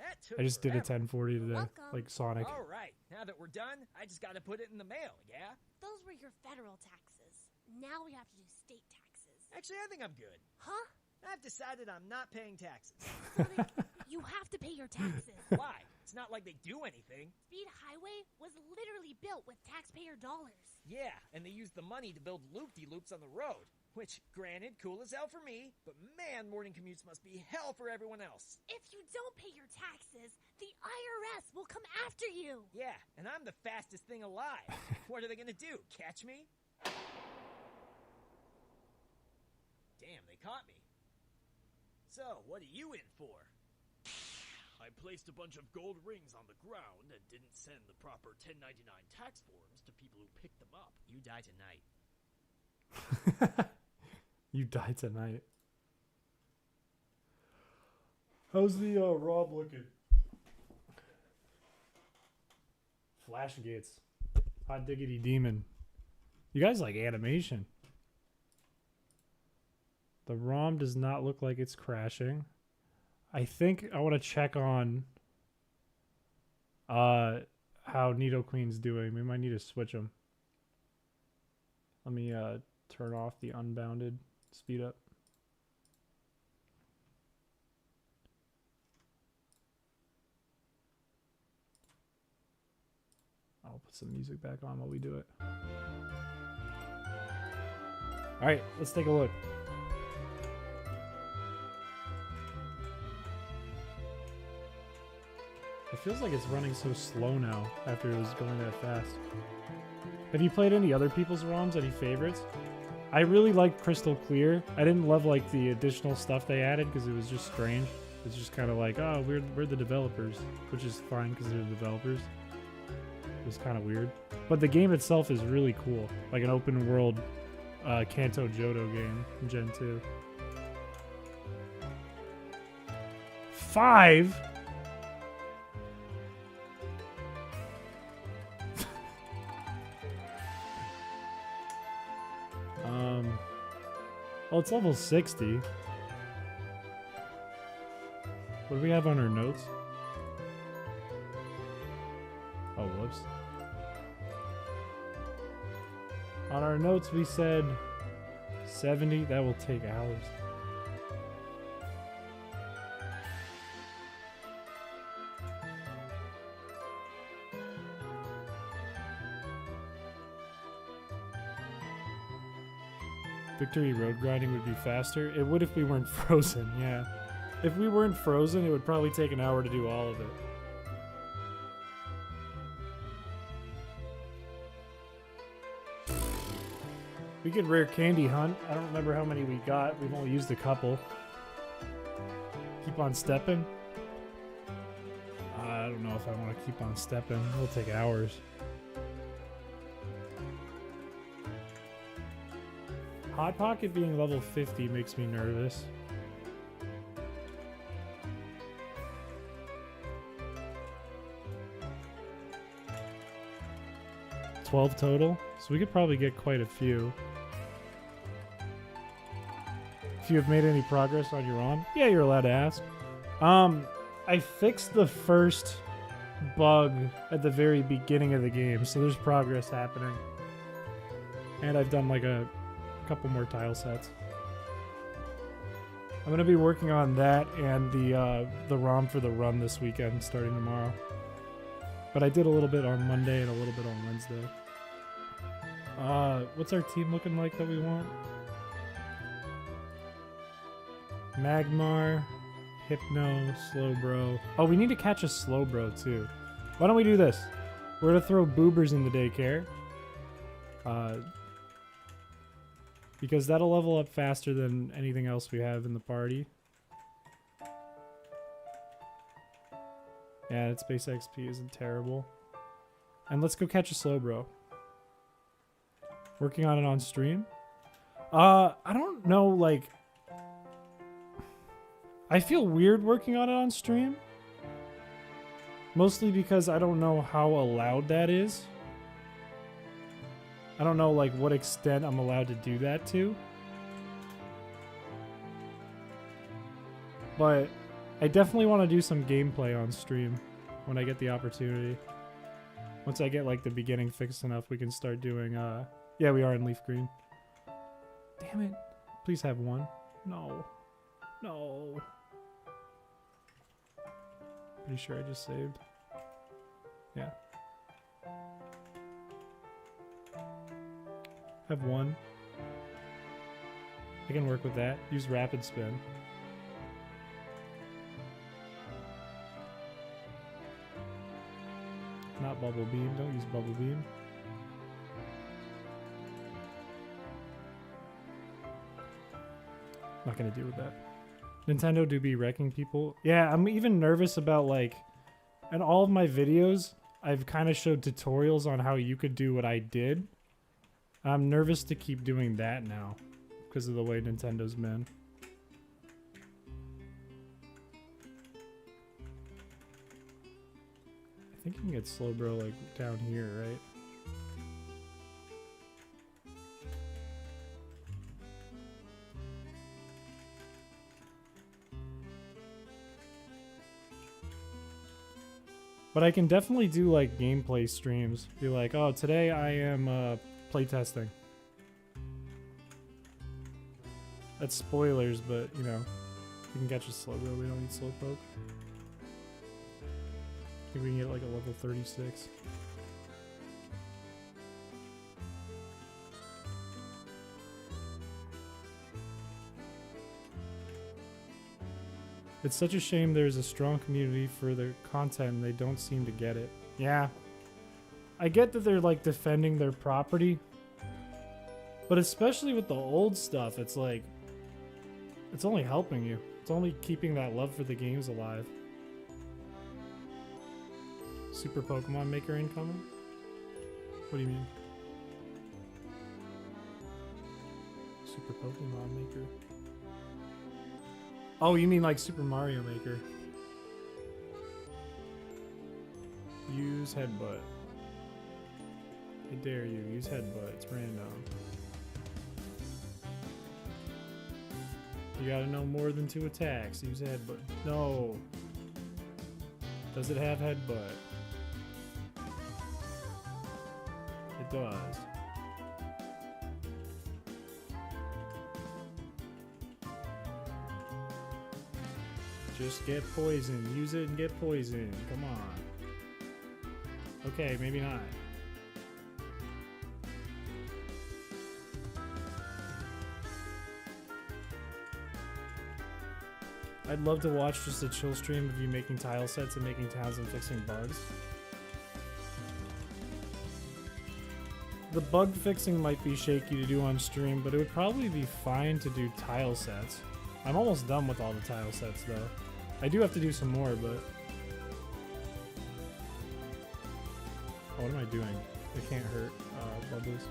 That took I just did a forever. 1040 today, Welcome. like Sonic. All right, now that we're done, I just got to put it in the mail, yeah? Those were your federal taxes. Now we have to do state taxes. Actually, I think I'm good. Huh? I've decided I'm not paying taxes. Sonic, you have to pay your taxes. Why? It's not like they do anything. Speed Highway was literally built with taxpayer dollars. Yeah, and they used the money to build loop-de-loops on the road. Which, granted, cool as hell for me, but man, morning commutes must be hell for everyone else. If you don't pay your taxes, the IRS will come after you. Yeah, and I'm the fastest thing alive. What are they gonna do, catch me? Damn, they caught me. So, what are you in for? I placed a bunch of gold rings on the ground and didn't send the proper 1099 tax forms to people who picked them up. You die tonight. You die tonight. How's the Rob looking? Flash gates. Hot diggity demon. You guys like animation. The ROM does not look like it's crashing. I think I want to check on how Nidoqueen's doing. We might need to switch them. Let me turn off the unbounded speed up. I'll put some music back on while we do it. All right, let's take a look. It feels like it's running so slow now after it was going that fast. Have you played any other people's ROMs? Any favorites? I really liked Crystal Clear. I didn't love like the additional stuff they added because it was just strange. It's just kind of like, oh, we're the developers, which is fine because they're the developers. It was kind of weird. But the game itself is really cool. Like an open world Kanto Johto game in Gen 2. 5? Oh, it's level 60. What do we have on our notes? Oh, whoops. On our notes, we said 70. That will take hours. Victory road grinding would be faster. It would if we weren't frozen, yeah. If we weren't frozen, it would probably take an hour to do all of it. We could rare candy hunt. I don't remember how many we got. We've only used a couple. Keep on stepping. I don't know if I want to keep on stepping. It'll take hours. Hot Pocket being level 50 makes me nervous. $12 total, so we could probably get quite a few. If you have made any progress on your ROM, yeah, you're allowed to ask. I fixed the first bug at the very beginning of the game, so there's progress happening. And I've done like a couple more tile sets. I'm going to be working on that and the ROM for the run this weekend starting tomorrow. But I did a little bit on Monday and a little bit on Wednesday. What's our team looking like that we want? Magmar, Hypno, Slowbro. Oh, we need to catch a Slowbro too. Why don't we do this? We're going to throw Boobers in the daycare. Because that'll level up faster than anything else we have in the party. Yeah, its base XP isn't terrible. And let's go catch a Slowbro. Working on it on stream? I don't know, like... I feel weird working on it on stream. Mostly because I don't know how allowed that is. I don't know, like, what extent I'm allowed to do that to. But I definitely want to do some gameplay on stream when I get the opportunity. Once I get, like, the beginning fixed enough, we can start doing, yeah, we are in leaf green. Damn it. Please have one. No. No. Pretty sure I just saved. Yeah. Have one. I can work with that. Use rapid spin. Not bubble beam. Don't use bubble beam. Not gonna deal with that. Nintendo do be wrecking people. Yeah, I'm even nervous about like, in all of my videos, I've kind of showed tutorials on how you could do what I did. I'm nervous to keep doing that now because of the way Nintendo's been. I think you can get Slowbro like down here, right? But I can definitely do like gameplay streams. Be like, oh, today I am playtesting. That's spoilers, but you know, you can catch a Slowbro. We don't need Slowpoke. I think we can get like a level 36. It's such a shame there's a strong community for their content and they don't seem to get it. Yeah. I get that they're like defending their property. But especially with the old stuff, it's like, it's only helping you. It's only keeping that love for the games alive. Super Pokemon Maker incoming? What do you mean? Super Pokemon Maker. Oh, you mean like Super Mario Maker. Use headbutt. I dare you. Use headbutt. It's random. You gotta know more than 2 attacks. Use headbutt. No. Does it have headbutt? It does. Just get poison. Use it and get poison. Come on. Okay, maybe not. I'd love to watch just a chill stream of you making tile sets and making towns and fixing bugs. The bug fixing might be shaky to do on stream, but it would probably be fine to do tile sets. I'm almost done with all the tile sets though. I do have to do some more, but... Oh, what am I doing? It can't hurt bubbles.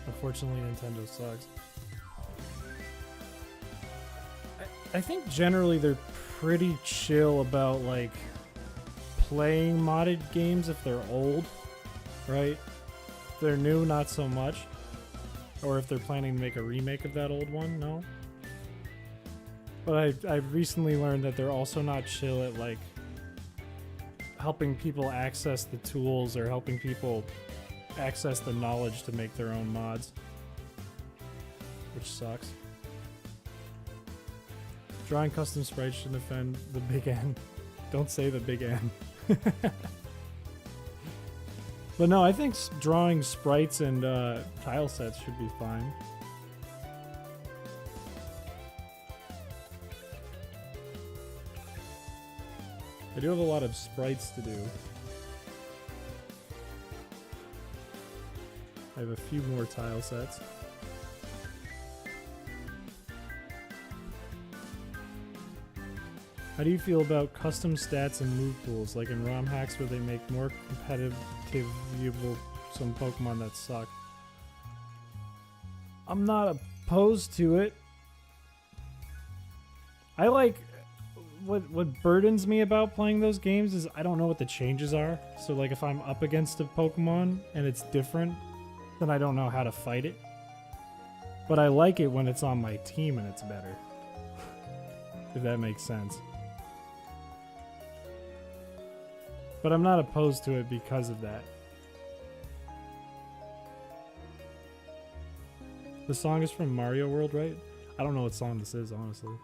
Unfortunately, Nintendo sucks. I think generally they're pretty chill about like playing modded games if they're old, right? If they're new, not so much. Or if they're planning to make a remake of that old one, no. But I've recently learned that they're also not chill at like helping people access the tools or helping people access the knowledge to make their own mods, which sucks. Drawing custom sprites should offend the big N. Don't say the big N. But no, I think drawing sprites and tile sets should be fine. I do have a lot of sprites to do. I have a few more tile sets. How do you feel about custom stats and move pools, like in ROM hacks where they make more competitive viewable some Pokemon that suck? I'm not opposed to it. I like... What burdens me about playing those games is I don't know what the changes are. So like if I'm up against a Pokemon and it's different, then I don't know how to fight it. But I like it when it's on my team and it's better. If that makes sense. But I'm not opposed to it because of that. The song is from Mario World, right? I don't know what song this is, honestly.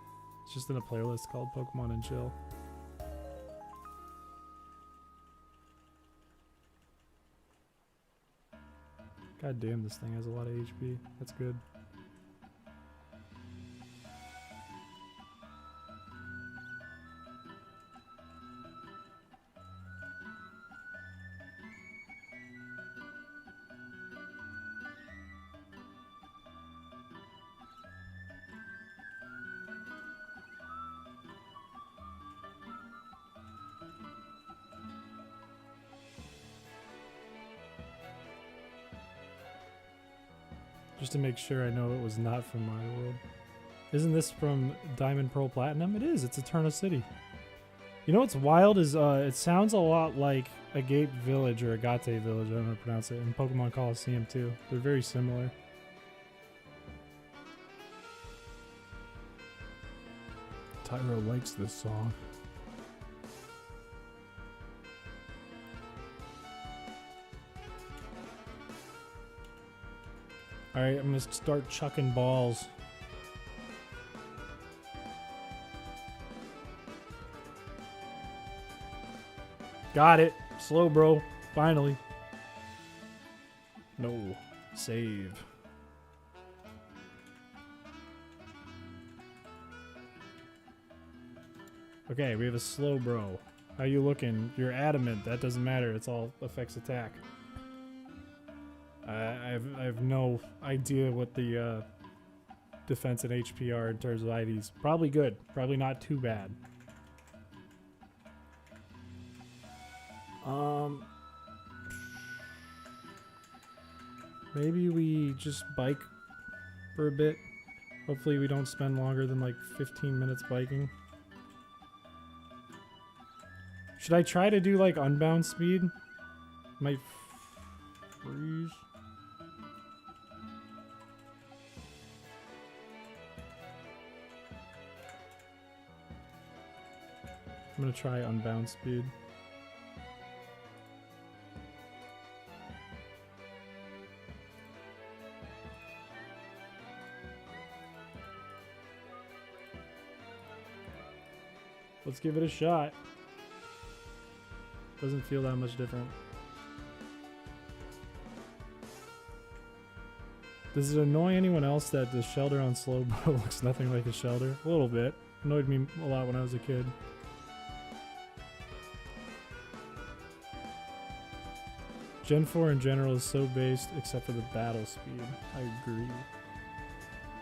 It's just in a playlist called Pokemon and Chill. God damn, this thing has a lot of HP. That's good. Just to make sure I know it was not from my world. Isn't this from Diamond Pearl Platinum? It is. It's Eterna City. You know what's wild is it sounds a lot like Agate Village or Agate Village, I don't know how to pronounce it, in Pokemon Coliseum too. They're very similar. Tyro likes this song. Alright, I'm gonna start chucking balls. Got it. Slow, bro. Finally. No. Save. Okay, we have a slow bro. How you looking? You're adamant. That doesn't matter. It's all affects attack. I have no idea what the defense and HP are in terms of IVs. Probably good. Probably not too bad. Maybe we just bike for a bit. Hopefully we don't spend longer than like 15 minutes biking. Should I try to do like unbound speed? Might freeze. I'm gonna try unbound speed. Let's give it a shot. Doesn't feel that much different. Does it annoy anyone else that the shelter on Slowbro looks nothing like a shelter? A little bit. Annoyed me a lot when I was a kid. Gen 4 in general is so based except for the battle speed. I agree.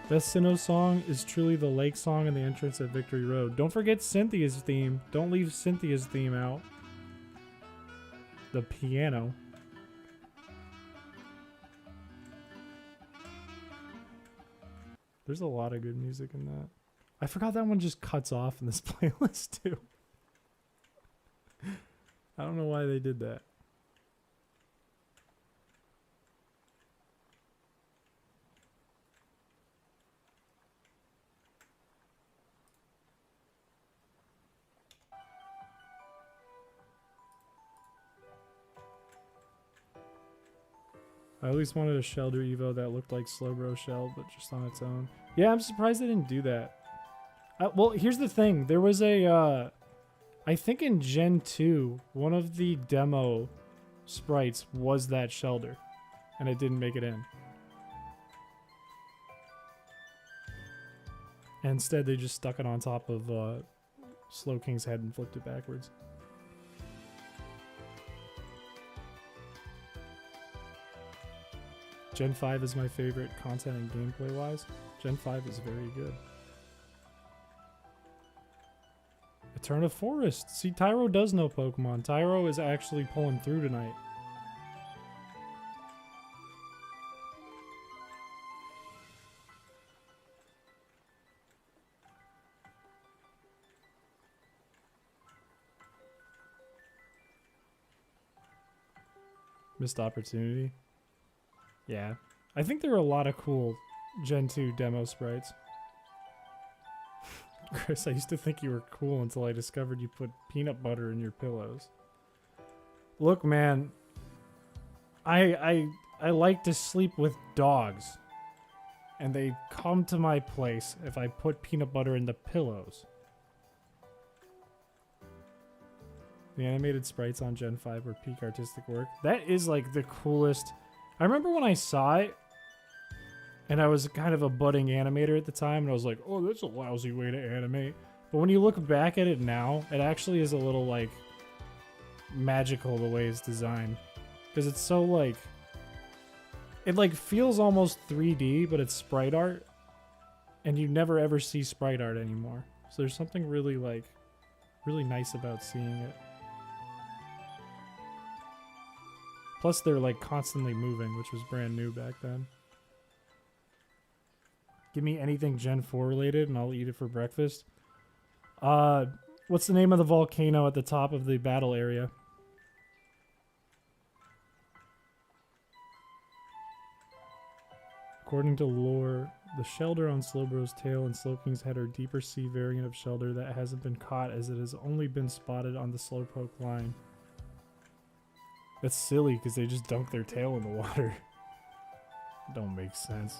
Best Sinnoh song is truly the lake song and the entrance at Victory Road. Don't forget Cynthia's theme. Don't leave Cynthia's theme out. The piano. There's a lot of good music in that. I forgot that one just cuts off in this playlist too. I don't know why they did that. I always wanted a Shelter Evo that looked like Slowbro Shell, but just on its own. Yeah, I'm surprised they didn't do that. Well, here's the thing. There was a, I think in Gen 2, one of the demo sprites was that Shelter, and it didn't make it in. And instead, they just stuck it on top of Slowking's head and flipped it backwards. Gen 5 is my favorite content and gameplay wise. Gen 5 is very good. Eterna Forest. See, Tyro does know Pokemon. Tyro is actually pulling through tonight. Missed opportunity. Yeah. I think there are a lot of cool Gen 2 demo sprites. Chris, I used to think you were cool until I discovered you put peanut butter in your pillows. Look, man. I like to sleep with dogs. And they come to my place if I put peanut butter in the pillows. The animated sprites on Gen 5 were peak artistic work. That is like the coolest I remember when I saw it, and I was kind of a budding animator at the time, and I was like, oh, that's a lousy way to animate. But when you look back at it now, it actually is a little, like, magical the way it's designed. Because it's so, like... It, like, feels almost 3D, but it's sprite art. And you never ever see sprite art anymore. So there's something really, like, really nice about seeing it. Plus, they're, like, constantly moving, which was brand new back then. Give me anything Gen 4 related, and I'll eat it for breakfast. What's the name of the volcano at the top of the battle area? According to lore, the Shelder on Slowbro's tail and Slowking's head are a deeper sea variant of Shelder that hasn't been caught as it has only been spotted on the Slowpoke line. That's silly because they just dunk their tail in the water. Don't make sense.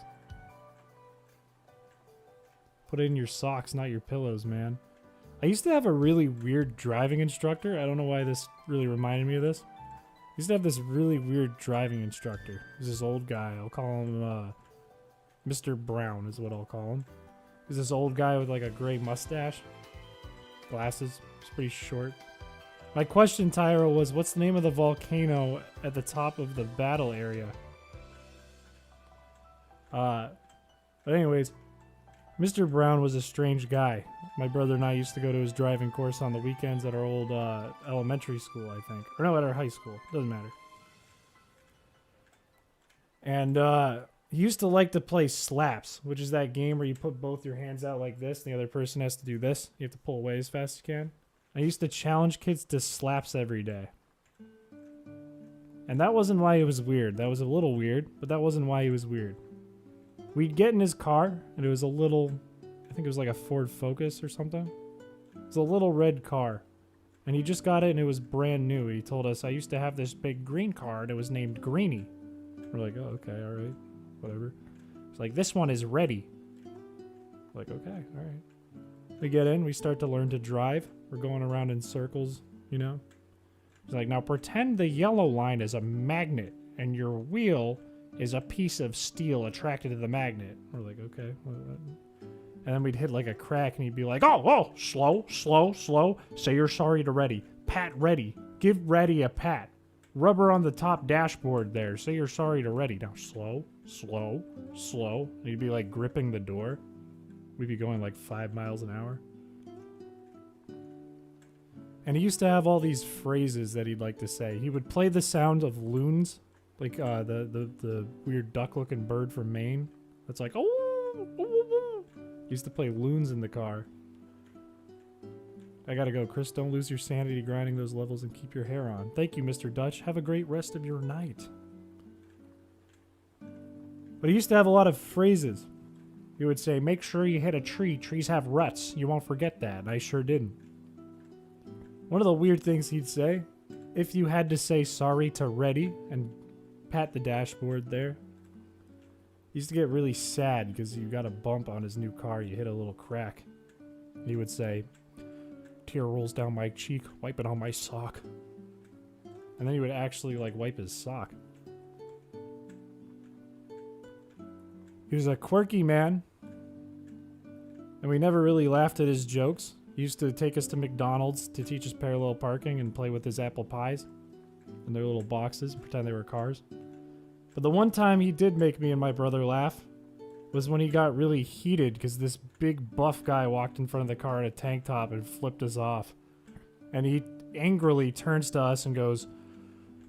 Put it in your socks, not your pillows, man. I used to have a really weird driving instructor. I don't know why this really reminded me of this. I used to have this really weird driving instructor. He's this old guy. I'll call him Mr. Brown is what I'll call him. He's this old guy with like a gray mustache. Glasses. He's pretty short. My question, Tyro, was what's the name of the volcano at the top of the battle area? But anyways, Mr. Brown was a strange guy. My brother and I used to go to his driving course on the weekends at our old elementary school, I think. Or no, at our high school. Doesn't matter. And he used to like to play slaps, which is that game where you put both your hands out like this, and the other person has to do this. You have to pull away as fast as you can. I used to challenge kids to slaps every day. And that wasn't why he was weird. That was a little weird, but that wasn't why he was weird. We'd get in his car, and it was a little, I think it was like a Ford Focus or something. It was a little red car. And he just got it, and it was brand new. He told us, I used to have this big green car, and it was named Greenie. We're like, oh, okay, all right, whatever. It's like, this one is ready. We're like, okay, all right. We get in, we start to learn to drive. We're going around in circles, you know. He's like, now pretend the yellow line is a magnet, and your wheel is a piece of steel attracted to the magnet. We're like, okay. And then we'd hit like a crack and he'd be like, oh, slow, slow, slow. Say you're sorry to Reddy. Pat Reddy. Give Reddy a pat. Rubber on the top dashboard there. Say you're sorry to Reddy. Now slow, slow, slow. And he'd be like gripping the door. We'd be going like 5 miles an hour. And he used to have all these phrases that he'd like to say. He would play the sound of loons. Like the weird duck-looking bird from Maine. That's like, oh. He used to play loons in the car. I gotta go, Chris. Don't lose your sanity grinding those levels and keep your hair on. Thank you, Mr. Dutch. Have a great rest of your night. But he used to have a lot of phrases. He would say, make sure you hit a tree. Trees have ruts. You won't forget that. And I sure didn't. One of the weird things he'd say, if you had to say sorry to Reddy and pat the dashboard there. He used to get really sad because you got a bump on his new car. You hit a little crack. And he would say, tear rolls down my cheek, wipe it on my sock. And then he would actually like wipe his sock. He was a quirky man. And we never really laughed at his jokes. He used to take us to McDonald's to teach us parallel parking and play with his apple pies in their little boxes and pretend they were cars. But the one time he did make me and my brother laugh was when he got really heated because this big buff guy walked in front of the car in a tank top and flipped us off. And he angrily turns to us and goes,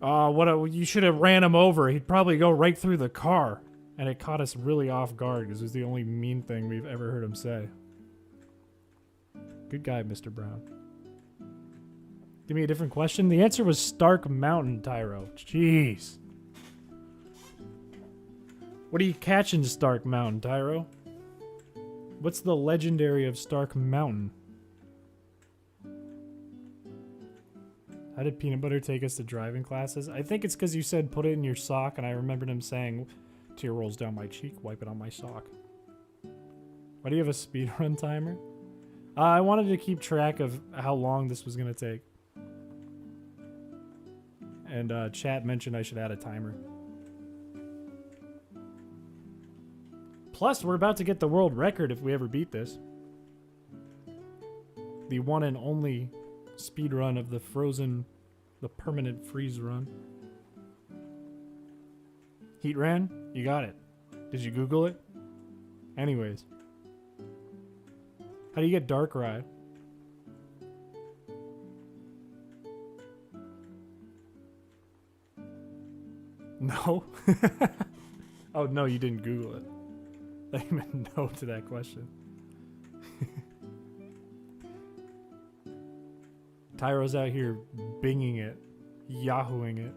you should have ran him over. He'd probably go right through the car. And it caught us really off guard because it was the only mean thing we've ever heard him say. Good guy, Mr. Brown. Give me a different question. The answer was Stark Mountain, Tyro. Jeez. What are you catching, Stark Mountain, Tyro? What's the legendary of Stark Mountain? How did Peanut Butter take us to driving classes? I think it's because you said put it in your sock, and I remembered him saying, tear rolls down my cheek, wipe it on my sock. Why do you have a speedrun timer? I wanted to keep track of how long this was going to take. And chat mentioned I should add a timer. Plus, we're about to get the world record if we ever beat this. The one and only speed run of the permanent freeze run. Heat ran? You got it. Did you Google it? Anyways. How do you get dark ride? No? Oh, no, you didn't Google it. I meant no to that question. Tyro's out here binging it. Yahooing it.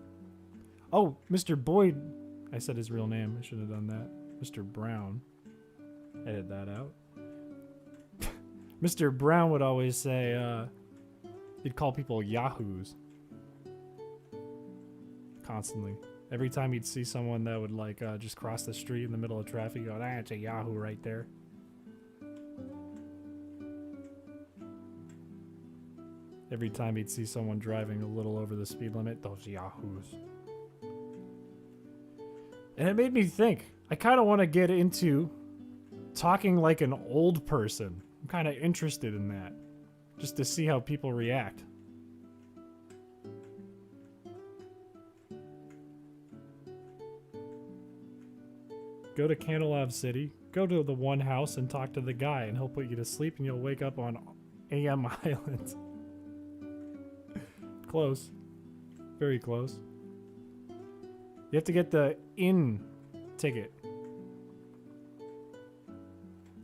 Oh, Mr. Boyd. I said his real name. I should have done that. Mr. Brown. Edit that out. Mr. Brown would always say, he'd call people yahoos. Constantly. Every time he'd see someone that would like just cross the street in the middle of traffic, he'd go, "Ah, it's a yahoo right there." Every time he'd see someone driving a little over the speed limit, those yahoos. And it made me think, I kind of want to get into talking like an old person. I'm kind of interested in that. Just to see how people react. Go to Candlelight City, go to the one house and talk to the guy and he'll put you to sleep and you'll wake up on AM Island. Close. Very close. You have to get the inn ticket.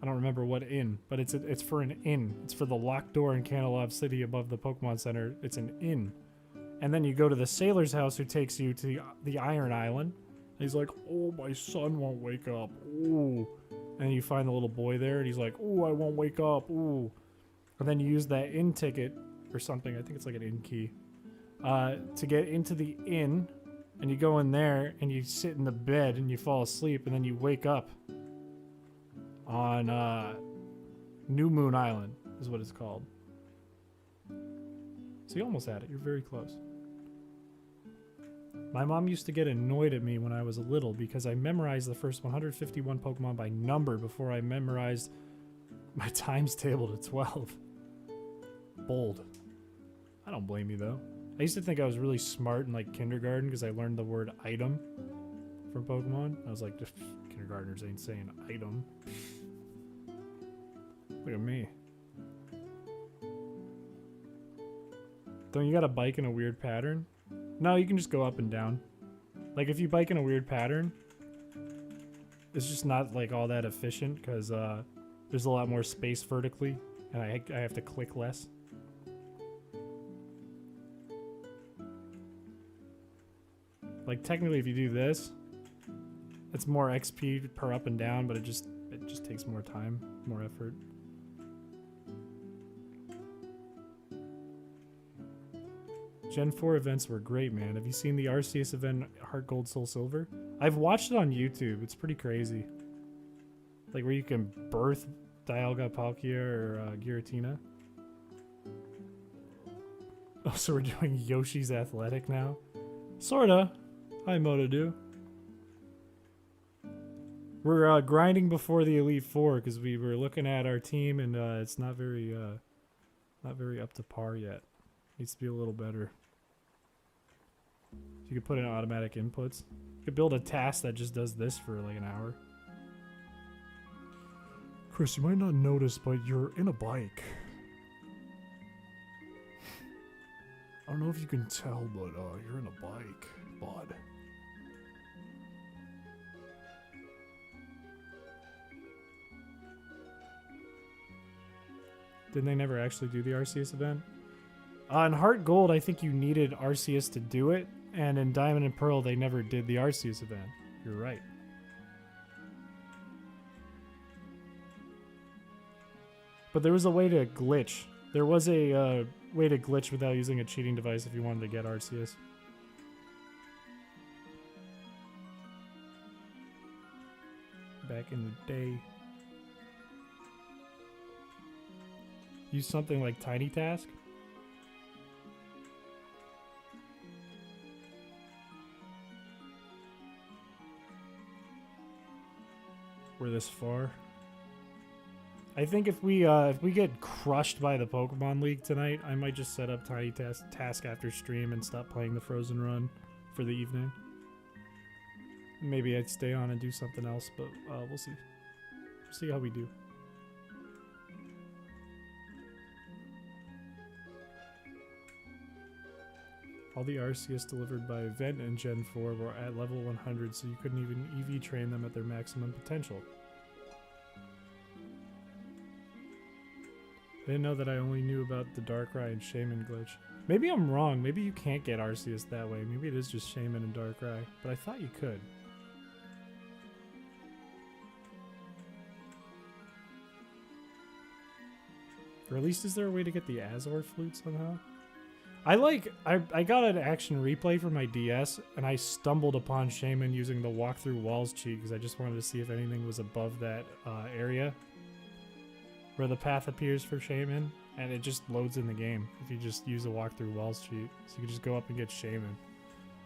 I don't remember what inn, but it's for an inn. It's for the locked door in Candlelight City above the Pokemon Center. It's an inn. And then you go to the sailor's house who takes you to the Iron Island. And he's like, "Oh, my son won't wake up. Ooh." And you find the little boy there and he's like, "Ooh, I won't wake up. Ooh." And then you use that inn ticket or something. I think it's like an inn key. To get into the inn. And you go in there and you sit in the bed and you fall asleep and then you wake up on New Moon Island is what it's called. So you almost had it. You're very close. My mom used to get annoyed at me when I was little because I memorized the first 151 Pokemon by number before I memorized my times table to 12. Bold. I don't blame you though. I used to think I was really smart in like kindergarten because I learned the word item from Pokemon. I was like, kindergartners ain't saying item. Look at me. Don't you gotta bike in a weird pattern? No, you can just go up and down. Like if you bike in a weird pattern, it's just not like all that efficient because there's a lot more space vertically and I have to click less. Like technically if you do this, it's more XP per up and down, but it just takes more time, more effort. Gen 4 events were great, man. Have you seen the RCS event Heart Gold Soul Silver? I've watched it on YouTube. It's pretty crazy. Like where you can birth Dialga, Palkia, or Giratina. Oh, so we're doing Yoshi's Athletic now? Sorta. Hi, Motodu. We're grinding before the Elite Four because we were looking at our team and it's not very up to par yet. Needs to be a little better. You could put in automatic inputs. You could build a task that just does this for like an hour. Chris, you might not notice, but you're in a bike. I don't know if you can tell, but you're in a bike, bud. Didn't they never actually do the RCS event? In Heart Gold, I think you needed RCS to do it, and in Diamond and Pearl, they never did the RCS event. You're right. But there was a way to glitch. There was a way to glitch without using a cheating device if you wanted to get RCS. Back in the day. Use something like Tiny Task. We're this far. I think if we get crushed by the Pokemon League tonight, I might just set up Tiny Task after stream and stop playing the Frozen Run for the evening. Maybe I'd stay on and do something else, but we'll see. We'll see how we do. All the Arceus delivered by Event in Gen 4 were at level 100, so you couldn't even EV train them at their maximum potential. I didn't know that I only knew about the Darkrai and Shaman glitch. Maybe I'm wrong. Maybe you can't get Arceus that way. Maybe it is just Shaman and Darkrai. But I thought you could. Or at least is there a way to get the Azor flute somehow? I got an action replay for my DS and I stumbled upon Shaman using the walk through walls cheat because I just wanted to see if anything was above that area where the path appears for Shaman, and it just loads in the game if you just use a walk through walls cheat. So you can just go up and get Shaman.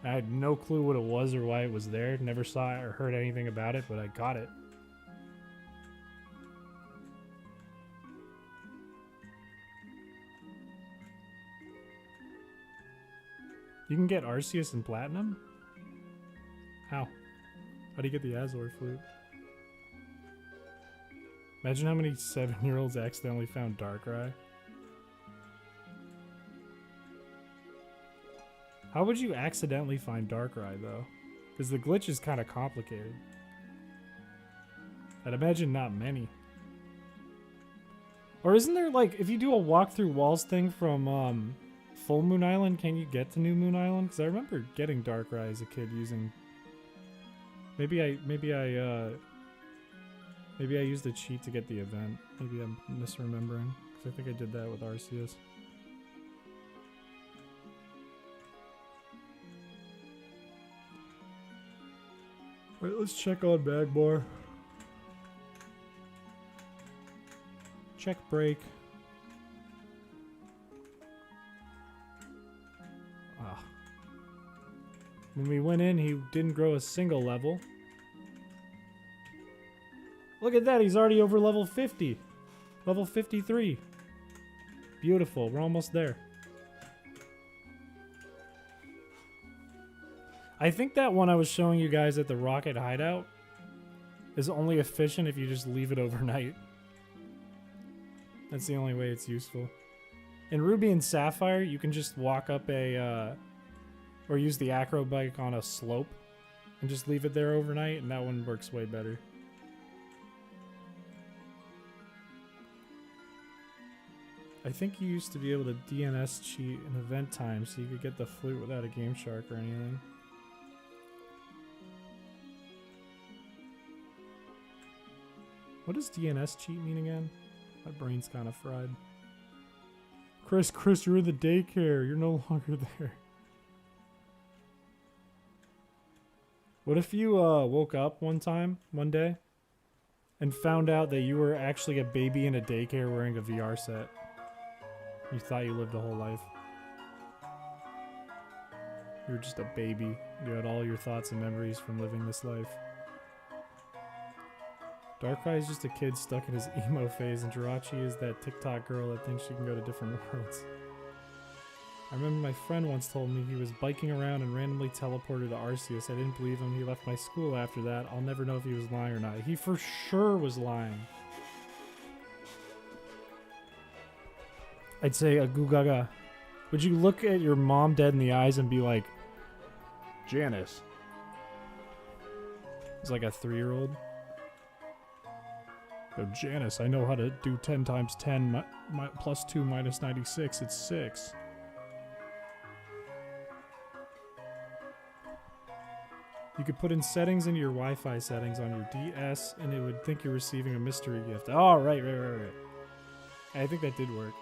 I had no clue what it was or why it was there. Never saw it or heard anything about it, but I got it. You can get Arceus in Platinum? How? How do you get the Azor flute? Imagine how many 7-year-olds accidentally found Darkrai. How would you accidentally find Darkrai, though? Because the glitch is kind of complicated. I'd imagine not many. Or isn't there, like, if you do a walk through walls thing from Full Moon Island, can you get to New Moon Island? Because I remember getting Darkrai as a kid using... Maybe I used a cheat to get the event. Maybe I'm misremembering, because I think I did that with Arceus. Alright, let's check on Magmar. Check break. Ah. When we went in, he didn't grow a single level. Look at that, he's already over level 50. Level 53. Beautiful, we're almost there. I think that one I was showing you guys at the Rocket Hideout is only efficient if you just leave it overnight. That's the only way it's useful. In Ruby and Sapphire, you can just walk up or use the acro bike on a slope and just leave it there overnight, and that one works way better. I think you used to be able to DNS cheat in event time so you could get the flute without a Game Shark or anything. What does DNS cheat mean again? My brain's kind of fried. Chris, you're in the daycare. You're no longer there. What if you woke up one day, and found out that you were actually a baby in a daycare wearing a VR set? You thought you lived a whole life. You were just a baby. You had all your thoughts and memories from living this life. Darkrai is just a kid stuck in his emo phase, and Jirachi is that TikTok girl that thinks she can go to different worlds. I remember my friend once told me he was biking around and randomly teleported to Arceus. I didn't believe him. He left my school after that. I'll never know if he was lying or not. He for sure was lying. I'd say a Gugaga. Would you look at your mom dead in the eyes and be like, Janice? It's like a 3-year-old. Oh, Janice, I know how to do 10 times 10 plus 2 minus 96. It's 6. You could put in settings into your Wi-Fi settings on your DS, and it would think you're receiving a mystery gift. Oh, right. I think that did work.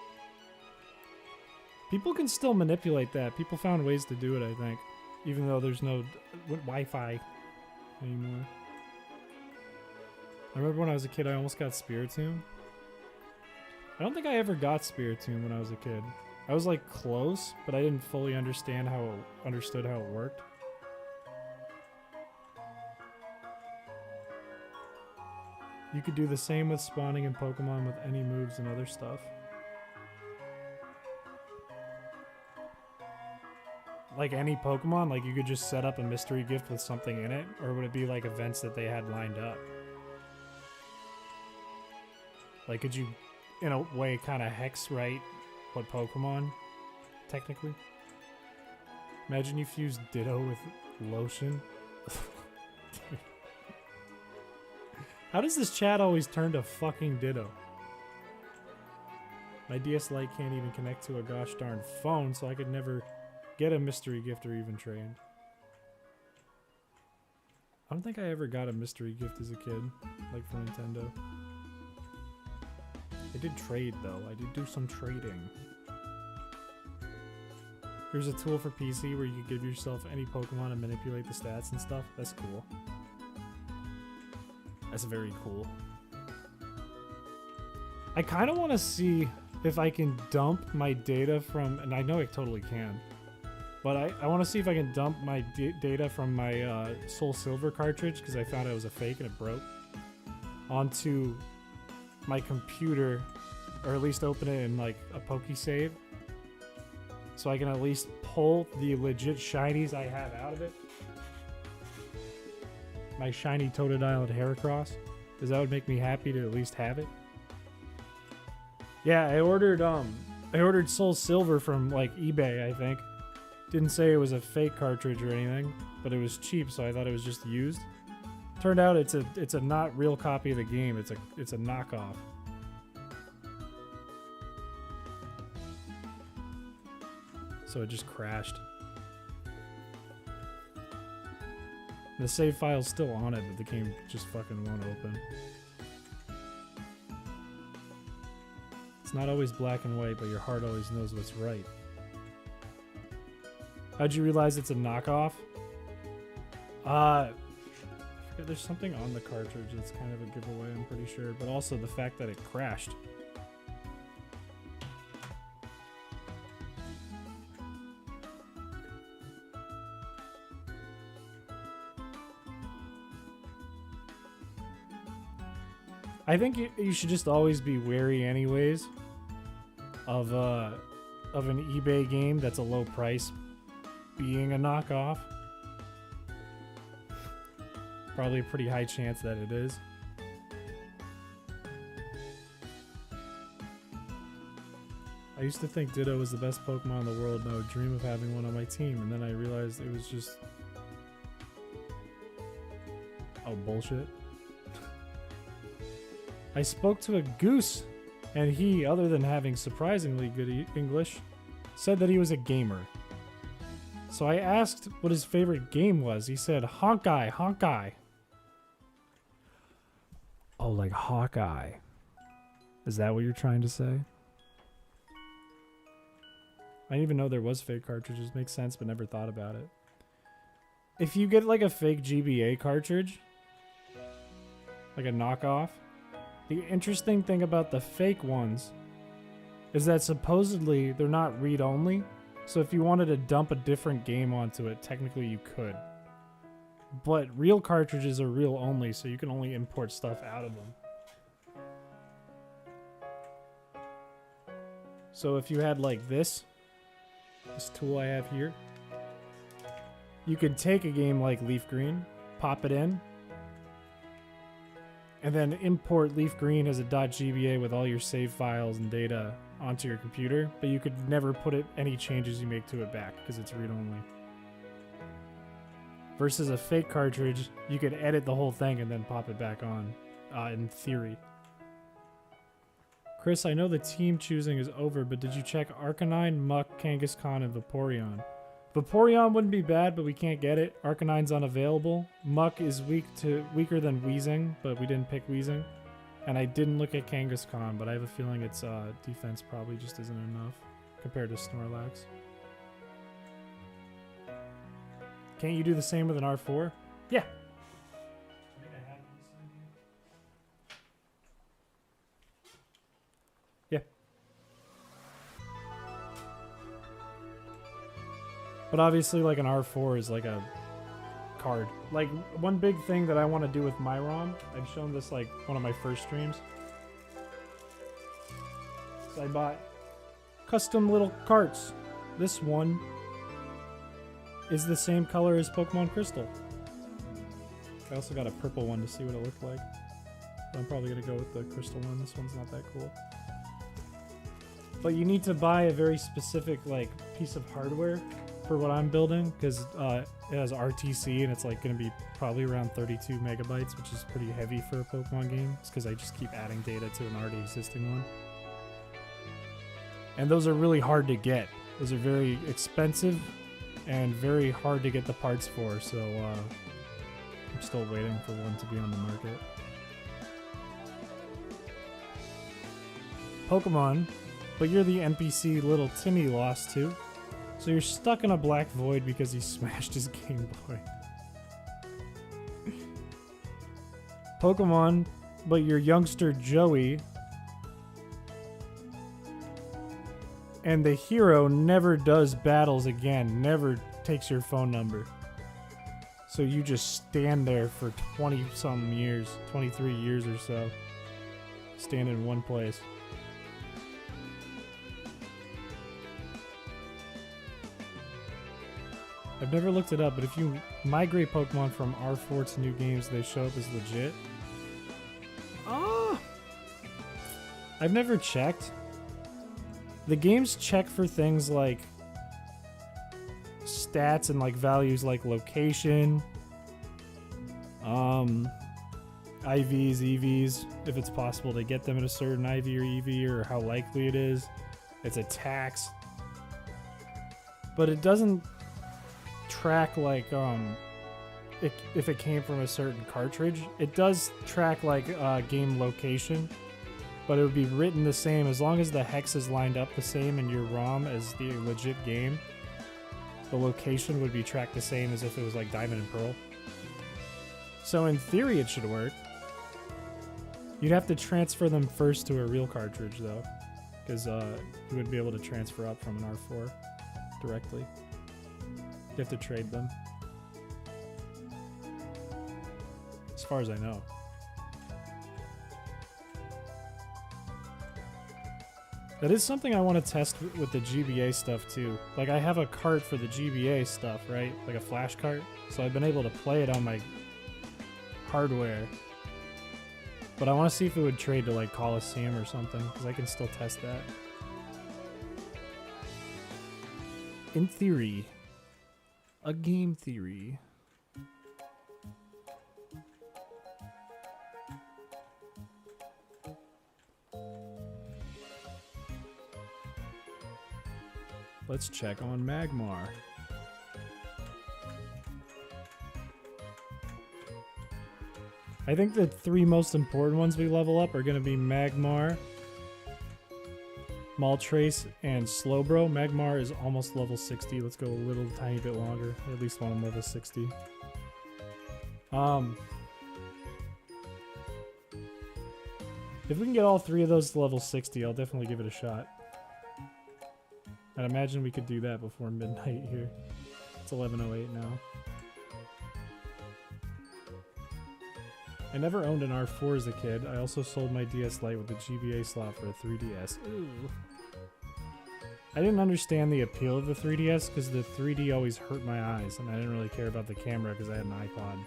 People can still manipulate that. People found ways to do it, I think. Even though there's no Wi-Fi anymore. I remember when I was a kid, I almost got Spiritomb. I don't think I ever got Spiritomb when I was a kid. I was like close, but I didn't fully understand how it worked. You could do the same with spawning in Pokemon with any moves and other stuff. Like any Pokemon, like you could just set up a mystery gift with something in it, or would it be like events that they had lined up? Like could you, in a way, kind of hex write what Pokemon, technically? Imagine you fuse Ditto with lotion. How does this chat always turn to fucking Ditto? My DS Lite can't even connect to a gosh darn phone, so I could never get a mystery gift or even trade. I don't think I ever got a mystery gift as a kid, like for Nintendo. I did trade though, I did do some trading. Here's a tool for PC where you can give yourself any Pokemon and manipulate the stats and stuff. That's cool. That's very cool. I kind of want to see if I can dump my data from, and I know I totally can, but I want to see if I can dump my data from my Soul Silver cartridge, because I found it was a fake and it broke, onto my computer, or at least open it in like a PokeSave, so I can at least pull the legit shinies I have out of it. My shiny Totodile and Heracross, because that would make me happy to at least have it. Yeah, I ordered Soul Silver from like eBay, I think. Didn't say it was a fake cartridge or anything, but it was cheap, so I thought it was just used. Turned out it's a not real copy of the game. It's a knockoff. So it just crashed. The save file's still on it, but the game just fucking won't open. It's not always black and white, but your heart always knows what's right. How'd you realize it's a knockoff? There's something on the cartridge that's kind of a giveaway, I'm pretty sure, but also the fact that it crashed. I think you should just always be wary anyways of an eBay game that's a low price being a knockoff. Probably a pretty high chance that it is. I used to think Ditto was the best Pokemon in the world, and I would dream of having one on my team, and then I realized it was just... oh, bullshit. I spoke to a goose, and he, other than having surprisingly good English, said that he was a gamer. So I asked what his favorite game was. He said, Honkai, Honkai. Oh, like Hawkeye. Is that what you're trying to say? I didn't even know there was fake cartridges. Makes sense, but never thought about it. If you get like a fake GBA cartridge, like a knockoff, the interesting thing about the fake ones is that supposedly they're not read-only, so if you wanted to dump a different game onto it, technically you could. But real cartridges are real-only, so you can only import stuff out of them. So if you had like this tool I have here, you could take a game like Leaf Green, pop it in, and then import Leaf Green as a .gba with all your save files and data onto your computer, but you could never put any changes you make to it back because it's read-only. Versus a fake cartridge, you could edit the whole thing and then pop it back on, in theory. Chris, I know the team choosing is over, but did you check Arcanine, Muck, Kangaskhan, and Vaporeon? Vaporeon wouldn't be bad, but we can't get it. Arcanine's unavailable. Muck is weaker than Weezing, but we didn't pick Weezing. And I didn't look at Kangaskhan, but I have a feeling its defense probably just isn't enough compared to Snorlax. Can't you do the same with an R4? Yeah. Yeah. But obviously, like an R4 is like a card. Like, one big thing that I want to do with my ROM, I've shown this like one of my first streams. So I bought custom little carts. This one is the same color as Pokemon Crystal. I also got a purple one to see what it looked like. But I'm probably going to go with the crystal one. This one's not that cool. But you need to buy a very specific like piece of hardware for what I'm building, because it has RTC and it's like going to be probably around 32 megabytes, which is pretty heavy for a Pokemon game. It's because I just keep adding data to an already existing one. And those are really hard to get. Those are very expensive and very hard to get the parts for, so I'm still waiting for one to be on the market. Pokemon, but you're the NPC little Timmy lost to, so you're stuck in a black void because he smashed his Game Boy. Pokemon, but you're youngster Joey, and the hero never does battles again, never takes your phone number. So you just stand there for 20-something years, 23 years or so. Stand in one place. I've never looked it up, but if you migrate Pokemon from R4 to new games, they show up as legit. Ah! I've never checked. The games check for things like stats and like values like location, IVs, EVs, if it's possible to get them at a certain IV or EV, or how likely it is. It's attacks. But it doesn't track like if it came from a certain cartridge. It does track like game location, but it would be written the same as long as the hex is lined up the same in your ROM as the legit game. The location would be tracked the same as if it was like Diamond and Pearl. So in theory it should work. You'd have to transfer them first to a real cartridge though, because you wouldn't be able to transfer up from an R4 directly. You have to trade them. As far as I know. That is something I want to test with the GBA stuff too. Like, I have a cart for the GBA stuff, right? Like a flash cart. So I've been able to play it on my hardware. But I want to see if it would trade to like Coliseum or something, because I can still test that. In theory. A game theory. Let's check on Magmar. I think the three most important ones we level up are going to be Magmar, Moltres, and Slowbro. Magmar is almost level 60. Let's go a little tiny bit longer. I at least want him level 60. If we can get all three of those to level 60, I'll definitely give it a shot. I'd imagine we could do that before midnight here. It's 11:08 now. I never owned an R4 as a kid. I also sold my DS Lite with the GBA slot for a 3DS. Ooh. I didn't understand the appeal of the 3DS because the 3D always hurt my eyes, and I didn't really care about the camera because I had an iPod.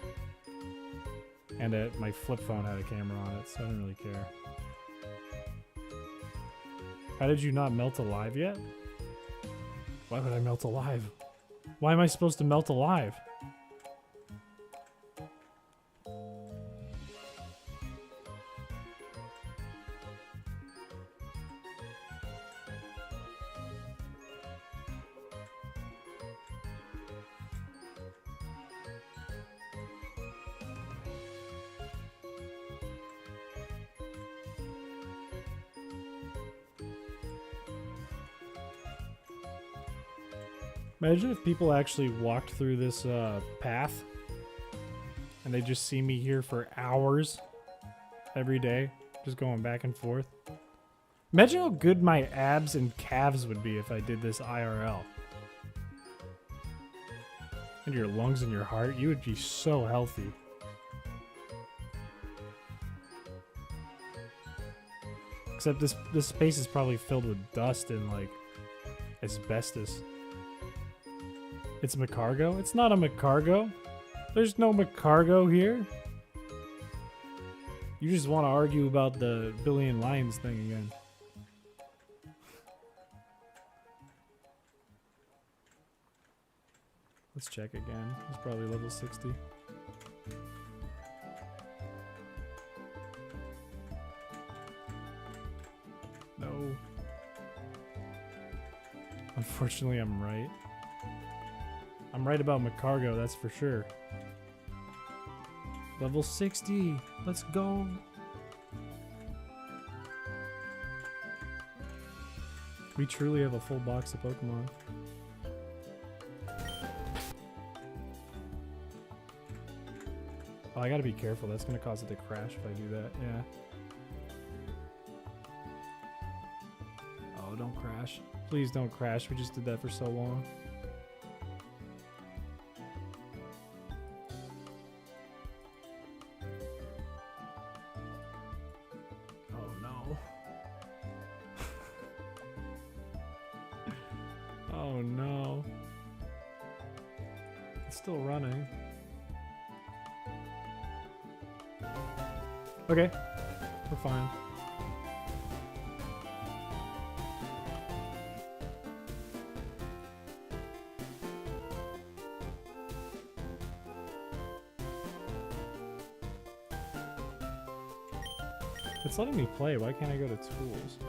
And my flip phone had a camera on it, so I didn't really care. How did you not melt alive yet? Why would I melt alive? Why am I supposed to melt alive? Imagine if people actually walked through this path and they just see me here for hours every day, just going back and forth. Imagine how good my abs and calves would be if I did this IRL. And your lungs and your heart, you would be so healthy. Except this space is probably filled with dust and like asbestos. It's Macargo? It's not a Macargo. There's no Macargo here. You just want to argue about the billion lions thing again. Let's check again. It's probably level 60. No. Unfortunately, I'm right. I'm right about Macargo, that's for sure. Level 60. Let's go. We truly have a full box of Pokemon. Oh, I gotta be careful. That's gonna cause it to crash if I do that. Yeah. Oh, don't crash. Please don't crash. We just did that for so long. Oh no. Oh no. It's still running. Okay, we're fine. It's letting me play. Why can't I go to tools?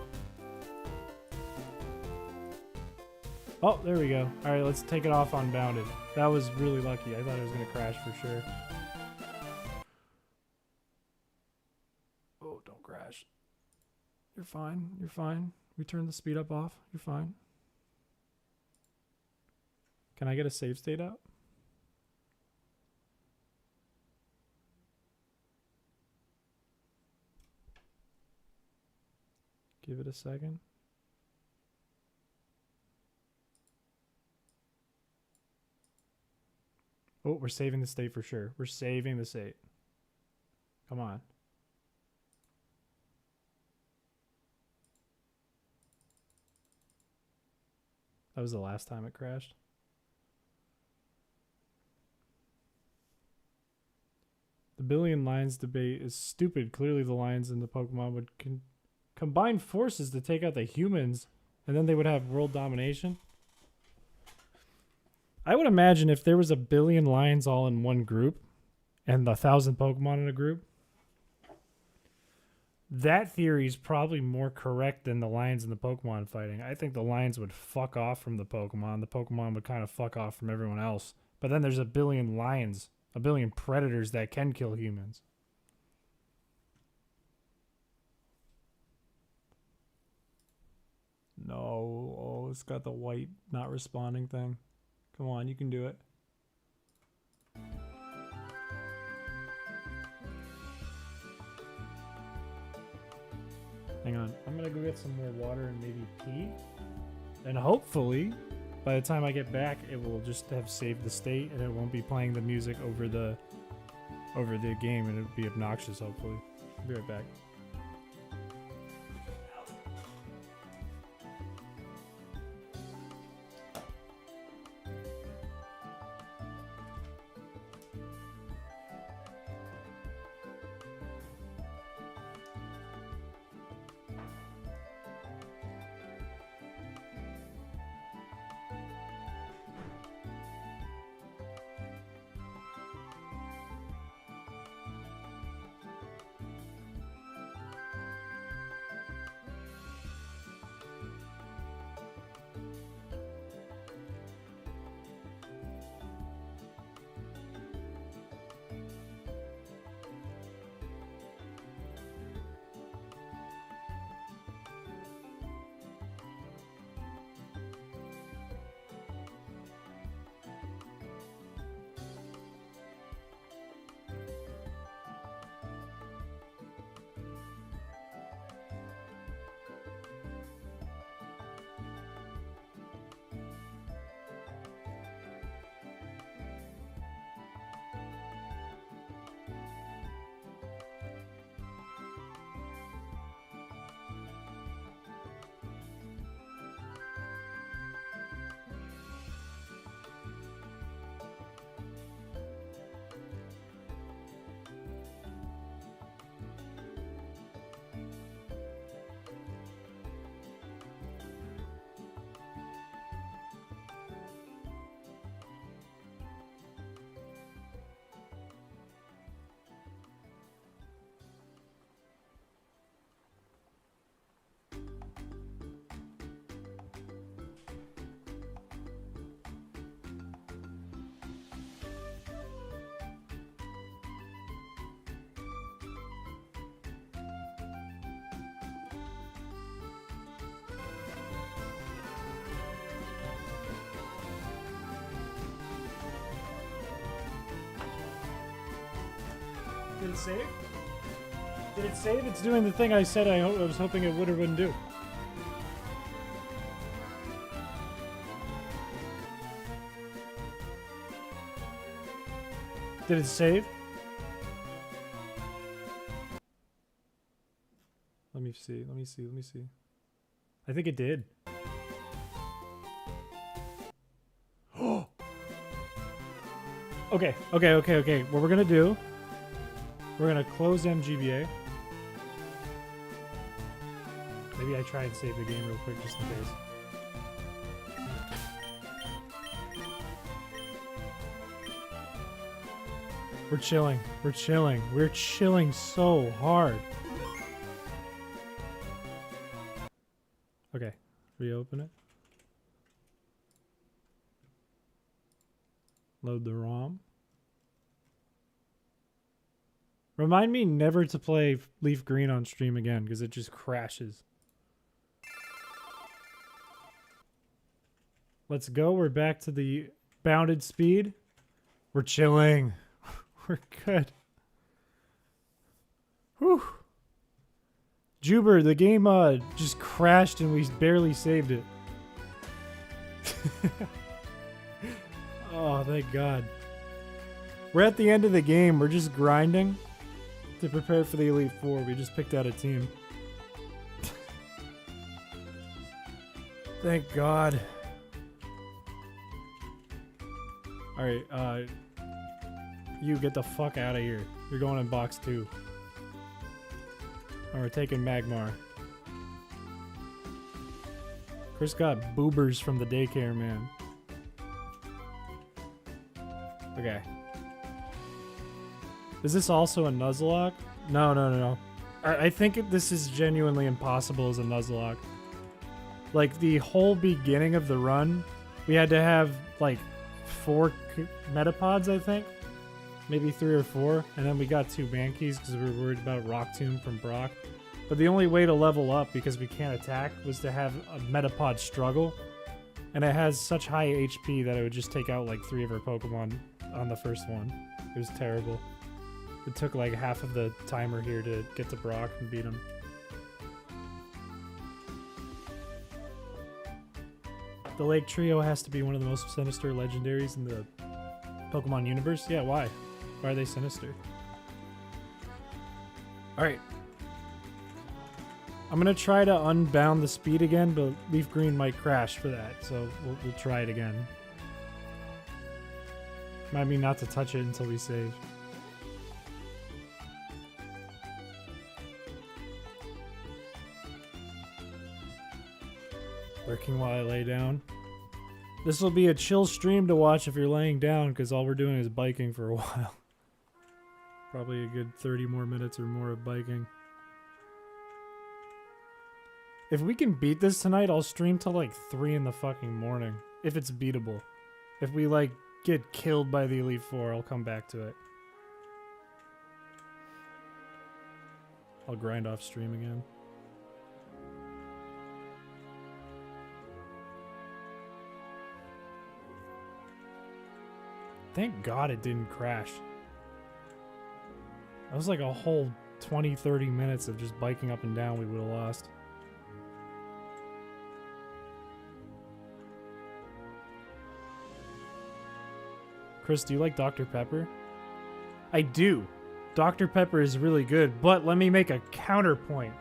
Oh, there we go. All right, let's take it off unbounded. That was really lucky. I thought it was going to crash for sure. Oh, don't crash. You're fine. You're fine. We turned the speed up off. You're fine. Can I get a save state up? Give it a second. Oh, we're saving the state for sure. We're saving the state. Come on. That was the last time it crashed. The billion lions debate is stupid. Clearly the lions and the Pokemon would combine forces to take out the humans, and then they would have world domination. I would imagine if there was a billion lions all in one group and 1,000 Pokemon in a group, that theory is probably more correct than the lions and the Pokemon fighting. I think the lions would fuck off from the Pokemon. The Pokemon would kind of fuck off from everyone else. But then there's a billion lions, a billion predators that can kill humans. No. Oh, it's got the white not responding thing. Come on, you can do it. Hang on. I'm going to go get some more water and maybe pee. And hopefully, by the time I get back, it will just have saved the state and it won't be playing the music over the game, and it'll be obnoxious, hopefully. I'll be right back. Did it save? Did it save? It's doing the thing I said I was hoping it would or wouldn't do. Did it save? Let me see. Let me see. Let me see. I think it did. Okay. What we're gonna do, we're gonna close MGBA. Maybe I try and save the game real quick just in case. We're chilling. We're chilling. We're chilling so hard. Okay. Reopen it. Load the ROM. Remind me never to play Leaf Green on stream again because it just crashes. Let's go. We're back to the bounded speed. We're chilling. We're good. Whew. Juber, the game just crashed and we barely saved it. Oh, thank God. We're at the end of the game. We're just grinding to prepare for the Elite Four. We just picked out a team. Thank God. Alright, you get the fuck out of here. You're going in box 2. And we're taking Magmar. Chris got boobers from the daycare man. Okay. Is this also a Nuzlocke? No. I think this is genuinely impossible as a Nuzlocke. Like, the whole beginning of the run, we had to have, like, 4 Metapods, I think. Maybe 3 or 4. And then we got 2 Mankeys because we were worried about Rock Tomb from Brock. But the only way to level up, because we can't attack, was to have a Metapod struggle. And it has such high HP that it would just take out, like, 3 of our Pokemon on the first one. It was terrible. It took, like, half of the timer here to get to Brock and beat him. The Lake Trio has to be one of the most sinister legendaries in the Pokemon universe? Yeah, why? Why are they sinister? Alright. I'm gonna try to unbound the speed again, but Leaf Green might crash for that, so we'll try it again. Might mean not to touch it until we save. Lurking while I lay down. This will be a chill stream to watch if you're laying down, because all we're doing is biking for a while. Probably a good 30 more minutes or more of biking. If we can beat this tonight, I'll stream till like 3 in the fucking morning. If it's beatable. If we like get killed by the Elite Four, I'll come back to it. I'll grind off stream again. Thank God it didn't crash. That was like a whole 20-30 minutes of just biking up and down we would have lost. Chris, do you like Dr. Pepper? I do. Dr. Pepper is really good, but let me make a counterpoint.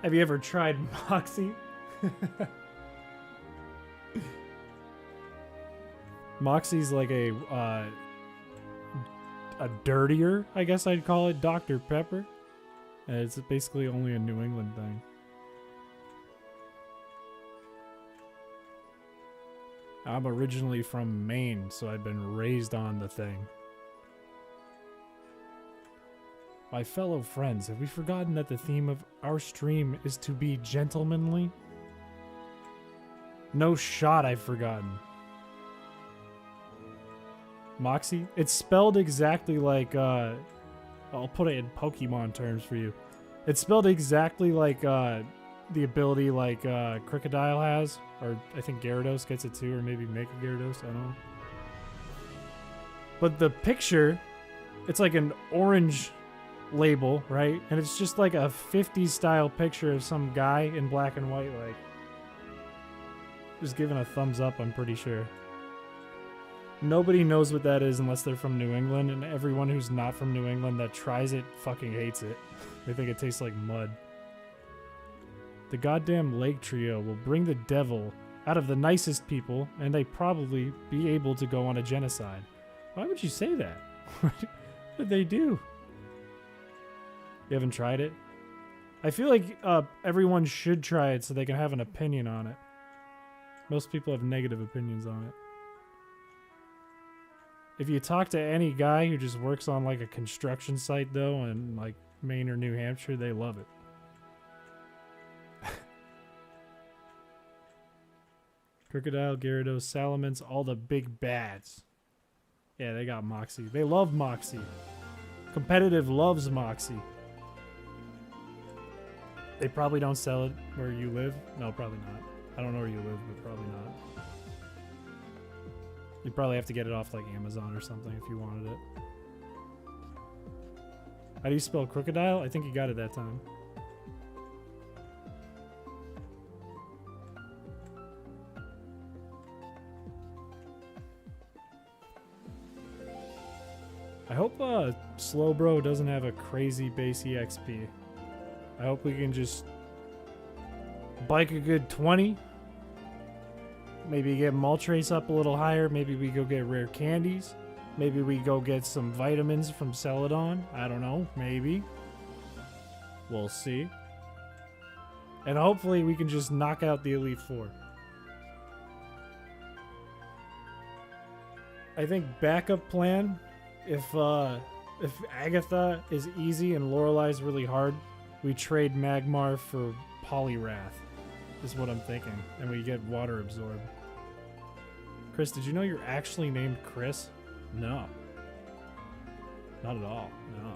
Have you ever tried Moxie? Moxie's like a dirtier, I guess I'd call it, Dr. Pepper. And it's basically only a New England thing. I'm originally from Maine, so I've been raised on the thing. My fellow friends, have we forgotten that the theme of our stream is to be gentlemanly? No shot I've forgotten. Moxie? It's spelled exactly like, I'll put it in Pokemon terms for you. It's spelled exactly like, the ability like, Crocodile has. Or I think Gyarados gets it too, or maybe Mega Gyarados, I don't know. But the picture It's like an orange label, right? And it's just like a 50s style picture of some guy in black and white, like just giving a thumbs up, I'm pretty sure. Nobody knows what that is unless they're from New England, and everyone who's not from New England that tries it fucking hates it. They think it tastes like mud. The goddamn Lake Trio will bring the devil out of the nicest people, and they probably be able to go on a genocide. Why would you say that? What did they do? You haven't tried it? I feel like everyone should try it so they can have an opinion on it. Most people have negative opinions on it. If you talk to any guy who just works on like a construction site though in like Maine or New Hampshire, they love it. Crocodile, Gyarados, Salamence, all the big bads. Yeah, they got Moxie. They love Moxie. Competitive loves Moxie. They probably don't sell it where you live. No, probably not. I don't know where you live, but probably not. You'd probably have to get it off like Amazon or something if you wanted it. How do you spell crocodile? I think you got it that time. I hope Slowbro doesn't have a crazy base EXP. I hope we can just bike a good 20. Maybe get Moltres up a little higher. Maybe we go get rare candies. Maybe we go get some vitamins from Celadon. I don't know. Maybe. We'll see. And hopefully we can just knock out the Elite Four. I think backup plan, if Agatha is easy and Lorelai's really hard, we trade Magmar for Poliwrath, is what I'm thinking. And we get Water Absorb. Chris, did you know you're actually named Chris? No. Not at all. No.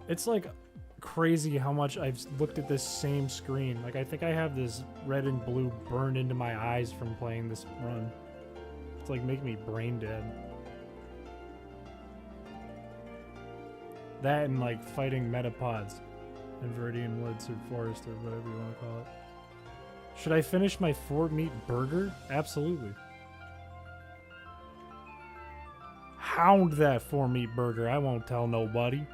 It's like crazy how much I've looked at this same screen. Like, I think I have this red and blue burned into my eyes from playing this run. It's like making me brain dead. That and like fighting metapods in Viridian Woods or Forest or whatever you want to call it. Should I finish my 4-meat burger? Absolutely. Hound that 4-meat burger. I won't tell nobody.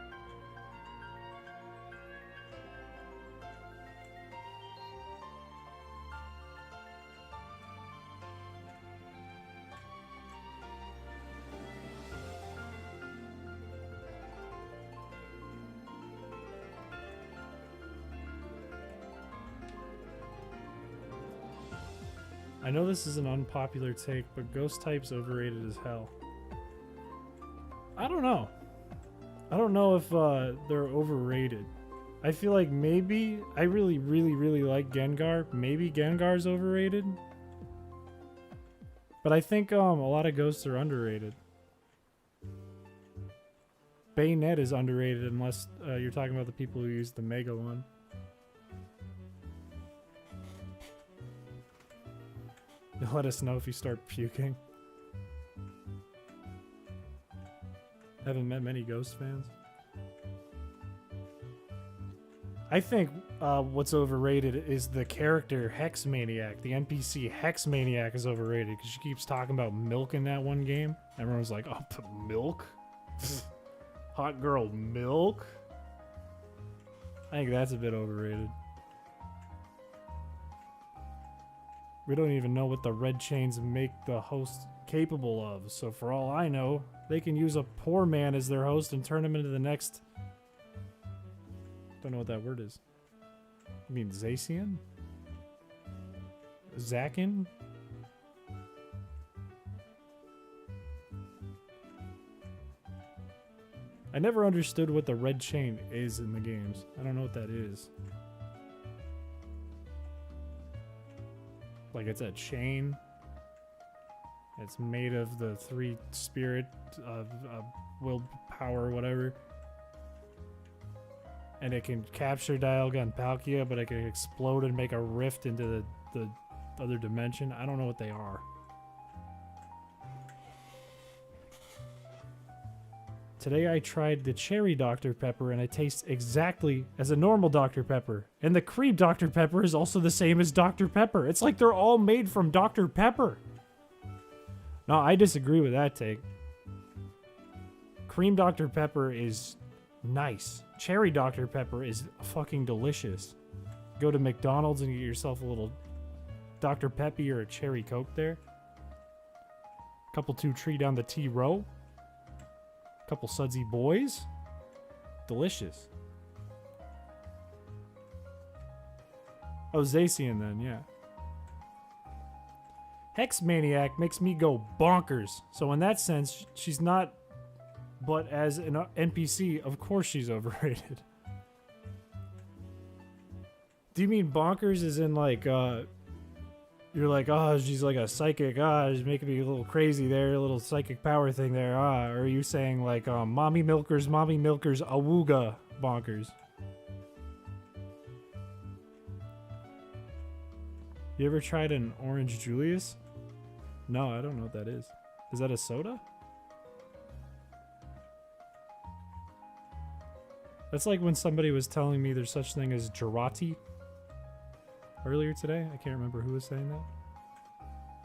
I know this is an unpopular take, but ghost type's overrated as hell. I don't know. I don't know if they're overrated. I feel like maybe, I really like Gengar. Maybe Gengar's overrated. But I think a lot of ghosts are underrated. Bayonet is underrated unless you're talking about the people who use the Mega one. Let us know if you start puking. Haven't met many Ghost fans. I think what's overrated is the character Hex Maniac. The NPC Hex Maniac is overrated because she keeps talking about milk in that one game. Everyone's like, oh, milk? Hot girl milk? I think that's a bit overrated. We don't even know what the red chains make the host capable of, so for all I know, they can use a poor man as their host and turn him into the next... Don't know what that word is. You mean Zacian? Zakin? I never understood what the red chain is in the games. I don't know what that is. Like, it's a chain. It's made of the 3 spirit of willpower or whatever. And it can capture Dialga and Palkia, but it can explode and make a rift into the other dimension. I don't know what they are. Today I tried the cherry Dr. Pepper and it tastes exactly as a normal Dr. Pepper. And the cream Dr. Pepper is also the same as Dr. Pepper. It's like they're all made from Dr. Pepper. No, I disagree with that take. Cream Dr. Pepper is nice. Cherry Dr. Pepper is fucking delicious. Go to McDonald's and get yourself a little Dr. Peppy or a cherry Coke there. Couple 2 tree down the T row. Couple sudsy boys. Delicious. Oh, Zacian then, yeah. Hex Maniac makes me go bonkers. So in that sense, she's not, but as an NPC, of course she's overrated. Do you mean bonkers as in like, you're like, oh, she's like a psychic, she's making me a little crazy there, a little psychic power thing there, or are you saying like, mommy milkers, awooga bonkers? You ever tried an Orange Julius? No, I don't know what that is. Is that a soda? That's like when somebody was telling me there's such thing as Girati earlier today. I can't remember who was saying that.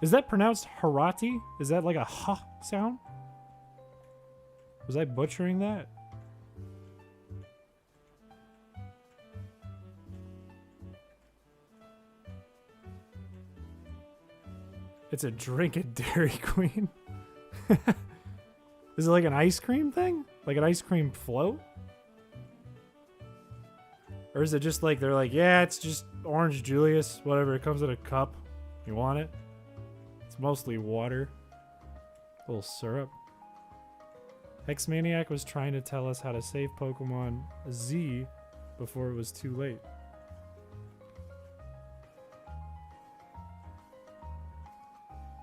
Is that pronounced Harati? Is that like a ha sound? Was I butchering that? It's a drink at Dairy Queen. Is it like an ice cream thing? Like an ice cream float? Or is it just like, they're like, yeah, it's just Orange Julius, whatever, it comes in a cup. You want it? It's mostly water. A little syrup. Hexmaniac was trying to tell us how to save Pokemon Z before it was too late.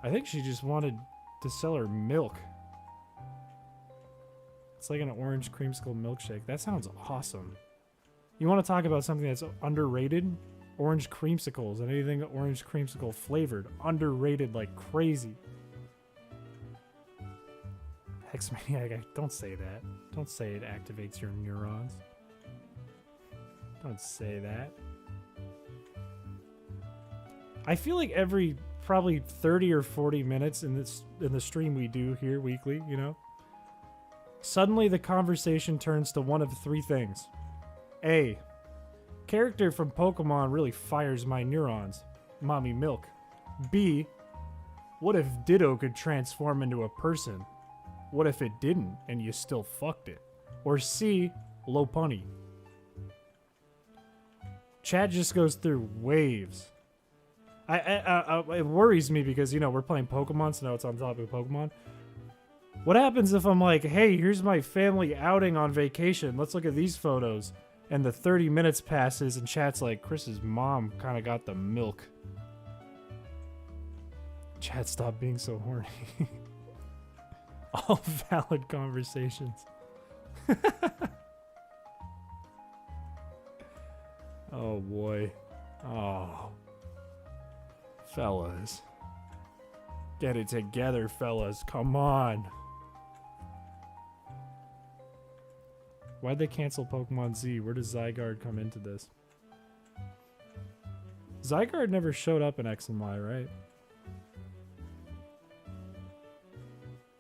I think she just wanted to sell her milk. It's like an orange creamsicle milkshake. That sounds awesome. You want to talk about something that's underrated? Orange creamsicles and anything orange creamsicle flavored. Underrated like crazy. Hexmaniac, don't say that. Don't say it activates your neurons. Don't say that. I feel like every probably 30 or 40 minutes in the stream we do here weekly, you know, suddenly the conversation turns to one of 3 things. A, character from Pokemon really fires my neurons. Mommy milk. B, what if Ditto could transform into a person? What if it didn't and you still fucked it? Or C, Lopunny. Chat just goes through waves. It worries me because, you know, we're playing Pokemon, so now it's on top of Pokemon. What happens if I'm like, hey, here's my family outing on vacation. Let's look at these photos. And the 30 minutes passes and chat's like, Chris's mom kind of got the milk. Chat, stop being so horny. All valid conversations. Oh boy. Oh. Fellas. Get it together, fellas. Come on. Why'd they cancel Pokemon Z? Where does Zygarde come into this? Zygarde never showed up in X and Y, right?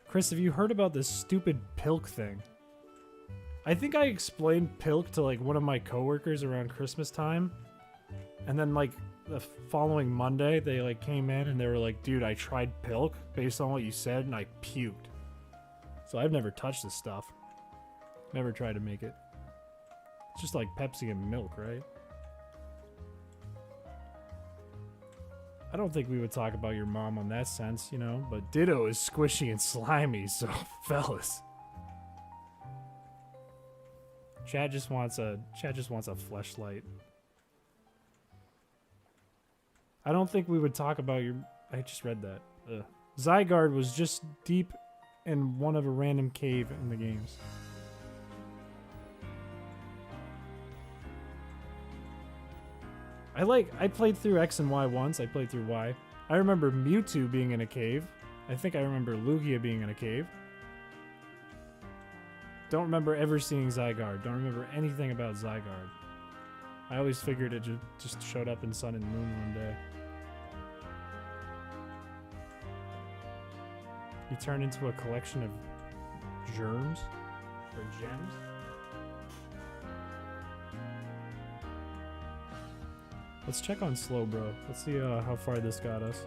Chris, have you heard about this stupid Pilk thing? I think I explained Pilk to like one of my coworkers around Christmas time. And then like the following Monday, they like came in and they were like, dude, I tried Pilk based on what you said and I puked. So I've never touched this stuff. Never tried to make it. It's just like Pepsi and milk, right? I don't think we would talk about your mom on that sense, you know, but Ditto is squishy and slimy, so fellas. Chad just wants a fleshlight. I don't think we would talk about your... I just read that. Zygarde was just deep and one of a random cave in the games. I played through X and Y once. I played through Y. I remember Mewtwo being in a cave. I think I remember Lugia being in a cave. Don't remember ever seeing Zygarde. Don't remember anything about Zygarde. I always figured it just showed up in Sun and Moon one day. You turn into a collection of germs or gems. Let's check on slow, bro. Let's see how far this got us.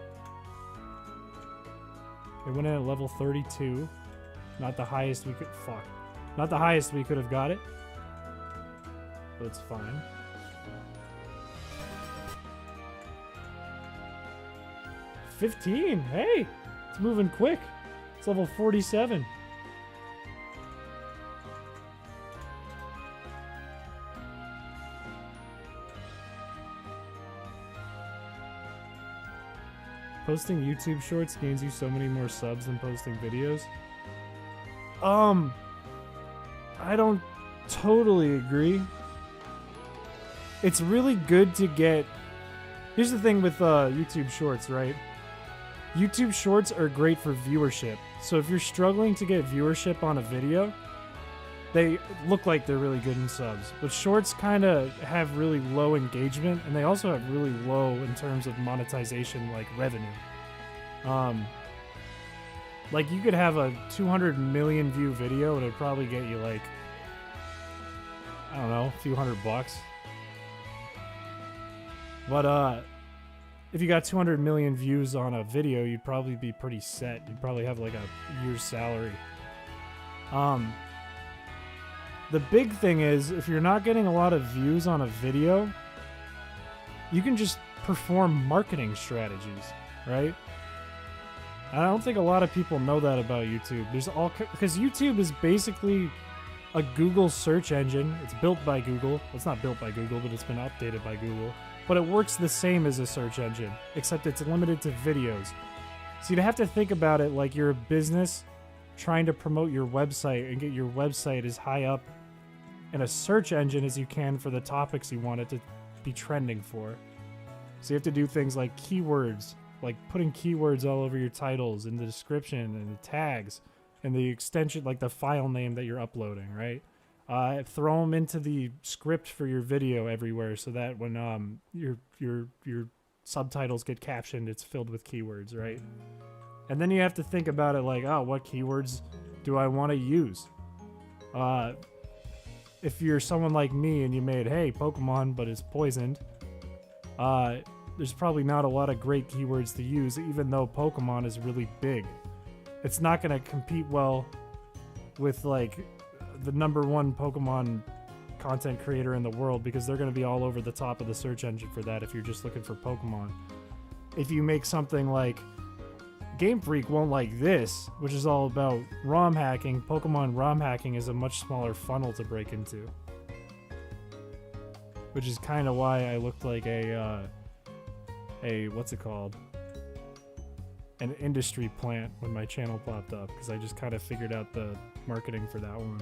It went in at level 32. Not the highest we could. Fuck. Not the highest we could have got it. But it's fine. $15. Hey, it's moving quick. It's level 47. Posting YouTube shorts gains you so many more subs than posting videos. I don't totally agree. It's really good to get... Here's the thing with YouTube shorts, right? YouTube shorts are great for viewership. So if you're struggling to get viewership on a video, they look like they're really good in subs. But shorts kind of have really low engagement, and they also have really low in terms of monetization, like revenue. Like you could have a 200 million view video and it'd probably get you like, I don't know, a few $100. But if you got 200 million views on a video, you'd probably be pretty set. You'd probably have like a year's salary. The big thing is, if you're not getting a lot of views on a video, you can just perform marketing strategies, right? I don't think a lot of people know that about YouTube. Because YouTube is basically a Google search engine. It's built by Google. It's not built by Google, but it's been updated by Google. But it works the same as a search engine, except it's limited to videos. So you'd have to think about it like you're a business trying to promote your website and get your website as high up in a search engine as you can for the topics you want it to be trending for. So you have to do things like keywords, like putting keywords all over your titles and the description and the tags and the extension, like the file name that you're uploading, right? Throw them into the script for your video everywhere so that when your subtitles get captioned, it's filled with keywords, right? And then you have to think about it like, oh, what keywords do I want to use? If you're someone like me and you made, hey, Pokemon, but it's poisoned, there's probably not a lot of great keywords to use, even though Pokemon is really big. It's not going to compete well with, like, the #1 Pokemon content creator in the world, because they're going to be all over the top of the search engine for that if you're just looking for Pokemon. If you make something like Game Freak won't like this, which is all about ROM hacking, Pokemon ROM hacking is a much smaller funnel to break into. Which is kind of why I looked like a what's it called? An industry plant when my channel popped up, because I just kind of figured out the marketing for that one.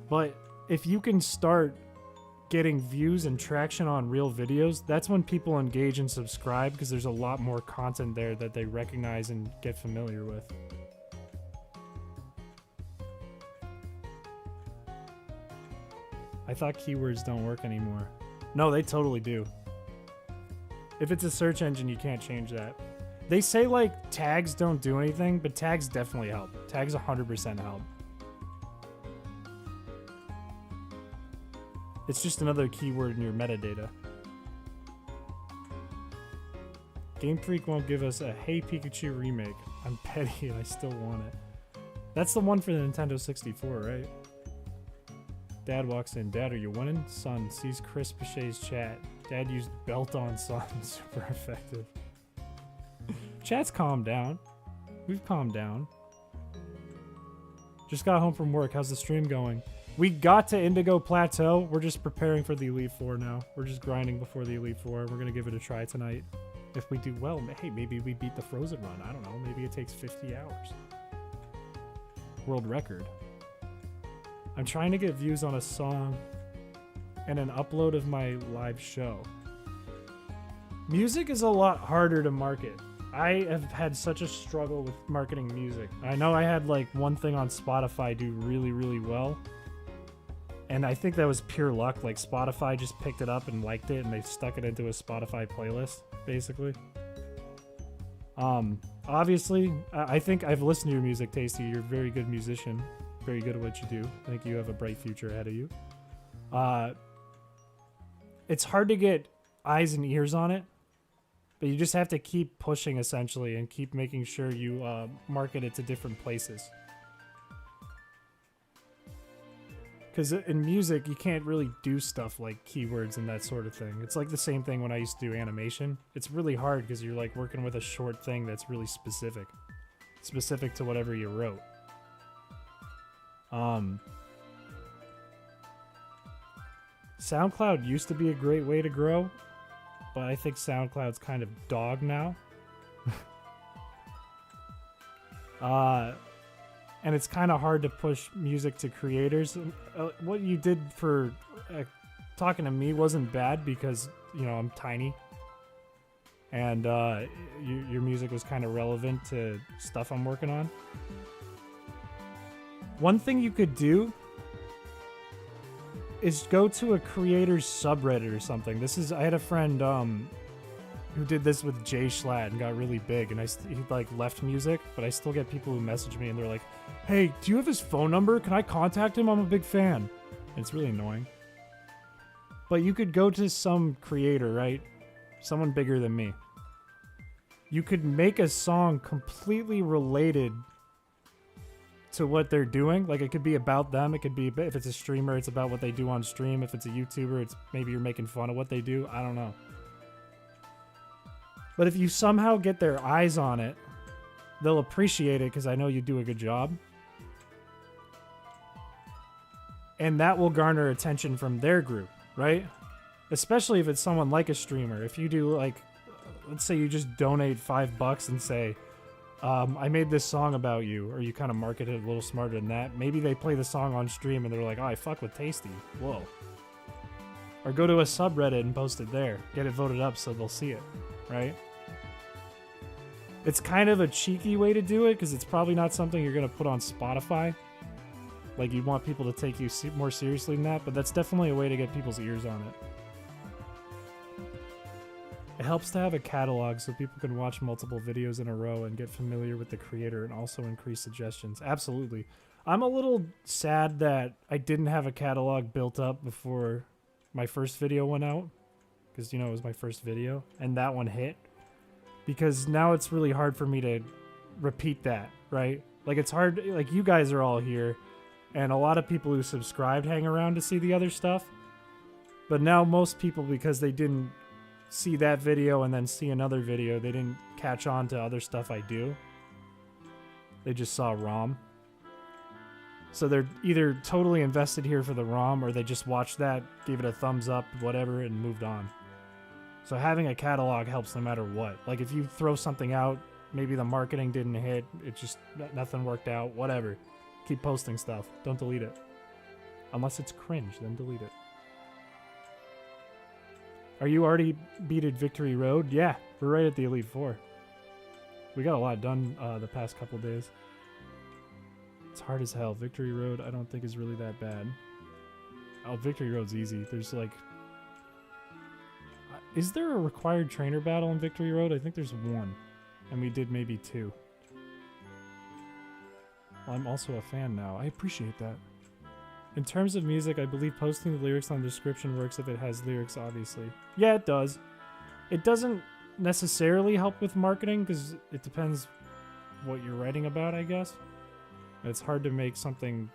But if you can start getting views and traction on real videos, that's when people engage and subscribe, because there's a lot more content there that they recognize and get familiar with. I thought keywords don't work anymore. No, they totally do. If it's a search engine, you can't change that. They say, like, tags don't do anything, but tags definitely help. Tags 100% help. It's just another keyword in your metadata. Game Freak won't give us a Hey Pikachu remake. I'm petty and I still want it. That's the one for the Nintendo 64, right? Dad walks in. Dad, are you winning? Son sees Chris Piché's chat. Dad used belt on son. Super effective. Chat's calmed down. We've calmed down. Just got home from work. How's the stream going? We got to Indigo Plateau. We're just preparing for the Elite Four now. We're just grinding before the Elite Four. We're going to give it a try tonight. If we do well, hey, maybe we beat the Frozen run. I don't know. Maybe it takes 50 hours. World record. I'm trying to get views on a song and an upload of my live show. Music is a lot harder to market. I have had such a struggle with marketing music. I know I had like one thing on Spotify do really, really well. And I think that was pure luck. Like Spotify just picked it up and liked it and they stuck it into a Spotify playlist, basically. Obviously, I think I've listened to your music, Tasty. You're a very good musician. Very good at what you do. I think you have a bright future ahead of you. It's hard to get eyes and ears on it, but you just have to keep pushing, essentially, and keep making sure you market it to different places. Because in music, you can't really do stuff like keywords and that sort of thing. It's like the same thing when I used to do animation. It's really hard because you're like working with a short thing that's really specific. Specific to whatever you wrote. SoundCloud used to be a great way to grow, but I think SoundCloud's kind of dog now. And it's kind of hard to push music to creators. What you did for talking to me wasn't bad because, you know, I'm tiny. And your music was kind of relevant to stuff I'm working on. One thing you could do is go to a creator's subreddit or something. I had a friend who did this with Jay Schlatt and got really big, and he like left music, but I still get people who message me and they're like, "Hey, do you have his phone number? Can I contact him? I'm a big fan." And it's really annoying. But you could go to some creator, right? Someone bigger than me. You could make a song completely related to what they're doing. Like, it could be about them. It could be, if it's a streamer, it's about what they do on stream. If it's a YouTuber, it's maybe you're making fun of what they do. I don't know. But if you somehow get their eyes on it, they'll appreciate it because I know you do a good job. And that will garner attention from their group, right? Especially if it's someone like a streamer. If you do, like, let's say you just donate $5 and say, I made this song about you, or you kind of market it a little smarter than that. Maybe they play the song on stream and they're like, "Oh, I fuck with Tasty. Whoa." Or go to a subreddit and post it there. Get it voted up so they'll see it, right? It's kind of a cheeky way to do it because it's probably not something you're going to put on Spotify. Like, you want people to take you more seriously than that, but that's definitely a way to get people's ears on it. It helps to have a catalog so people can watch multiple videos in a row and get familiar with the creator and also increase suggestions. Absolutely. I'm a little sad that I didn't have a catalog built up before my first video went out. Because, you know, it was my first video. And that one hit. Because now it's really hard for me to repeat that, right? Like, it's hard. Like, you guys are all here. And a lot of people who subscribed hang around to see the other stuff. But now most people, because they didn't see that video and then see another video, they didn't catch on to other stuff I do. They just saw ROM. So they're either totally invested here for the ROM, or they just watched that, gave it a thumbs up, whatever, and moved on. So having a catalog helps no matter what. Like, if you throw something out, maybe the marketing didn't hit, it just, nothing worked out, whatever. Keep posting stuff. Don't delete it. Unless it's cringe, then delete it. Are you already beated Victory Road? Yeah, we're right at the Elite Four. We got a lot done the past couple days. It's hard as hell. Victory Road, I don't think is really that bad. Oh, Victory Road's easy. There's like... Is there a required trainer battle in Victory Road? I think there's one. And we did maybe 2. Well, I'm also a fan now. I appreciate that. In terms of music, I believe posting the lyrics on the description works if it has lyrics, obviously. Yeah, it does. It doesn't necessarily help with marketing because it depends what you're writing about, I guess. It's hard to make something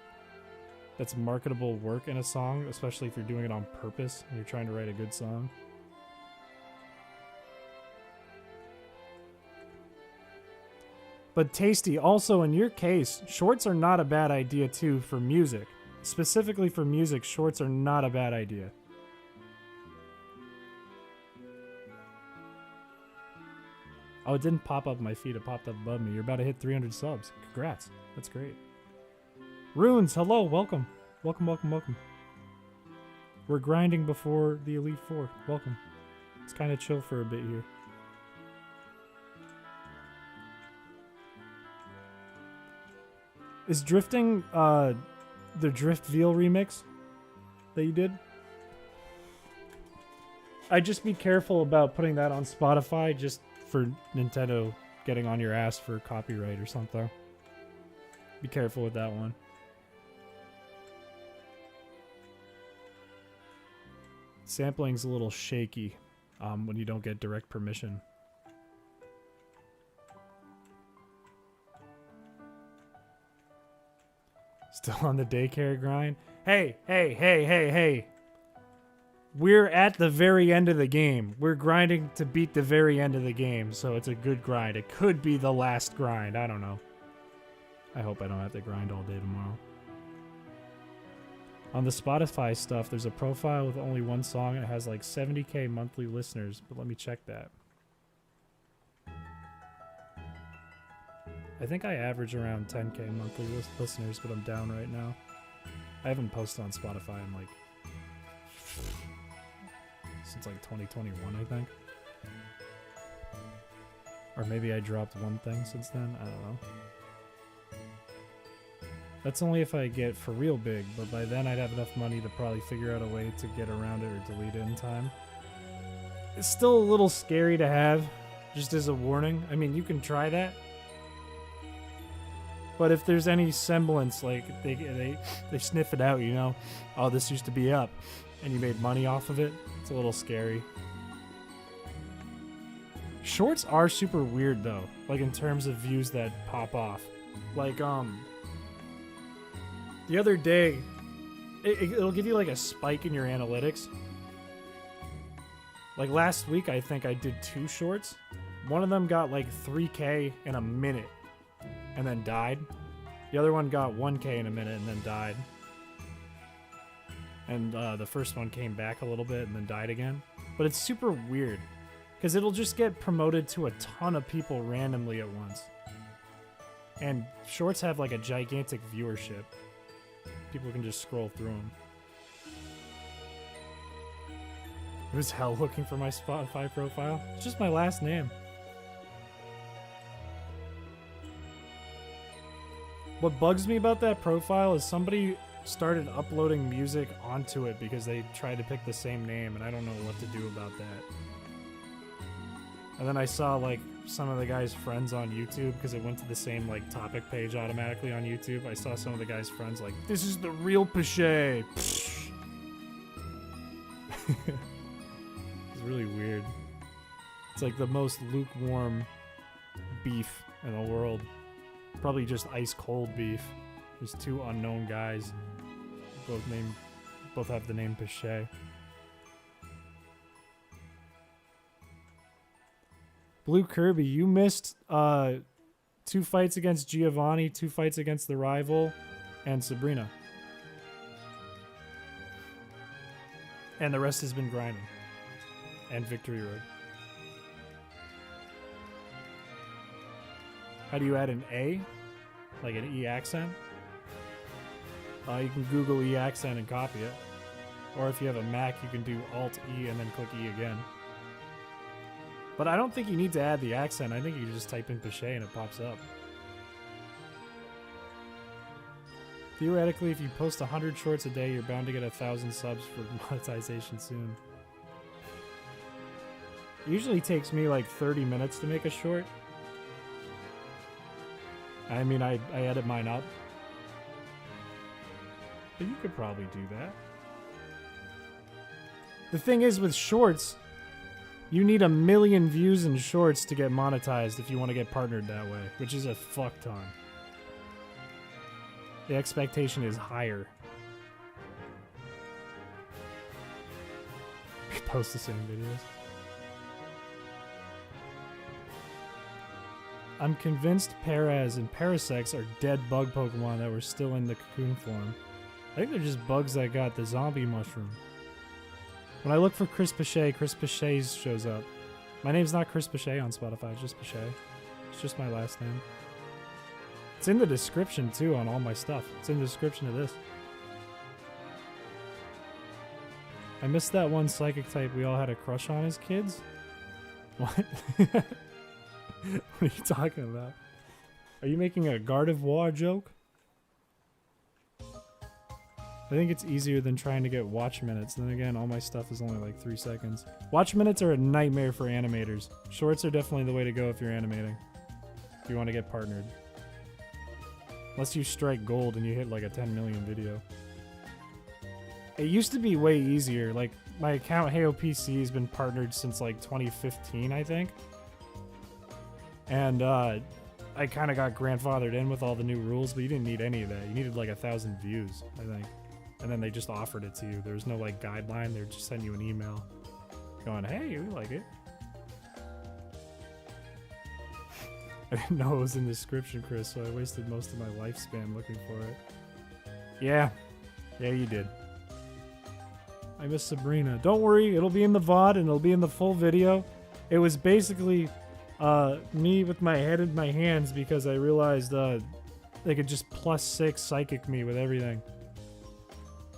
that's marketable work in a song, especially if you're doing it on purpose and you're trying to write a good song. But Tasty, also in your case, shorts are not a bad idea too for music. Specifically for music, shorts are not a bad idea. Oh, it didn't pop up my feed. It popped up above me. You're about to hit 300 subs. Congrats. That's great. Runes, hello. Welcome. Welcome, welcome, welcome. We're grinding before the Elite Four. Welcome. It's kind of chill for a bit here. Is drifting the Drift Veal remix that you did? I'd just be careful about putting that on Spotify just for Nintendo getting on your ass for copyright or something. Be careful with that one. Sampling's a little shaky when you don't get direct permission. Still on the daycare grind? Hey, hey, hey, hey, hey. We're at the very end of the game. We're grinding to beat the very end of the game, so it's a good grind. It could be the last grind. I don't know. I hope I don't have to grind all day tomorrow. On the Spotify stuff, there's a profile with only one song and it has like 70k monthly listeners, but let me check that. I think I average around 10k monthly listeners, but I'm down right now. I haven't posted on Spotify in like since like 2021, I think. Or maybe I dropped one thing since then, I don't know. That's only if I get for real big, but by then I'd have enough money to probably figure out a way to get around it or delete it in time. It's still a little scary to have, just as a warning. I mean, you can try that. But if there's any semblance, like, they sniff it out, you know? Oh, this used to be up, and you made money off of it. It's a little scary. Shorts are super weird, though. Like, in terms of views that pop off. Like, the other day, it'll give you, like, a spike in your analytics. Like, last week, I think I did 2 shorts. One of them got, like, 3K in a minute. And then died. The other one got 1K in a minute and then died. And the first one came back a little bit and then died again. But it's super weird. Because it'll just get promoted to a ton of people randomly at once. And shorts have like a gigantic viewership. People can just scroll through them. It was hell looking for my Spotify profile. It's just my last name. What bugs me about that profile is somebody started uploading music onto it because they tried to pick the same name, and I don't know what to do about that. And then I saw like some of the guy's friends on YouTube, because it went to the same like topic page automatically on YouTube. I saw some of the guy's friends like, "This is the real Piché." It's really weird. It's like the most lukewarm beef in the world. Probably just ice cold beef. There's 2 unknown guys. Both have the name Piché. Blue Kirby, you missed 2 fights against Giovanni, 2 fights against the rival, and Sabrina. And the rest has been grinding. And Victory Road. How do you add an A? Like an E accent? You can Google E accent and copy it. Or if you have a Mac, you can do Alt E and then click E again. But I don't think you need to add the accent. I think you just type in Piché and it pops up. Theoretically, if you post 100 shorts a day, you're bound to get 1,000 subs for monetization soon. It usually takes me like 30 minutes to make a short. I mean, I edit mine up. But you could probably do that. The thing is with shorts, you need 1 million views in shorts to get monetized if you want to get partnered that way, which is a fuck ton. The expectation is higher. We post the same videos. I'm convinced Perez and Parasex are dead bug Pokemon that were still in the cocoon form. I think they're just bugs that got the zombie mushroom. When I look for Chris Piché shows up. My name's not Chris Piché on Spotify, it's just Piché. It's just my last name. It's in the description too on all my stuff. It's in the description of this. I missed that one psychic type we all had a crush on as kids. What? What are you talking about? Are you making a Gardevoir joke? I think it's easier than trying to get watch minutes. Then again, all my stuff is only like 3 seconds. Watch minutes are a nightmare for animators. Shorts are definitely the way to go if you're animating. If you want to get partnered. Unless you strike gold and you hit like a 10 million video. It used to be way easier. Like, my account HeyOPC has been partnered since like 2015, I think. And I kind of got grandfathered in with all the new rules, but you didn't need any of that. You needed like 1,000 views, I think. And then they just offered it to you. There was no like guideline. They just send you an email going, hey, we like it. I didn't know it was in the description, Chris, so I wasted most of my lifespan looking for it. Yeah. Yeah, you did. I miss Sabrina. Don't worry, it'll be in the VOD and it'll be in the full video. It was basically me with my head in my hands because I realized they could just +6 psychic me with everything.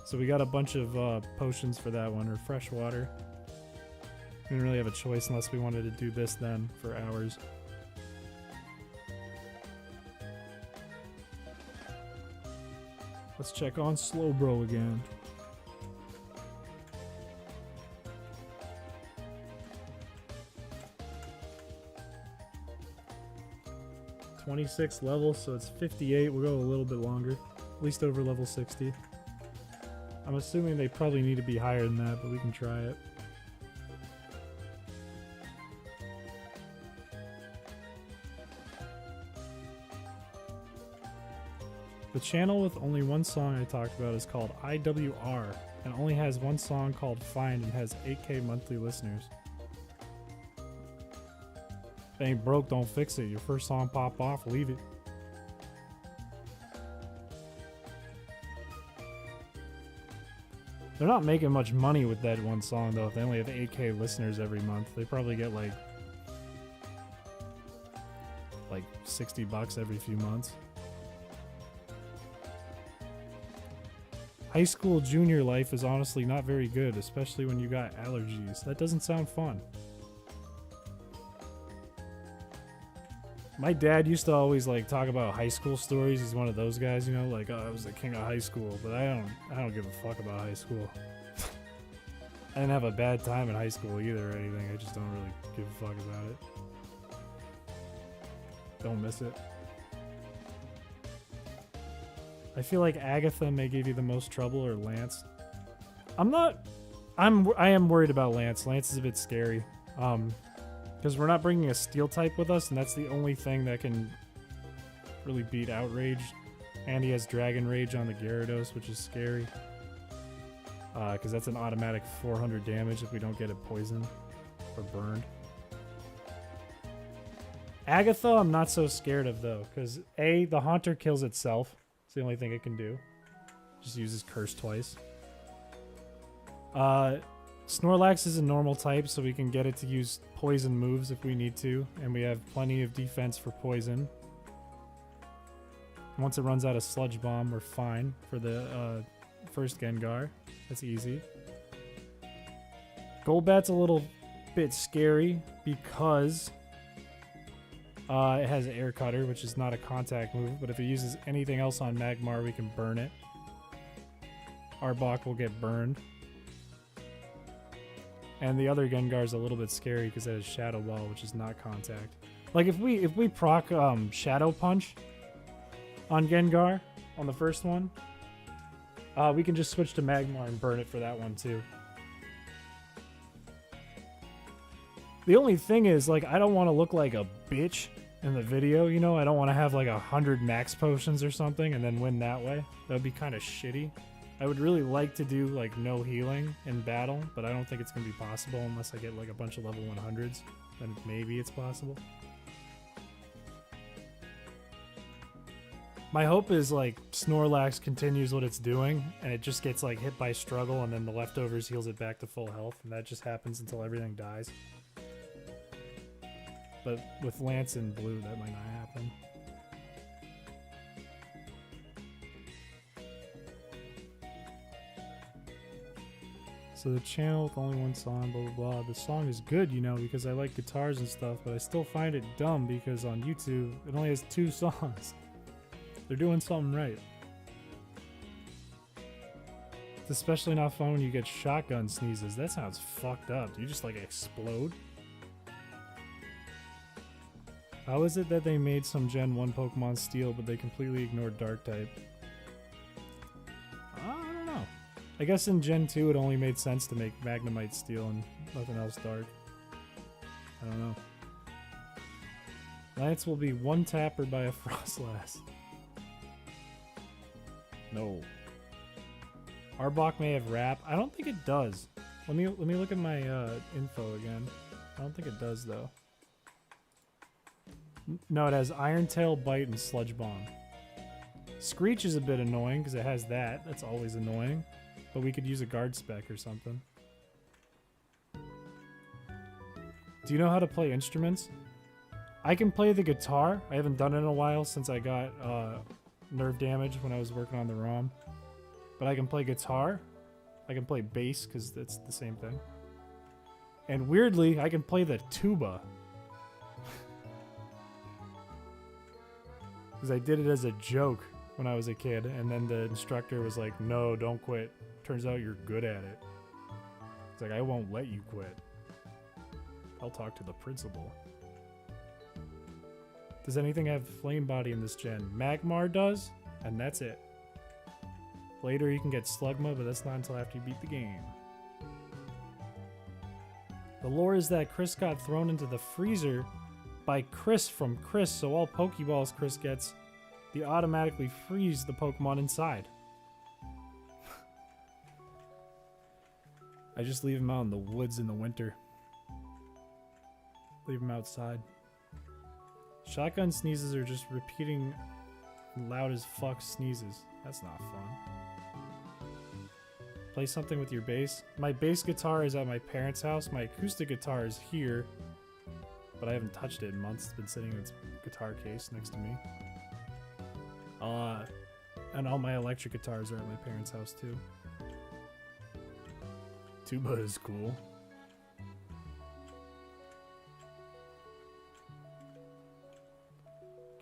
So we got a bunch of potions for that one, or fresh water. We didn't really have a choice unless we wanted to do this then for hours. Let's check on Slowbro again. $26 level, so it's 58. We'll go a little bit longer, at least over level 60. I'm assuming they probably need to be higher than that, but we can try it. The channel with only one song I talked about is called IWR, and only has one song called Find and has 8K monthly listeners. If it ain't broke, don't fix it. Your first song pop off, leave it. They're not making much money with that one song though. If they only have 8K listeners every month, they probably get like $60 every few months. High school junior life is honestly not very good, especially when you got allergies. That doesn't sound fun. My dad used to always like talk about high school stories. He's one of those guys, you know, like, oh, I was the king of high school, but I don't give a fuck about high school. I didn't have a bad time in high school either or anything. I just don't really give a fuck about it. Don't miss it. I feel like Agatha may give you the most trouble, or Lance. I am worried about Lance. Lance is a bit scary. Because we're not bringing a steel type with us, and that's the only thing that can really beat Outrage. And he has Dragon Rage on the Gyarados, which is scary. Because that's an automatic 400 damage if we don't get it poisoned or burned. Agatha I'm not so scared of though, because A, the Haunter kills itself. It's the only thing it can do. Just uses Curse twice. Snorlax is a normal type, so we can get it to use poison moves if we need to, and we have plenty of defense for poison. Once it runs out of Sludge Bomb, we're fine for the first Gengar. That's easy. Golbat's a little bit scary because it has Air Cutter, which is not a contact move, but if it uses anything else on Magmar, we can burn it. Arbok will get burned. And the other Gengar's a little bit scary because it has Shadow Ball, which is not contact. Like if we proc Shadow Punch on Gengar on the first one, we can just switch to Magmar and burn it for that one too. The only thing is, like, I don't want to look like a bitch in the video, you know? I don't want to have like 100 max potions or something and then win that way. That would be kind of shitty. I would really like to do like no healing in battle, but I don't think it's going to be possible unless I get like a bunch of level 100s. Then maybe it's possible. My hope is like Snorlax continues what it's doing and it just gets like hit by struggle and then the leftovers heals it back to full health, and that just happens until everything dies. But with Lance in blue, that might not happen. So the channel with only one song, blah, blah, blah. The song is good, you know, because I like guitars and stuff, but I still find it dumb because on YouTube, it only has 2 songs. They're doing something right. It's especially not fun when you get shotgun sneezes. That sounds fucked up. Do you just, like, explode? How is it that they made some Gen 1 Pokemon Steel, but they completely ignored Dark type? I don't know. I guess in Gen 2 it only made sense to make Magnemite Steel and nothing else Dark. I don't know. Lance will be one tapper by a Frostlass. No. Arbok may have Wrap. I don't think it does. Let me look at my info again. I don't think it does though. No, it has Iron Tail, Bite, and Sludge Bomb. Screech is a bit annoying because it has that. That's always annoying. But we could use a guard spec or something. Do you know how to play instruments? I can play the guitar. I haven't done it in a while since I got nerve damage when I was working on the ROM. But I can play guitar. I can play bass because it's the same thing. And weirdly, I can play the tuba. Because I did it as a joke when I was a kid, and then the instructor was like, no, don't quit. Turns out you're good at it. It's like, I won't let you quit. I'll talk to the principal. Does anything have Flame Body in this gen? Magmar does, and that's it. Later you can get Slugma, but that's not until after you beat the game. The lore is that Chris got thrown into the freezer by Chris from Chris, so all Pokeballs Chris gets, they automatically freeze the Pokemon inside. I just leave them out in the woods in the winter. Leave them outside. Shotgun sneezes are just repeating loud as fuck sneezes. That's not fun. Play something with your bass. My bass guitar is at my parents' house. My acoustic guitar is here. But I haven't touched it in months. It's been sitting in its guitar case next to me. And all my electric guitars are at my parents' house too. Tuba is cool.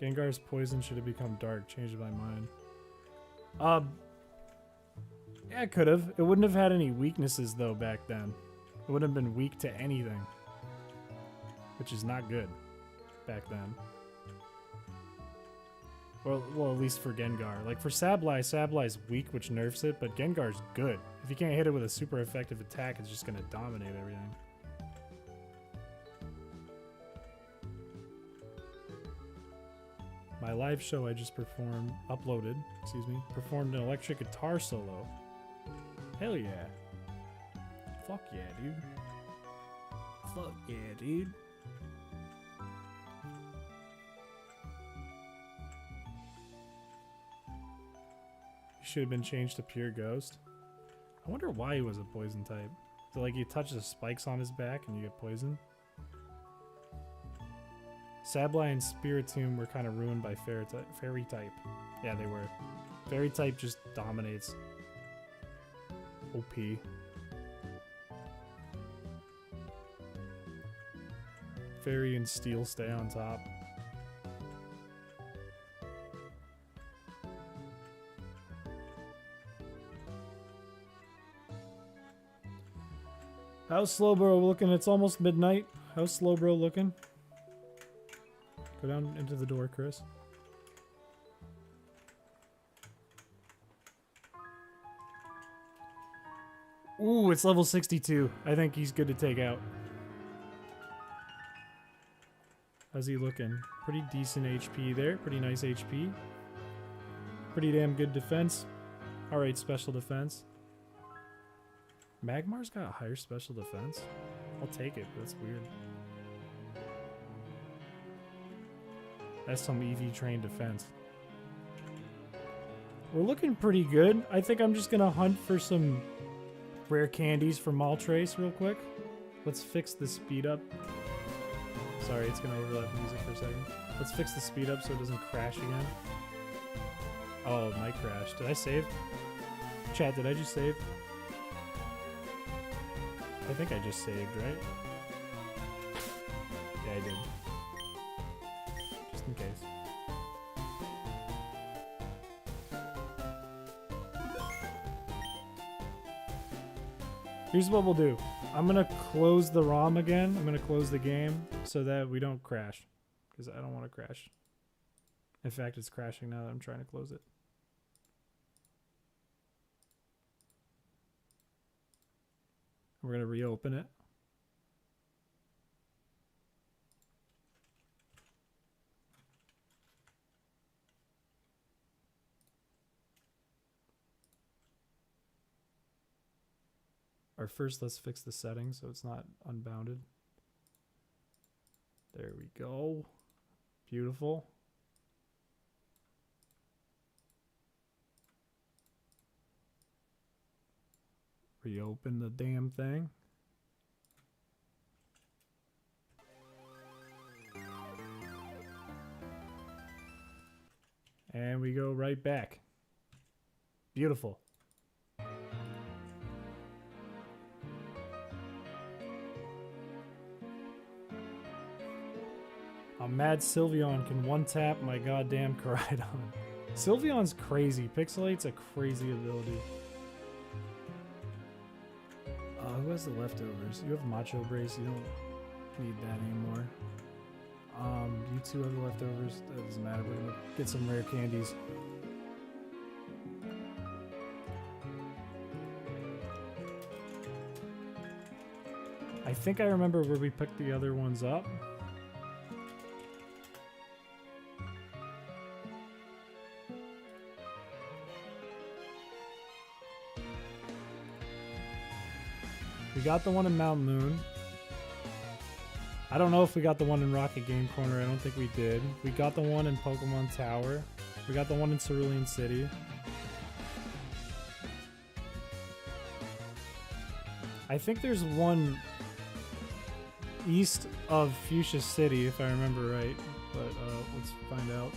Gengar's poison should have become dark. Changed my mind. Yeah, it could have. It wouldn't have had any weaknesses though back then. It wouldn't have been weak to anything. Which is not good back then. Well, at least for Gengar. Like for Sableye, Sableye's weak, which nerfs it, but Gengar's good. If you can't hit it with a super effective attack, it's just gonna dominate everything. My live show I just performed an electric guitar solo. Hell yeah. Fuck yeah, dude. Fuck yeah, dude. Should have been changed to pure ghost. I wonder why he was a poison type. So like you touch the spikes on his back and you get poisoned. Sableye and Spiritomb were kind of ruined by fairy type. Yeah, they were. Fairy type just dominates. OP. Fairy and Steel stay on top. How's Slowbro looking? It's almost midnight. How's Slowbro looking? Go down into the door, Chris. Ooh, it's level 62. I think he's good to take out. How's he looking? Pretty decent HP there. Pretty nice HP. Pretty damn good defense. Alright, special defense. Magmar's got a higher special defense? I'll take it, but that's weird. That's some EV train defense. We're looking pretty good. I think I'm just gonna hunt for some rare candies for Moltres real quick. Let's fix the speed up. Sorry, it's gonna overlap the music for a second. Let's fix the speed up so it doesn't crash again. Oh, it might crash. Did I save? Chat, did I just save? I think I just saved, right? Yeah, I did. Just in case. Here's what we'll do. I'm gonna close the ROM again. I'm gonna close the game so that we don't crash. Because I don't want to crash. In fact, it's crashing now that I'm trying to close it. We're gonna reopen it. Or first, let's fix the settings so it's not unbounded. There we go. Beautiful. Reopen the damn thing. And we go right back. Beautiful. I'm mad Sylveon can one-tap my goddamn Koraidon. Sylveon's crazy. Pixelate's a crazy ability. Who has the leftovers? You have Macho Brace. You don't need that anymore. You two have the leftovers. That doesn't matter. We're gonna get some rare candies. I think I remember where we picked the other ones up. We got the one in Mount Moon. I don't know if we got the one in Rocket Game Corner. I don't think we did. We got the one in Pokemon Tower. We got the one in Cerulean City. I think there's one east of Fuchsia City, if I remember right. But let's find out.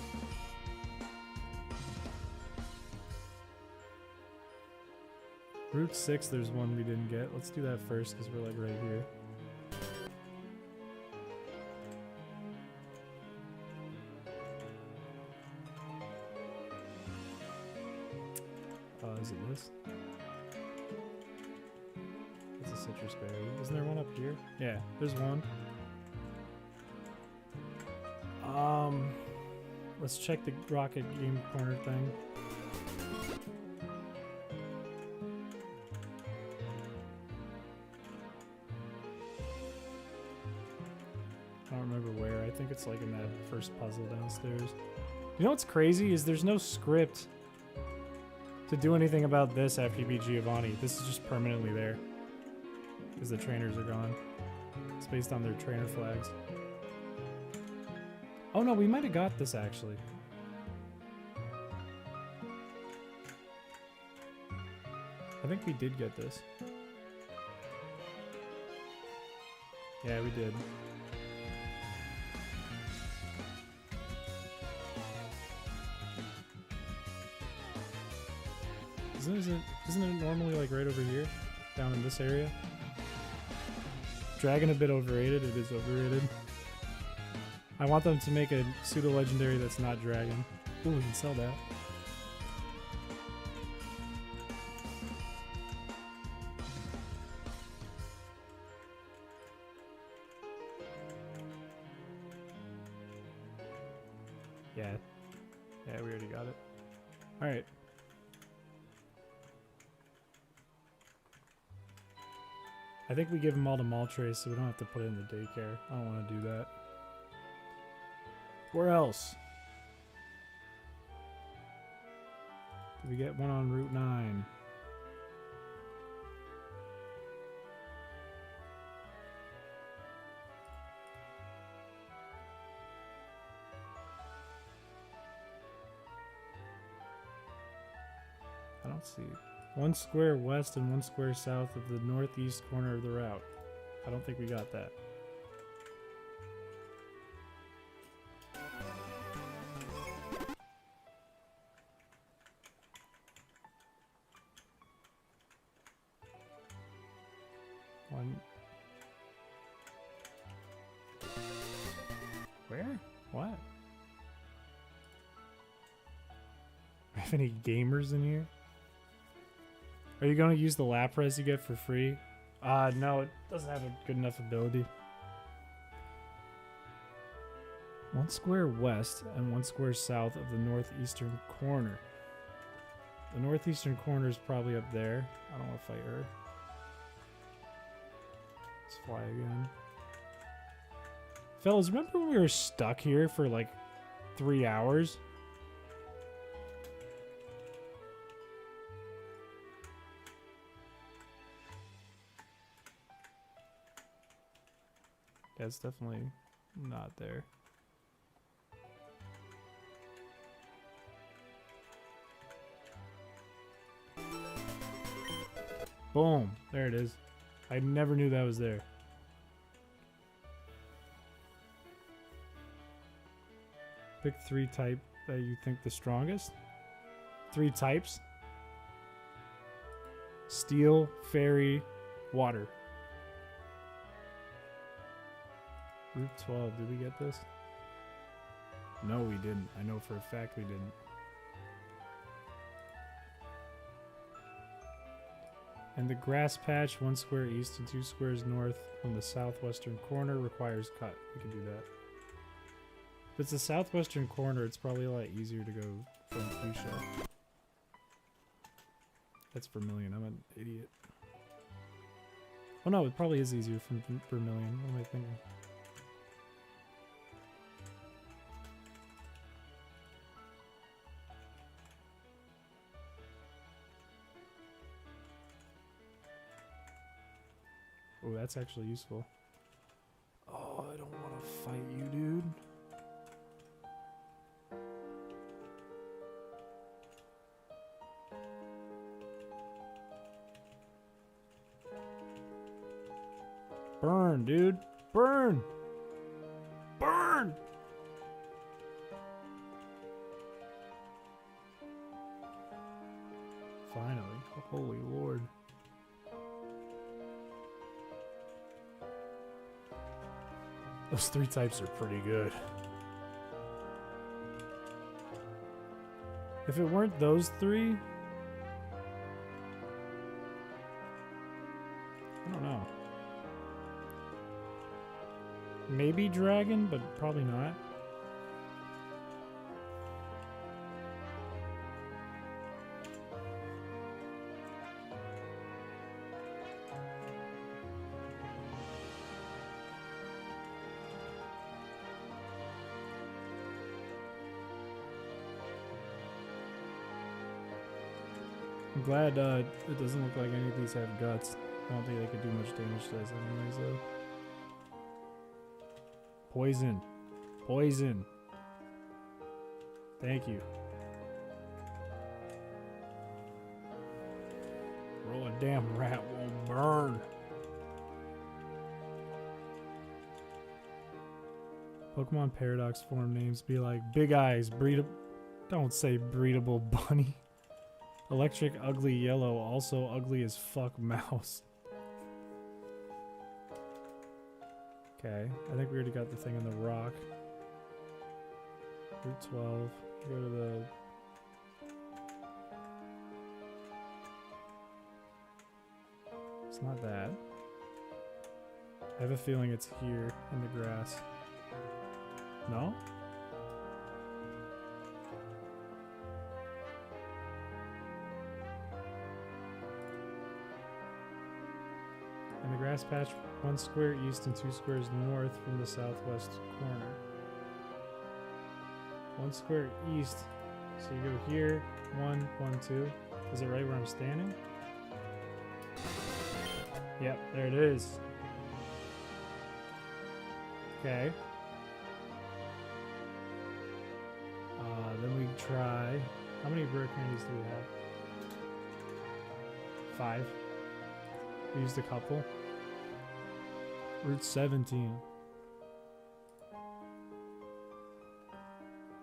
Route 6, there's one we didn't get. Let's do that first because we're like right here. Is it this? It's a citrus berry. Isn't there one up here? Yeah, there's one. Let's check the Rocket Game Corner thing. I don't remember where. I think it's like in that first puzzle downstairs. You know what's crazy is there's no script to do anything about this after you beat Giovanni. This is just permanently there because the trainers are gone. It's based on their trainer flags. Oh no, we might have got this actually. I think we did get this. Yeah, we did. Isn't it normally like right over here? Down in this area? Dragon a bit overrated. It is overrated. I want them to make a pseudo-legendary that's not dragon. Ooh, we can sell that. Yeah. Yeah, we already got it. Alright. I think we give them all to Maltrace so we don't have to put it in the daycare. I don't want to do that. Where else? Did we get one on Route 9? I don't see. 1 square west and 1 square south of the northeast corner of the route. I don't think we got that. have any gamers in here? Are you going to use the lap res you get for free? No, it doesn't have a good enough ability. 1 square west and 1 square south of the northeastern corner. The northeastern corner is probably up there. I don't want to fight her. Let's fly again. Fellas, remember when we were stuck here for like 3 hours? Yeah, it's definitely not there. Boom. There it is. I never knew that was there. Pick 3 type that you think the strongest. 3 types. Steel, fairy, water. Route 12. Did we get this? No, we didn't. I know for a fact we didn't. And the grass patch 1 square east and 2 squares north from the southwestern corner requires cut. We can do that. If it's the southwestern corner, it's probably a lot easier to go from Piché. That's Vermilion. I'm an idiot. Oh no, it probably is easier from Vermilion. What am I thinking? Oh, that's actually useful. Oh, I don't want to fight you, dude. Burn, dude. Burn! Burn! Finally. Holy Lord. Those 3 types are pretty good. If it weren't those 3, I don't know. Maybe dragon, but probably not. I'm glad it doesn't look like any of these have guts. I don't think they could do much damage to us anyways, though. Poison. Poison. Thank you. Roll a damn rat won't burn. Pokemon Paradox form names be like Big Eyes, don't say breedable bunny. Electric Ugly Yellow, also ugly as fuck mouse. Okay, I think we already got the thing in the rock. Route 12. Go to the... It's not that. I have a feeling it's here in the grass. No? In the grass patch 1 square east and 2 squares north from the southwest corner. 1 square east. So you go here, 1, 1, 2. Is it right where I'm standing? Yep, there it is. Okay. Then we try. How many rare candies do we have? 5. We used a couple. Route 17.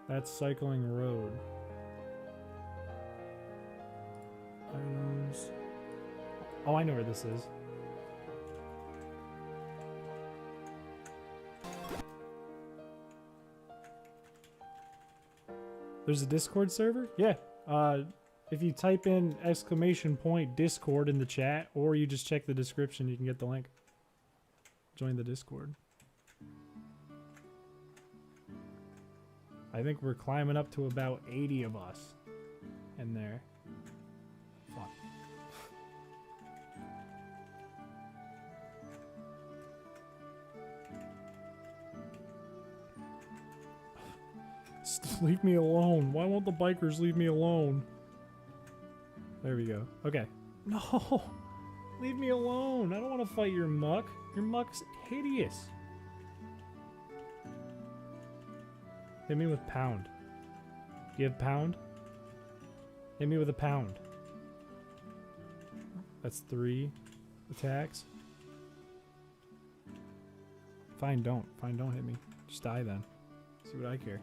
That's Cycling Road. Items. Oh, I know where this is. There's a Discord server? Yeah. If you type in !Discord in the chat, or you just check the description, you can get the link. Join the Discord. I think we're climbing up to about 80 of us in there. Fuck. Leave me alone. Why won't the bikers leave me alone? There we go. Okay. No! Leave me alone. I don't want to fight your muck. Your muck's hideous. Hit me with pound. Do you have pound? Hit me with a pound. That's 3 attacks. Fine, don't. Fine, don't hit me. Just die then. See what I care.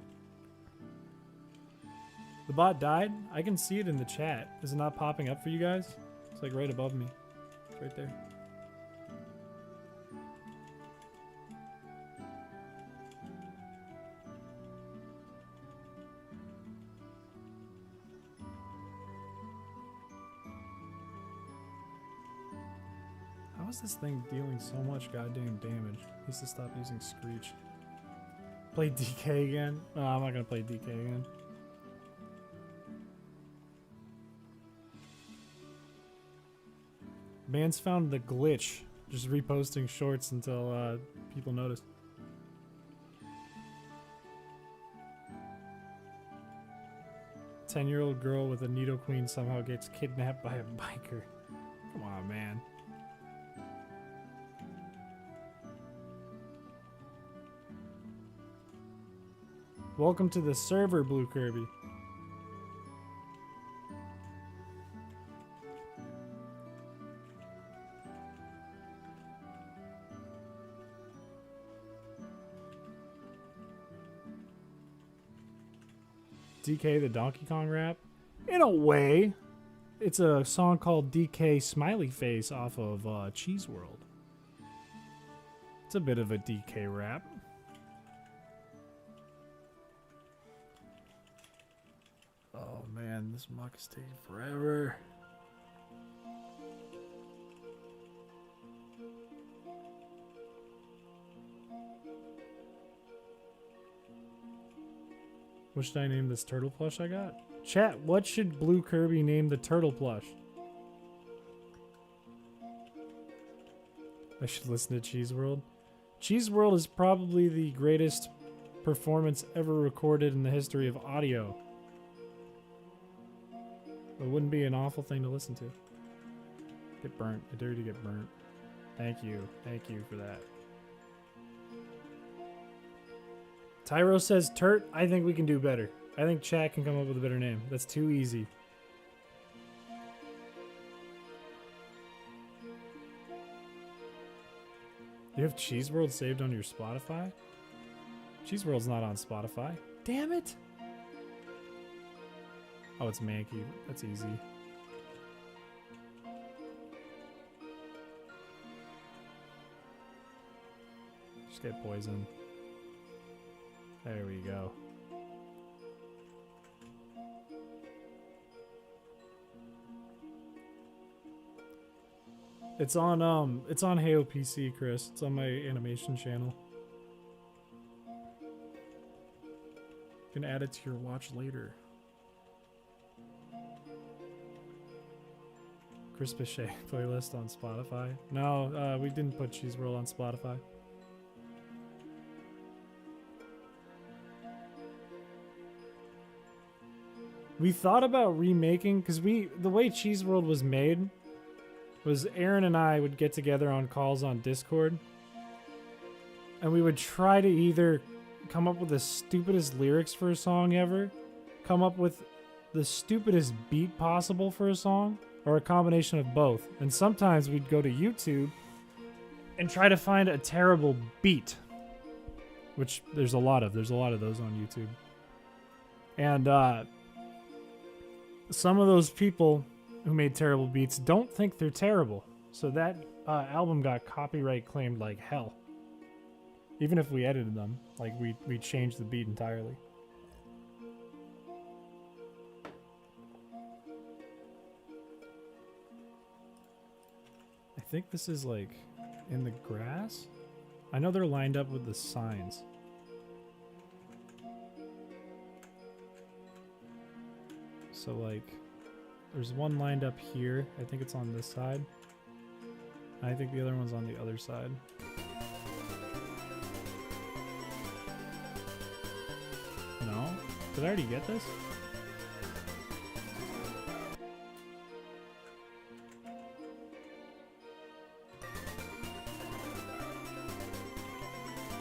The bot died? I can see it in the chat. Is it not popping up for you guys? It's like right above me. It's right there. How is this thing dealing so much goddamn damage? Needs to stop using Screech. Play DK again? No, I'm not gonna play DK again. Man's found the glitch. Just reposting shorts until people notice. A 10-year-old girl with a Nido Queen somehow gets kidnapped by a biker. Come on, man. Welcome to the server, Blue Kirby. DK the Donkey Kong rap? In a way. It's a song called DK Smiley Face off of Cheese World. It's a bit of a DK rap. Oh man, this muck is taking forever. What should I name this turtle plush I got? Chat, what should Blue Kirby name the turtle plush? I should listen to Cheese World. Cheese World is probably the greatest performance ever recorded in the history of audio. It wouldn't be an awful thing to listen to. Get burnt. I dare you to get burnt. Thank you. Thank you for that. Tyro says Turt. I think we can do better. I think chat can come up with a better name. That's too easy. You have Cheese World saved on your Spotify? Cheese World's not on Spotify. Damn it! Oh, it's Mankey. That's easy. Just get poisoned. There we go. It's on Heyo PC, Chris. It's on my animation channel. You can add it to your watch later. Chris Piché playlist on Spotify. No, we didn't put Cheese World on Spotify. We thought about remaking, because the way Cheese World was made was Aaron and I would get together on calls on Discord, and we would try to either come up with the stupidest lyrics for a song ever, come up with the stupidest beat possible for a song, or a combination of both. And sometimes we'd go to YouTube and try to find a terrible beat, which there's a lot of those on YouTube. And some of those people who made terrible beats don't think they're terrible. So that album got copyright claimed like hell. Even if we edited them, like we changed the beat entirely. think this is like in the grass. I know they're lined up with the signs. So like, there's one lined up here. I think it's on this side. I think the other one's on the other side. No? Did I already get this?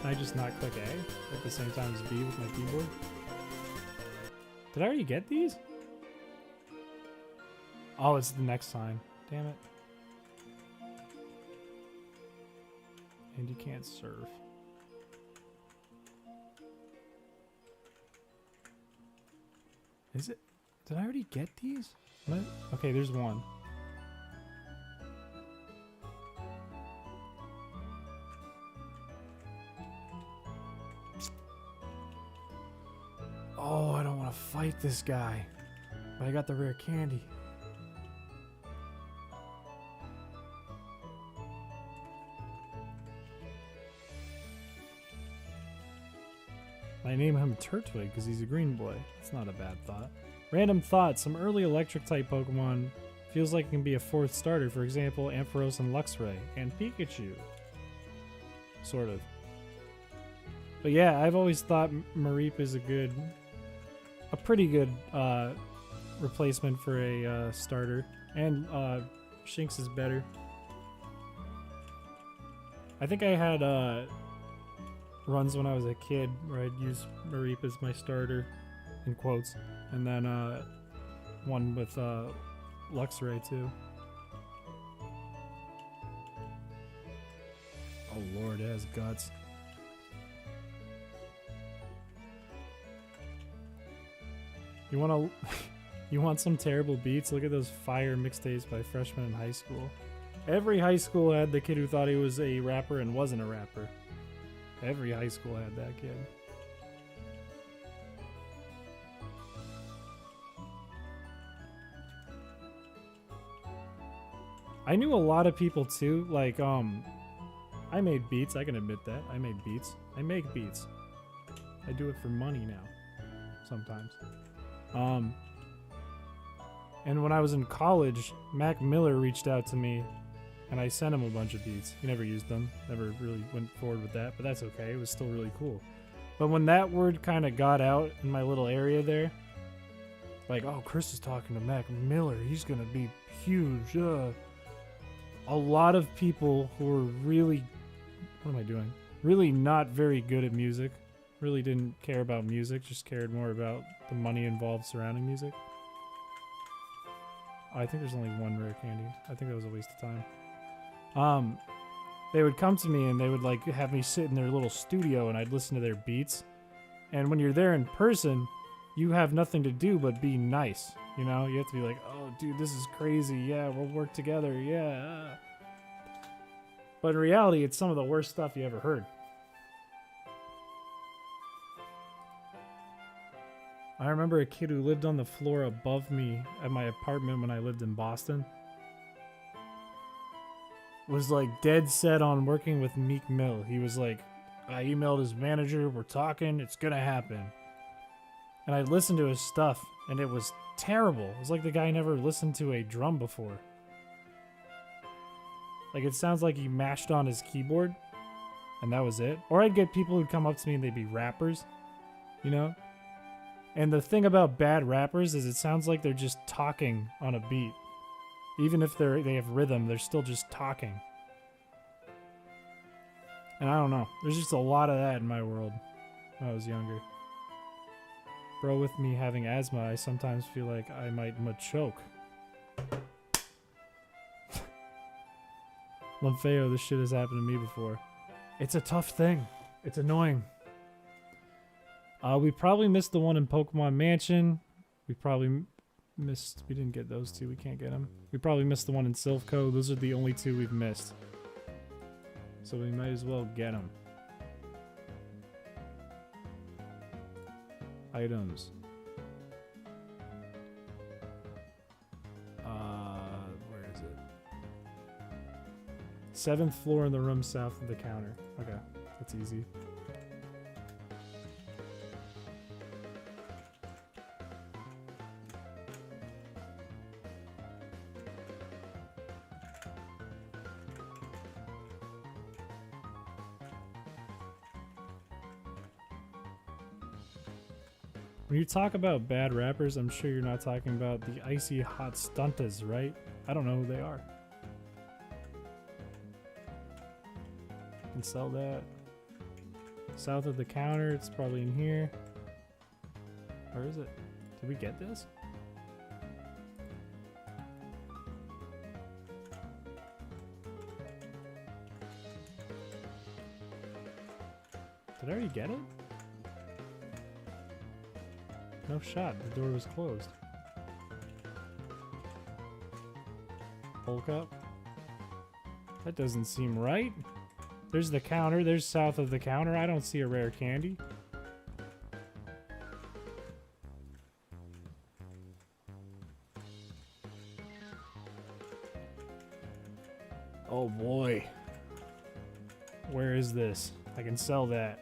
Can I just not click A at the same time as B with my keyboard? Did I already get these? Oh, it's the next sign. Damn it. And you can't surf. Is it? Did I already get these? What? Okay, there's one. Oh, I don't want to fight this guy. But I got the rare candy. I name him Turtwig because he's a green boy. It's not a bad thought. Random thought. Some early electric type Pokemon feels like it can be a fourth starter. For example, Ampharos and Luxray. And Pikachu. Sort of. But yeah, I've always thought Mareep is a pretty good replacement for a starter. And Shinx is better. I think I had runs when I was a kid where I'd use Mareep as my starter, in quotes, and then one with Luxray too. Oh lord, it has guts. You want some terrible beats? Look at those fire mixtapes by freshmen in high school. Every high school had the kid who thought he was a rapper and wasn't a rapper. Every high school had that kid. I knew a lot of people too, like, I made beats, I can admit that. I made beats. I make beats. I do it for money now. Sometimes. And when I was in college, Mac Miller reached out to me and I sent him a bunch of beats. He never used them. Never really went forward with that, but that's okay. It was still really cool. But when that word kind of got out in my little area there, like, oh, Chris is talking to Mac Miller. He's going to be huge. A lot of people who were really, what am I doing? Really not very good at music. Really didn't care about music. Just cared more about the money involved surrounding music. I think there's only one rare candy. I think that was a waste of time. They would come to me and they would like have me sit in their little studio and I'd listen to their beats. And when you're there in person, you have nothing to do but be nice. You know, you have to be like, oh dude, this is crazy. Yeah, we'll work together. Yeah. But in reality, it's some of the worst stuff you ever heard. I remember a kid who lived on the floor above me at my apartment when I lived in Boston. Was like dead set on working with Meek Mill. He was like, I emailed his manager, we're talking, it's gonna happen. And I listened to his stuff and it was terrible. It was like the guy never listened to a drum before. Like it sounds like he mashed on his keyboard and that was it. Or I'd get people who'd come up to me and they'd be rappers, you know? And the thing about bad rappers is it sounds like they're just talking on a beat. Even if they have rhythm, they're still just talking. And I don't know. There's just a lot of that in my world when I was younger. Bro, with me having asthma, I sometimes feel like I might choke. Lumpheo, this shit has happened to me before. It's a tough thing. It's annoying. We probably missed the one in Pokemon Mansion. We probably missed... We didn't get those two. We can't get them. We probably missed the one in Silph Co. Those are the only two we've missed. So we might as well get them. Items. Where is it? 7th floor in the room south of the counter. Okay, that's easy. When you talk about bad rappers, I'm sure you're not talking about the Icy Hot Stuntas, right? I don't know who they are. Can sell that. South of the counter, it's probably in here. Where is it? Did we get this? Did I already get it? No shot, the door was closed. Bulk up? That doesn't seem right. There's the counter, there's south of the counter. I don't see a rare candy. Oh boy. Where is this? I can sell that.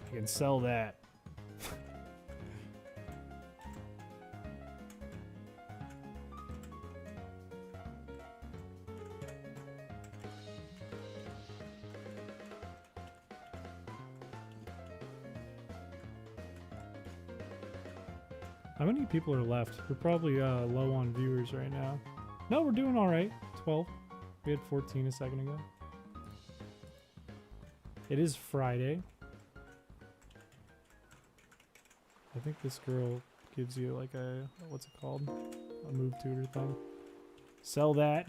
I can sell that. How many people are left? We're probably low on viewers right now. No, we're doing all right. 12. We had 14 a second ago. It is Friday. I think this girl gives you like a, what's it called? A move tutor thing. Sell that.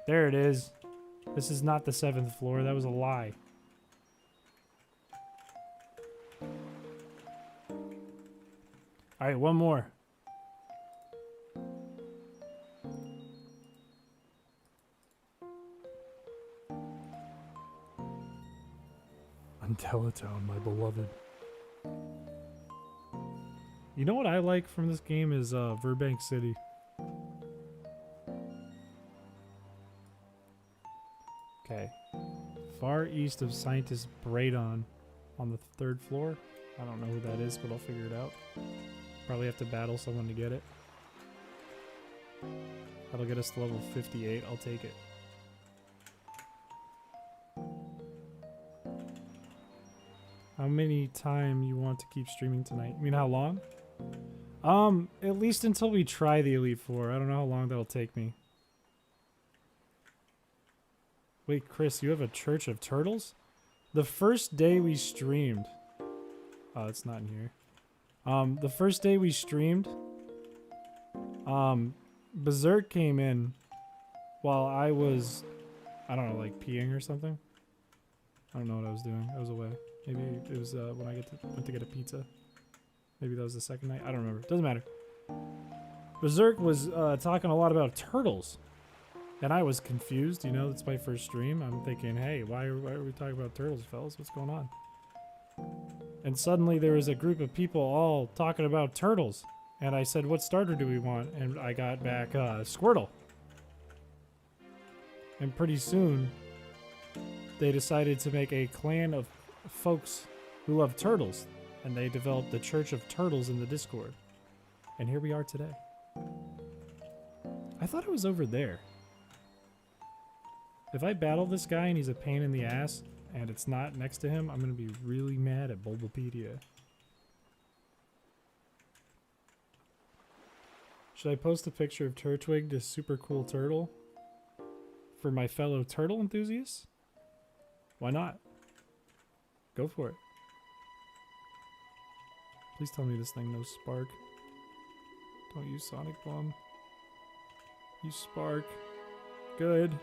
There it is. This is not the 7th floor. That was a lie. All right, one more. Unteletown, my beloved. You know what I like from this game is Burbank City. Okay. Far east of Scientist Braydon on the 3rd floor. I don't know who that is, but I'll figure it out. Probably have to battle someone to get it. That'll get us to level 58. I'll take it. How many time you want to keep streaming tonight? I mean, how long? At least until we try the Elite Four. I don't know how long that'll take me. Wait, Chris, you have a Church of Turtles? The first day we streamed... Oh, it's not in here. The first day we streamed... Berserk came in while I was... I don't know, like peeing or something? I don't know what I was doing. I was away. Maybe it was when I went to get a pizza. Maybe that was the second night. I don't remember. Doesn't matter. Berserk was talking a lot about turtles. And I was confused. You know, it's my first stream. I'm thinking, hey, why are we talking about turtles, fellas? What's going on? And suddenly there was a group of people all talking about turtles. And I said, what starter do we want? And I got back Squirtle. And pretty soon, they decided to make a clan of folks who love turtles. And they developed the Church of Turtles in the Discord. And here we are today. I thought it was over there. If I battle this guy and he's a pain in the ass, and it's not next to him, I'm going to be really mad at Bulbapedia. Should I post a picture of Turtwig, this super cool turtle, for my fellow turtle enthusiasts? Why not? Go for it. Please tell me this thing knows Spark. Don't use Sonic Bomb. Use Spark. Good.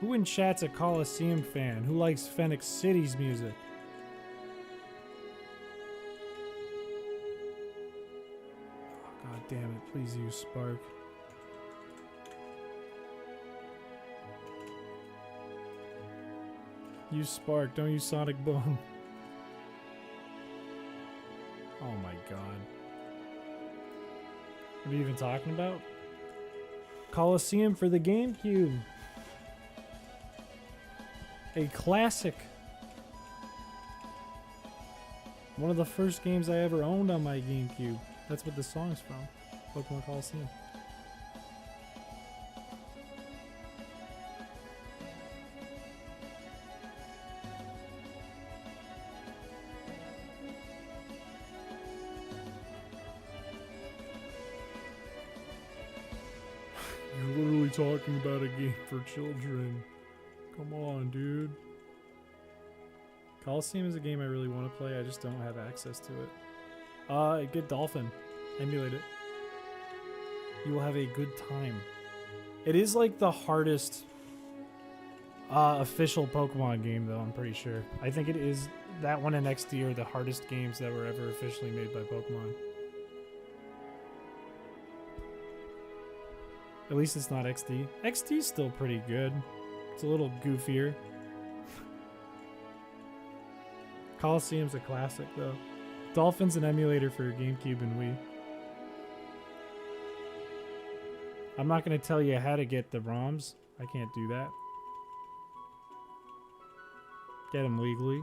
Who in chat's a Coliseum fan? Who likes Phoenix City's music? Oh, God damn it. Please use Spark. Use Spark. Don't use Sonic Boom. Oh my god. What are you even talking about? Coliseum for the GameCube. A classic. One of the first games I ever owned on my GameCube. That's what the song's from. Pokemon Coliseum. You're literally talking about a game for children. Come on, dude. Coliseum is a game I really want to play. I just don't have access to it. Get Dolphin. Emulate it. You will have a good time. It is like the hardest official Pokemon game, though, I'm pretty sure. I think it is. That one and XD are the hardest games that were ever officially made by Pokemon. At least it's not XD. XD's still pretty good. It's a little goofier. Coliseum's a classic, though. Dolphin's an emulator for GameCube and Wii. I'm not going to tell you how to get the ROMs. I can't do that. Get them legally.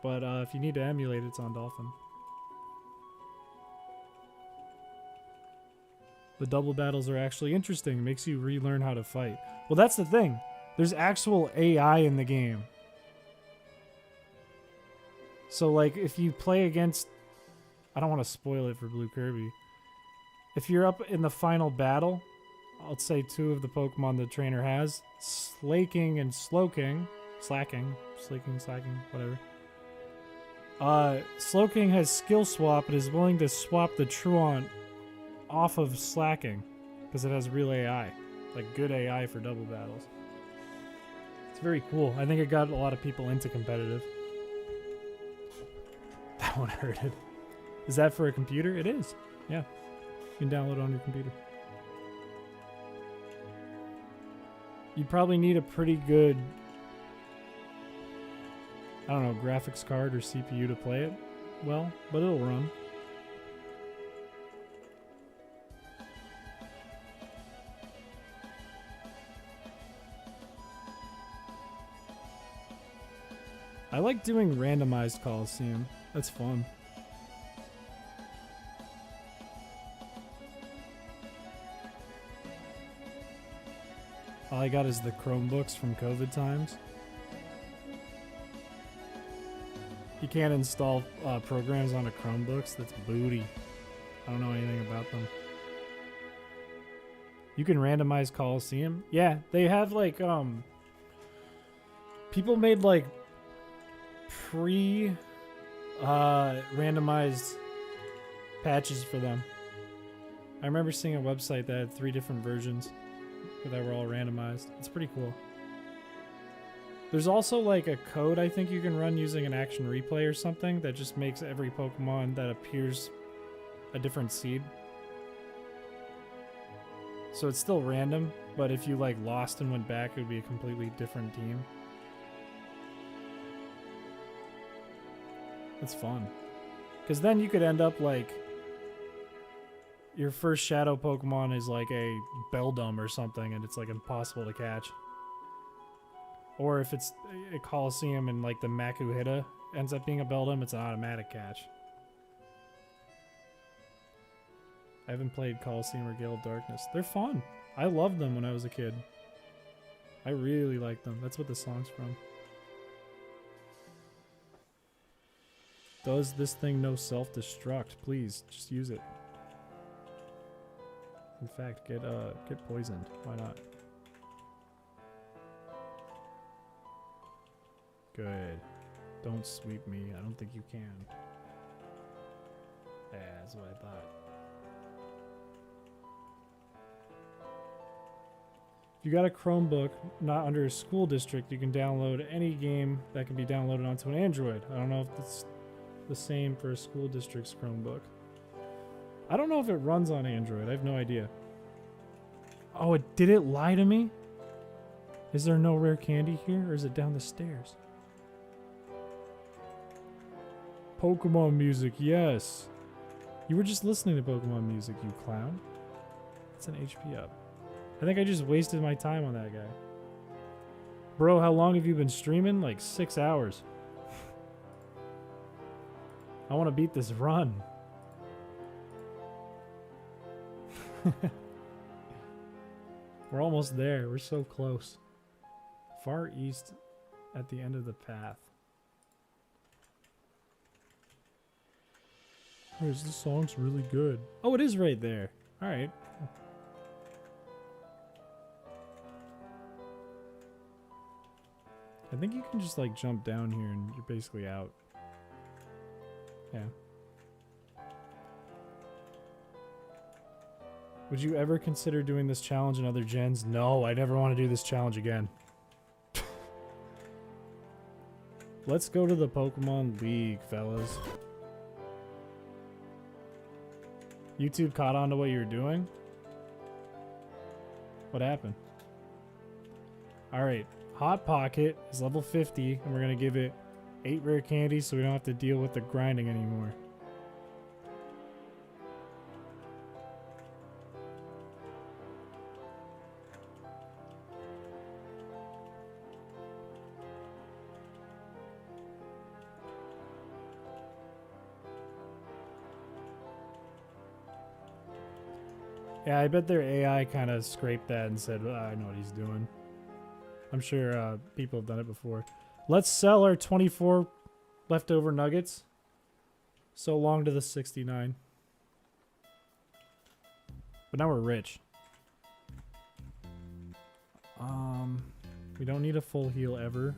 But if you need to emulate, it's on Dolphin. The double battles are actually interesting. It makes you relearn how to fight. Well, that's the thing. There's actual AI in the game. So, like, if you play against... I don't want to spoil it for Blue Kirby. If you're up in the final battle, I'll say two of the Pokemon the trainer has, Slaking and Slowking. Slaking, whatever. Slowking has skill swap and is willing to swap the Truant off of Slacking because it has real AI, like good AI for double battles. It's very cool. I think it got a lot of people into competitive. That one hurted. Is that for a computer? It is. Yeah. You can download it on your computer. You probably need a pretty good, I don't know, graphics card or CPU to play it well, but it'll run. I like doing randomized Coliseum. That's fun. All I got is the Chromebooks from COVID times. You can't install programs onto Chromebooks. That's booty. I don't know anything about them. You can randomize Coliseum. Yeah, they have like people made like randomized patches for them. I remember seeing a website that had 3 different versions that were all randomized. It's pretty cool. There's also like a code I think you can run using an action replay or something that just makes every Pokemon that appears a different seed. So it's still random, but if you like lost and went back, it would be a completely different team. It's fun. Because then you could end up like your first shadow Pokemon is like a Beldum or something and it's like impossible to catch. Or if it's a Coliseum and like the Makuhita ends up being a Beldum, it's an automatic catch. I haven't played Coliseum or Gale of Darkness. They're fun. I loved them when I was a kid. I really like them. That's what the song's from. Does this thing know self-destruct? Please, just use it. In fact, get poisoned. Why not? Good. Don't sweep me. I don't think you can. Yeah, that's what I thought. If you got a Chromebook not under a school district, you can download any game that can be downloaded onto an Android. I don't know if it's the same for a school district's Chromebook. I don't know if it runs on Android. I have no idea. Oh, did it lie to me? Is there no rare candy here, or is it down the stairs? Pokemon music, yes. You were just listening to Pokemon music, you clown. It's an HP up. I think I just wasted my time on that guy. Bro, how long have you been streaming? Like 6 hours. I want to beat this run. We're almost there. We're so close. Far east at the end of the path. This song's really good. Oh, it is right there. Alright. I think you can just like jump down here and you're basically out. Yeah. Would you ever consider doing this challenge in other gens? No, I never want to do this challenge again. Let's go to the Pokemon League, fellas. YouTube caught on to what you were doing? What happened? Alright, Hot Pocket is level 50, and we're going to give it 8 rare candies so we don't have to deal with the grinding anymore. Yeah, I bet their AI kind of scraped that and said, well, I know what he's doing. I'm sure people have done it before. Let's sell our 24 leftover nuggets. So long to the 69. But now we're rich. We don't need a full heal ever.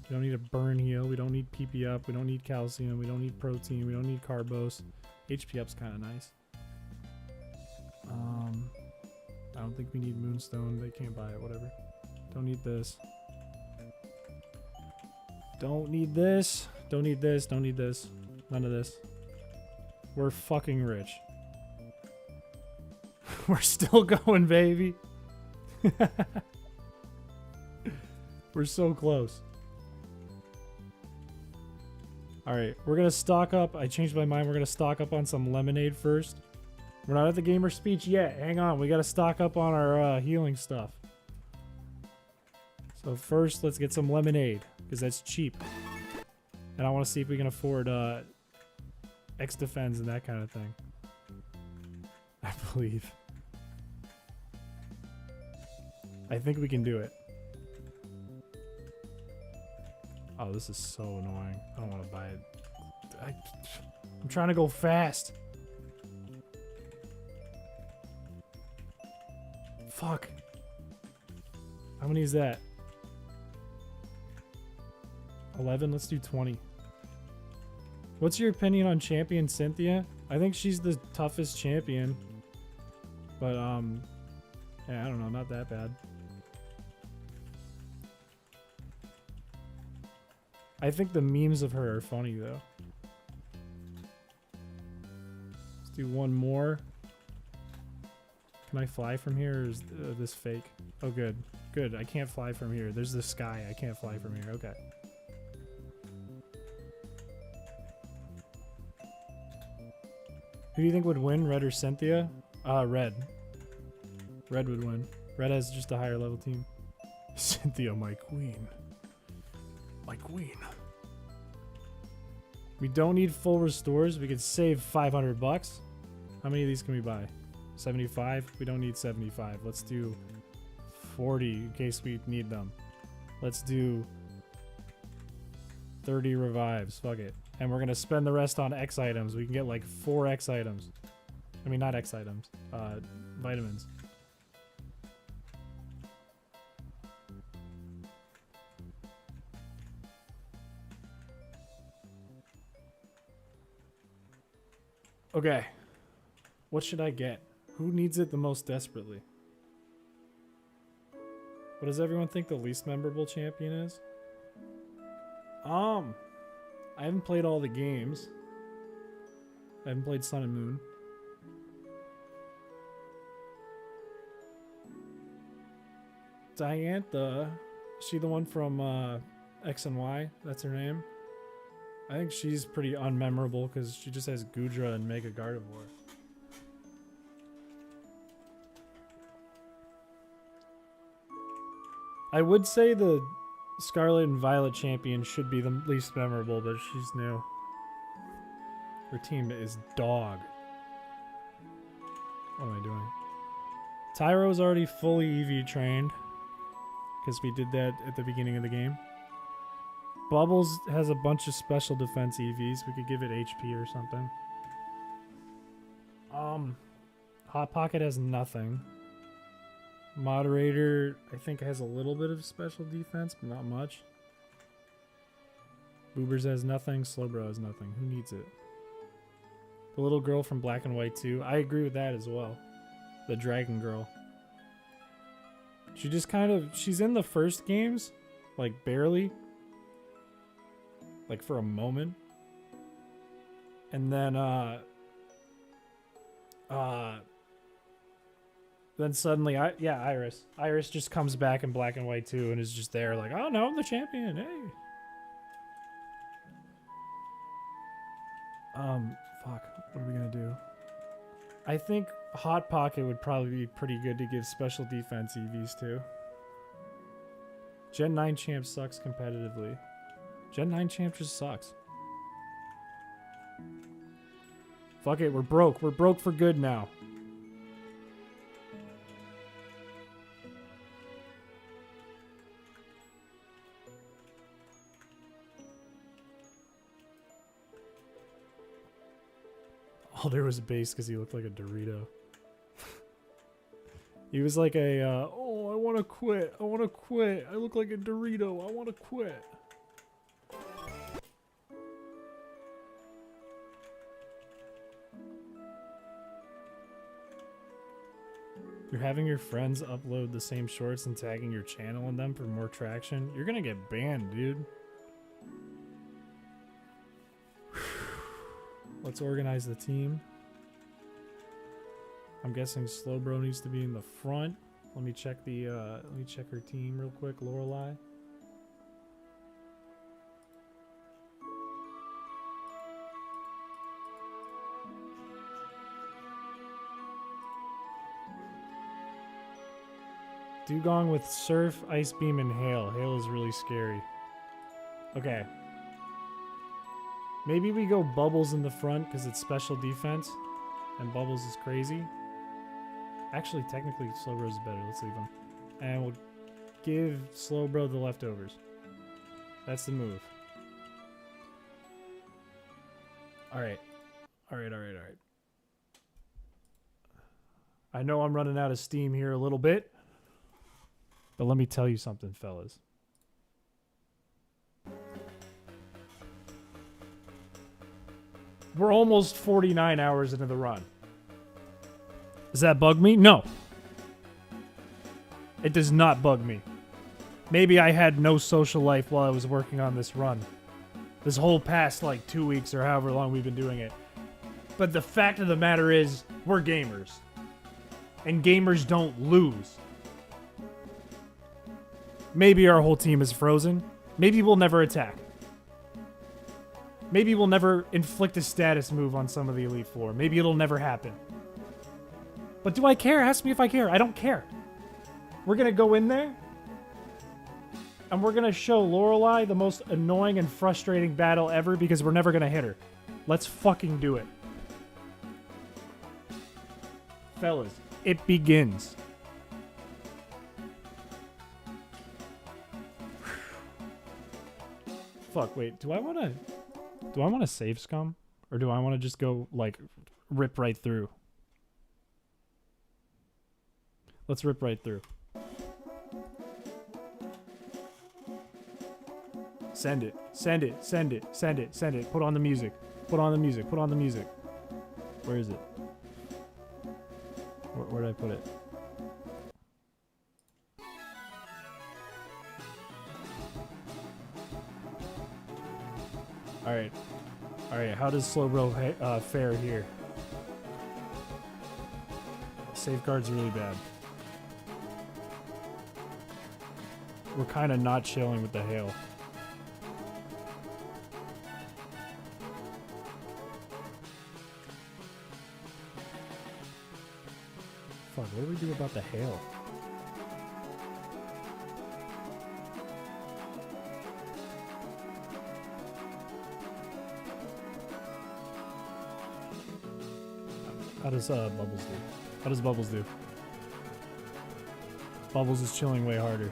We don't need a burn heal. We don't need PP up. We don't need calcium. We don't need protein. We don't need carbos. HP up's kind of nice. I don't think we need Moonstone. They can't buy it, whatever. Don't need this. Don't need this. Don't need this. Don't need this. None of this. We're fucking rich. We're still going, baby. We're so close. Alright, we're gonna stock up. I changed my mind. We're gonna stock up on some lemonade first. We're not at the gamer speech yet. Hang on. We gotta stock up on our healing stuff. So first, let's get some lemonade, because that's cheap. And I want to see if we can afford X defense and that kind of thing. I believe. I think we can do it. Oh, this is so annoying. I don't want to buy it. I'm trying to go fast. Fuck. How many is that? 11? Let's do 20. What's your opinion on Champion Cynthia? I think she's the toughest champion. But, yeah, I don't know. Not that bad. I think the memes of her are funny, though. Let's do one more. Can I fly from here, or is this fake? Oh, good. Good. I can't fly from here. There's the sky. I can't fly from here. Okay. Who do you think would win, Red or Cynthia? Red. Red would win. Red has just a higher level team. Cynthia, my queen. My queen. We don't need full restores. We could save 500 bucks. How many of these can we buy? 75? We don't need 75. Let's do 40 in case we need them. Let's do 30 revives. Fuck it. And we're going to spend the rest on X items. We can get like 4 X items. I mean, not X items. Vitamins. Okay. What should I get? Who needs it the most desperately? What does everyone think the least memorable champion is? I haven't played all the games. I haven't played Sun and Moon. Diantha, is she the one from X and Y? That's her name. I think she's pretty unmemorable because she just has Gudra and Mega Gardevoir. I would say the Scarlet and Violet champion should be the least memorable, but she's new. Her team is dog. What am I doing? Tyro's already fully EV trained because we did that at the beginning of the game. Bubbles has a bunch of special defense EVs. We could give it HP or something. Hot Pocket has nothing. Moderator, I think, has a little bit of special defense, but not much. Boobers has nothing. Slowbro has nothing. Who needs it? The little girl from Black and White 2. I agree with that as well. The dragon girl. She just kind of... She's in the first games. Like, barely. Like, for a moment. And then, then suddenly, Iris. Iris just comes back in Black and White 2 and is just there like, oh no, I'm the champion, hey. Fuck, what are we gonna do? I think Hot Pocket would probably be pretty good to give special defense EVs to. Gen 9 champ sucks competitively. Gen 9 champ just sucks. Fuck it, we're broke. We're broke for good now. Oh, there was a base because he looked like a Dorito. He was like a, oh, I want to quit. I want to quit. I look like a Dorito. I want to quit. You're having your friends upload the same shorts and tagging your channel in them for more traction. You're gonna get banned, dude. Let's organize the team. I'm guessing Slowbro needs to be in the front. Let me check the let me check her team real quick. Lorelei. Dugong with Surf, Ice Beam, and Hail. Hail is really scary. Okay. Maybe we go Bubbles in the front because it's special defense. And Bubbles is crazy. Actually, technically, Slowbro is better. Let's leave him. And we'll give Slowbro the leftovers. That's the move. Alright. Alright. I know I'm running out of steam here a little bit. But let me tell you something, fellas. We're almost 49 hours into the run. Does that bug me? No. It does not bug me. Maybe I had no social life while I was working on this run. This whole past, like, 2 weeks or however long we've been doing it. But the fact of the matter is, we're gamers. And gamers don't lose. Maybe our whole team is frozen. Maybe we'll never attack. Maybe we'll never inflict a status move on some of the Elite Four. Maybe it'll never happen. But do I care? Ask me if I care. I don't care. We're going to go in there. And we're going to show Lorelei the most annoying and frustrating battle ever because we're never going to hit her. Let's fucking do it. Fellas, it begins. Fuck, wait. Do I want to save scum? Or do I want to just go, like, rip right through? Let's rip right through. Send it. Send it. Send it. Send it. Send it. Put on the music. Put on the music. Put on the music. Where is it? Where did I put it? Alright. Alright, how does Slowbro fare here? Safeguard's really bad. We're kind of not chilling with the hail. fuck? What do we do about the hail? How does Bubbles do? How does Bubbles do? Bubbles is chilling way harder.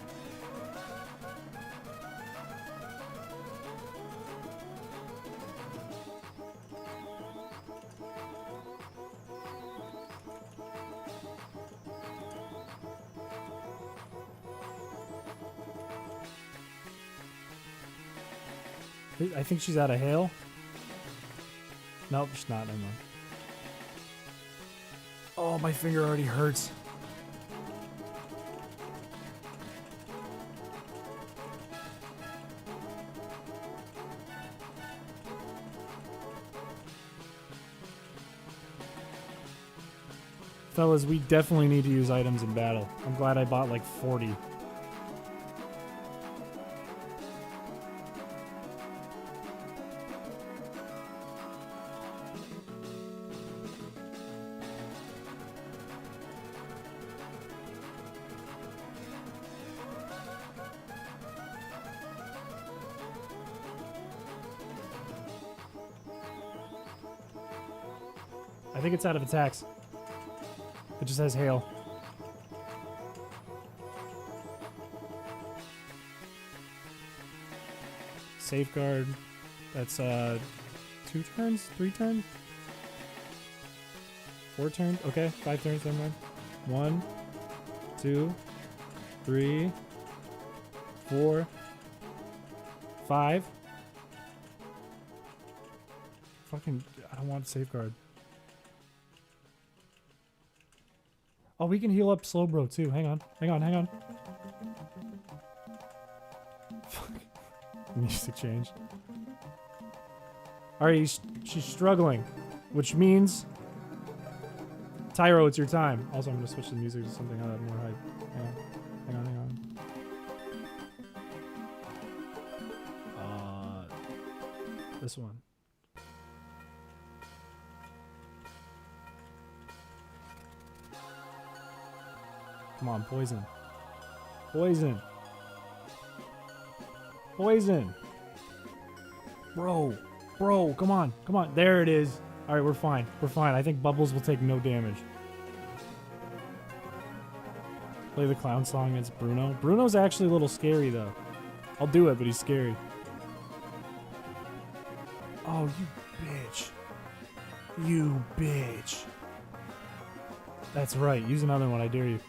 I think she's out of hail. Nope, she's not. Never mind. Oh, my finger already hurts. Fellas, we definitely need to use items in battle. I'm glad I bought like 40. I think it's out of attacks. It just has hail. Safeguard. That's 2 turns? 3 turns? 4 turns? Okay, 5 turns, never mind. 1, 2, 3, 4, 5. Fucking, I don't want safeguard. Oh, we can heal up Slow Bro too. Hang on. Hang on, hang on. Fuck. Music changed. Alright, she's struggling. Which means... Tyro, it's your time. Also, I'm going to switch the music to something more hype. Hang on. Hang on, hang on. This one. Come on, poison. Poison. Poison. Bro. Bro, come on. Come on. There it is. Alright, we're fine. We're fine. I think Bubbles will take no damage. Play the clown song against Bruno. Bruno's actually a little scary, though. I'll do it, but he's scary. Oh, you bitch. You bitch. That's right. Use another one. I dare you.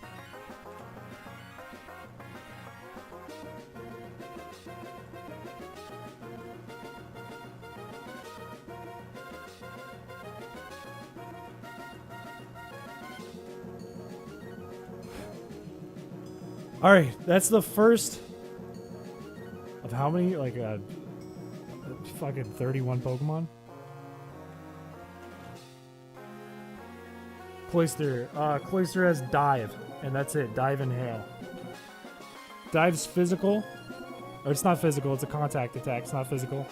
Alright, that's the first of how many? Like, fucking 31 Pokemon? Cloyster. Cloyster has Dive, and that's it. Dive and Hail. Dive's physical. Or it's not physical, it's a contact attack. It's not physical.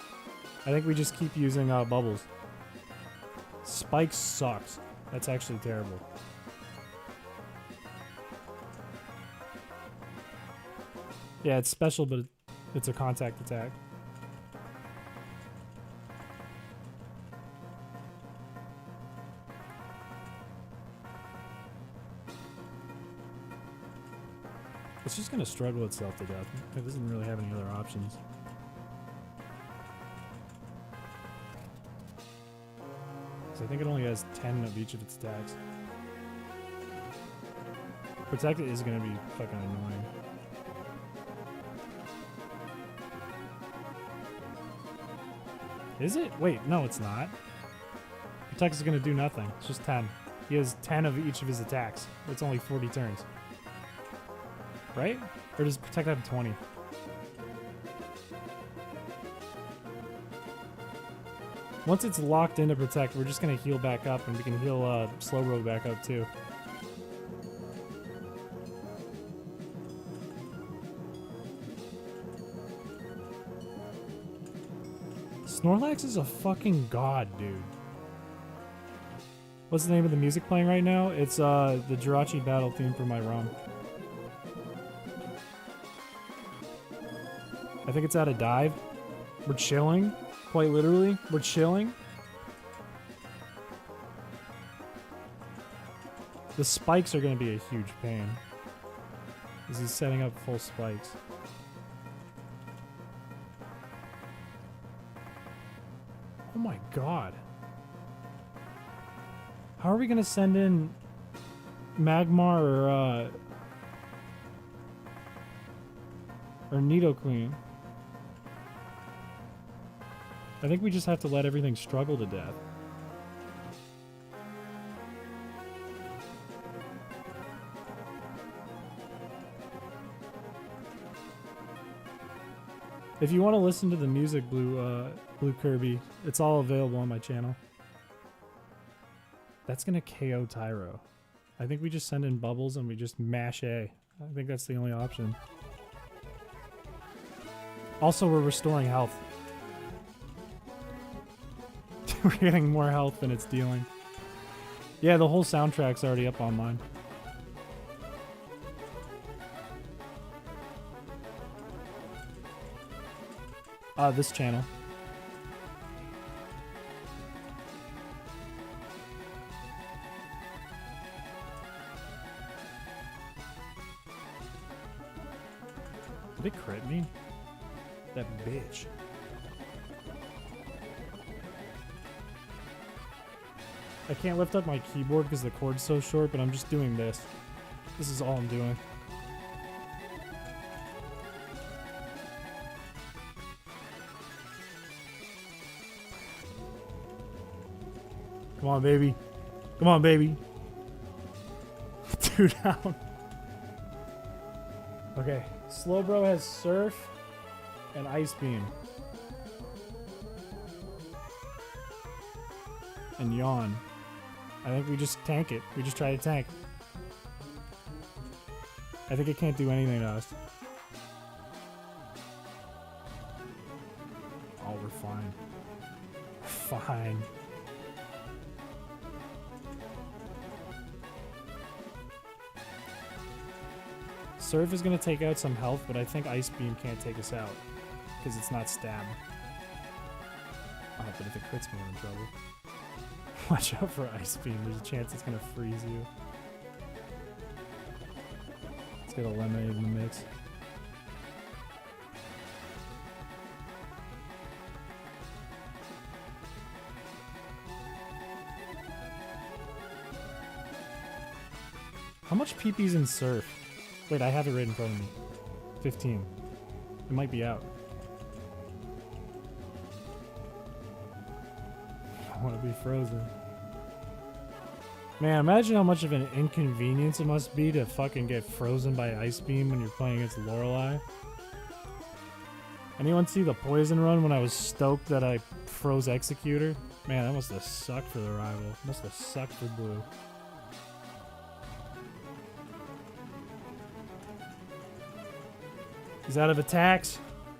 I think we just keep using Bubbles. Spike sucks. That's actually terrible. Yeah, it's special, but it's a contact attack. It's just gonna struggle itself to death. It doesn't really have any other options. So I think it only has 10 of each of its attacks. Protect it is gonna be fucking annoying. Is it? Wait, no, it's not. Protect is gonna do nothing. It's just 10. He has 10 of each of his attacks. It's only 40 turns. Right? Or does Protect have 20? Once it's locked into Protect, we're just gonna heal back up, and we can heal Slowbro back up too. Snorlax is a fucking god, dude. What's the name of the music playing right now? It's the Jirachi battle theme for my ROM. I think it's at a dive. We're chilling. Quite literally, we're chilling. The spikes are going to be a huge pain. Because he's setting up full spikes. Oh my god. How are we going to send in Magmar or Nidoqueen? I think we just have to let everything struggle to death. If you want to listen to the music, Blue Kirby, it's all available on my channel. That's gonna KO Tyro. I think we just send in bubbles and we just mash A. I think that's the only option. Also, we're restoring health. We're getting more health than it's dealing. Yeah, the whole soundtrack's already up online. This channel. Did it crit me? That bitch. I can't lift up my keyboard because the cord's so short, but I'm just doing this. This is all I'm doing. Come on, baby. Come on, baby. 2 down. Okay. Slowbro has Surf and Ice Beam. And Yawn. I think we just tank it. We just try to tank. I think it can't do anything to us. Oh, we're fine. We're fine. Surf is going to take out some health, but I think Ice Beam can't take us out. Because it's not stab. Oh, but if it crits me, I'm in trouble. Watch out for Ice Beam. There's a chance it's going to freeze you. Let's get a lemonade in the mix. How much PP's in Surf? Wait, I have it right in front of me. 15. It might be out. I want to be frozen. Man, imagine how much of an inconvenience it must be to fucking get frozen by Ice Beam when you're playing against Lorelei. Anyone see the poison run when I was stoked that I froze Executor? Man, that must have sucked for the rival. Must have sucked for Blue. He's out of attacks.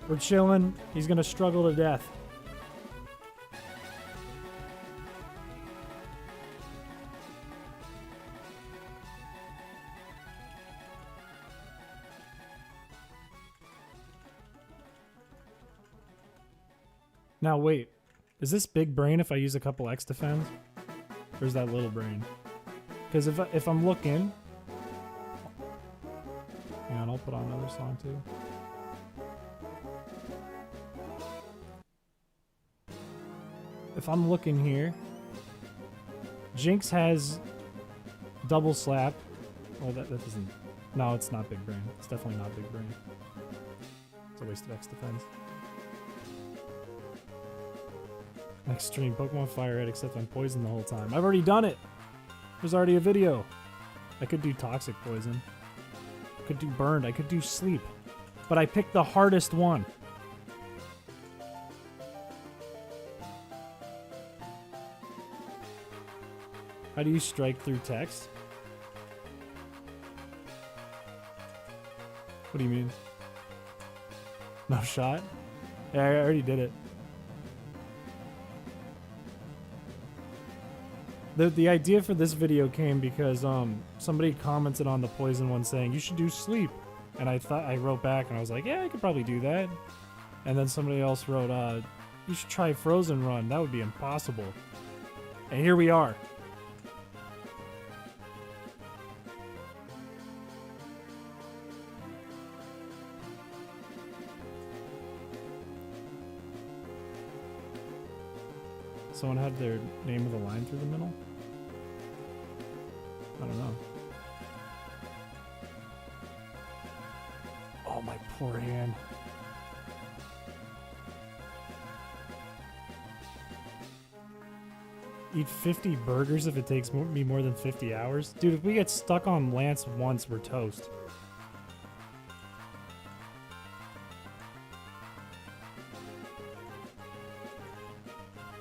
We're chilling. He's gonna struggle to death. Now wait, is this big brain if I use a couple X defends? Or is that little brain? Because if I'm looking... Hang on, I'll put on another song too. If I'm looking here, Jinx has double slap. Oh, that doesn't... No, it's not big brain. It's definitely not big brain. It's a waste of X defense. Extreme Pokemon Fire Red, except I'm poisoned the whole time. I've already done it! There's already a video. I could do Toxic Poison. I could do Burned. I could do Sleep. But I picked the hardest one. How do you strike through text? What do you mean? No shot? Yeah, I already did it. The idea for this video came because somebody commented on the poison one saying you should do sleep, and I wrote back and I was like, yeah, I could probably do that. And then somebody else wrote, you should try frozen run. That would be impossible. And here we are. Someone had their name of the line through the middle? I don't know. Oh, my poor hand. Eat 50 burgers if it takes me more than 50 hours? Dude, if we get stuck on Lance once, we're toast.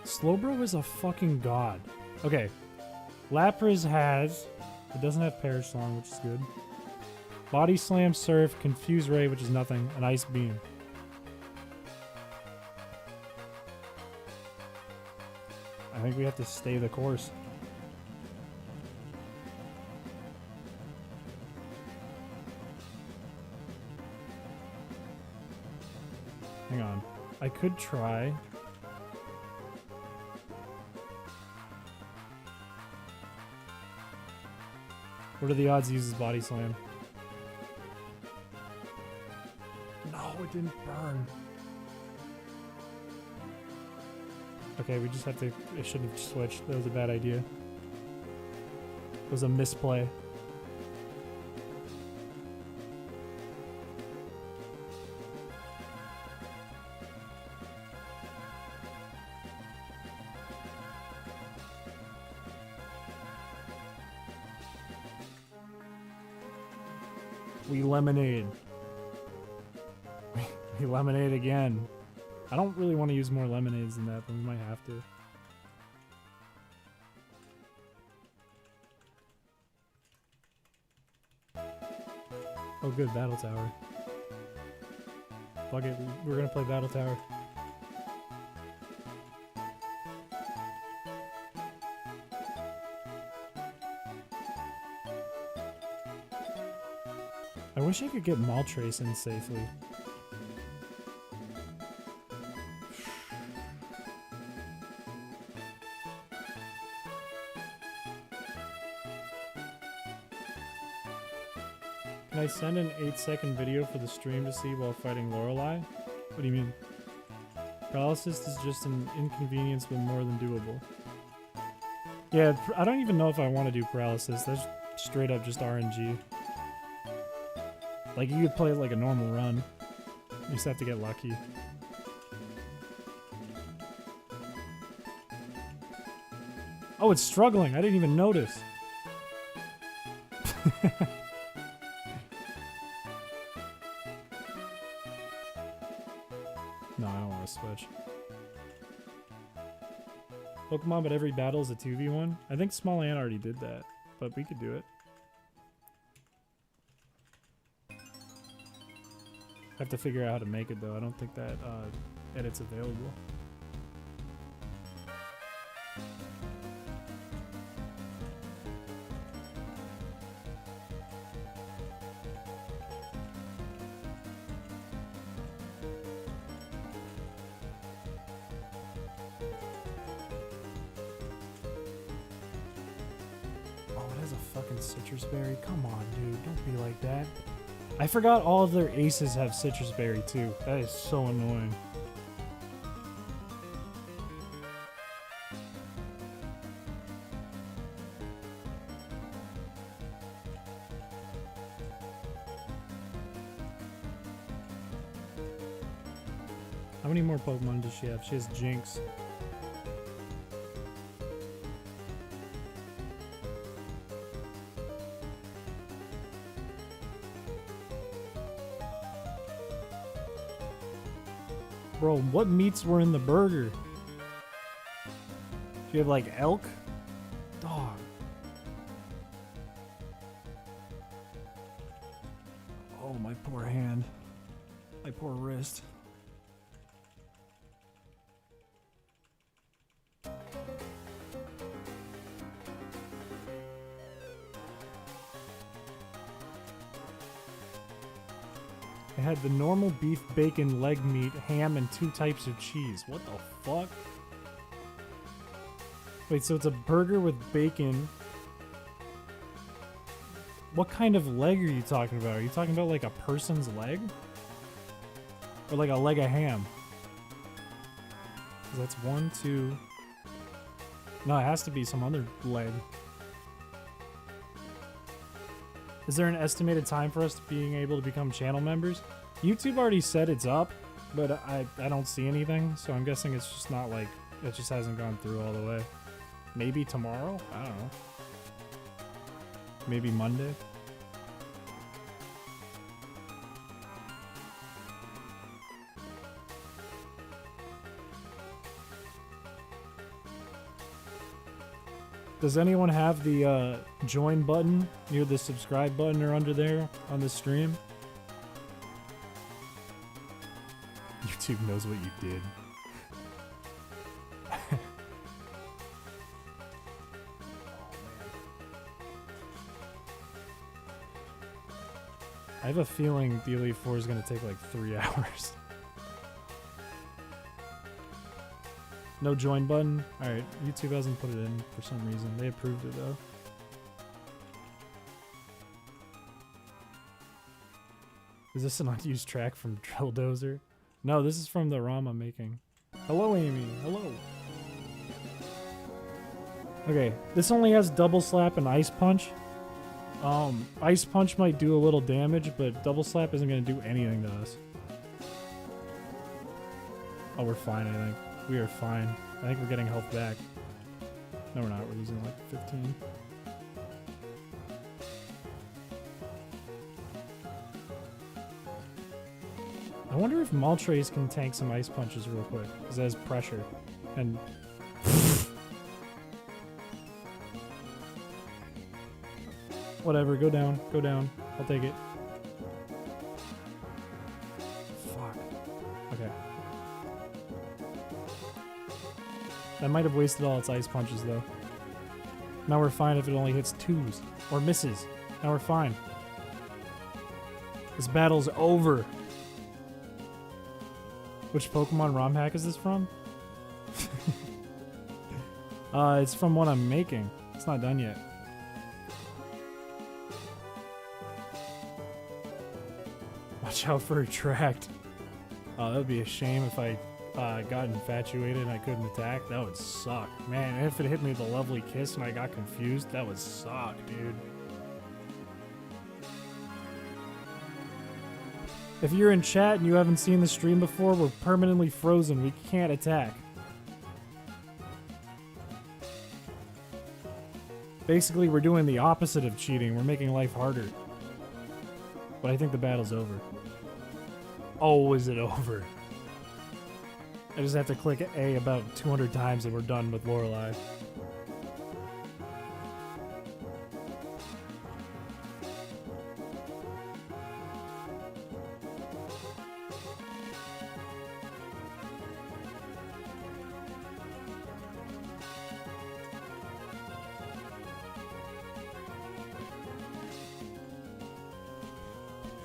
Slowbro is a fucking god. Okay. Lapras has... It doesn't have Perish Song, which is good. Body Slam, Surf, Confuse Ray, which is nothing, and Ice Beam. I think we have to stay the course. Hang on. I could try... What are the odds he uses Body Slam? No, it didn't burn. Okay, we just have to... I shouldn't have switched. That was a bad idea. It was a misplay. We lemonade. We lemonade again. I don't really want to use more lemonades than that, but we might have to. Oh good, Battle Tower. Fuck it, we're gonna play Battle Tower. I wish I could get Maltrace in safely. Can I send an 8-second video for the stream to see while fighting Lorelei? What do you mean? Paralysis is just an inconvenience but more than doable. Yeah, I don't even know if I want to do paralysis. That's straight up just RNG. Like, you could play it like a normal run. You just have to get lucky. Oh, it's struggling. I didn't even notice. No, I don't want to switch. Pokemon, but every battle is a 2v1? I think Small Ant already did that, but we could do it. I have to figure out how to make it, though. I don't think that edit's available. Oh, it has a fucking citrus berry. Come on, dude. Don't be like that. I forgot all of their aces have citrus berry too. That is so annoying. How many more Pokemon does she have? She has Jinx. Bro, what meats were in the burger? Do you have like elk? Dog. Oh, my poor hand. My poor wrist. It had the normal beef, bacon, leg meat, ham, and 2 types of cheese. What the fuck? Wait, so it's a burger with bacon. What kind of leg are you talking about? Are you talking about like a person's leg? Or like a leg of ham? 'Cause that's 1, 2... No, it has to be some other leg. Is there an estimated time for us being able to become channel members? YouTube already said it's up, but I don't see anything, so I'm guessing it's just not like... It just hasn't gone through all the way. Maybe tomorrow? I don't know. Maybe Monday? Does anyone have the join button near the subscribe button or under there on the stream? YouTube knows what you did. I have a feeling the Elite 4 is going to take like 3 hours. No join button? Alright, YouTube hasn't put it in for some reason. They approved it though. Is this an unused track from Drill Dozer? No, this is from the ROM I'm making. Hello, Amy. Hello. Okay, this only has double slap and ice punch. Ice punch might do a little damage, but double slap isn't going to do anything to us. Oh, we're fine, I think. We are fine. I think we're getting health back. No, we're not. We're losing like 15. I wonder if Maltrace can tank some ice punches real quick, because it has pressure. And... Whatever, go down, go down. I'll take it. Fuck. Okay. That might have wasted all its ice punches, though. Now we're fine if it only hits 2s. Or misses. Now we're fine. This battle's over. Which Pokemon ROM hack is this from? It's from what I'm making. It's not done yet. Watch out for Attract. Oh, that would be a shame if I got infatuated and I couldn't attack. That would suck. Man, if it hit me with a lovely kiss and I got confused, that would suck, dude. If you're in chat and you haven't seen the stream before, we're permanently frozen. We can't attack. Basically, we're doing the opposite of cheating. We're making life harder. But I think the battle's over. Oh, is it over? I just have to click A about 200 times and we're done with Lorelei.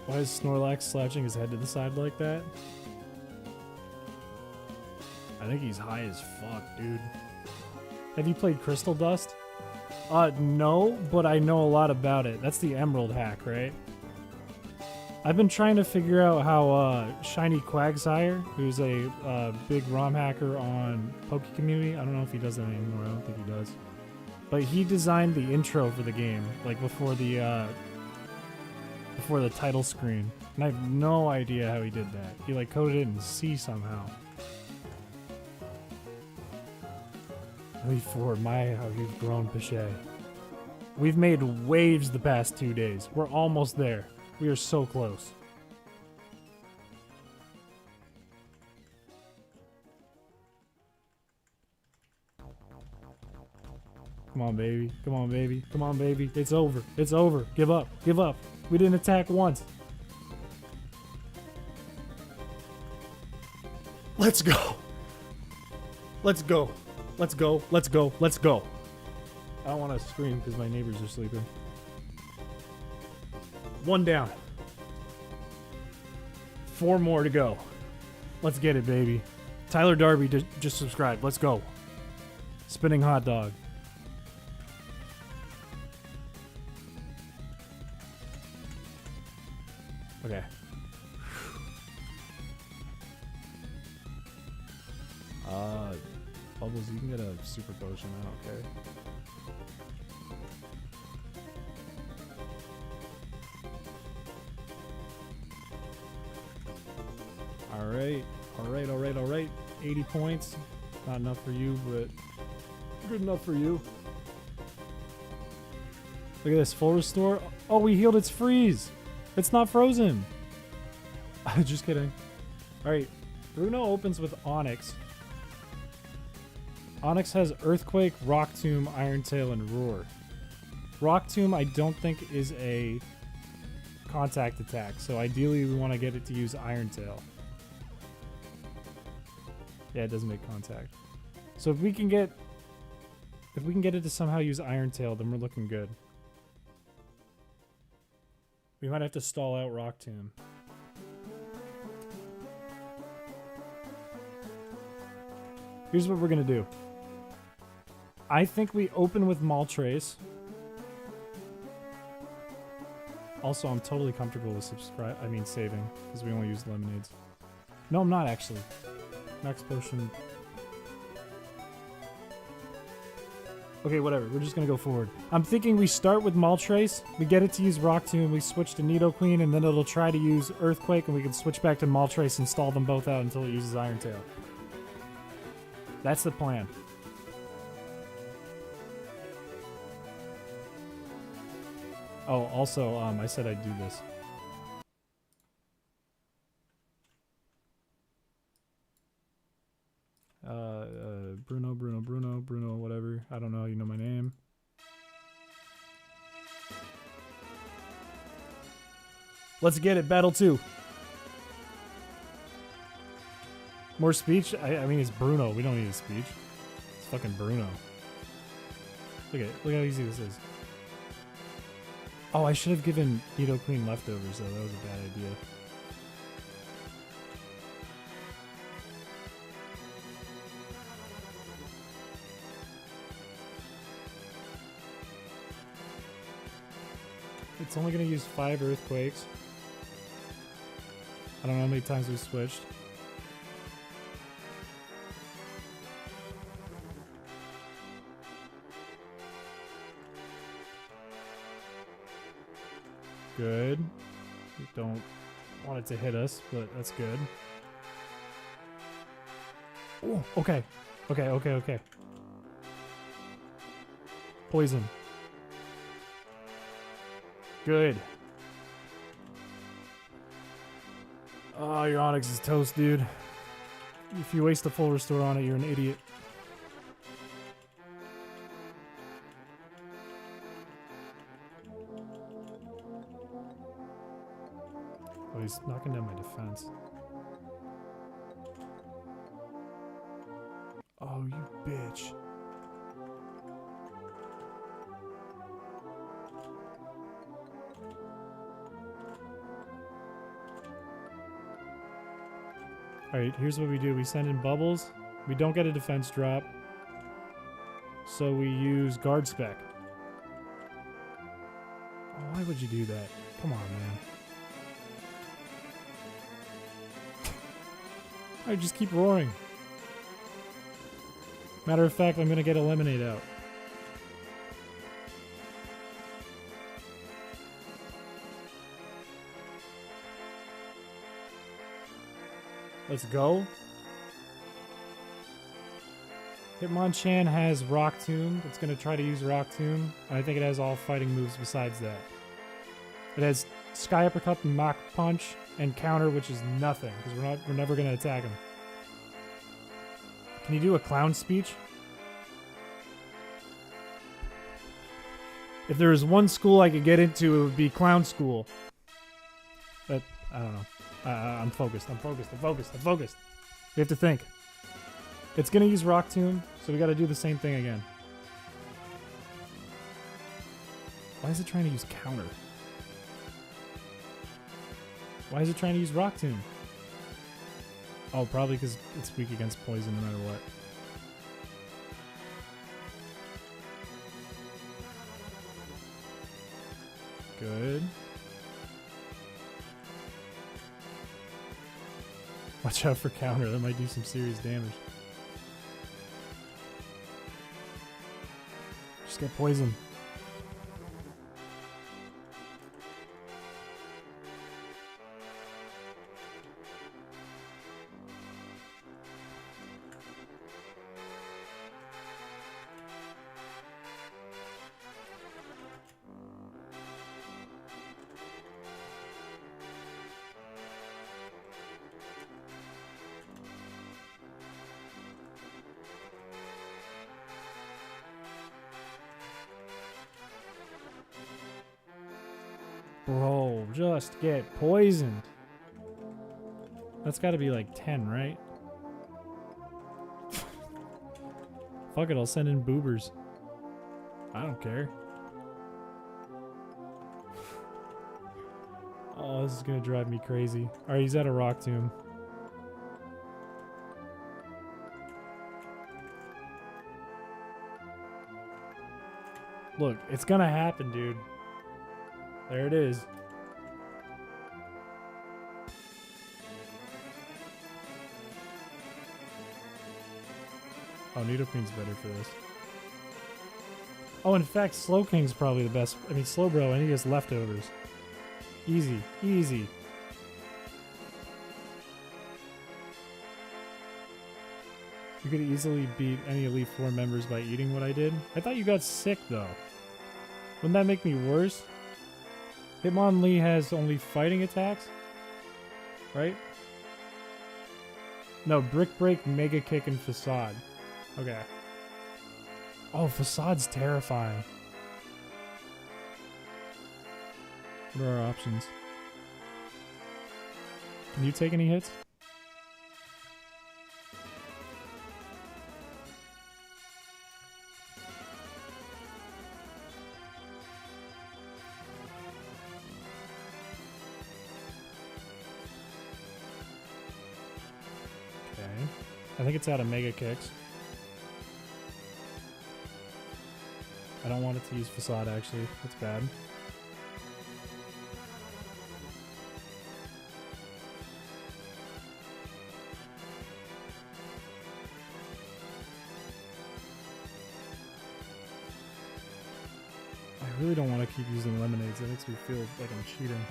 Why is Snorlax slouching his head to the side like that? I think he's high as fuck, dude. Have you played Crystal Dust? No, but I know a lot about it. That's the Emerald hack, right? I've been trying to figure out how Shiny Quagsire, who's a big ROM hacker on Poke Community, I don't know if he does that anymore, I don't think he does. But he designed the intro for the game, like before the title screen. And I have no idea how he did that. He like coded it in C somehow. For my how you've grown, Piché. We've made waves the past 2 days. We're almost there. We are so close. Come on, baby. Come on, baby. Come on, baby. It's over. It's over. Give up. Give up. We didn't attack once. Let's go. Let's go. Let's go. Let's go. Let's go. I don't want to scream because my neighbors are sleeping. One down. 4 more to go. Let's get it, baby. Tyler Darby just subscribed. Let's go. Spinning hot dog. Okay. Bubbles, you can get a super potion. I don't care. All right. 80 points. Not enough for you, but good enough for you. Look at this. Full restore. Oh, we healed its freeze. It's not frozen. Just kidding. All right. Bruno opens with Onyx. Onyx has Earthquake, Rock Tomb, Iron Tail, and Roar. Rock Tomb I don't think is a contact attack, so ideally we want to get it to use Iron Tail. Yeah, it doesn't make contact. So if we can get it to somehow use Iron Tail, then we're looking good. We might have to stall out Rock Tomb. Here's what we're gonna do. I think we open with Maltrace. Also, I'm totally comfortable with saving, because we only use lemonades. No, I'm not actually. Max potion. Okay, whatever. We're just gonna go forward. I'm thinking we start with Maltrace, we get it to use Rock Tomb, we switch to Nidoqueen, and then it'll try to use Earthquake, and we can switch back to Maltrace and stall them both out until it uses Iron Tail. That's the plan. Oh, also, I said I'd do this. Bruno, whatever. I don't know, you know my name. Let's get it, Battle 2. More speech? I mean, it's Bruno. We don't need a speech. It's fucking Bruno. Look at it. Look how easy this is. Oh, I should have given Nidoqueen leftovers, though. That was a bad idea. It's only going to use 5 Earthquakes. I don't know how many times we switched. Good. We don't want it to hit us, but that's good. Oh, okay. Okay. Poison. Good. Oh, your Onyx is toast, dude. If you waste a full restore on it, you're an idiot. Oh, he's knocking down my defense. Oh, you bitch. Alright, here's what we do. We send in bubbles. We don't get a defense drop. So we use guard spec. Oh, why would you do that? Come on, man. Alright, just keep roaring. Matter of fact, I'm gonna get a lemonade out. Let's go. Hitmonchan has Rock Tomb. It's going to try to use Rock Tomb. And I think it has all fighting moves besides that. It has Sky Uppercut and Mach Punch and Counter, which is nothing because we're never going to attack him. Can you do a clown speech? If there was one school I could get into, it would be clown school. But I don't know. I'm focused. We have to think. It's gonna use Rock Tomb, so we gotta do the same thing again. Why is it trying to use Counter? Why is it trying to use Rock Tomb? Oh, probably because it's weak against poison no matter what. Good. Watch out for counter. That might do some serious damage. Just get poisoned. Bro, just get poisoned. That's got to be like 10, right? Fuck it, I'll send in boobers. I don't care. Oh, this is gonna drive me crazy. Alright, he's at a rock tomb. Look, it's gonna happen, dude. There it is. Oh, Nidoqueen's better for this. Oh, in fact, Slowking's probably the best. I mean, Slowbro, and he has leftovers. Easy, easy. You could easily beat any Elite Four members by eating what I did. I thought you got sick, though. Wouldn't that make me worse? Hitmonlee has only fighting attacks? Right? No, Brick Break, Mega Kick, and Facade. Okay. Oh, Facade's terrifying. What are our options? Can you take any hits? Okay. I think it's out of Mega Kicks. I don't want it to use Facade, actually. That's bad. I really don't want to keep using Lemonades. That makes me feel like I'm cheating.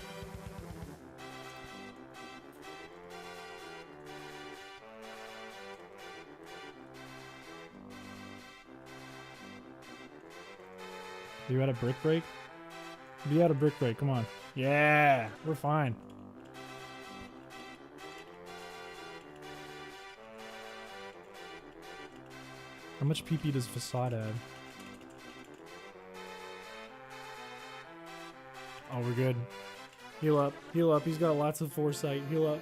Are you out of Brick Break? Be out of Brick Break, come on. Yeah, we're fine. How much PP does Facade add? Oh, we're good. Heal up, heal up. He's got lots of foresight. Heal up.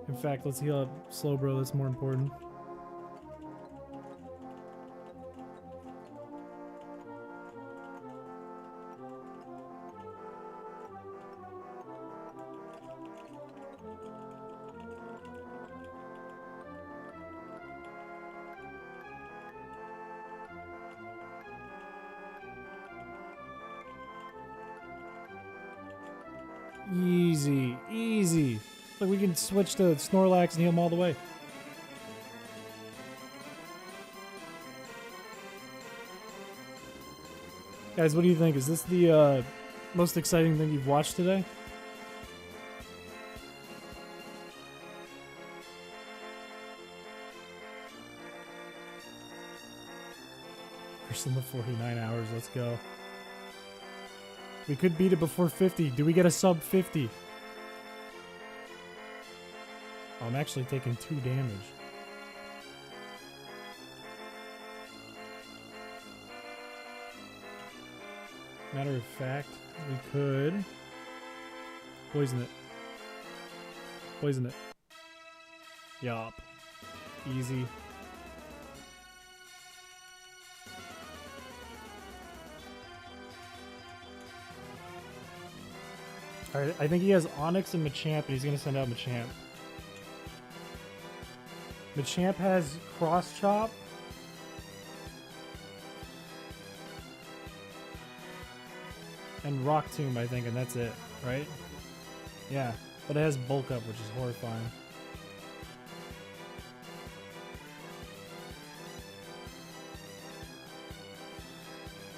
In fact, let's heal up Slowbro. That's more important. Easy, easy. Look, we can switch to Snorlax and heal him all the way. Guys, what do you think? Is this the most exciting thing you've watched today? First in the 49 hours, let's go. We could beat it before 50. Do we get a sub 50? Oh, I'm actually taking 2 damage. Matter of fact, we could poison it. Poison it. Yup. Easy. Alright, I think he has Onyx and Machamp, and he's gonna send out Machamp. Machamp has Cross Chop. And Rock Tomb, I think, and that's it, right? Yeah, but it has Bulk Up, which is horrifying.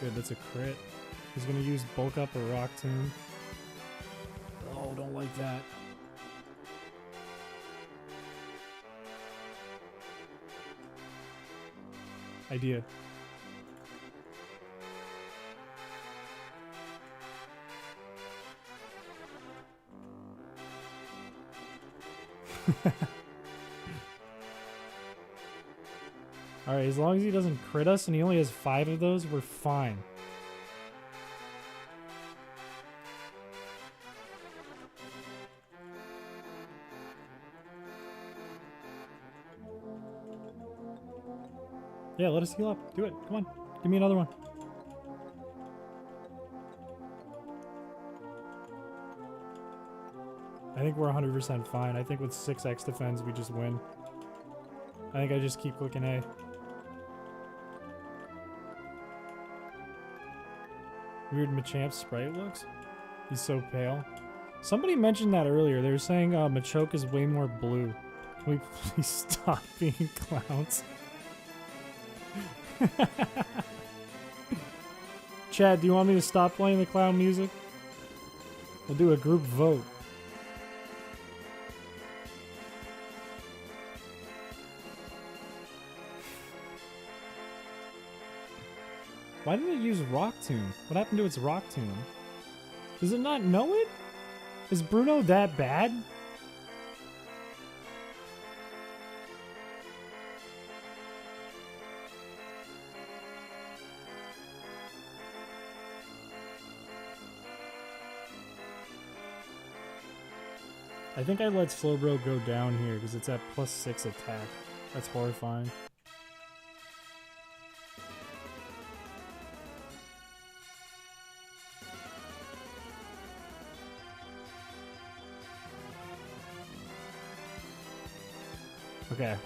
Good, that's a crit. He's gonna use Bulk Up or Rock Tomb. Oh, don't like that. Idea. Alright, as long as he doesn't crit us and he only has 5 of those, we're fine. Yeah, let us heal up. Do it. Come on. Give me another one. I think we're 100% fine. I think with 6x defense, we just win. I think I just keep clicking A. Weird Machamp sprite looks. He's so pale. Somebody mentioned that earlier. They were saying Machoke is way more blue. Can we please stop being clowns? Chad, do you want me to stop playing the clown music? We'll do a group vote. Why didn't it use Rock Tomb? What happened to its Rock Tomb? Does it not know it? Is Bruno that bad? I think I let Slowbro go down here because it's at +6 attack. That's horrifying. Okay.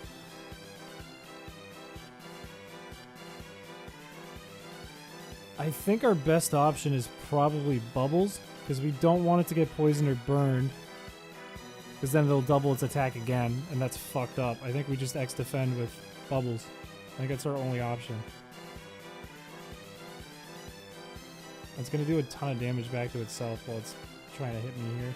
I think our best option is probably Bubbles, because we don't want it to get poisoned or burned, because then it'll double its attack again, and that's fucked up. I think we just X-defend with Bubbles. I think that's our only option. It's going to do a ton of damage back to itself while it's trying to hit me here.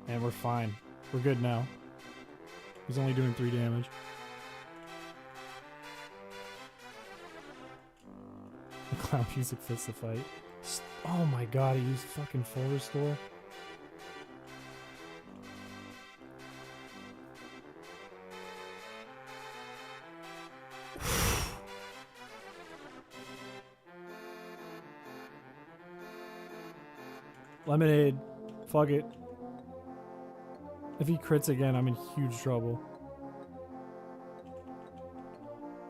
And we're fine. We're good now. He's only doing 3 damage. The clown music fits the fight. Oh my god, he used fucking full restore. Lemonade. Fuck it. If he crits again, I'm in huge trouble.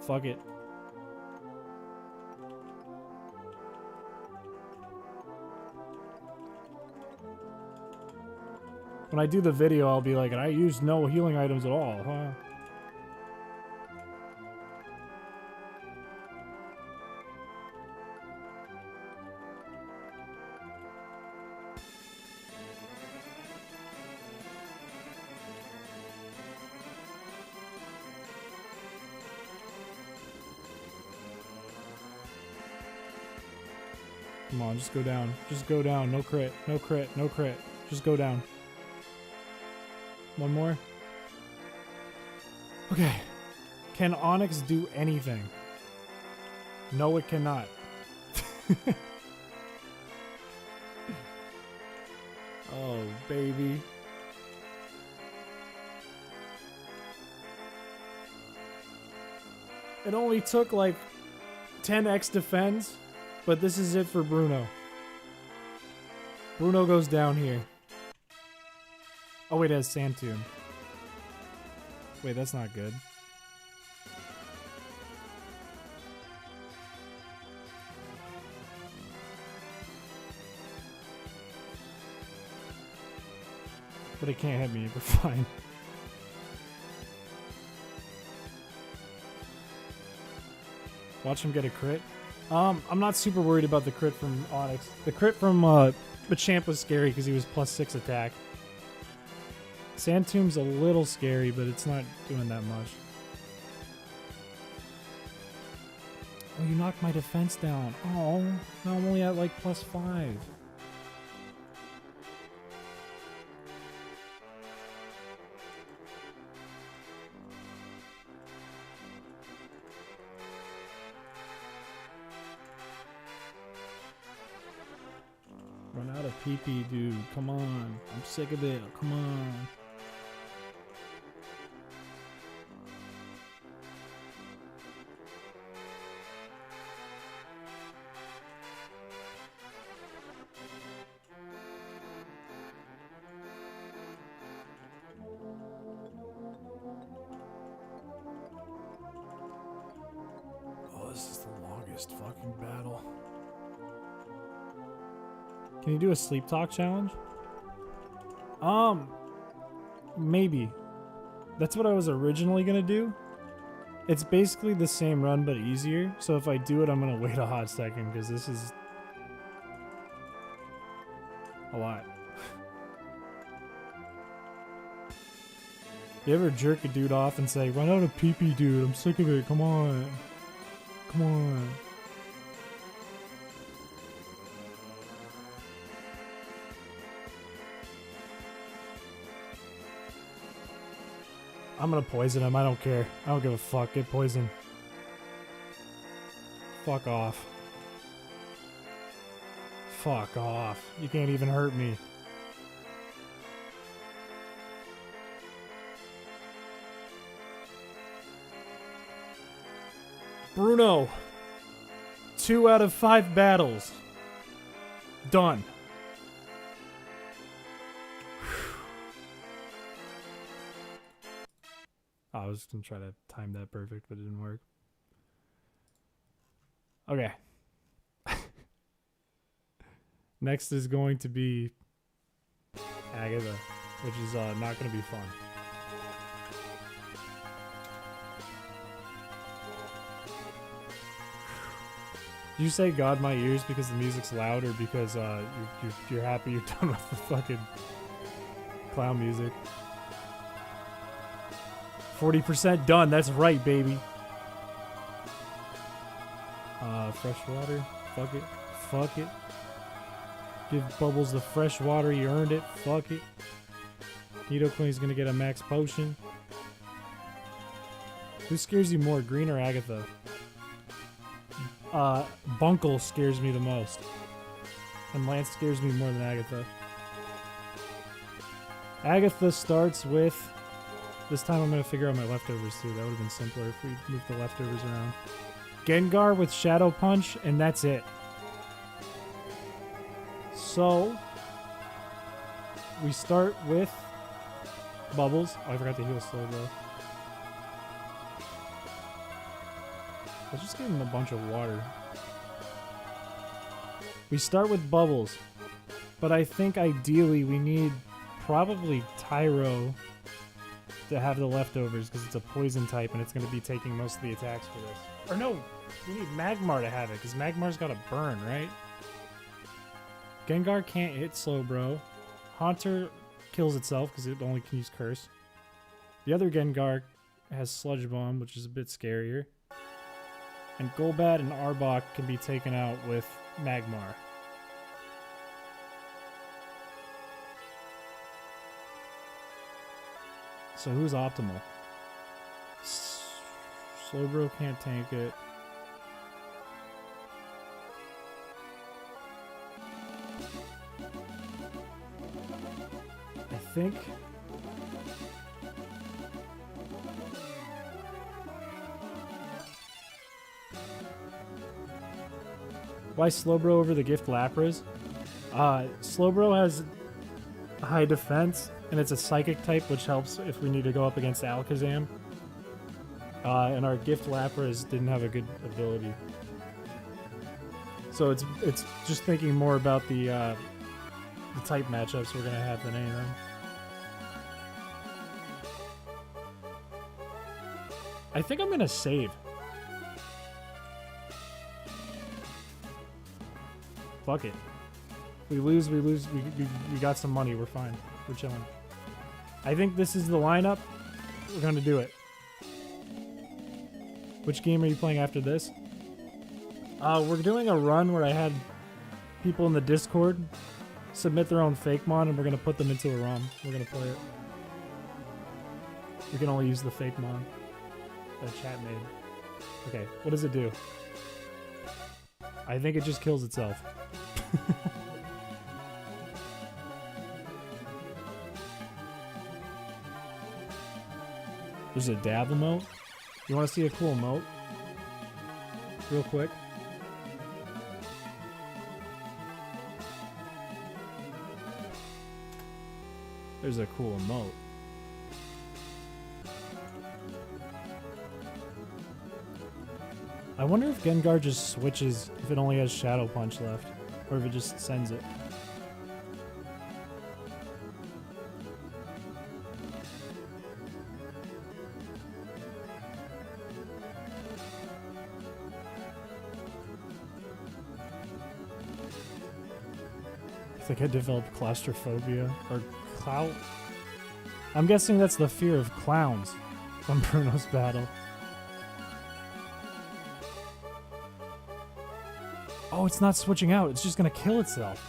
Fuck it. When I do the video, I'll be like, I used no healing items at all, huh? Come on, just go down. Just go down. No crit. No crit. No crit. Just go down. One more. Okay. Can Onyx do anything? No, it cannot. Oh, baby. It only took like 10x defense. But this is it for Bruno. Bruno goes down here. Oh wait, it has Sand Tomb. Wait, that's not good. But it can't hit me. We're fine. Watch him get a crit. I'm not super worried about the crit from Onyx. The crit from Machamp was scary because he was +6 attack. Sandtomb's a little scary, but it's not doing that much. Oh, you knocked my defense down. Oh, now I'm only at like +5. Run out of PP, dude. Come on. I'm sick of it. Come on. Oh, this is the longest fucking battle. Can you do a sleep talk challenge? Maybe. That's what I was originally gonna do. It's basically the same run but easier. So if I do it, I'm gonna wait a hot second because this is a lot. You ever jerk a dude off and say, "Run out of pee-pee, dude. I'm sick of it. Come on. Come on." I'm gonna poison him. I don't care. I don't give a fuck. Get poisoned. Fuck off. Fuck off. You can't even hurt me. Bruno. 2 out of 5 battles. Done. I was gonna try to time that perfect, but it didn't work. Okay. Next is going to be Agatha, which is not gonna be fun. Did you say "God my ears" because the music's loud, or because you're happy you're done with the fucking clown music? 40% done. That's right, baby. Fresh water. Fuck it. Fuck it. Give Bubbles the fresh water. He earned it. Fuck it. Nidoqueen's gonna get a max potion. Who scares you more, Green or Agatha? Bunkle scares me the most. And Lance scares me more than Agatha. Agatha starts with... This time I'm going to figure out my leftovers too. That would have been simpler if we moved the leftovers around. Gengar with Shadow Punch, and that's it. So, we start with Bubbles. Oh, I forgot to heal slow though. Let's just give him a bunch of water. We start with Bubbles, but I think ideally we need probably Tyro to have the leftovers because it's a poison type and it's going to be taking most of the attacks for this. Or no, we need Magmar to have it because Magmar's got a burn, right? Gengar can't hit Slowbro. Haunter kills itself because it only can use Curse. The other Gengar has Sludge Bomb, which is a bit scarier. And Golbat and Arbok can be taken out with Magmar. So who's optimal? Slowbro can't tank it. I think... Why Slowbro over the Gift Lapras? Slowbro has high defense, and it's a psychic type, which helps if we need to go up against Alakazam. And our Gift Lapras didn't have a good ability. So it's just thinking more about the type matchups we're gonna have than anything. I think I'm gonna save. Fuck it. We lose, we lose. We got some money. We're fine. We're chilling. I think this is the lineup. We're gonna do it. Which game are you playing after this? We're doing a run where I had people in the Discord submit their own fake mod, and we're gonna put them into a ROM. We're gonna play it. We can only use the fake mod that chat made. Okay, what does it do? I think it just kills itself. There's a dab emote. You want to see a cool emote? Real quick. There's a cool emote. I wonder if Gengar just switches if it only has Shadow Punch left, or if it just sends it. I think I developed claustrophobia, or clout. I'm guessing that's the fear of clowns from Bruno's battle. Oh, it's not switching out. It's just gonna kill itself.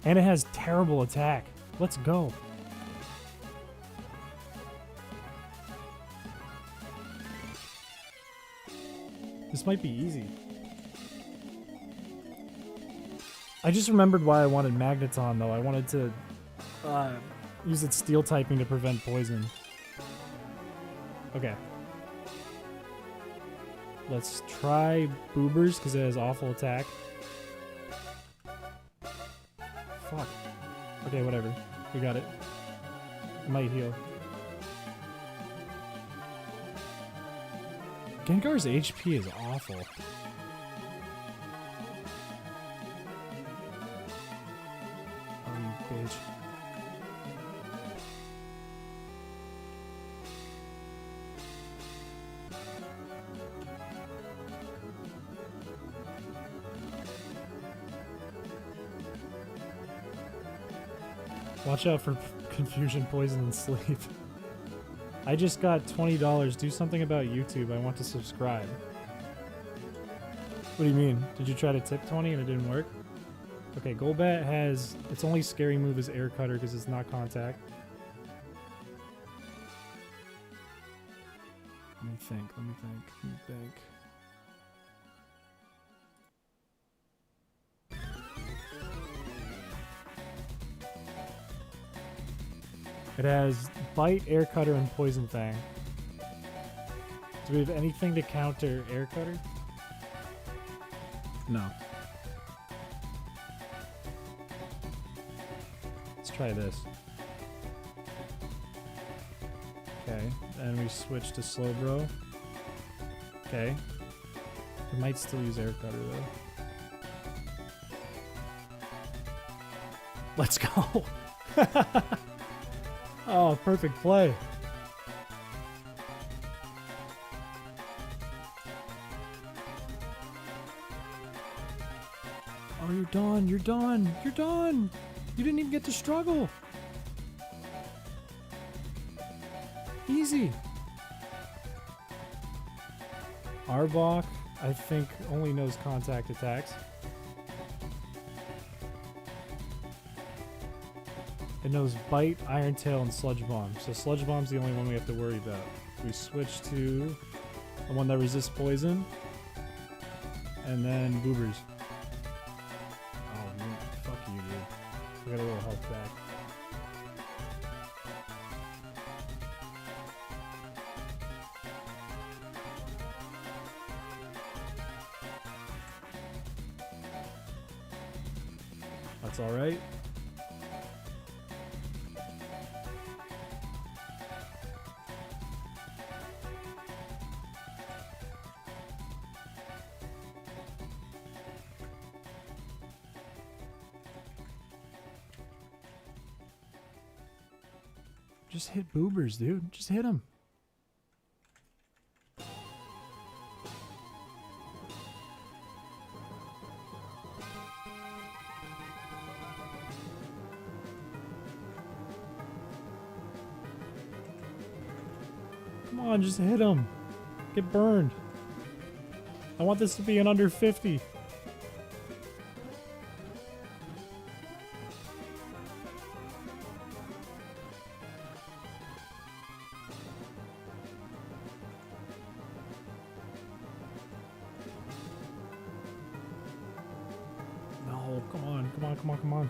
And it has terrible attack. Let's go. This might be easy. I just remembered why I wanted Magneton, though. I wanted to use its steel typing to prevent poison. Okay. Let's try Boobers, because it has awful attack. Fuck. Okay, whatever. We got it. It might heal. Gengar's HP is awful. Oh, you bitch. Watch out for confusion, poison, and sleep. I just got $20. Do something about YouTube. I want to subscribe. What do you mean? Did you try to tip 20 and it didn't work? Okay, Golbat has... Its only scary move is Air Cutter because it's not contact. Let me think. It has Bite, Air Cutter, and Poison Fang. Do we have anything to counter Air Cutter? No. Let's try this. Okay, and we switch to Slowbro. Okay. We might still use Air Cutter though. Let's go! Oh, perfect play. Oh, you're done. You're done. You're done. You didn't even get to struggle. Easy. Arbok, I think, only knows contact attacks. It knows Bite, Iron Tail, and Sludge Bomb. So Sludge Bomb's the only one we have to worry about. We switch to the one that resists poison. And then Boobers. Oh, man. Fuck you, dude. I got a little health back. That's alright. Just hit boobers, dude. Just hit them. Come on, just hit them. Get burned. I want this to be an under 50. No, come on, come on, come on, come on.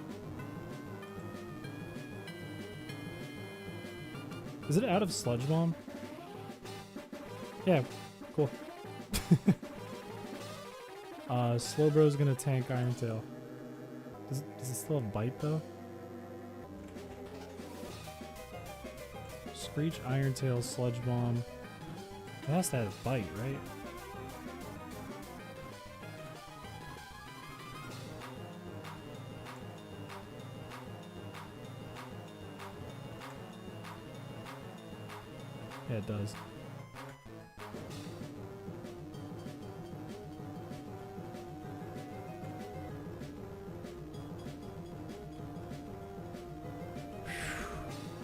Is it out of sludge bomb? Yeah, cool. Slowbro's gonna tank Irontail. Does it still have bite though? Screech, Irontail, Sludge Bomb. It has to have bite, right? Yeah, it does.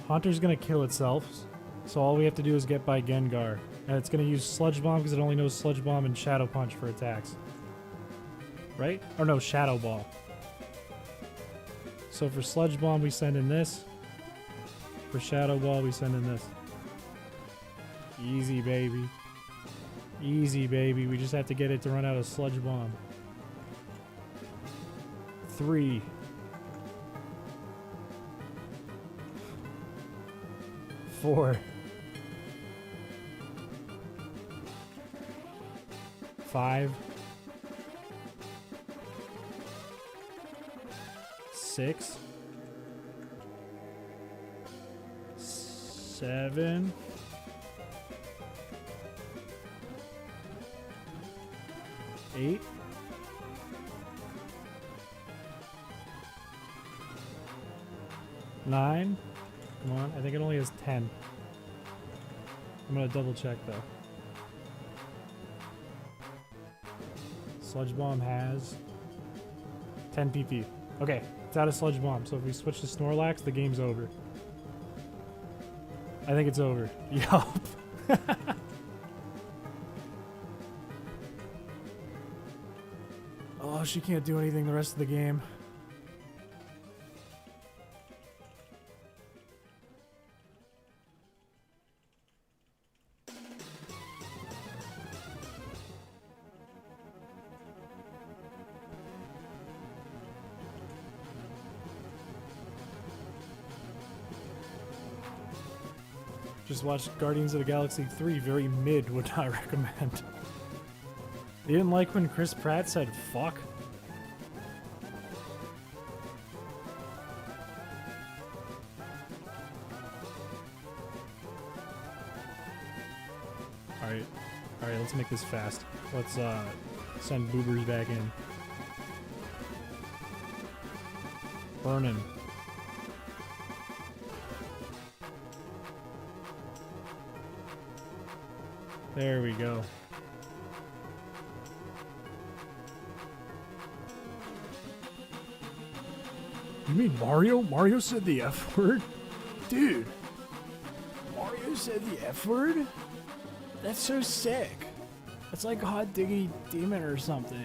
Haunter's gonna kill itself, so all we have to do is get by Gengar. And it's gonna use Sludge Bomb because it only knows Sludge Bomb and Shadow Punch for attacks. Right? Or no, Shadow Ball. So for Sludge Bomb we send in this. For Shadow Ball we send in this. Easy, baby. Easy, baby. We just have to get it to run out of Sludge Bomb. 3. 4. 5. 6. 7. 8. 9. Come on, I think it only has 10. I'm gonna double check though. Sludge Bomb has 10 PP. Okay, it's out of Sludge Bomb, so if we switch to Snorlax, the game's over. I think it's over. Yup. Oh, she can't do anything the rest of the game. Just watched Guardians of the Galaxy 3, very mid, would not recommend. You didn't like when Chris Pratt said fuck? Alright, let's make this fast. Let's send boobers back in. Burn him. There we go. You mean Mario? Mario said the F word? Dude. Mario said the F word? That's so sick. That's like a hot diggity demon or something.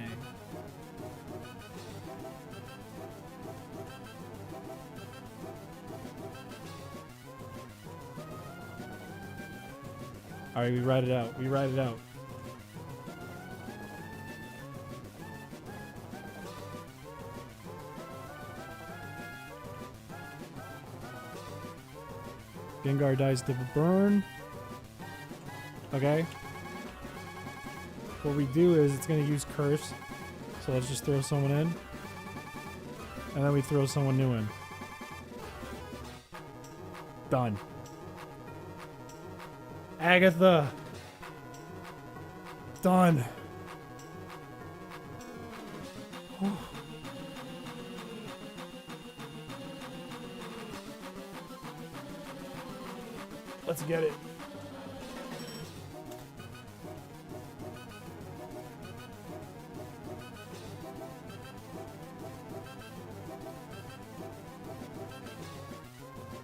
Alright, we ride it out. We ride it out. Gengar dies to burn. Okay. What we do is it's going to use Curse. So let's just throw someone in. And then we throw someone new in. Done. Agatha. Done. Let's get it.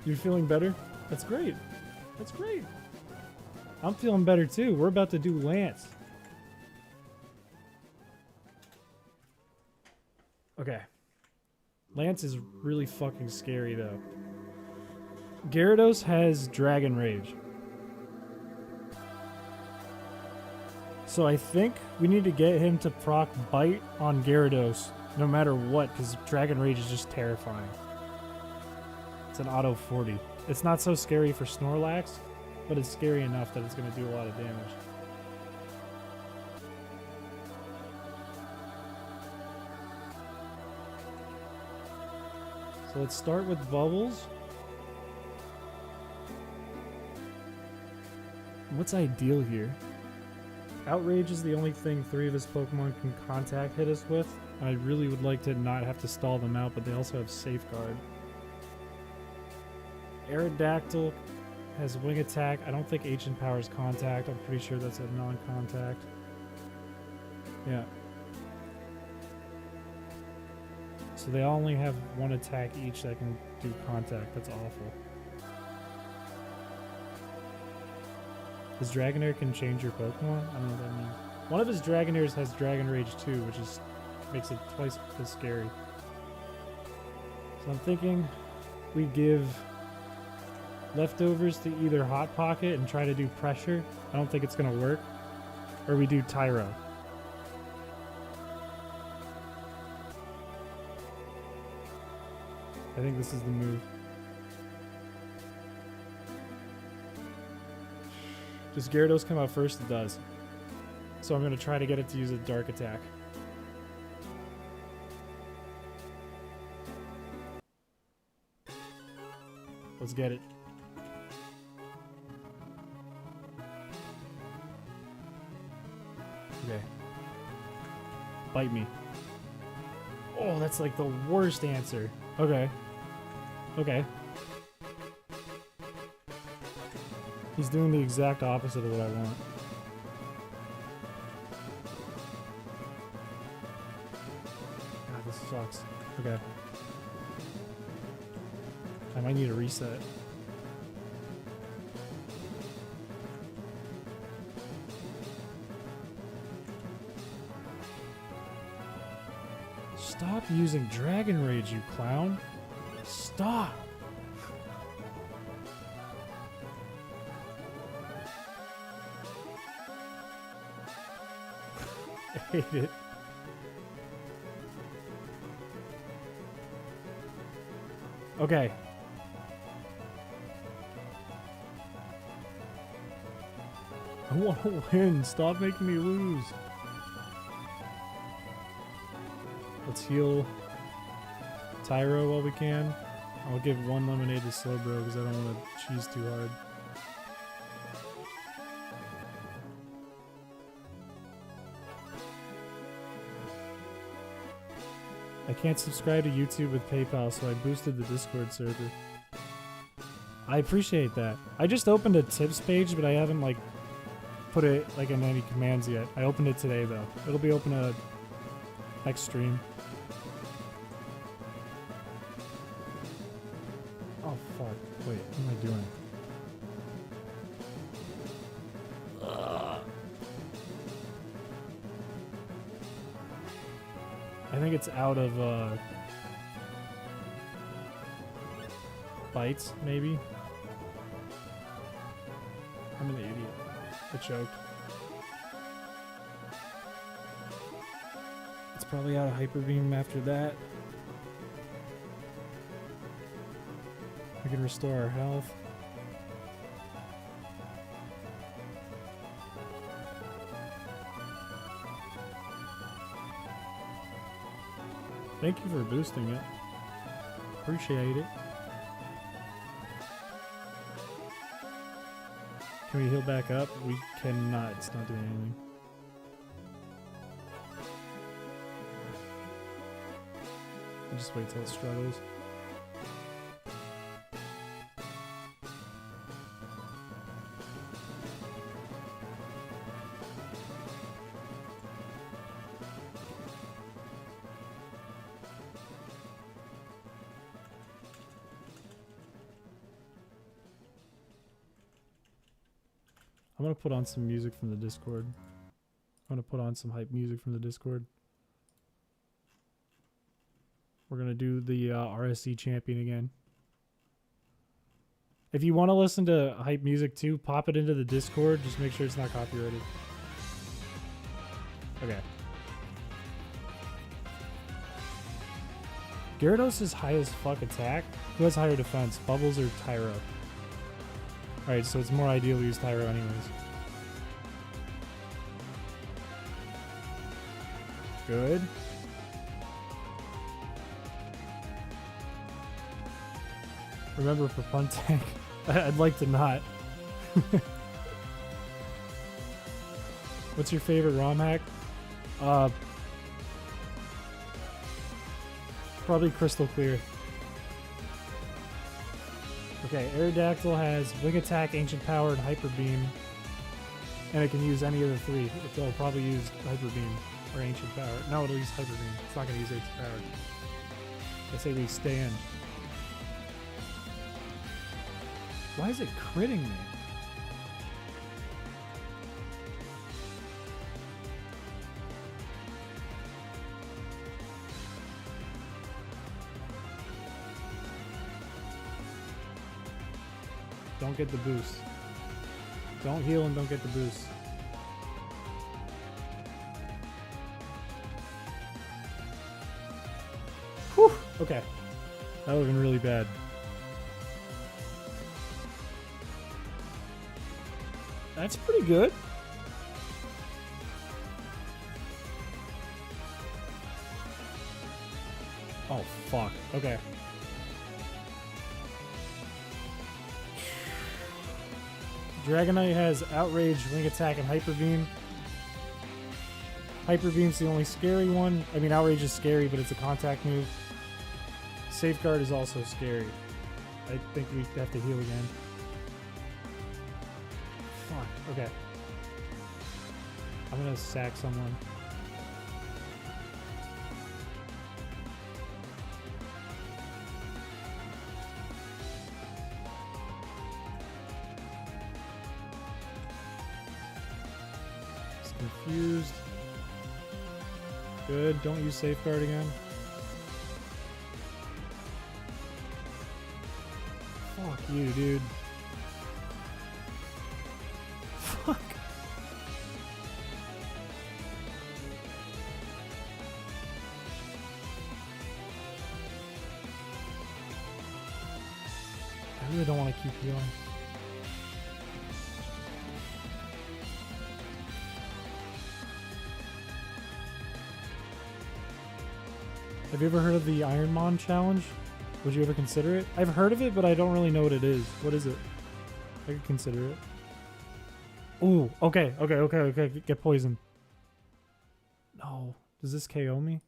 You're feeling better? That's great. That's great. I'm feeling better too. We're about to do Lance. Okay. Lance is really fucking scary though. Gyarados has Dragon Rage. So I think we need to get him to proc Bite on Gyarados no matter what, because Dragon Rage is just terrifying. It's an auto 40. It's not so scary for Snorlax, but it's scary enough that it's going to do a lot of damage. So let's start with Bubbles. What's ideal here? Outrage is the only thing 3 of his Pokemon can contact hit us with. I really would like to not have to stall them out, but they also have Safeguard. Aerodactyl has Wing Attack. I don't think Ancient Power is Contact. I'm pretty sure that's a non-contact. Yeah. So they only have 1 attack each that can do Contact. That's awful. His Dragonair can change your Pokemon? I don't know what that means. One of his Dragonairs has Dragon Rage too, which is makes it twice as scary. So I'm thinking we give leftovers to either Hot Pocket and try to do pressure. I don't think it's going to work. Or we do Tyro. I think this is the move. Does Gyarados come out first? It does. So I'm going to try to get it to use a Dark Attack. Let's get it. Okay. Bite me. Oh, that's like the worst answer. Okay. Okay. He's doing the exact opposite of what I want. God, this sucks. Okay. I might need a reset. Stop using Dragon Rage, you clown. Stop. I hate it. Okay. I want to win. Stop making me lose. Let's heal Tyro while we can. I'll give 1 lemonade to Slowbro because I don't want to cheese too hard. I can't subscribe to YouTube with PayPal, so I boosted the Discord server. I appreciate that. I just opened a tips page, but I haven't like put it like in any commands yet. I opened it today though. It'll be open next stream. Oh fuck! Wait, what am I doing? I think it's out of bites, maybe. I'm an idiot. I choked. It's probably out of Hyper Beam after that. We can restore our health. Thank you for boosting it. Appreciate it. Can we heal back up? We cannot. It's not doing anything. I'll just wait till it struggles. I'm gonna put on some music from the Discord. I'm gonna put on some hype music from the Discord. We're gonna do the RSC champion again. If you want to listen to hype music too, pop it into the Discord. Just make sure it's not copyrighted. Okay. Gyarados is high as fuck attack. Who has higher defense? Bubbles or Tyro? Alright, so it's more ideal to use Tyro anyways. Good. Remember for Punt Tank, I'd like to not. What's your favorite ROM hack? Probably Crystal Clear. Okay, Aerodactyl has Wing Attack, Ancient Power, and Hyper Beam. And it can use any of the three. It'll probably use Hyper Beam or Ancient Power. No, it'll use Hyper Beam. It's not going to use Ancient Power. I say we stay in. Why is it critting me? Don't get the boost. Don't heal and don't get the boost. Whew! Okay. That would have been really bad. That's pretty good. Oh, fuck. Okay. Dragonite has Outrage, Wing Attack, and Hyper Beam. Hyper Beam's the only scary one. I mean, Outrage is scary, but it's a contact move. Safeguard is also scary. I think we have to heal again. Fuck. Okay. I'm gonna sack someone. Confused. Good. Don't use Safeguard again. Fuck you, dude. Fuck. I really don't want to keep healing. Have you ever heard of the Ironmon challenge? Would you ever consider it? I've heard of it, but I don't really know what it is. What is it? I could consider it. Ooh, okay. Get poisoned. No. Does this KO me?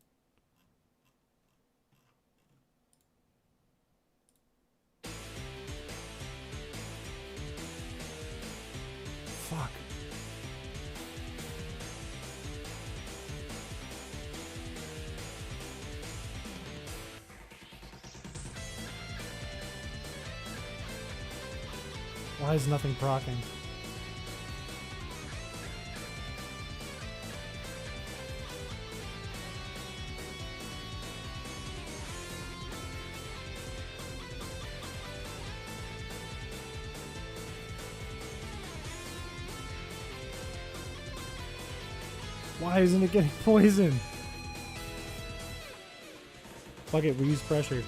Fuck. Why is nothing proccing? Why isn't it getting poisoned? Fuck it, we use pressure.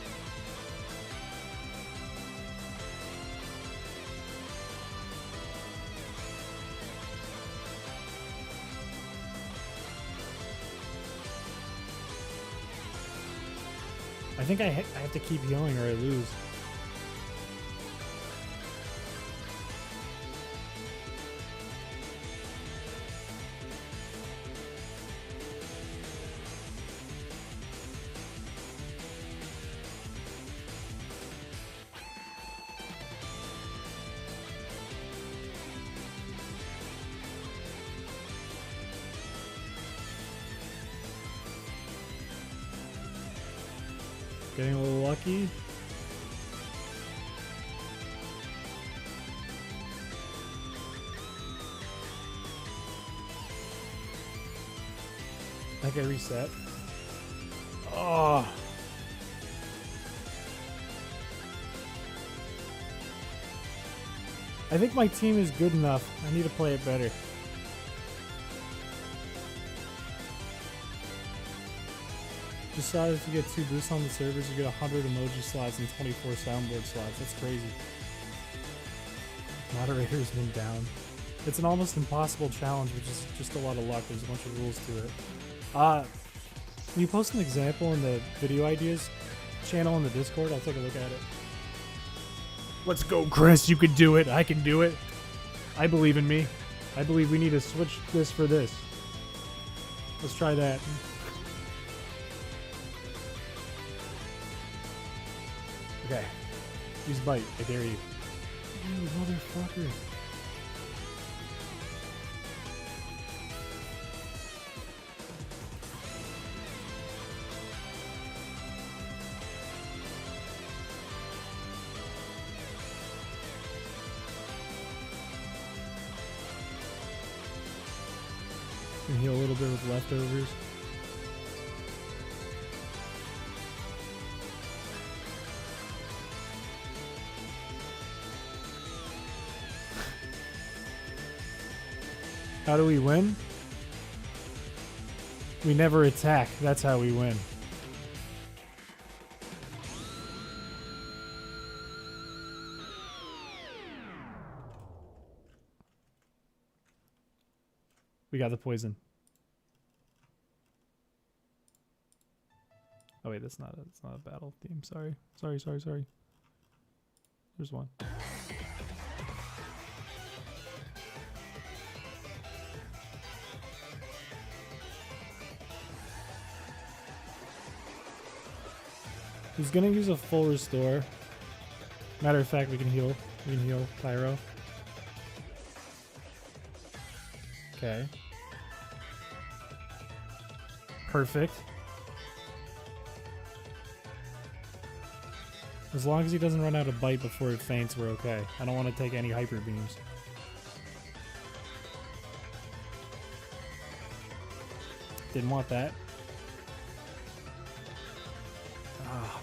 I think I have to keep healing or I lose. Getting a little lucky. That guy reset. Oh. I think my team is good enough. I need to play it better. Just saw that if you get 2 boosts on the servers, you get 100 emoji slots and 24 soundboard slots. That's crazy. Moderator's been down. It's an almost impossible challenge, which is just a lot of luck. There's a bunch of rules to it. Can you post an example in the video ideas channel in the Discord? I'll take a look at it. Let's go, Chris. You can do it. I can do it. I believe in me. I believe we need to switch this for this. Let's try that. Okay. Use bite. I dare you. You motherfucker. Can heal a little bit with leftovers. How do we win? We never attack. That's how we win. We got the poison. Oh wait, that's not a battle theme. Sorry. Sorry. There's one. He's gonna use a full restore. Matter of fact, we can heal. We can heal Pyro. Okay. Perfect. As long as he doesn't run out of bite before it faints, we're okay. I don't want to take any hyper beams. Didn't want that. Ah.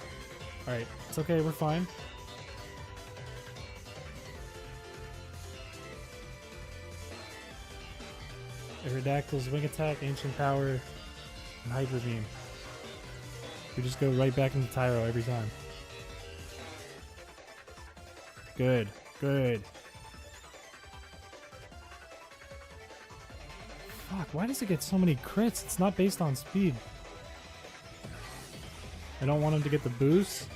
Alright, it's okay, we're fine. Aerodactyl's wing attack, ancient power, and hyper beam. We just go right back into Tyro every time. Good. Fuck, why does it get so many crits? It's not based on speed. I don't want him to get the boost.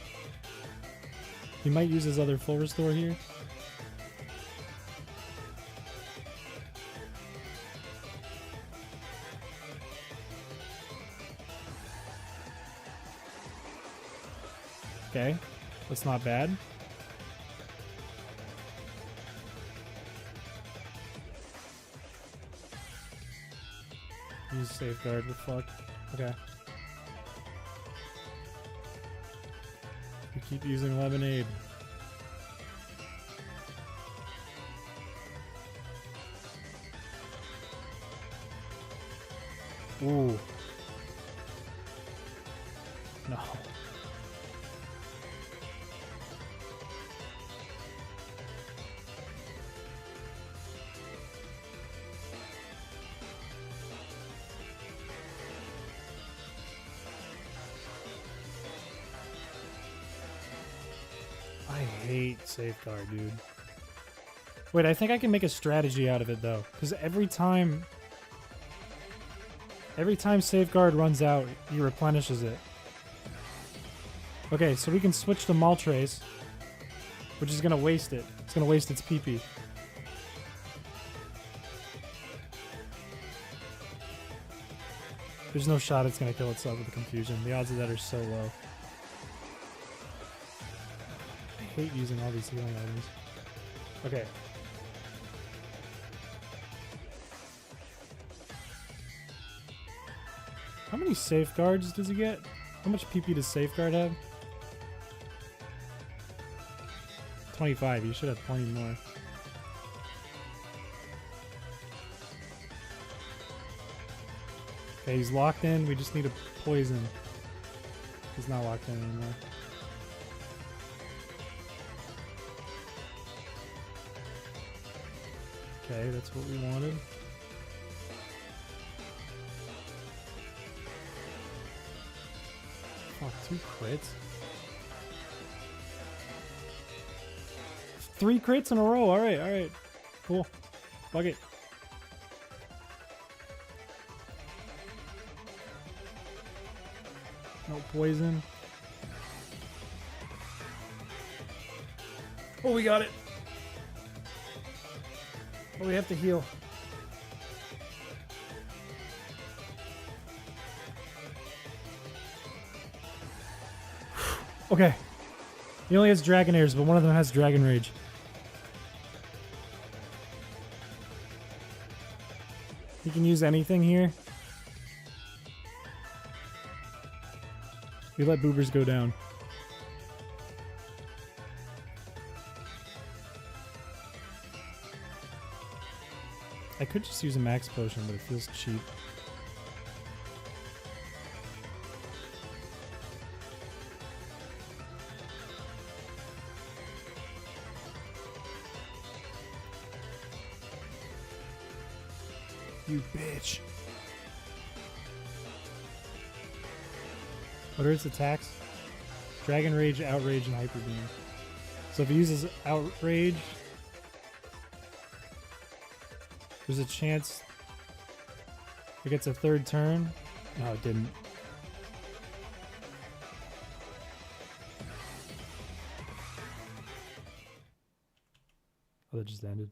He might use his other full restore here. Okay, that's not bad. Use safeguard, we're fucked. Okay. We keep using lemonade. Ooh. No. I hate safeguard, dude. Wait, I think I can make a strategy out of it though, because every time safeguard runs out, he replenishes it. Okay, so we can switch to Maltrace, which is gonna waste it. It's gonna waste its PP. There's no shot it's gonna kill itself with the confusion. The odds of that are so low. I hate using all these healing items. Okay. How many safeguards does he get? How much PP does safeguard have? 25. You should have plenty more. Okay, he's locked in. We just need a poison. He's not locked in anymore. Okay, that's what we wanted. Fuck, 2 crits. 3 crits in a row. Alright, alright. Cool. Fuck it. No poison. Oh, we got it. Oh, we have to heal. Okay. He only has Dragon Airs, but one of them has Dragon Rage. He can use anything here. We let Boobers go down. I could just use a max potion, but it feels cheap. You bitch. What are its attacks? Dragon Rage, Outrage, and Hyper Beam. So if he uses Outrage, there's a chance it gets a 3rd turn. No, it didn't. Oh, that just ended.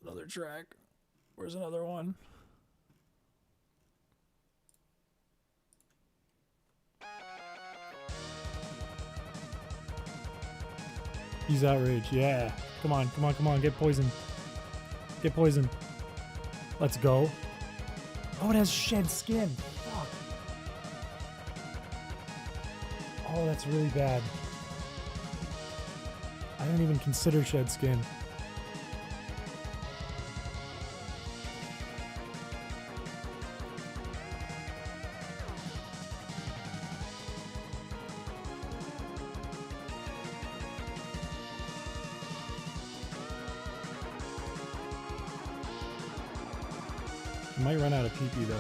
There's another track. Where's another one? Use Outrage, yeah. Come on, come on, come on. Get poison. Get poison. Let's go. Oh, it has shed skin. Fuck. Oh, that's really bad. I didn't even consider shed skin. I might run out of PP though.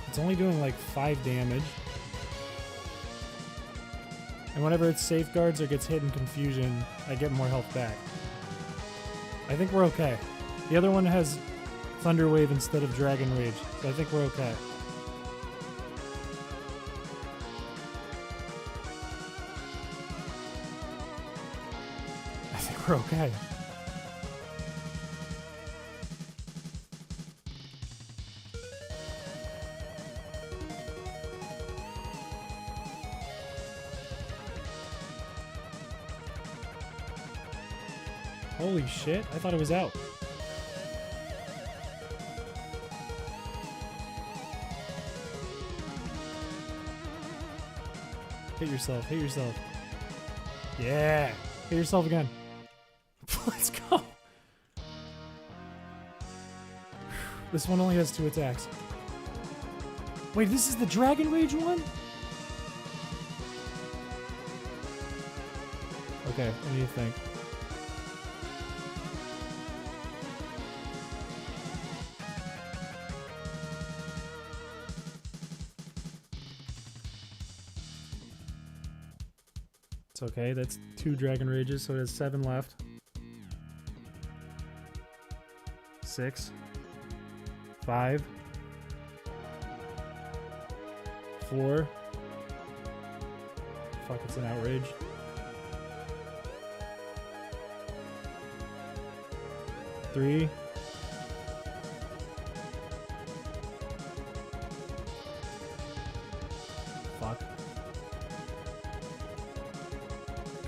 It's only doing like 5 damage. And whenever it safeguards or gets hit in confusion, I get more health back. I think we're okay. The other one has Thunder Wave instead of Dragon Rage, so I think we're okay. I think we're okay. Holy shit, I thought it was out. Hit yourself, hit yourself. Yeah, hit yourself again. Let's go. This one only has 2 attacks. Wait, this is the Dragon Rage one? Okay, what do you think? It's okay, that's 2 Dragon Rages, so it has 7 left. 6. 5. 4. Fuck, it's an Outrage. 3.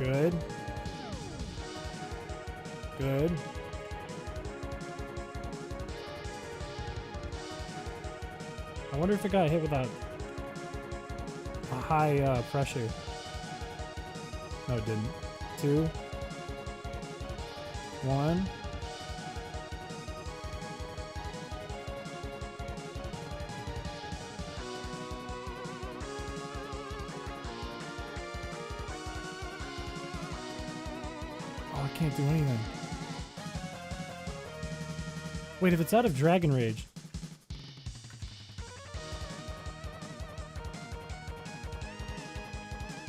Good. Good. I wonder if it got hit with a high pressure. No, it didn't. 2, 1. Oh, I can't do anything. Wait, if it's out of Dragon Rage.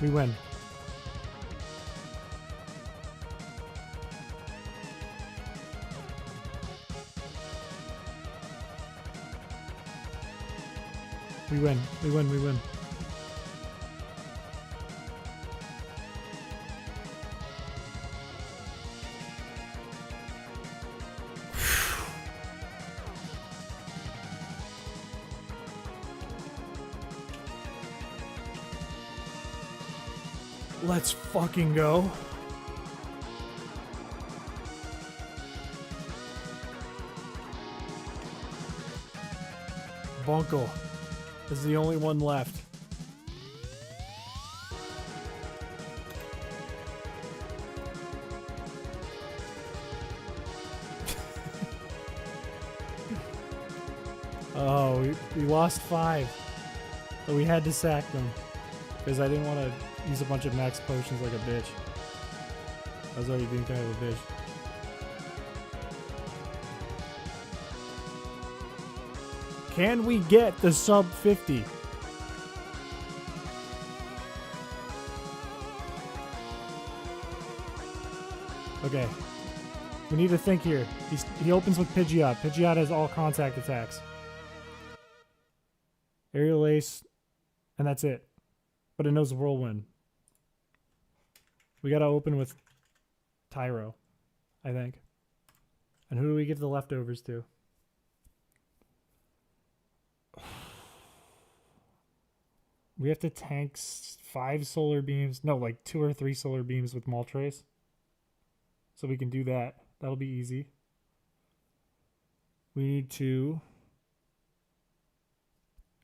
We win. We win. We win. We win. Let's fucking go. Bunkle is the only one left. Oh, we lost 5. But we had to sack them. Because I didn't want to use a bunch of max potions like a bitch. I was already being kind of a bitch. Can we get the sub 50? Okay. We need to think here. He opens with Pidgeot. Pidgeot has all contact attacks. Aerial Ace, and that's it. But it knows Whirlwind. We gotta open with Tyro, I think. And who do we give the leftovers to? We have to tank 5 solar beams. No, like 2 or 3 solar beams with Moltres. So we can do that. That'll be easy. We need to...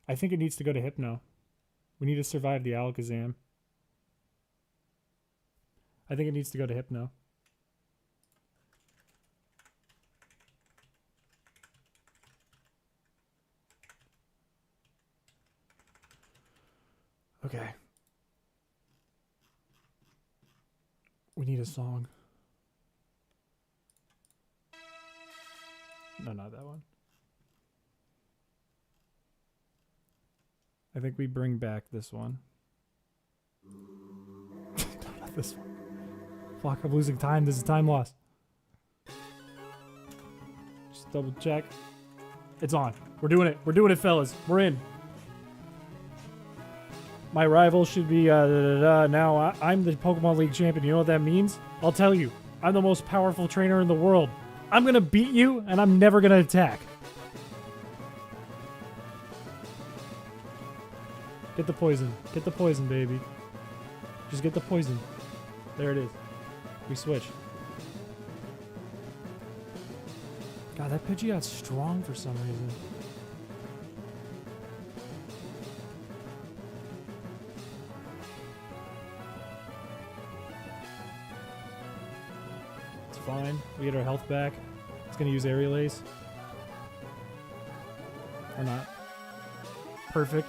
I think it needs to go to Hypno. We need to survive the Alakazam. I think it needs to go to Hypno. Okay. We need a song. No, not that one. I think we bring back this one. Not this one. Fuck, I'm losing time. This is time loss. Just double check. It's on. We're doing it. We're doing it, fellas. We're in. My rival should be now I'm the Pokemon League champion. You know what that means? I'll tell you. I'm the most powerful trainer in the world. I'm gonna beat you, and I'm never gonna attack. Get the poison. Get the poison, baby. Just get the poison. There it is. We switch. God, that Pidgeot's strong for some reason. It's fine. We get our health back. It's gonna use Aerial Ace. Or not. Perfect.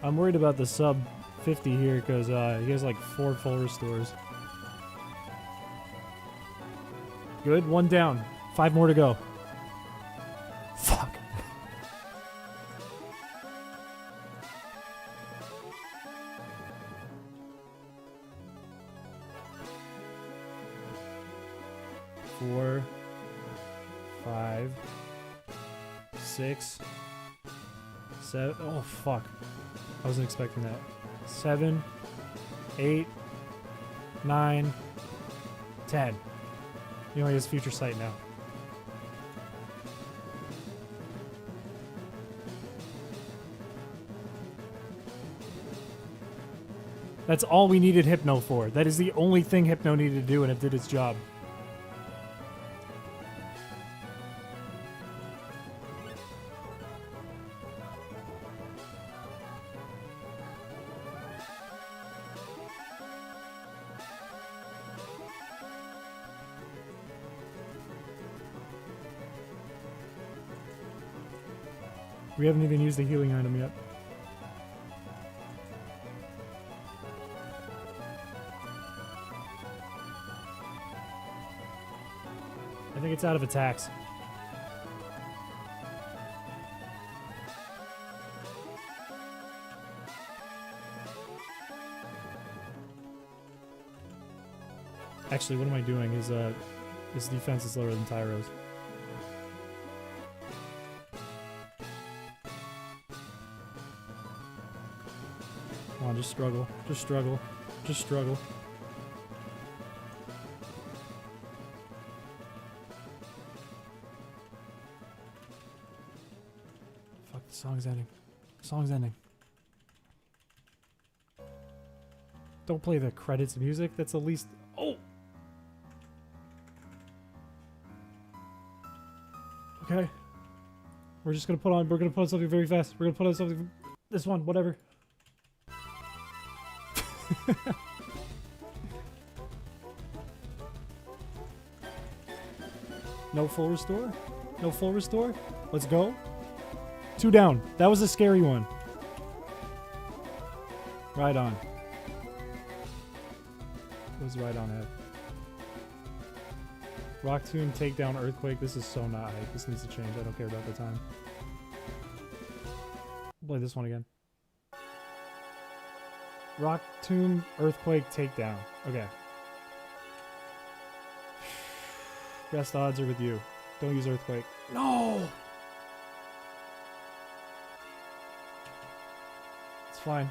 I'm worried about the sub 50 here because he has like 4 full restores. Good, 1 down. 5 more to go. Fuck. Four, 5, 6, 7. Oh, fuck. I wasn't expecting that. 7, 8, 9, 10. He only has future sight now. That's all we needed Hypno for. That is the only thing Hypno needed to do, and it did its job. We haven't even used the healing item yet. I think it's out of attacks. Actually, what am I doing? His defense is lower than Tyro's. Come on, just struggle. Just struggle. Just struggle. Fuck, the song's ending. The song's ending. Don't play the credits music. That's the least... Oh! Okay. We're just gonna put on... We're gonna put on something very fast. We're gonna put on something... This one, whatever. No full restore? No full restore? Let's go. 2 down. That was a scary one. Right on. What does right on have? Rock Tomb, Takedown, Earthquake. This is so not hype. This needs to change. I don't care about the time. Play this one again. Rock Tomb, Earthquake, Takedown. Okay. Best odds are with you. Don't use Earthquake. No! It's fine.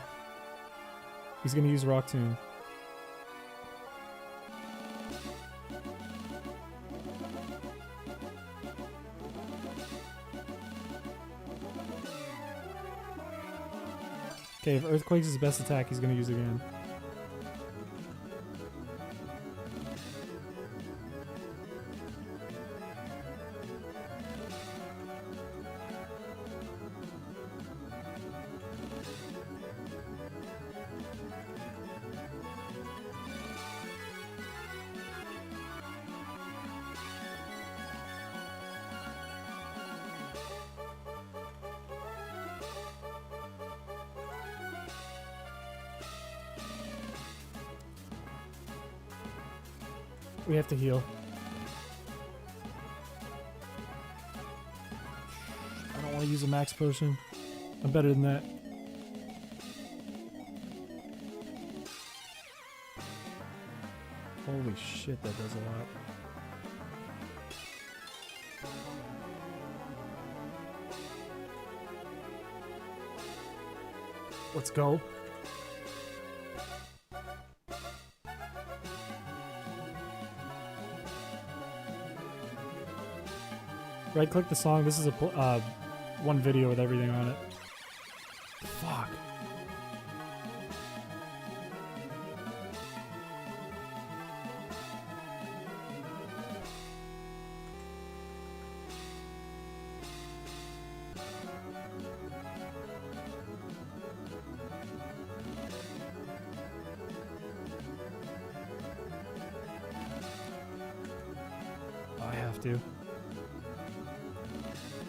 He's gonna use Rock Tomb. Okay, if Earthquake's his best attack, he's gonna use it again. We have to heal. I don't want to use a max potion. I'm better than that. Holy shit, that does a lot. Let's go. Right click the song. This is a one video with everything on it. Fuck. I have to.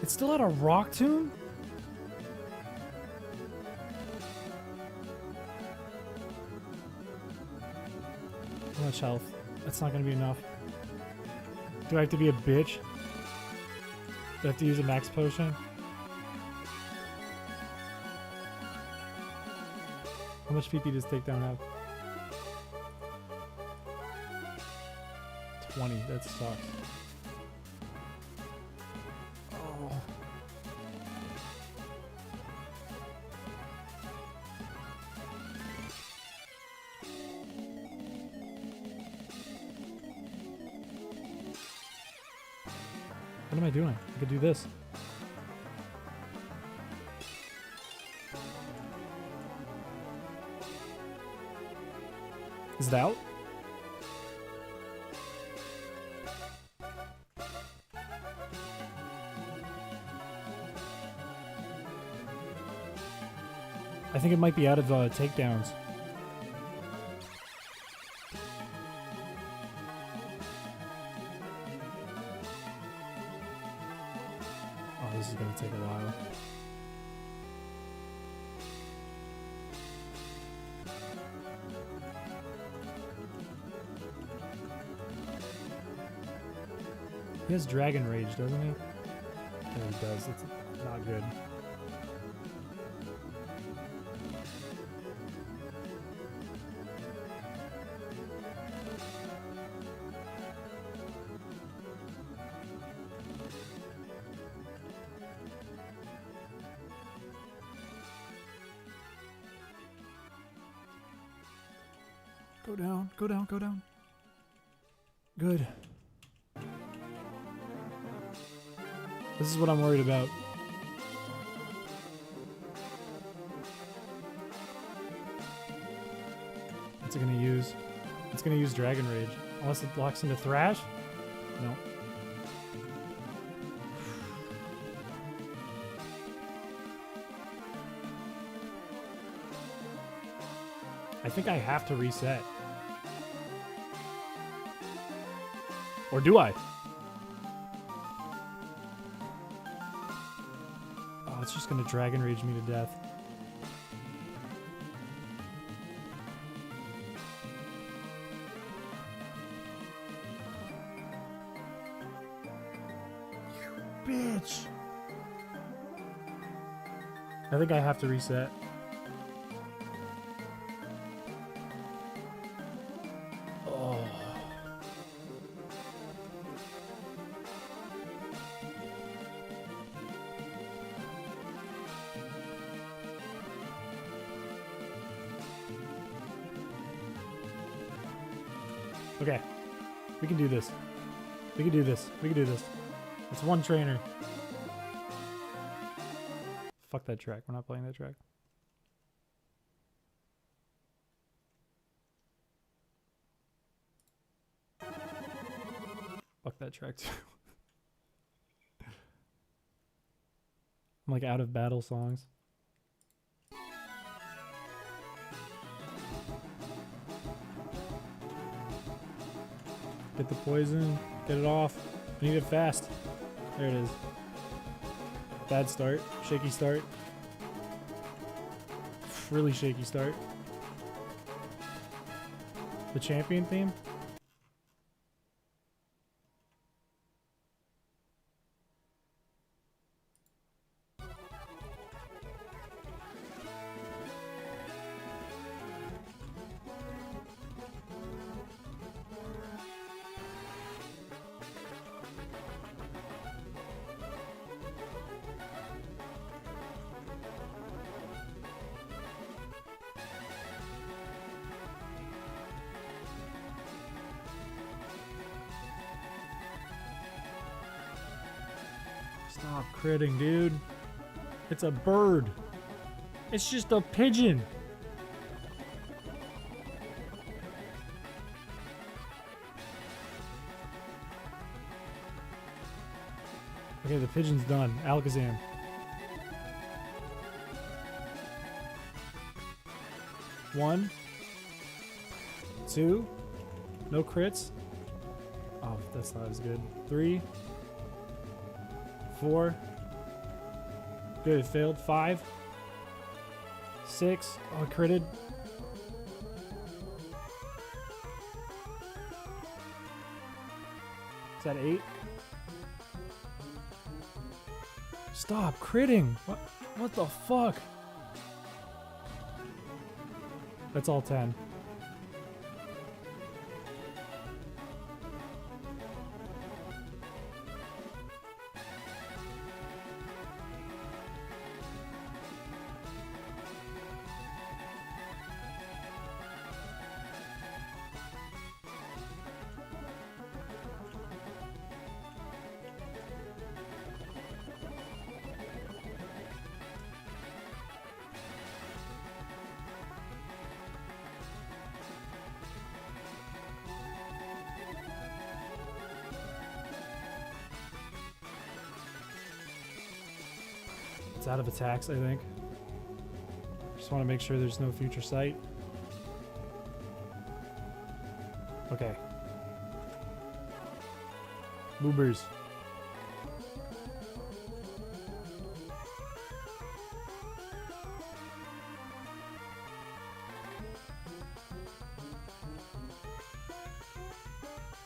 It's still at a Rock Tomb? How much health? That's not gonna be enough. Do I have to be a bitch? Do I have to use a max potion? How much PP does Takedown have? 20, that sucks. What am I doing? I could do this. Is it out? I think it might be out of takedowns. Oh, this is gonna take a while. He has Dragon Rage, doesn't he? Yeah, he does. It's not good. Go down, go down, go down. Good. This is what I'm worried about. What's it gonna use? It's gonna use Dragon Rage. Unless it locks into Thrash? No. I think I have to reset. Or do I? Oh, it's just gonna Dragon Rage me to death. You bitch! I think I have to reset. Okay. We can do this. We can do this. We can do this. It's one trainer. Fuck that track. We're not playing that track. Fuck that track too. I'm like out of battle songs. Get the poison. Get it off. I need it fast. There it is. Bad start. Shaky start. Really shaky start. The champion theme? Stop critting, dude. It's a bird. It's just a pigeon. Okay, the pigeon's done. Alakazam. One. Two. No crits. Oh, that's not as good. 3. 4. Good, it failed. 5. 6. Oh, it critted. Is that 8? Stop critting! What the fuck? That's all 10. It's out of attacks, I think. Just want to make sure there's no future sight. Okay. Boobers.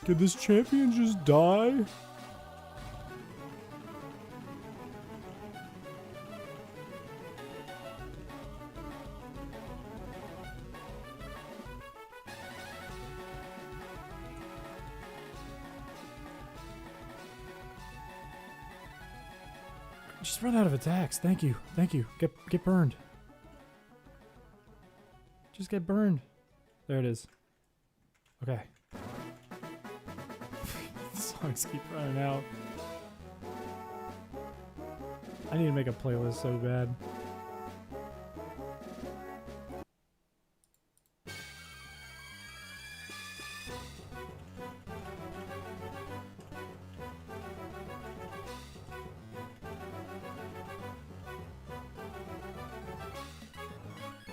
Did this champion just die? Just run out of attacks. Thank you. Thank you. Get burned. Just get burned. There it is. Okay. Songs keep running out. I need to make a playlist so bad.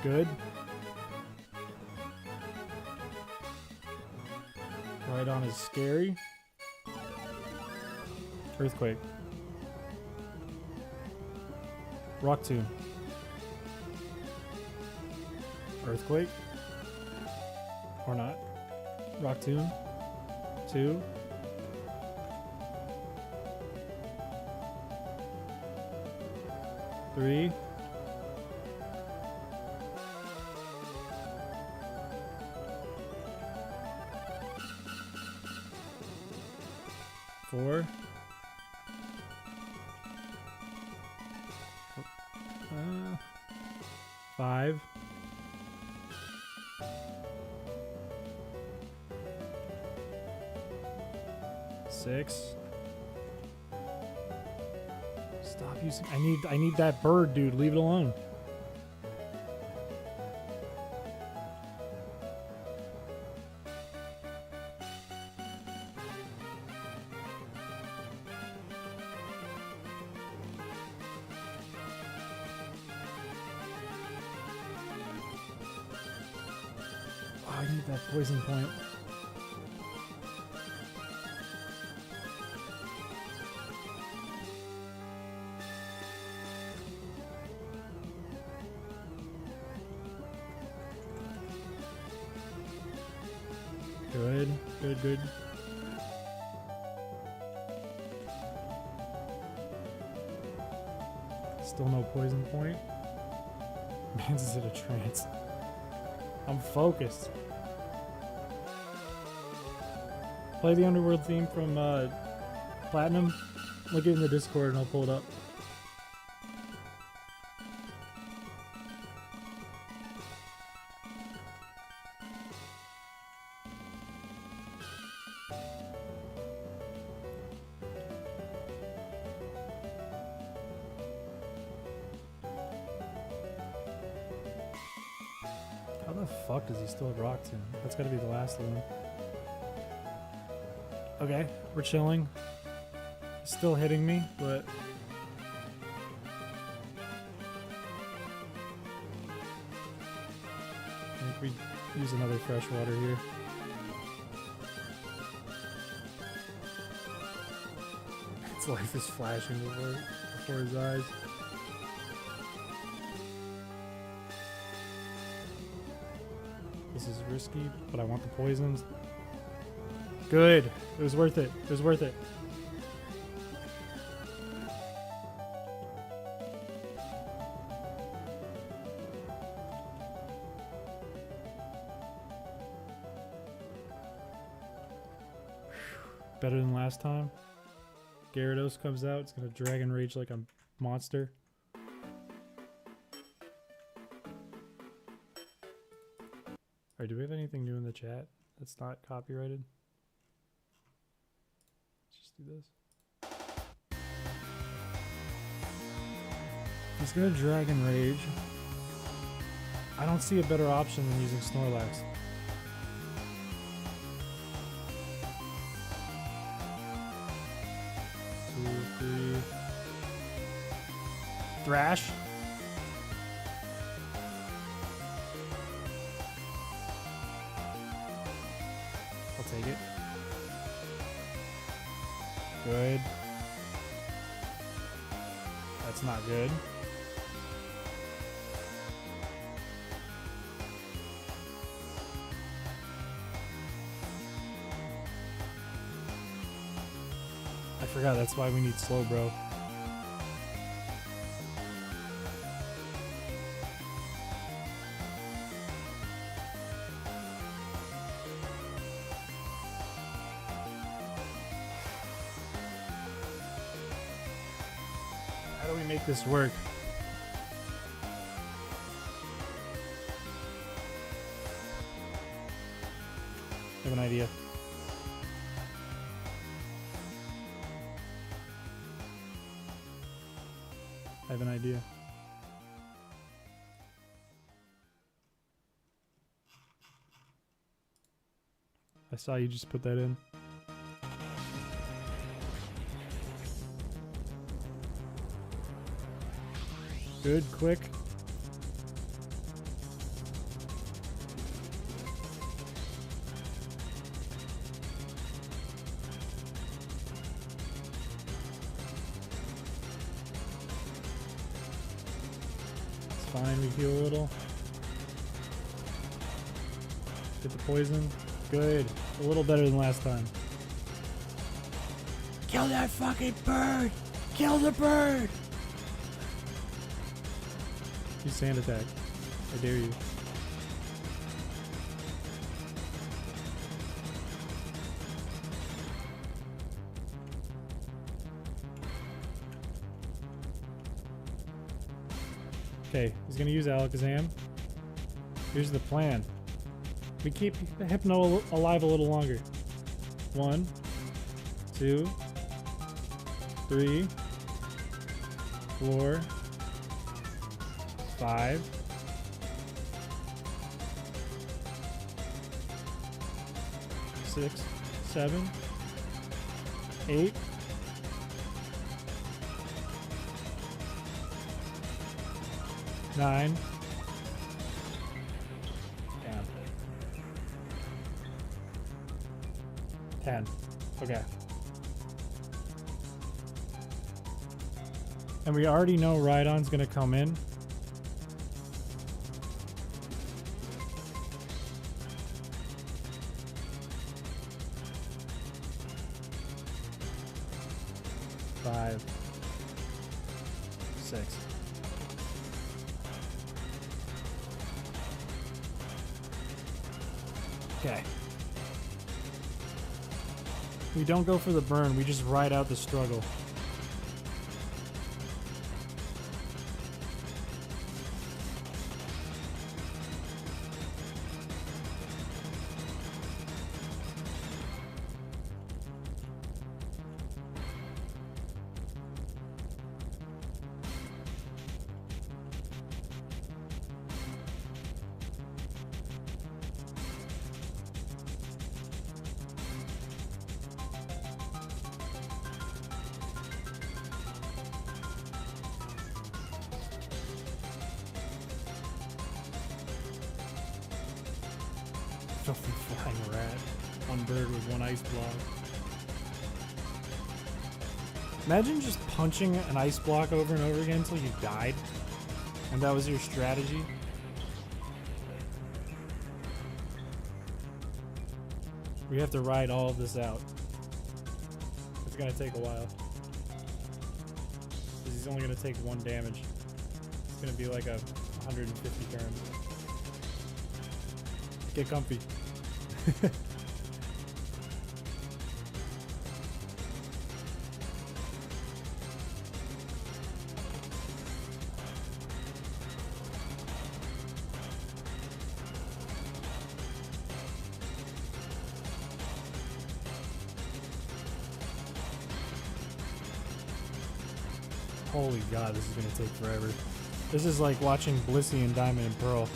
Good. Right on is scary. Earthquake. Rock Tomb. Earthquake. Or not. Rock Tomb. 2. Three. Four. 5. 6. Stop using. I need that bird, dude. Leave it alone. I need that poison point. Good, good, good. Still no poison point. Man's is in a trance. I'm focused. Play the Underworld theme from Platinum. Look it in the Discord and I'll pull it up. How the fuck does he still have Rock Tomb? That's gotta be the last one. Okay, we're chilling. Still hitting me, but I think we use another fresh water here. Its life is flashing before his eyes. This is risky, but I want the poisons. Good. It was worth it. It was worth it. Better than last time. Gyarados comes out. It's going to Dragon Rage like a monster. Alright, do we have anything new in the chat that's not copyrighted? Do this. He's gonna Dragon Rage. I don't see a better option than using Snorlax. Two, three. Thrash. I'll take it. Good. That's not good. I forgot that's why we need slow, bro. How do we make this work? I have an idea. I have an idea. I saw you just put that in. Good, quick. It's fine, we heal a little. Get the poison. Good. A little better than last time. Kill that fucking bird! Kill the bird! Use sand attack. I dare you. Okay, he's gonna use Alakazam. Here's the plan. We keep Hypno alive a little longer. 1, 2, 3, 4, 5, 6, 7, 8, 9. Damn. 10. Okay. And we already know Rhydon's gonna come in. Five, 6. Okay. We don't go for the burn, we just ride out the struggle. Filthy flying rat. One bird with one ice block. Imagine just punching an ice block over and over again until you died. And that was your strategy. We have to ride all of this out. It's gonna take a while. Because he's only gonna take 1 damage. It's gonna be like a 150 turns. Get comfy. Holy God, this is gonna take forever. This is like watching Blissey and Diamond and Pearl.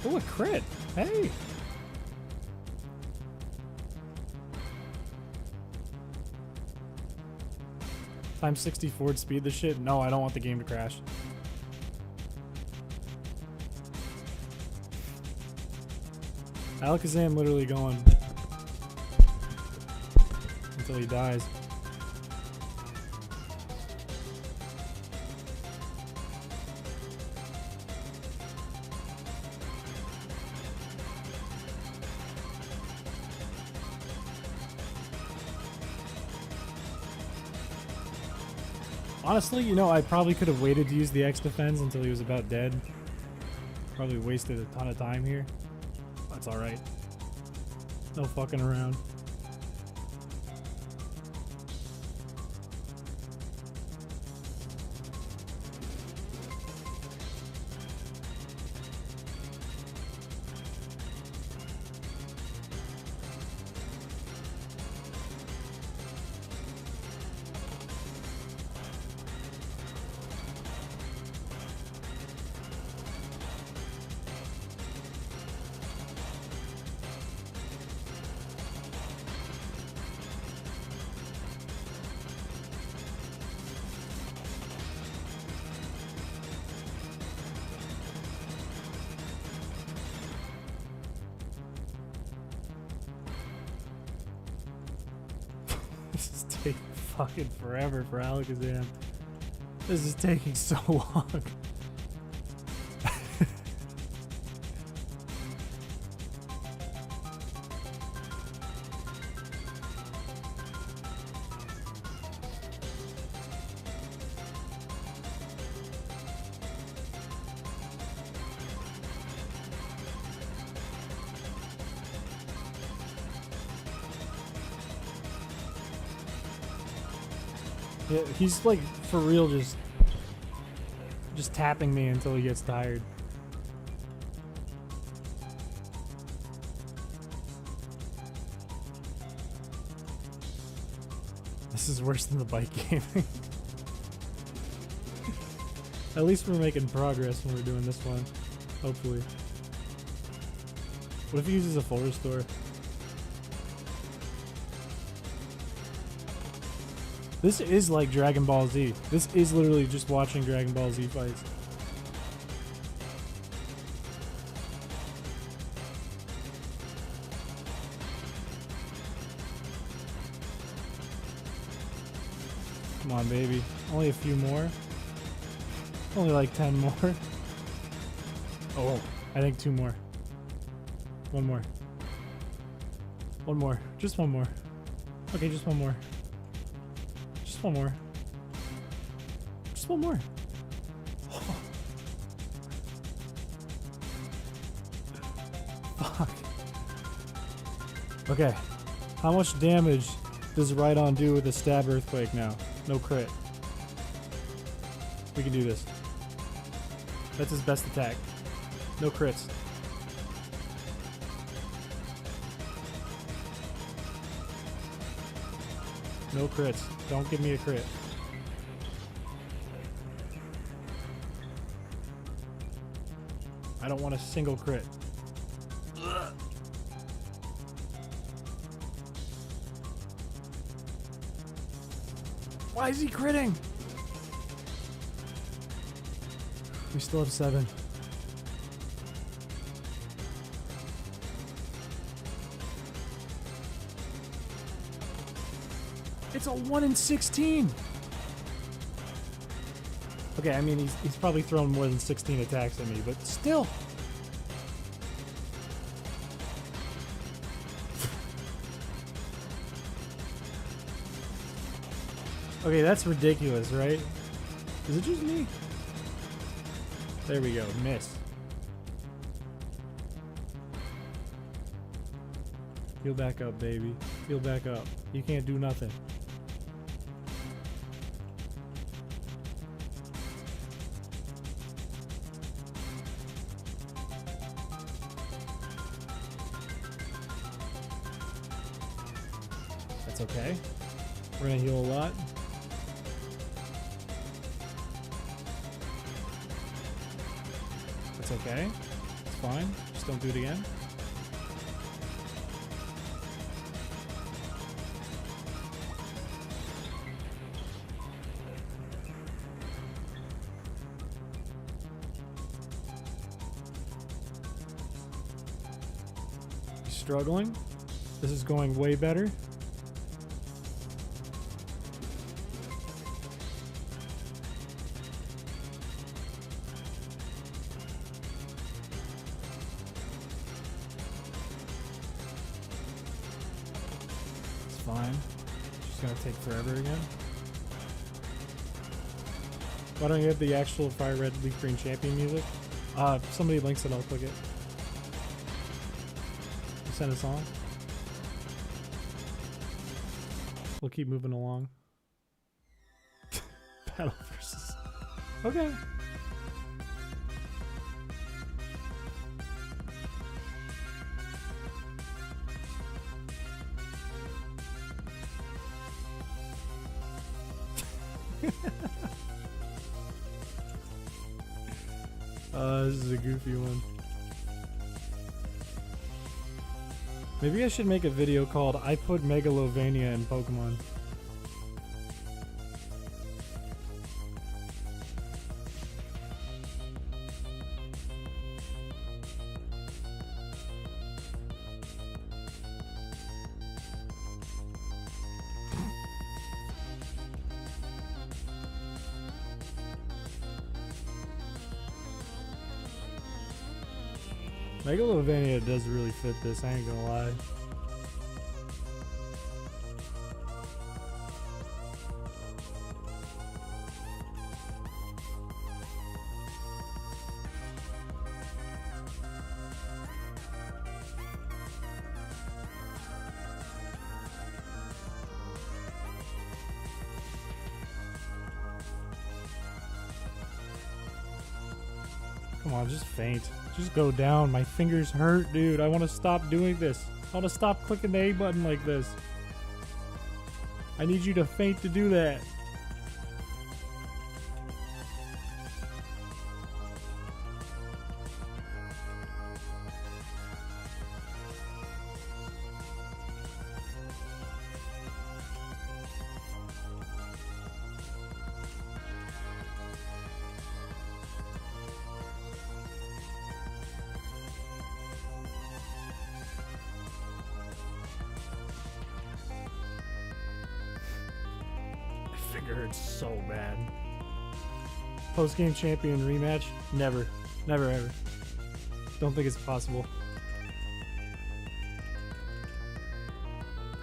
Oh, a crit! Hey! Times 60 forward speed this shit? No, I don't want the game to crash. Alakazam literally going until he dies. Honestly, you know, I probably could have waited to use the X defense until he was about dead. Probably wasted a ton of time here. That's alright. No fucking around. This is taking fucking forever for Alakazam. This is taking so long. Yeah, he's like for real just tapping me until he gets tired. This is worse than the bike gaming. At least we're making progress when we're doing this one. Hopefully. What if he uses a full restore? This is like Dragon Ball Z. This is literally just watching Dragon Ball Z fights. Come on, baby. Only a few more. Only like 10 more. Oh, I think 2 more. 1 more. 1 more. Just 1 more. Okay, just 1 more. Just 1 more. Just 1 more. Oh. Fuck. Okay. How much damage does Rhydon do with a stab earthquake now? No crit. We can do this. That's his best attack. No crits. No crits. Don't give me a crit. I don't want a single crit. Ugh. Why is he critting? We still have 7. It's a 1 in 16. Okay, I mean he's probably thrown more than 16 attacks at me, but still. Okay, that's ridiculous, right? Is it just me? There we go, miss. Heal back up, baby. Heal back up. You can't do nothing. That's okay. We're gonna heal a lot. That's okay. It's fine. Just don't do it again. struggling. This is going way better. It's fine. Just gonna take forever again. Why don't you have the actual Fire Red Leaf Green Champion music? Somebody links it, I'll click it. Send a song. We'll keep moving along. Battle versus. Okay. This is a goofy one. Maybe I should make a video called I Put Megalovania in Pokemon. Megalovania does really fit this, I ain't gonna lie. Come on, just faint. Just go down. My fingers hurt, dude. I want to stop doing this. I want to stop clicking the A button like this. I need you to faint to do that. Finger hurts so bad. Post-game champion rematch? Never. Never ever. Don't think it's possible.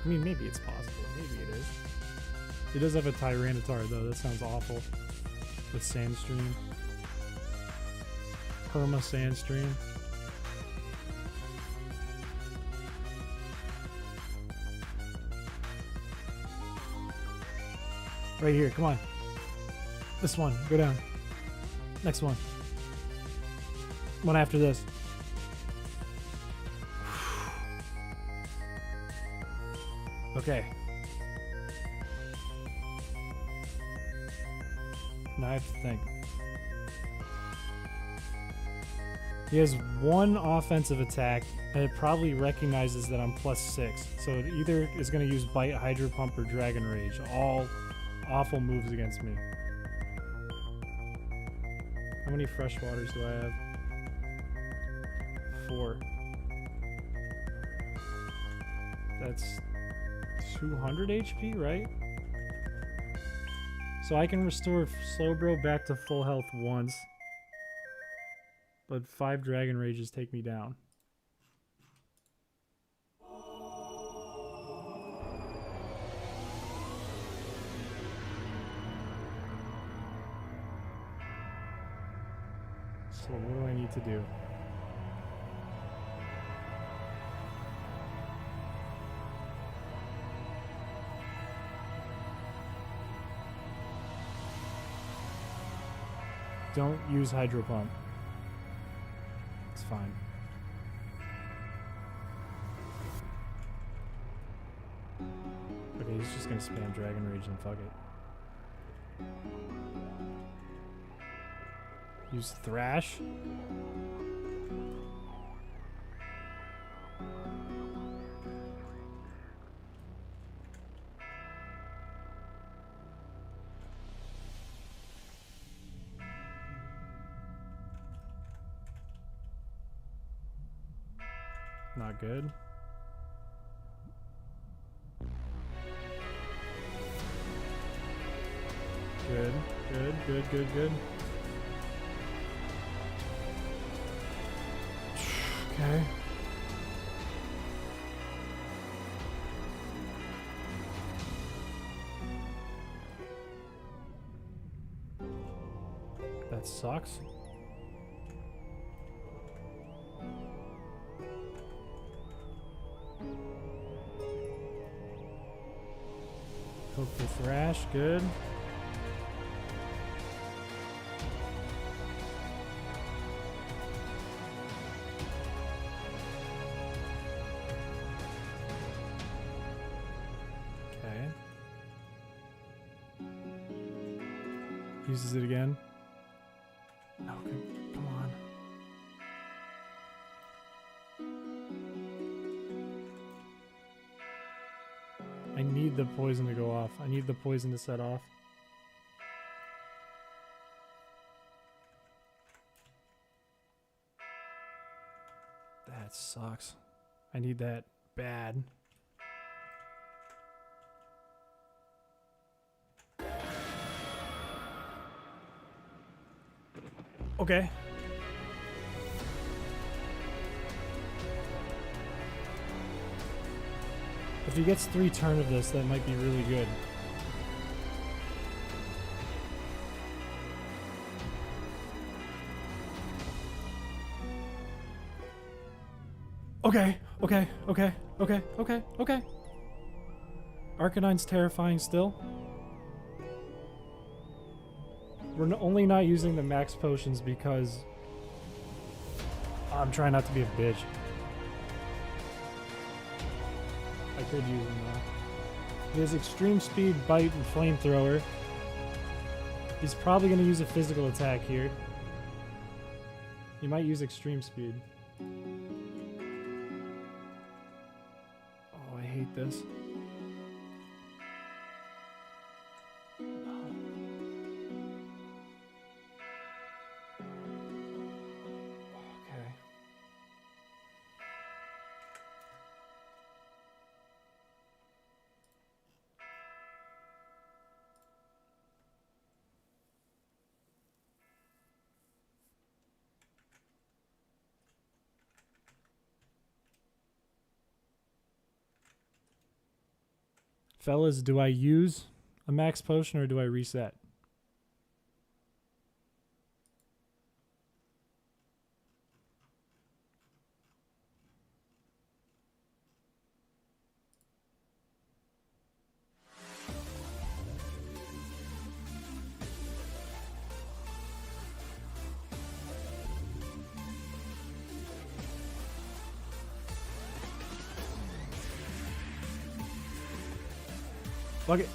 I mean, maybe it's possible. Maybe it is. He does have a Tyranitar though. That sounds awful. With Sandstream. Perma Sandstream. Right here, come on. This one, go down. Next one. One after this. Okay. Now I have to think. He has one offensive attack, and it probably recognizes that I'm +6. So it either is going to use Bite, Hydro Pump, or Dragon Rage. All awful moves against me. How many fresh waters do I have? 4. That's 200 HP, right? So I can restore Slowbro back to full health once. But 5 Dragon Rages take me down. So what do I need to do? Don't use Hydro Pump. It's fine. Okay, he's just gonna spam Dragon Rage and fuck it. Use Thrash. Not good. Good, good, good. Okay. That sucks. Hook the thrash, good. Okay. Uses it again. No, come on. I need the poison to go off. I need the poison to set off. That sucks. I need that bad. Okay. If he gets 3 turn of this, that might be really good. Okay, okay, okay, okay, okay, okay. Arcanine's terrifying still. We're only not using the max potions because I'm trying not to be a bitch. I could use him though. He has extreme speed, bite, and flamethrower. He's probably going to use a physical attack here. He might use extreme speed. Oh, I hate this. Fellas, do I use a max potion or do I reset? Fuck it.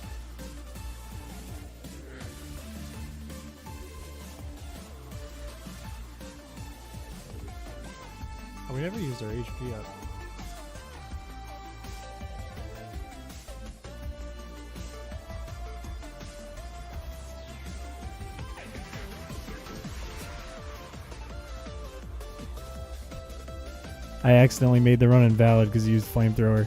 Oh, we never used our HP up. I accidentally made the run invalid because he used flamethrower.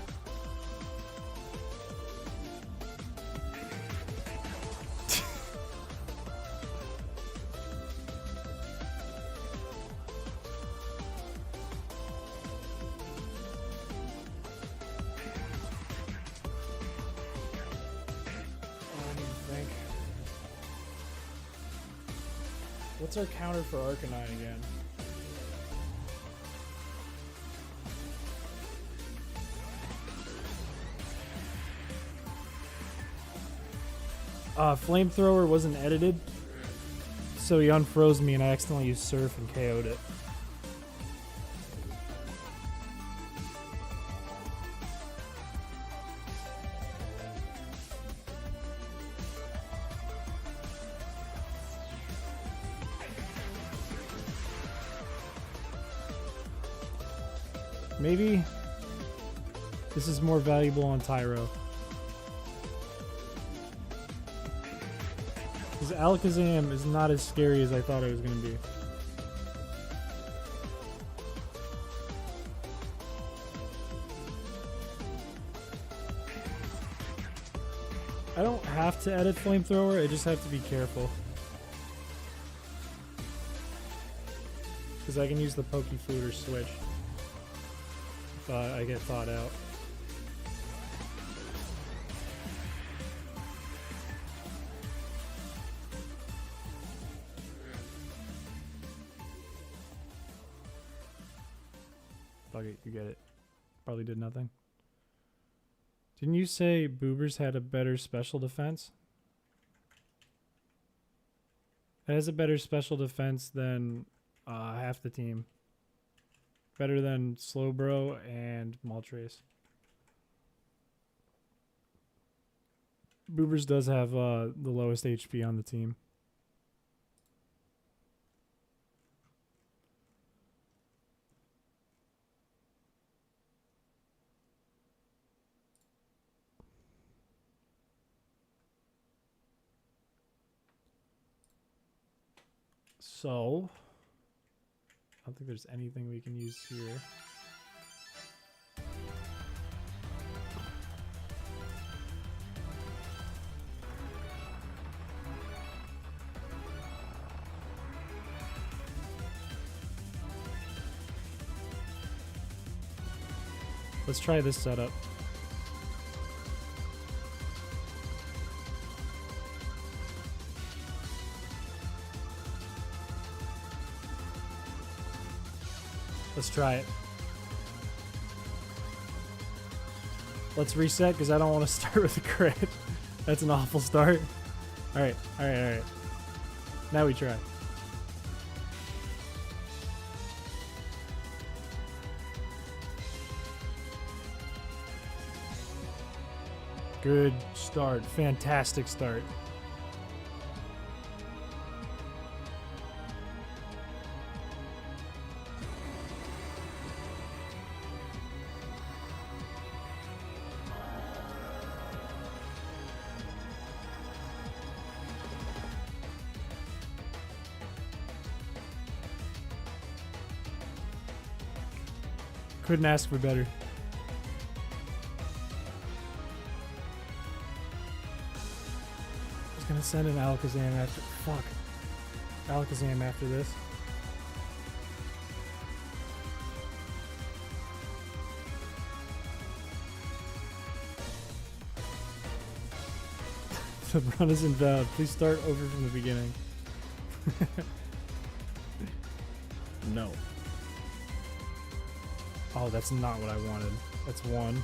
What's our counter for Arcanine again? Flamethrower wasn't edited, so he unfroze me and I accidentally used Surf and KO'd it. Maybe this is more valuable on Tyro. Because Alakazam is not as scary as I thought it was going to be. I don't have to edit Flamethrower, I just have to be careful. Because I can use the pokey food or switch if I get thawed out. Fuck it, you get it. Probably did nothing. Didn't you say Boobers had a better special defense? It has a better special defense than half the team. Better than Slowbro and Maltrace. Boobers does have the lowest HP on the team. So, I don't think there's anything we can use here. Let's try this setup. Let's try it. Let's reset because I don't want to start with a crit. That's an awful start. Alright, alright, alright. Now we try. Good start. Fantastic start. Couldn't ask for better. I was gonna send an Alakazam after. Fuck. Alakazam after this. The run is invalid. Please start over from the beginning. No. Oh, that's not what I wanted. That's one.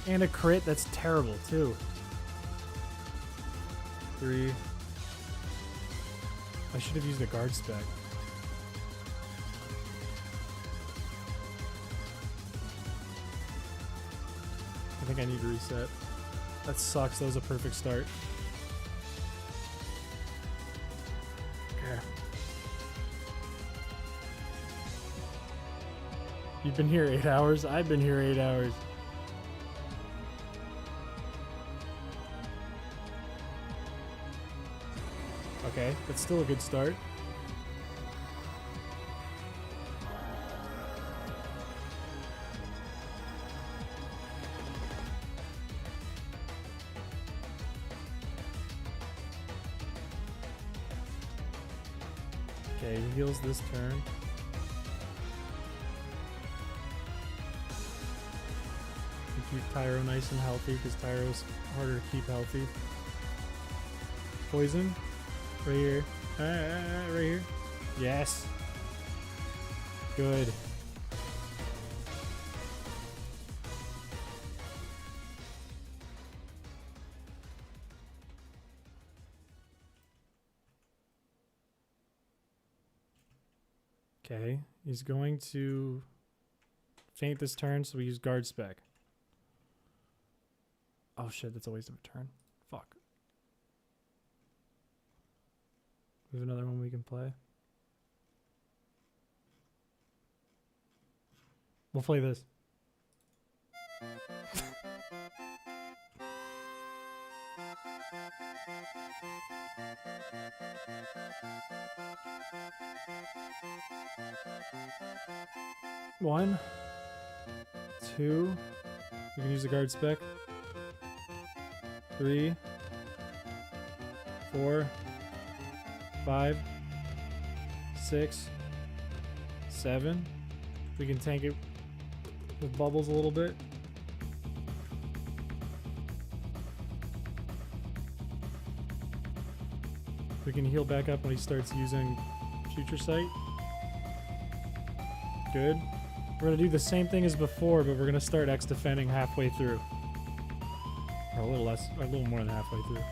And a crit? That's terrible, too. 3. I should have used a guard spec. I think I need to reset. That sucks. That was a perfect start. Okay. You've been here 8 hours? I've been here 8 hours. Okay, that's still a good start. Okay, he heals this turn. Keep Tyro nice and healthy because Tyro's harder to keep healthy. Poison. Right here. Right here. Yes. Good. Okay. He's going to faint this turn, so we use guard spec. Oh shit, that's a waste of a turn. Fuck. We have another one we can play. We'll play this. One. 2. You can use the guard spec. 3, 4, 5, 6, 7. We can tank it with bubbles a little bit. We can heal back up when he starts using Future Sight. Good. We're going to do the same thing as before, but we're going to start X defending halfway through. Or a little less, or a little more than halfway through.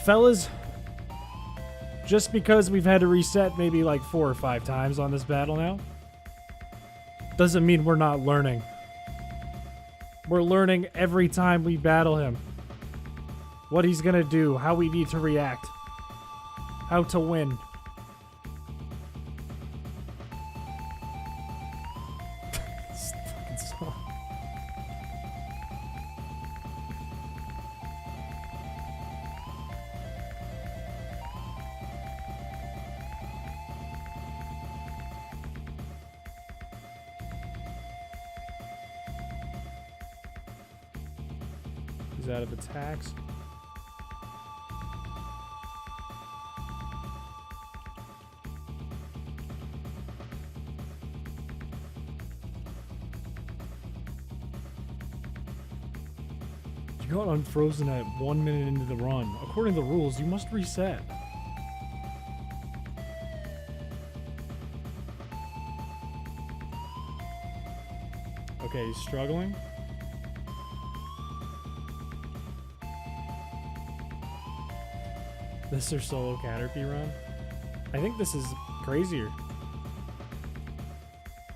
Fellas, just because we've had to reset maybe like 4 or 5 times on this battle now, doesn't mean we're not learning. We're learning every time we battle him. What he's gonna do, how we need to react, how to win. This fucking song. He's out of attacks. You got unfrozen at 1 minute into the run. According to the rules, you must reset. Okay, he's struggling. This is their solo Caterpie run. I think this is crazier.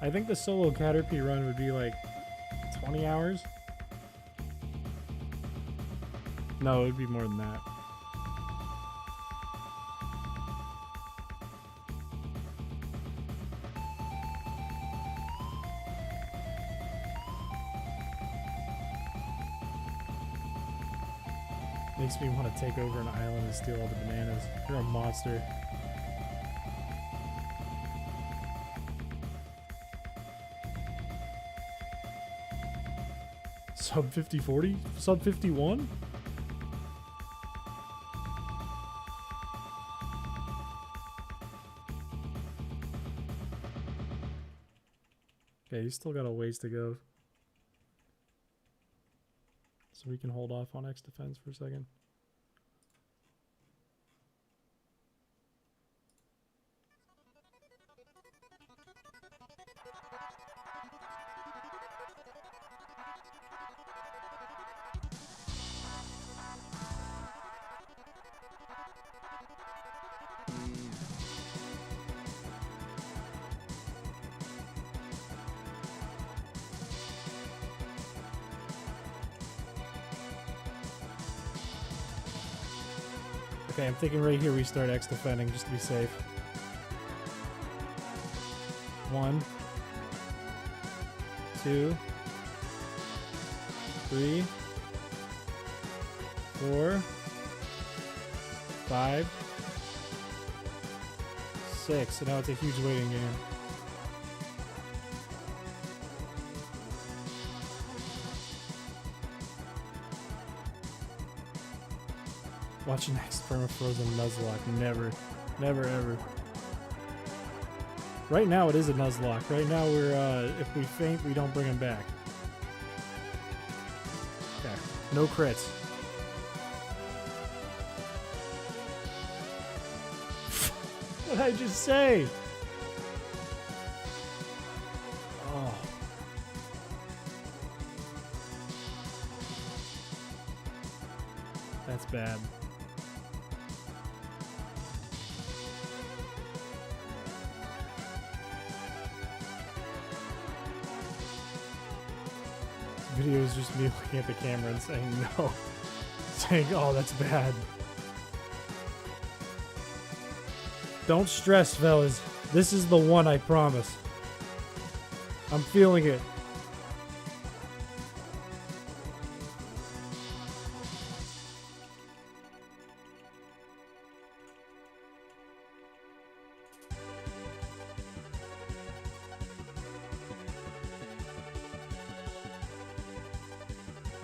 I think the solo Caterpie run would be like 20 hours. No, it would be more than that. Makes me want to take over an island and steal all the bananas. You're a monster. Sub 50-40? Sub 51? Okay, he's still got a ways to go. So we can hold off on X defense for a second. Okay, I'm thinking right here we start X defending just to be safe. 1, 2, 3, 4, 5, 6. So now it's a huge waiting game. Watching next permafrozen Nuzlocke. Never. Never ever. Right now it is a Nuzlocke. Right now we're, if we faint, we don't bring him back. Okay. No crits. What did I just say? Oh. That's bad. Video is just me looking at the camera and saying no. Saying, oh, that's bad. Don't stress, fellas. This is the one, I promise. I'm feeling it.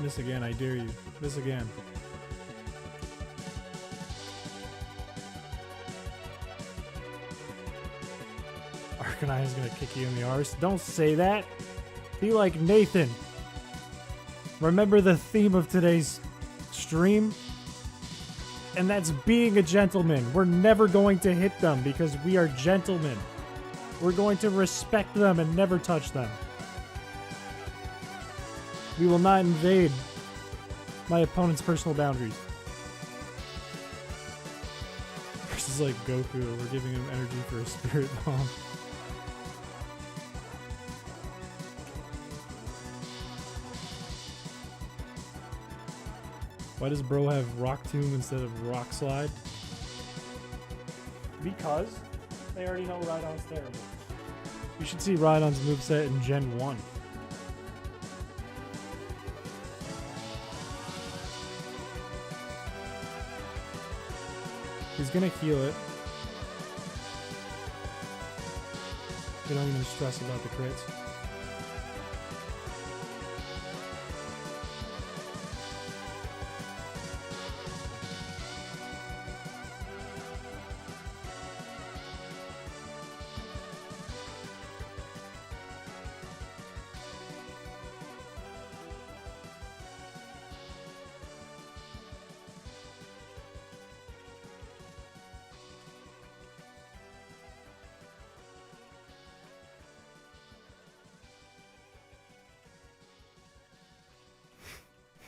Miss again, I dare you. Miss again. Arcanine is gonna kick you in the arse. Don't say that. Be like Nathan. Remember the theme of today's stream? And that's being a gentleman. We're never going to hit them because we are gentlemen. We're going to respect them and never touch them. We will not invade my opponent's personal boundaries. This is like Goku. We're giving him energy for a spirit bomb. Why does bro have Rock Tomb instead of Rock Slide? Because they already know Rhydon's terrible. You should see Rhydon's moveset in Gen 1. He's gonna heal it. They don't even stress about the crits.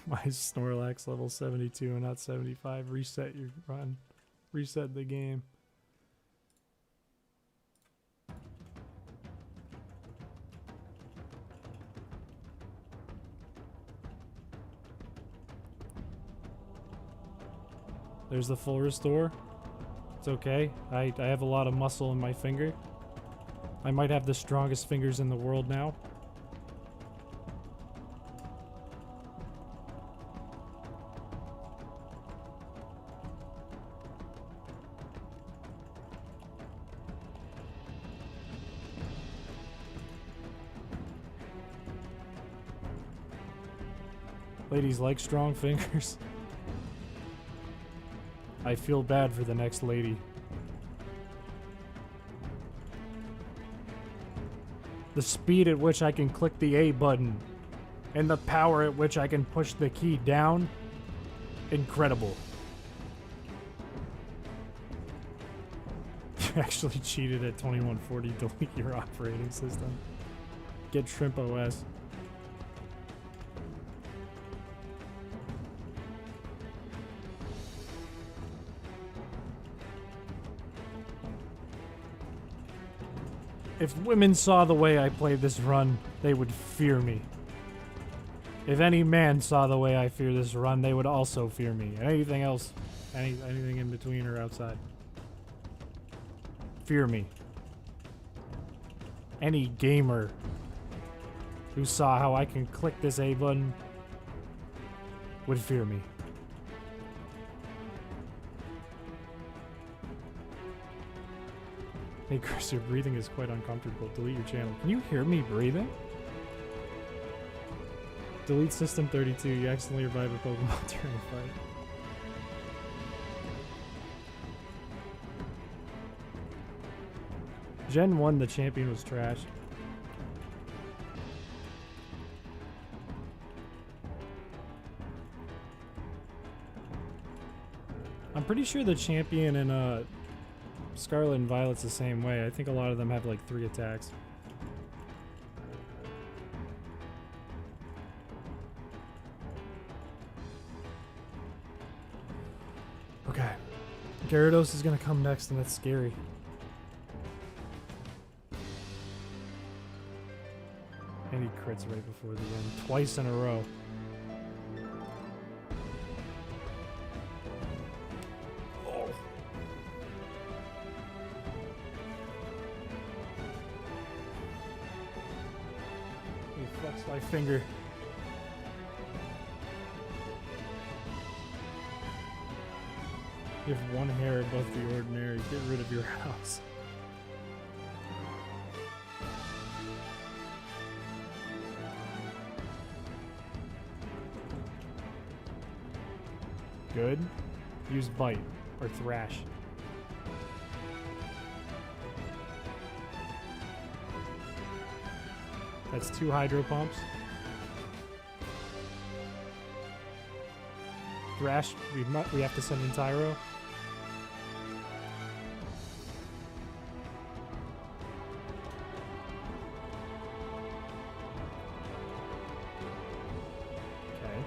Why is Snorlax level 72 and not 75? Reset your run. Reset the game. There's the full restore. It's okay. I have a lot of muscle in my finger. I might have the strongest fingers in the world now. Ladies like strong fingers. I feel bad for the next lady. The speed at which I can click the A button and the power at which I can push the key down, incredible. You actually cheated at 2140. Delete your operating system. Get Shrimp OS. If women saw the way I played this run, they would fear me. If any man saw the way I fear this run, they would also fear me. Anything else, anything in between or outside. Fear me. Any gamer who saw how I can click this A button would fear me. Hey Chris, your breathing is quite uncomfortable. Delete your channel. Can you hear me breathing? Delete system 32. You accidentally revive a Pokemon during a fight. Gen 1, the champion was trash. I'm pretty sure the champion in Scarlet and Violet's the same way. I think a lot of them have like 3 attacks. Okay. Gyarados is gonna come next and that's scary. And he crits right before the end. Twice in a row. My finger. You have one hair above the ordinary. Get rid of your house. Good. Use Bite or Thrash. That's 2 hydro pumps. Thrash, we have to send in Tyro. Okay.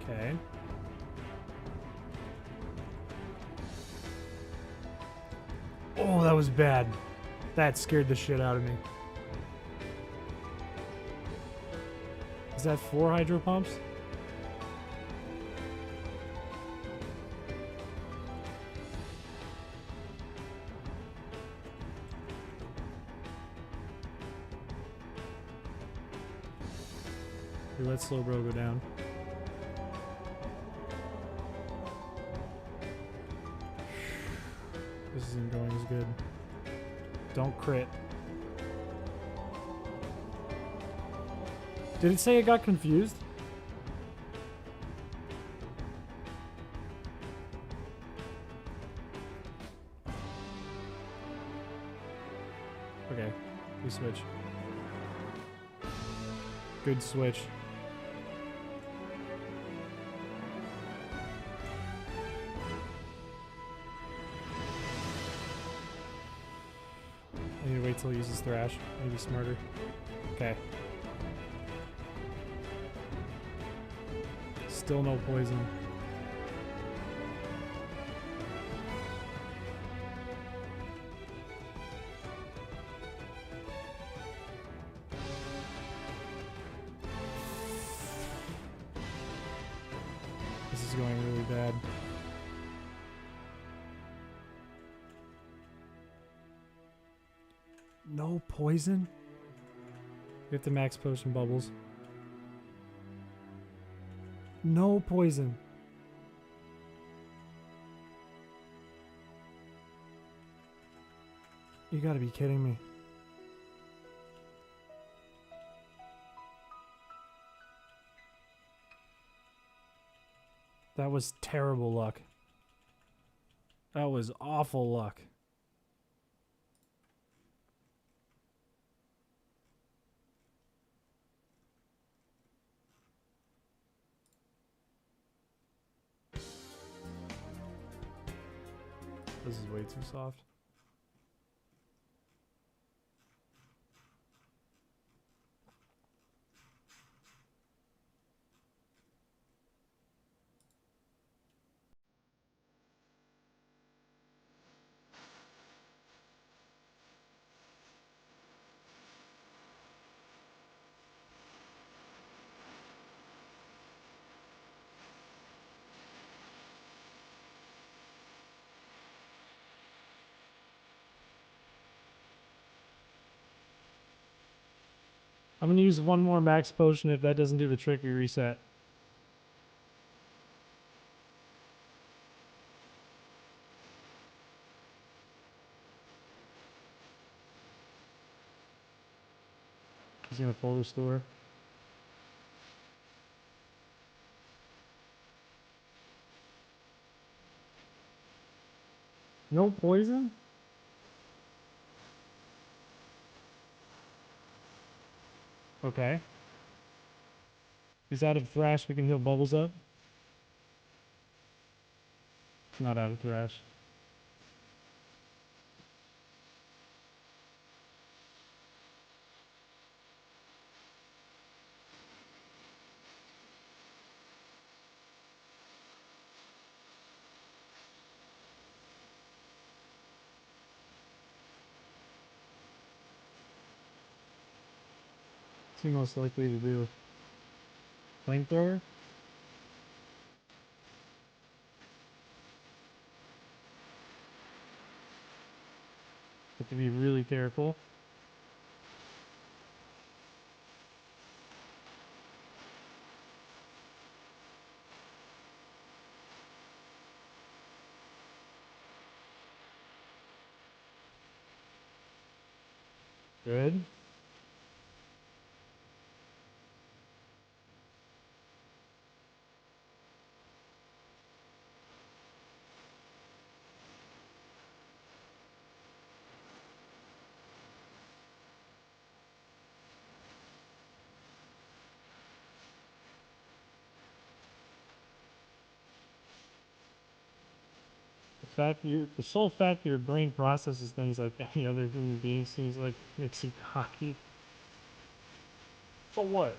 Okay. Oh, that was bad. That scared the shit out of me. Is that 4 hydro pumps? We let Slow Bro go down. This isn't going as good. Don't crit. Did it say it got confused? Okay, we switch. Good switch. I need to wait till he uses Thrash. Maybe smarter. Okay. Still no poison. This is going really bad. No poison? We have to max potion bubbles. No poison. You gotta be kidding me. That was terrible luck. That was awful luck. This is way too soft. I'm gonna use one more max potion. If that doesn't do the trick, we reset. He's gonna full restore. No poison? Okay. He's out of Thrash, we can heal bubbles up. Not out of Thrash. What's he most likely to do? Flamethrower? Have to be really careful. Good. the sole fact your brain processes things like any other human being seems like makes you cocky. For what?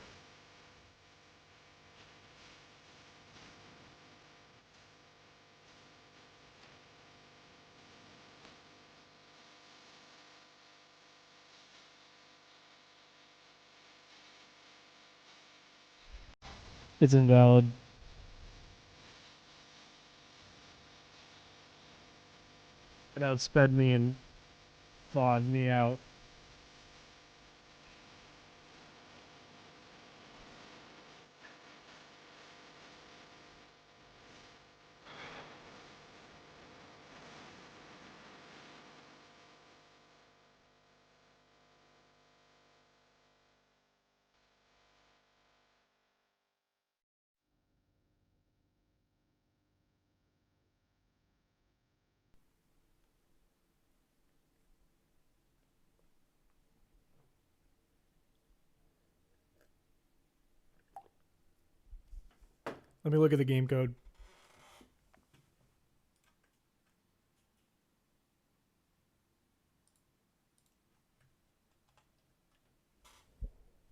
It's invalid. It outsped me and thawed me out. Let me look at the game code.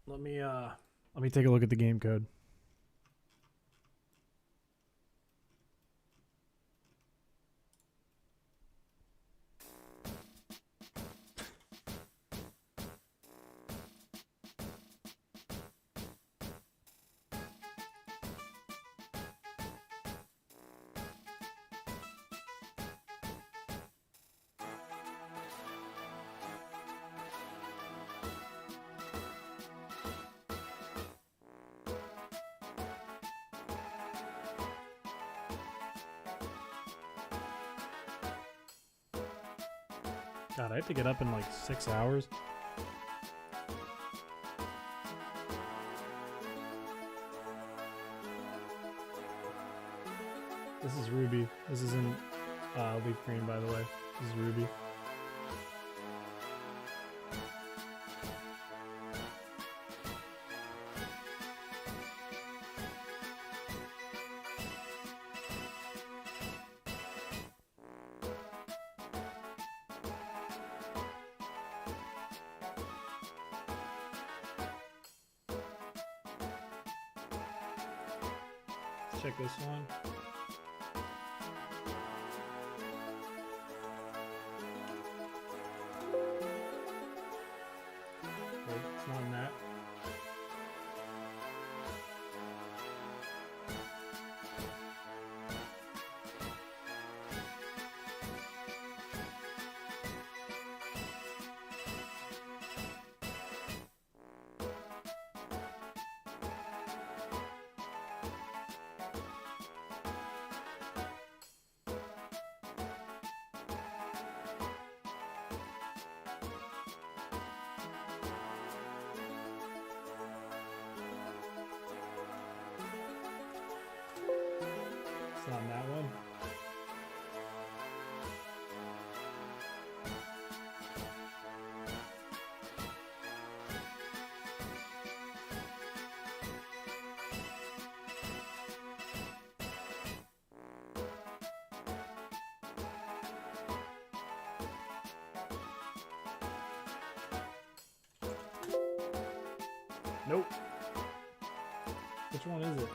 Let me take a look at the game code. God, I have to get up in like 6 hours. This is Ruby. This isn't leaf green, by the way. This is Ruby. Check this one. Wait, it's not in that. It's not in that one. Nope. Which one is it?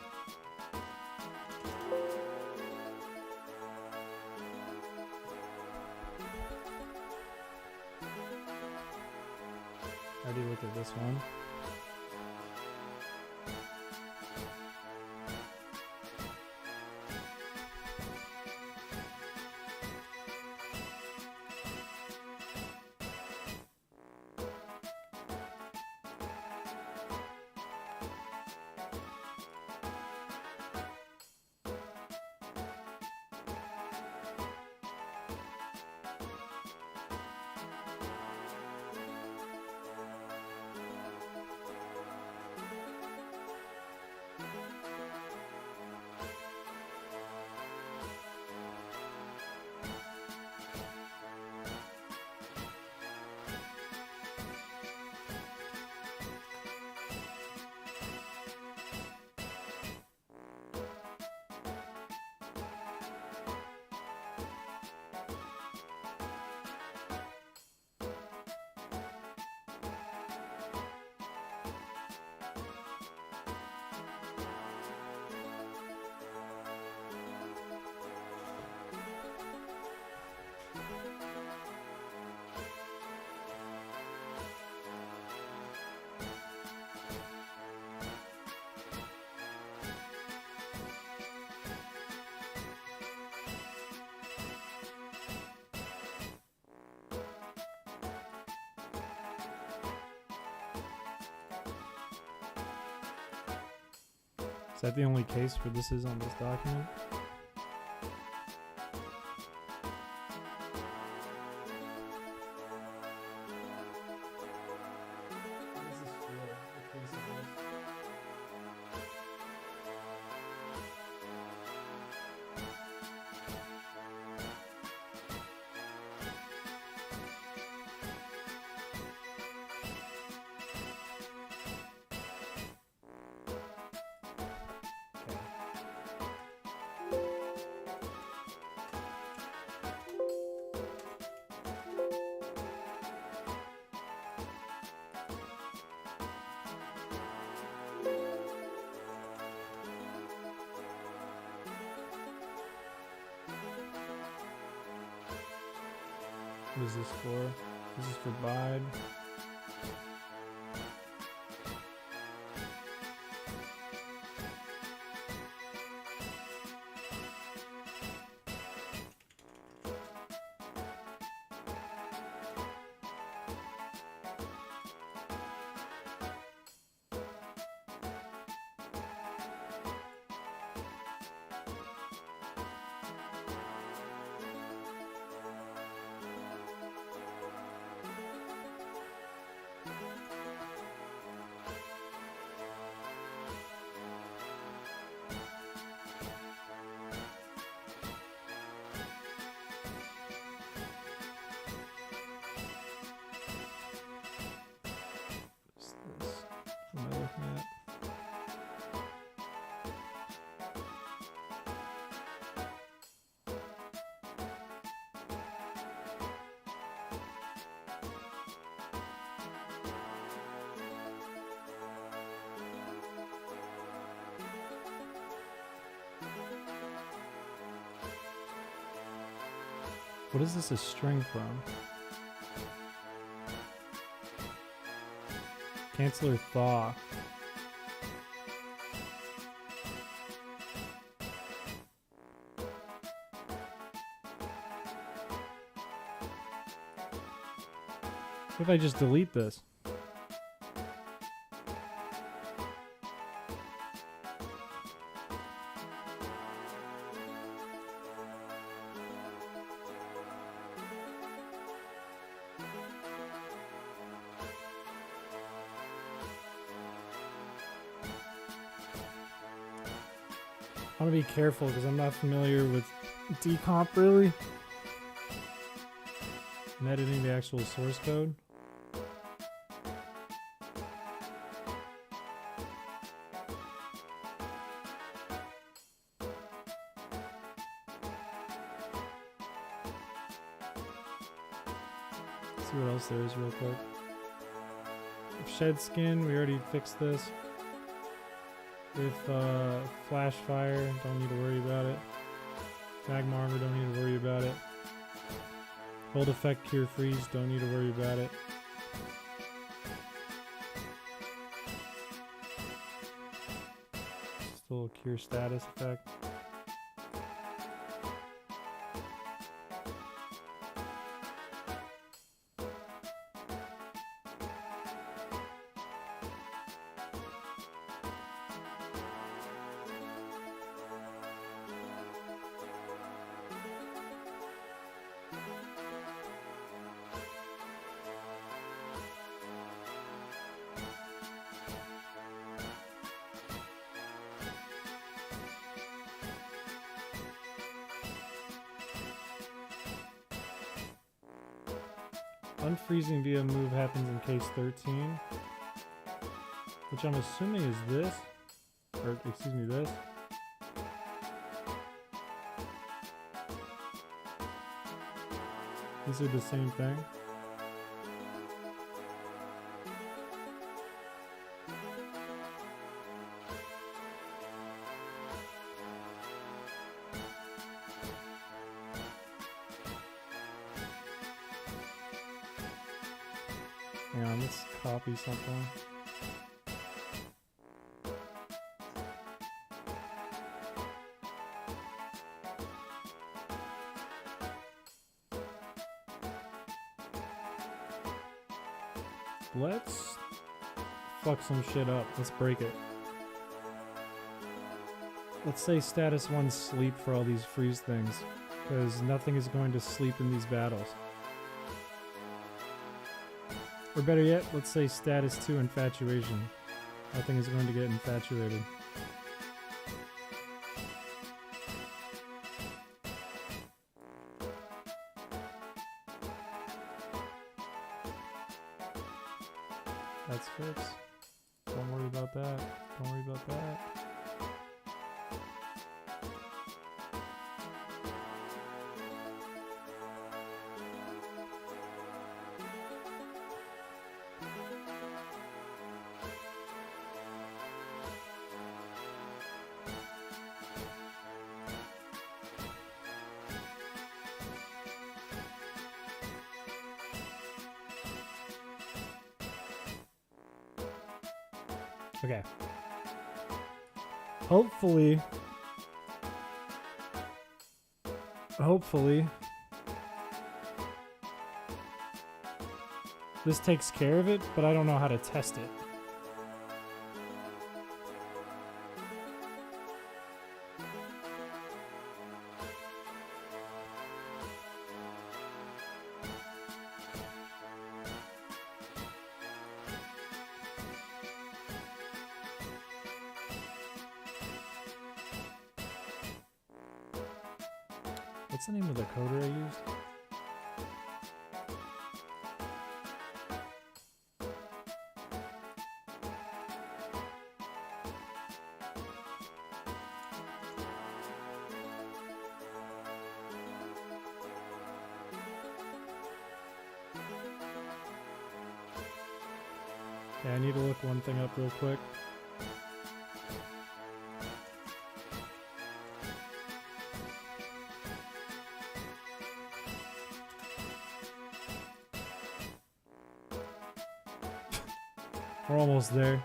I already looked at this one. Is that the only case for this is on this document? What is this for? This is for bide. What am I looking at? What is this a string from? Canceller thaw. What if I just delete this? I want to be careful because I'm not familiar with decomp really. I'm editing the actual source code. Let's see what else there is real quick. Shed skin, we already fixed this. If flash fire, don't need to worry about it. Magma armor, don't need to worry about it. Hold effect, cure freeze, don't need to worry about it. Still cure status effect. Unfreezing via move happens in case 13, which I'm assuming is this, or excuse me, this. These are the same thing. Hang on, let's copy something. Let's fuck some shit up. Let's break it. Let's say status 1 sleep for all these freeze things, because nothing is going to sleep in these battles. Or better yet, let's say status 2 infatuation. Nothing is going to get infatuated. That's fixed. Don't worry about that. Don't worry about that. Okay. Hopefully, this takes care of it, but I don't know how to test it. What's the name of the coder I used? Okay, I need to look one thing up real quick. We're almost there.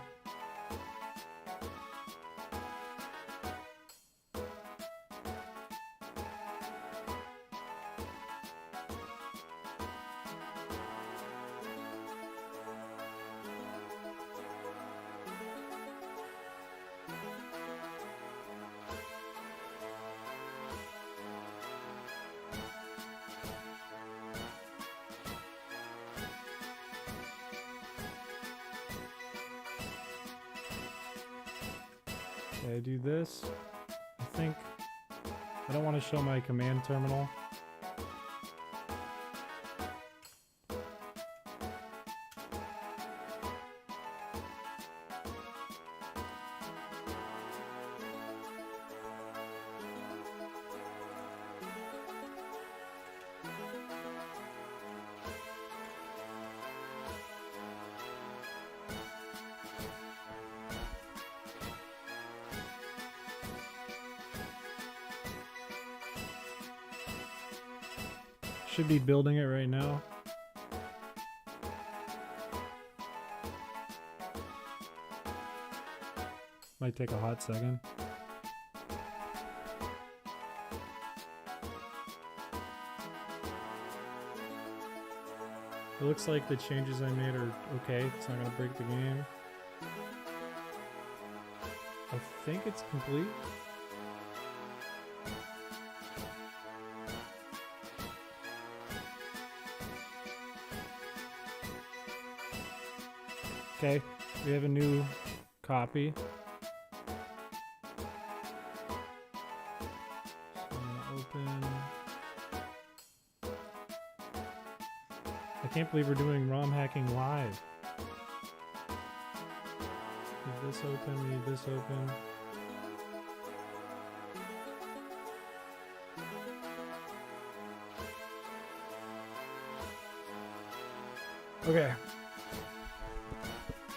Okay, I do this. I think I don't want to show my command terminal. Should be building it right now. Might take a hot second. It looks like the changes I made are okay. It's not going to break the game. I think it's complete. Okay, we have a new copy. So I'm gonna open. I can't believe we're doing ROM hacking live. Need this open, need this open. Okay.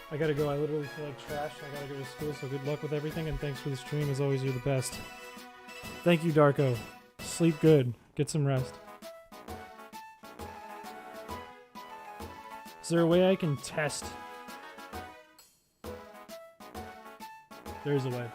I gotta go. I literally feel like trash. I gotta go to school, so good luck with everything, and thanks for the stream. As always, you're the best. Thank you, Darko. Sleep good. Get some rest. Is there a way I can test? There's a way.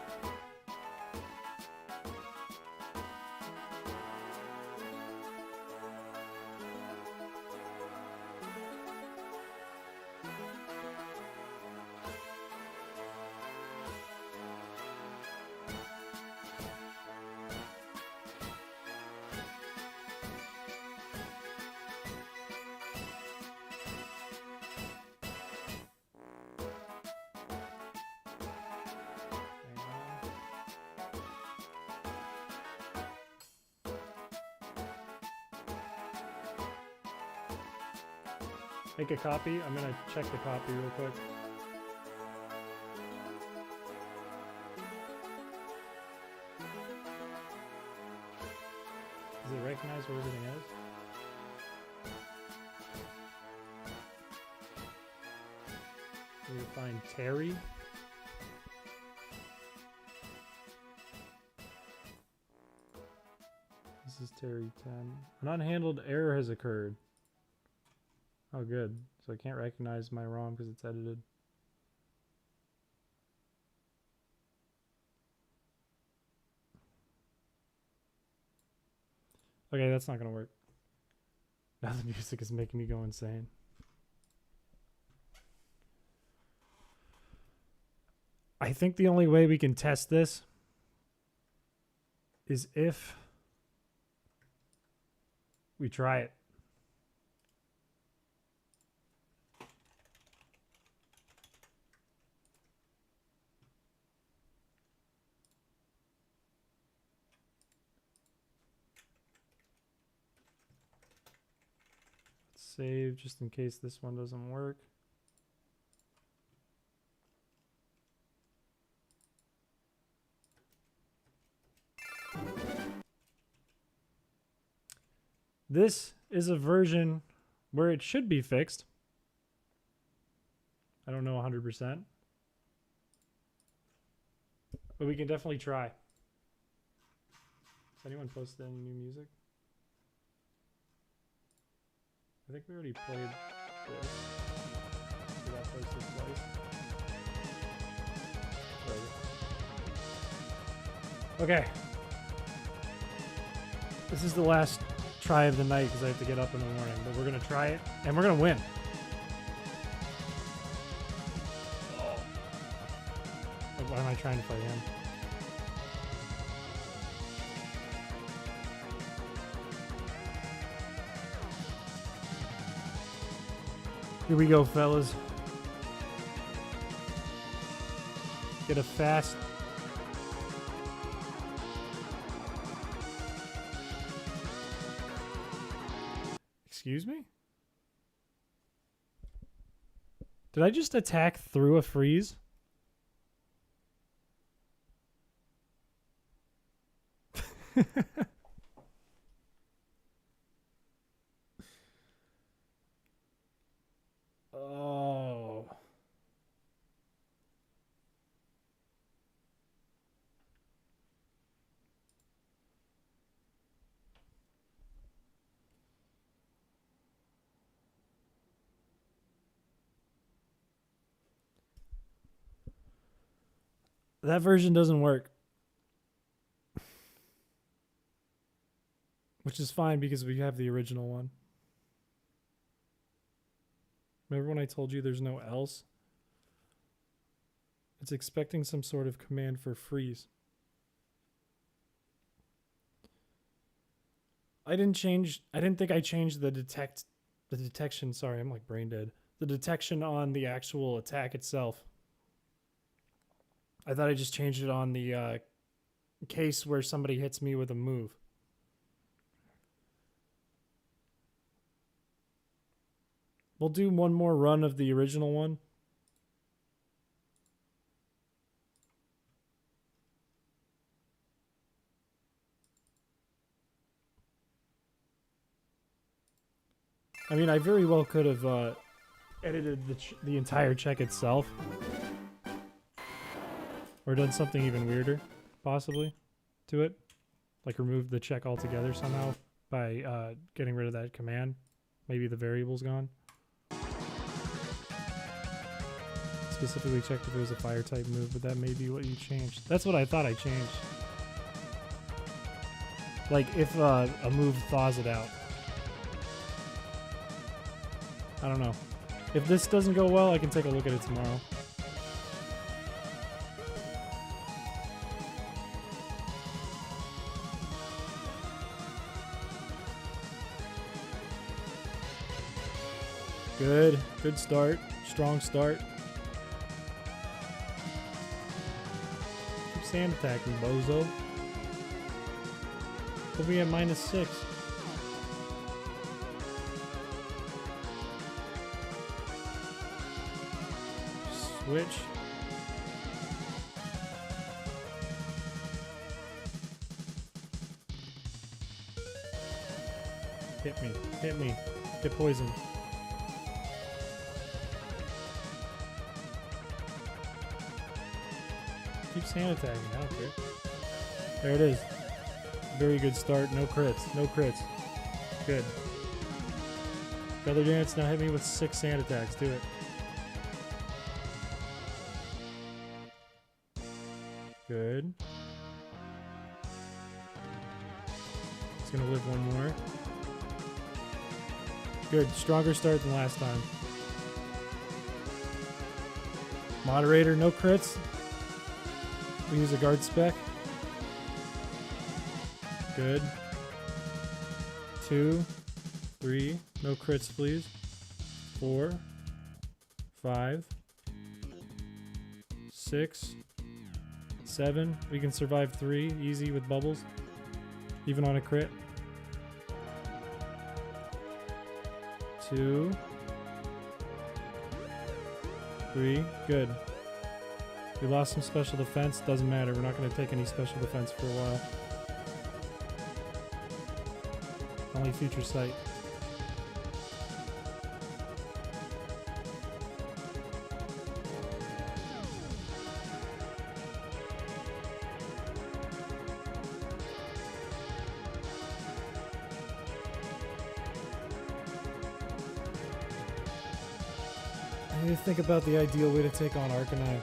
Make a copy. I'm gonna check the copy real quick. Does it recognize where everything is? We can find Terry. This is Terry 10. An unhandled error has occurred. Oh, good. So I can't recognize my ROM because it's edited. Okay, that's not going to work. Now the music is making me go insane. I think the only way we can test this is if we try it. Let's save just in case this one doesn't work. This is a version where it should be fixed. I don't know 100%. But we can definitely try. Has anyone posted any new music? I think we already played this. We got posted twice. Okay. This is the last try of the night because I have to get up in the morning, but we're gonna try it and we're gonna win. Why am I trying to fight him? Here we go, fellas. Get a fast. Excuse me? Did I just attack through a freeze? Oh. That version doesn't work. Which is fine because we have the original one. Remember when I told you there's no else? It's expecting some sort of command for freeze. I didn't think I changed the detection, sorry, I'm like brain dead. The detection on the actual attack itself. I thought I just changed it on the case where somebody hits me with a move. We'll do one more run of the original one. I mean, I very well could have edited the entire check itself. Or done something even weirder, possibly, to it. Like removed the check altogether somehow by getting rid of that command. Maybe the variable's gone. Specifically checked if it was a fire type move, but that may be what you changed. That's what I thought I changed. Like if a move thaws it out. I don't know. If this doesn't go well, I can take a look at it tomorrow. Good start. Strong start. Keep sand attacking, bozo. We'll be at -6. Switch. Hit me. Hit me. Get poisoned. Keep sand attacking. I don't care. There it is. Very good start. No crits. No crits. Good. Feather Dance, now hit me with 6 sand attacks. Do it. Good. It's gonna live one more. Good. Stronger start than last time. Moderator, no crits. We use a guard spec. Good. 2, 3. No crits, please. 4, 5, 6, 7. We can survive 3 easy with bubbles, even on a crit. 2, 3. Good. We lost some special defense. Doesn't matter. We're not going to take any special defense for a while. Only future sight. I need to think about the ideal way to take on Arcanine.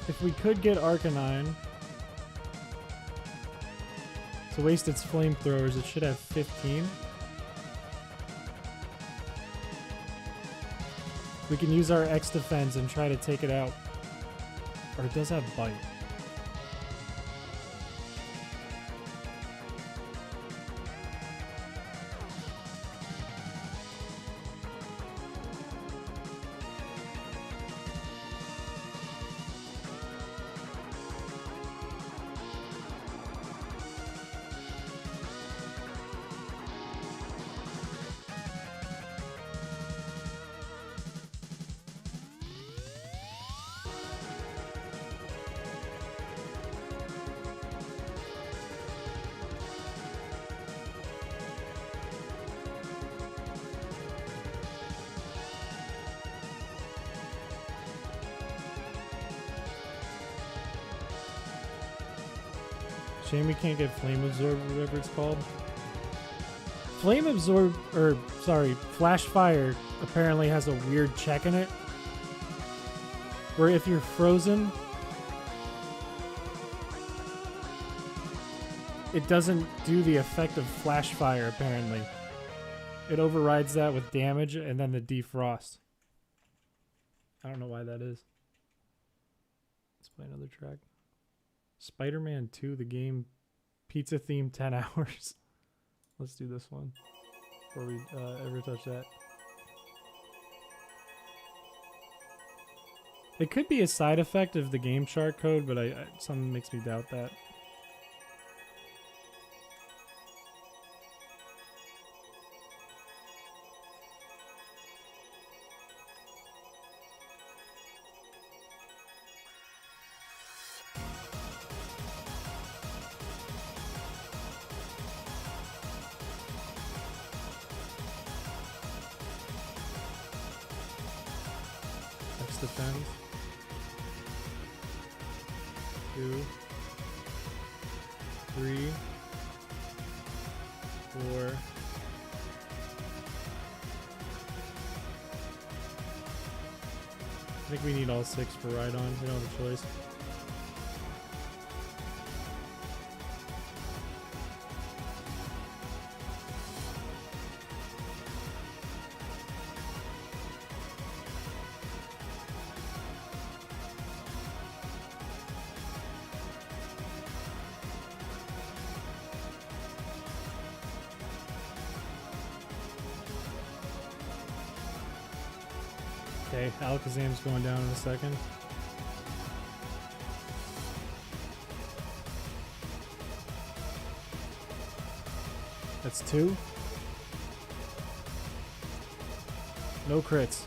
If we could get Arcanine to waste its flamethrowers, it should have 15. We can use our X defense and try to take it out. Or it does have bite. Shame we can't get Flame Absorb, whatever it's called. Flame Absorb, or sorry, Flash Fire apparently has a weird check in it. Where if you're frozen, it doesn't do the effect of Flash Fire apparently. It overrides that with damage and then the defrost. I don't know why that is. Let's play another track. Spider-Man 2, the game, pizza theme, 10 hours. Let's do this one before we ever touch that. It could be a side effect of the Game Shark code, but something makes me doubt that. Defense. 2, 3, 4. I think we need all 6 for Ride On. We don't have a choice. Okay, Alakazam's going down in a second. That's 2. No crits.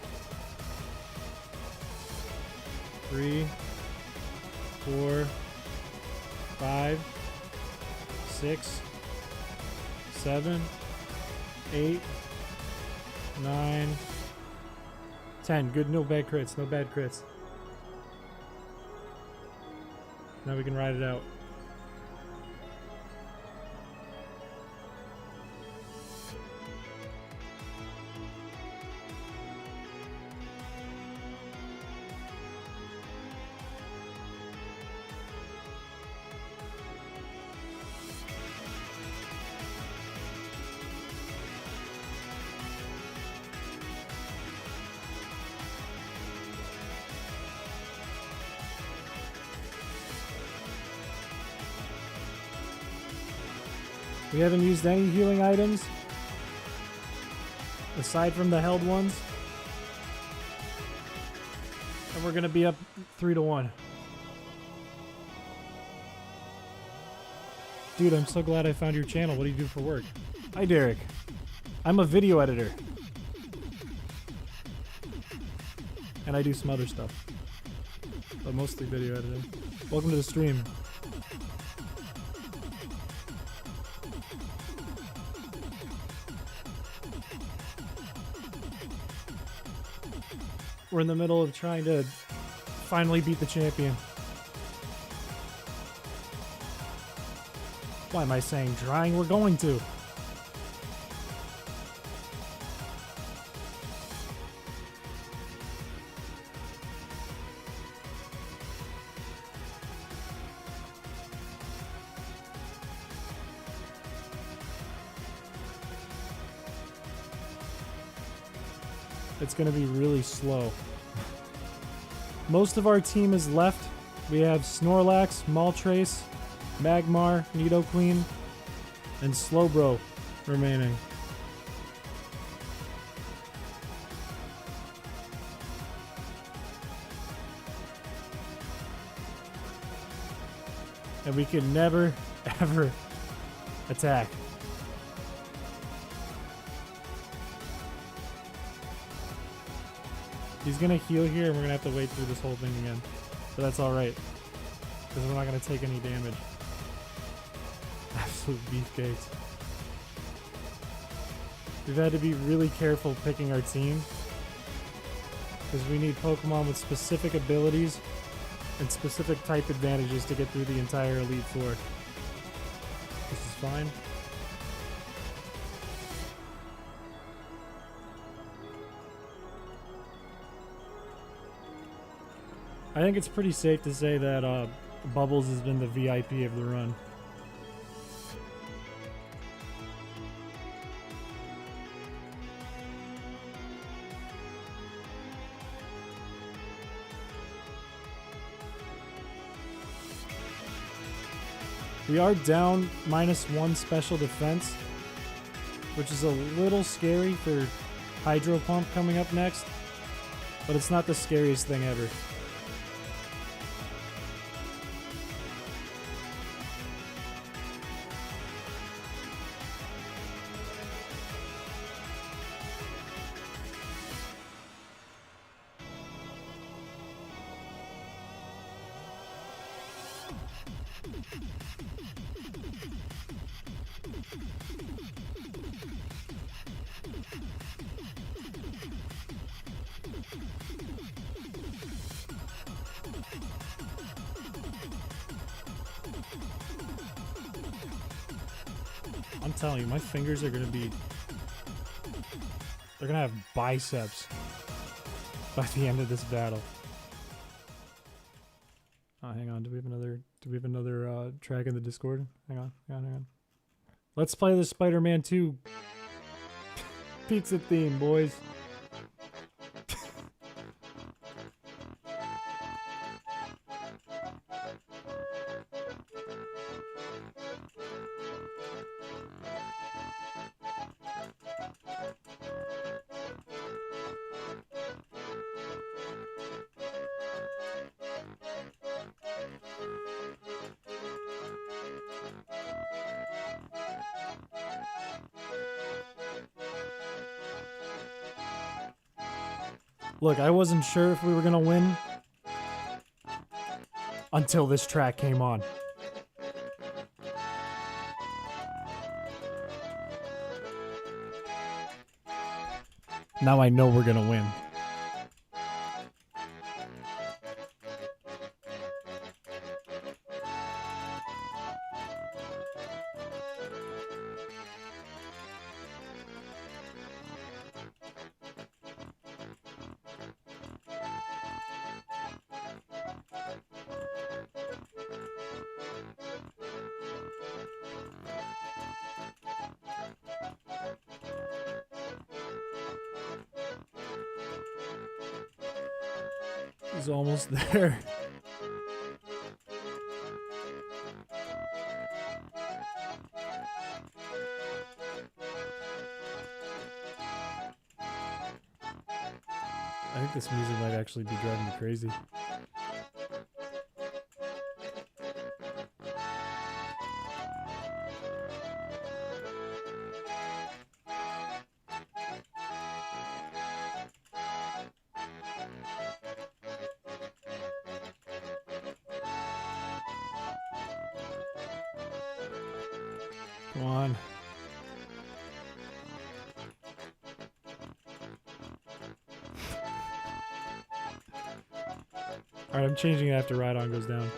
3, 4, 5, 6, 7, 8, 9, 10. Good, no bad crits, no bad crits. Now we can ride it out. We haven't used any healing items aside from the held ones. And we're gonna be up 3-1. Dude, I'm so glad I found your channel. What do you do for work? Hi, Derek. I'm a video editor. And I do some other stuff. But mostly video editing. Welcome to the stream. We're in the middle of trying to finally beat the champion. Why am I saying trying? We're going to. It's going to be really slow. Most of our team is left. We have Snorlax, Moltres, Magmar, Nidoqueen, and Slowbro remaining. And we can never, ever attack. He's gonna heal here, and we're gonna have to wait through this whole thing again. But that's alright, because we're not gonna take any damage. Absolute beefcakes. We've had to be really careful picking our team, because we need Pokemon with specific abilities and specific type advantages to get through the entire Elite Four. This is fine. I think it's pretty safe to say that Bubbles has been the VIP of the run. We are down -1 special defense, which is a little scary for Hydro Pump coming up next, but it's not the scariest thing ever. I'm telling you, my fingers are gonna be... They're gonna have biceps by the end of this battle. Oh, hang on. Do we have another track in the Discord? Hang on. Let's play the Spider-Man 2 pizza theme, boys. Look, I wasn't sure if we were gonna win until this track came on. Now I know we're gonna win. He's almost there. I think this music might actually be driving me crazy. Come on. Alright, I'm changing it after Ride On goes down.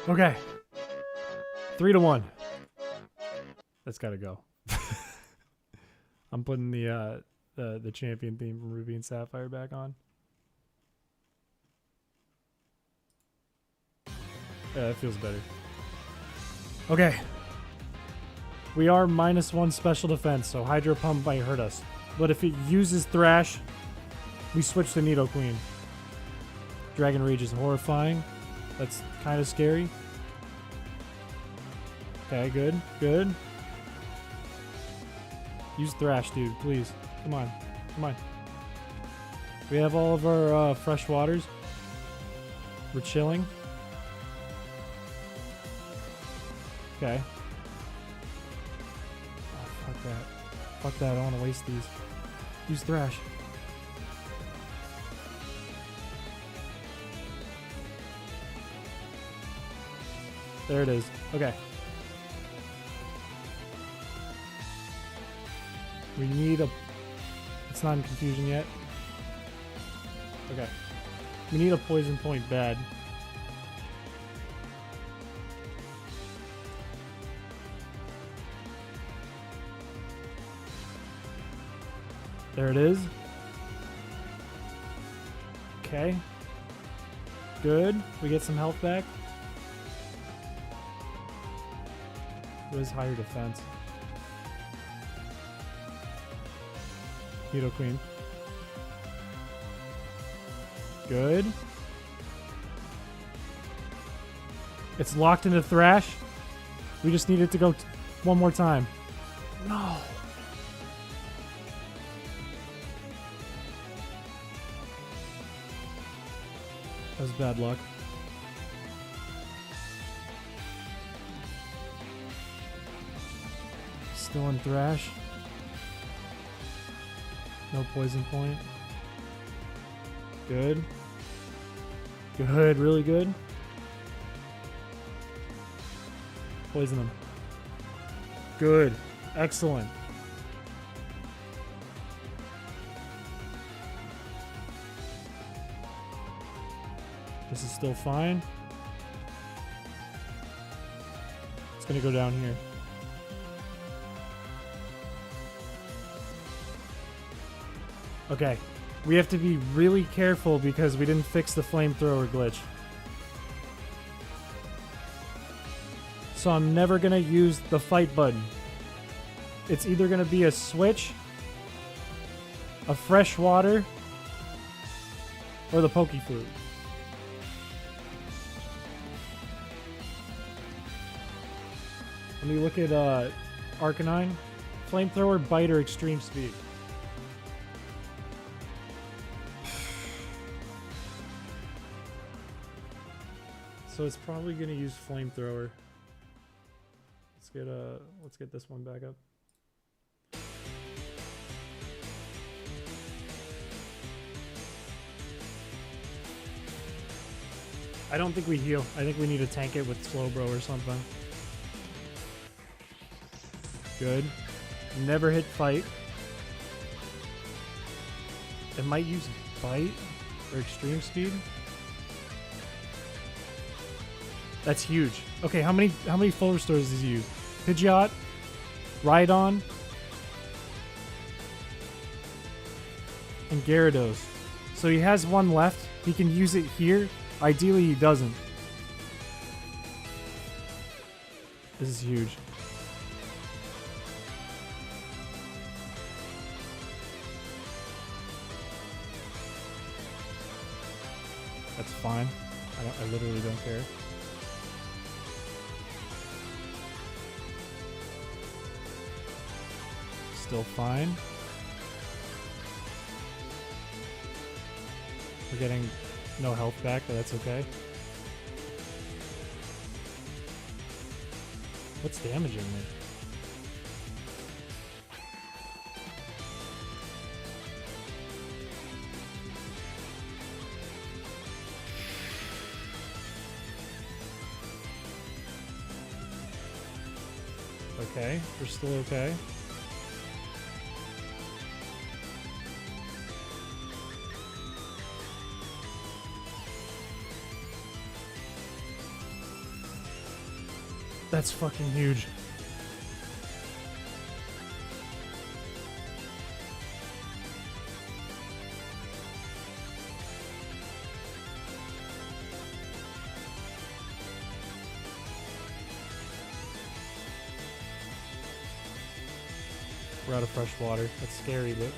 Okay. 3-1. That's gotta go. I'm putting the champion theme from Ruby and Sapphire back on. Yeah, that feels better. Okay. We are -1 special defense, so Hydro Pump might hurt us. But if it uses Thrash, we switch to Nidoqueen. Dragon Rage is horrifying. That's kind of scary. Okay, good, good. Use Thrash, dude, please. Come on, come on. We have all of our fresh waters. We're chilling. Okay. Oh, fuck that. Fuck that, I don't want to waste these. Use Thrash. There it is. Okay. We need a... It's not in confusion yet. Okay. We need a poison point bad. There it is. Okay. Good. We get some health back. Who has higher defense? Nidoqueen. Good. It's locked into Thrash. We just need it to go one more time. No. That was bad luck. Still in Thrash. No poison point. Good. Good, really good. Poison him. Good. Excellent. This is still fine. It's gonna go down here. Okay, we have to be really careful because we didn't fix the flamethrower glitch. So I'm never gonna use the fight button. It's either gonna be a switch, a fresh water, or the Poke Fruit. Let me look at Arcanine. Flamethrower, Bite, or Extreme Speed. So it's probably going to use Flamethrower. let's get this one back up. I don't think we heal. I think we need to tank it with Slowbro or something. Good. Never hit fight. It might use bite or extreme speed. That's huge. Okay, how many full restores does he use? Pidgeot, Rhydon, and Gyarados. So he has one left. He can use it here. Ideally, he doesn't. This is huge. That's fine. I literally don't care. Still fine. We're getting no health back, but that's okay. What's damaging me? Okay, we're still okay. That's fucking huge. We're out of fresh water. That's scary, but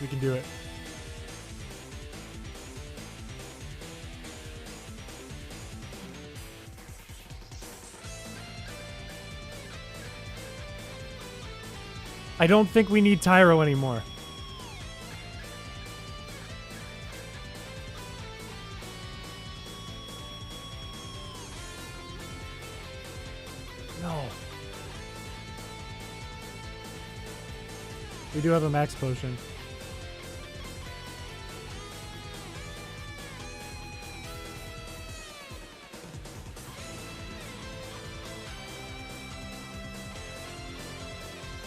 we can do it. I don't think we need Tyro anymore. No. We do have a max potion.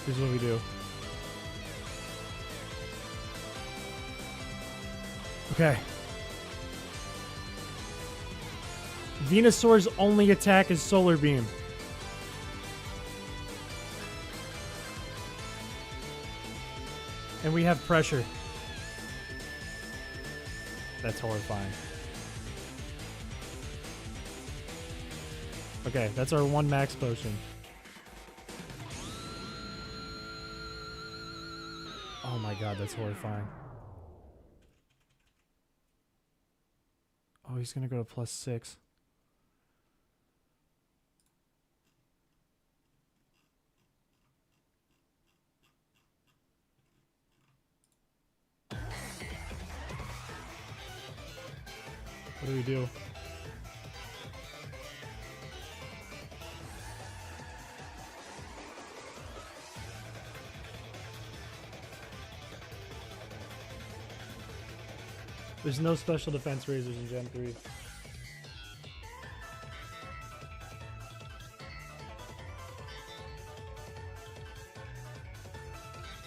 Here's what we do. Okay. Venusaur's only attack is Solar Beam. And we have pressure. That's horrifying. Okay, that's our one max potion. Oh my god, that's horrifying. Oh, he's gonna go to +6. What do we do? There's no special defense razors in Gen 3.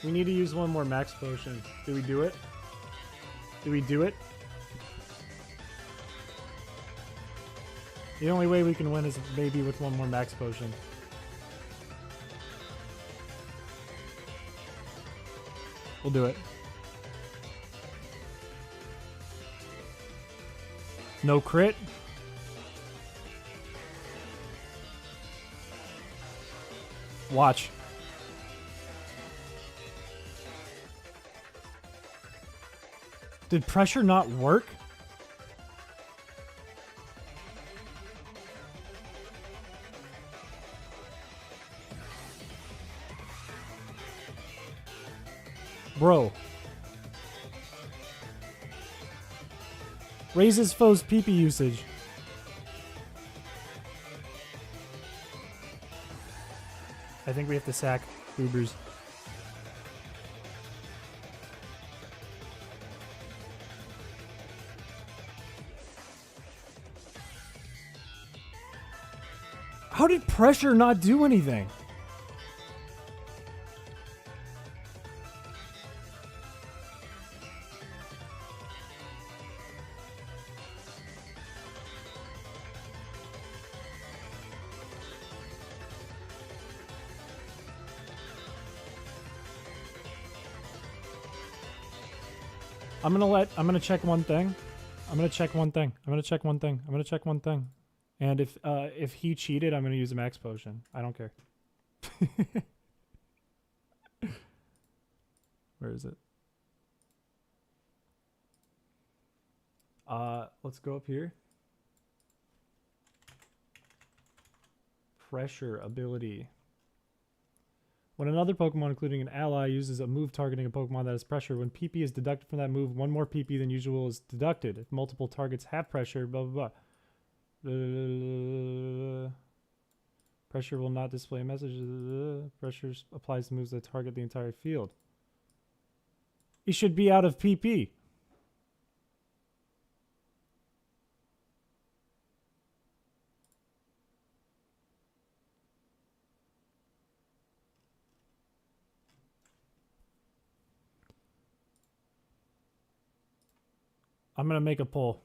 We need to use one more max potion. Do we do it? Do we do it? The only way we can win is maybe with one more max potion. We'll do it. No crit. Watch. Did pressure not work? Bro. Raises foe's PP usage. I think we have to sack Boobers. How did pressure not do anything? I'm gonna check one thing. I'm gonna check one thing. And if he cheated, I'm gonna use a max potion. I don't care. Where is it? Let's go up here. Pressure ability. When another Pokemon, including an ally, uses a move targeting a Pokemon that has pressure, when PP is deducted from that move, one more PP than usual is deducted. If multiple targets have pressure, blah, blah, blah. Pressure will not display a message. Pressure applies to moves that target the entire field. He should be out of PP. I'm going to make a poll.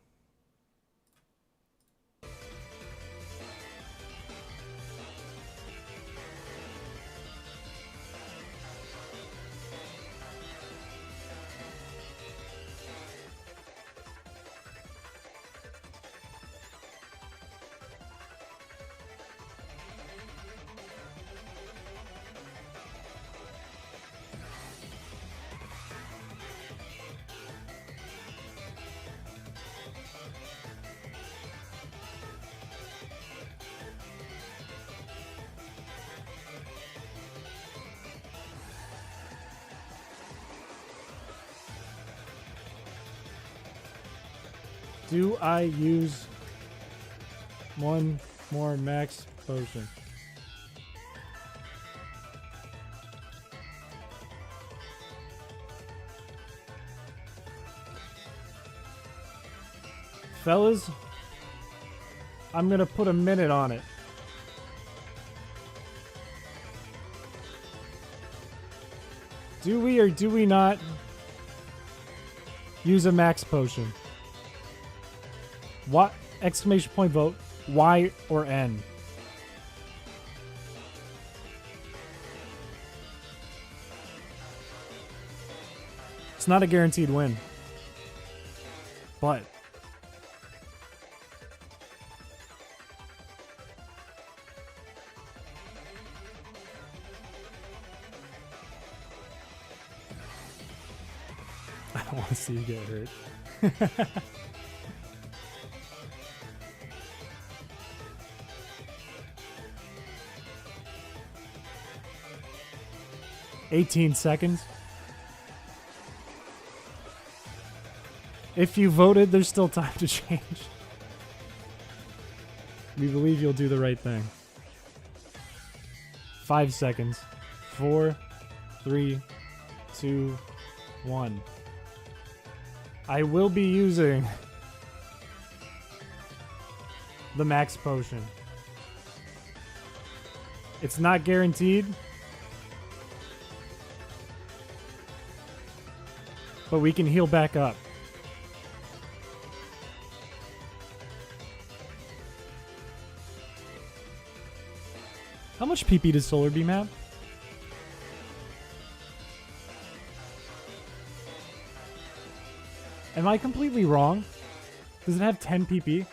Do I use one more max potion? Fellas, I'm gonna put a minute on it. Do we or do we not use a max potion? What? Exclamation point vote. Y or N? It's not a guaranteed win. But I don't want to see you get hurt. 18 seconds. If you voted, there's still time to change. We believe you'll do the right thing. 5 seconds. 4, 3, 2, 1. I will be using the max potion. It's not guaranteed, but we can heal back up. How much PP does Solar Beam have? Am I completely wrong? Does it have 10 PP?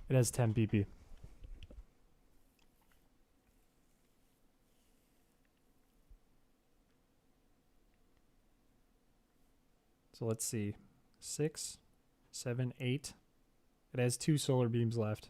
It has 10 PP. So let's see. 6, 7, 8. It has 2 solar beams left.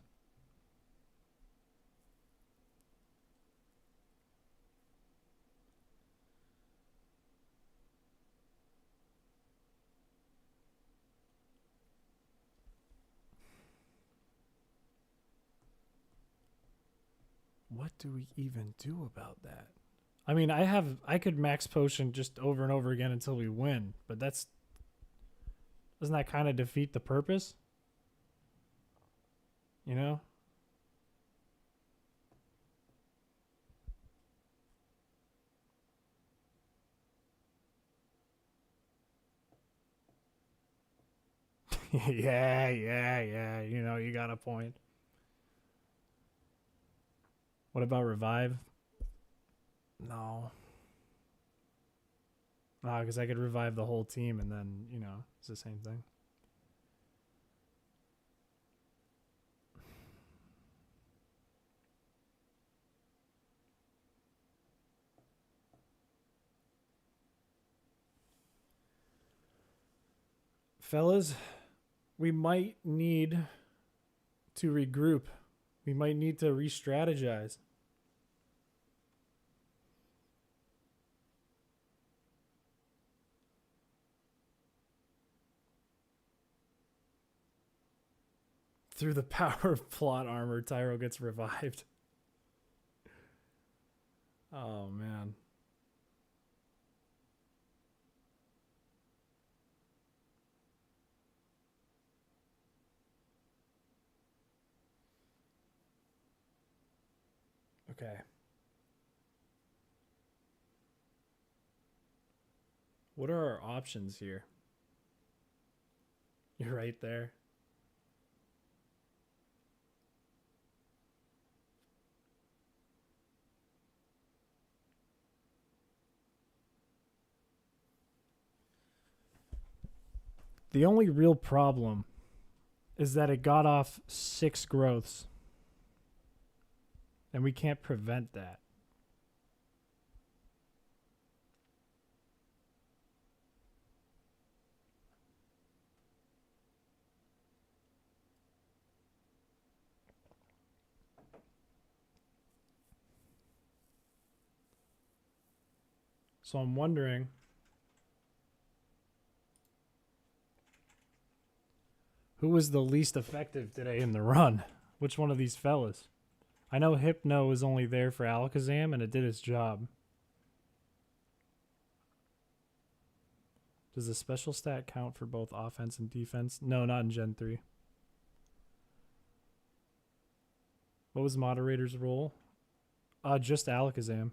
what do we even do about that? I mean, I could max potion just over and over again until we win, but doesn't that kind of defeat the purpose? You know? yeah. You know, you got a point. What about revive? No. No, because I could revive the whole team and then, you know, it's the same thing. Fellas, we might need to regroup. We might need to re-strategize. Through the power of plot armor, Tyro gets revived. Oh, man. Okay. What are our options here? You're right there. The only real problem is that it got off 6 growths. And we can't prevent that. So I'm wondering, who was the least effective today in the run? Which one of these fellas? I know Hypno was only there for Alakazam, and it did its job. Does the special stat count for both offense and defense? No, not in Gen 3. What was Moderator's role? Just Alakazam.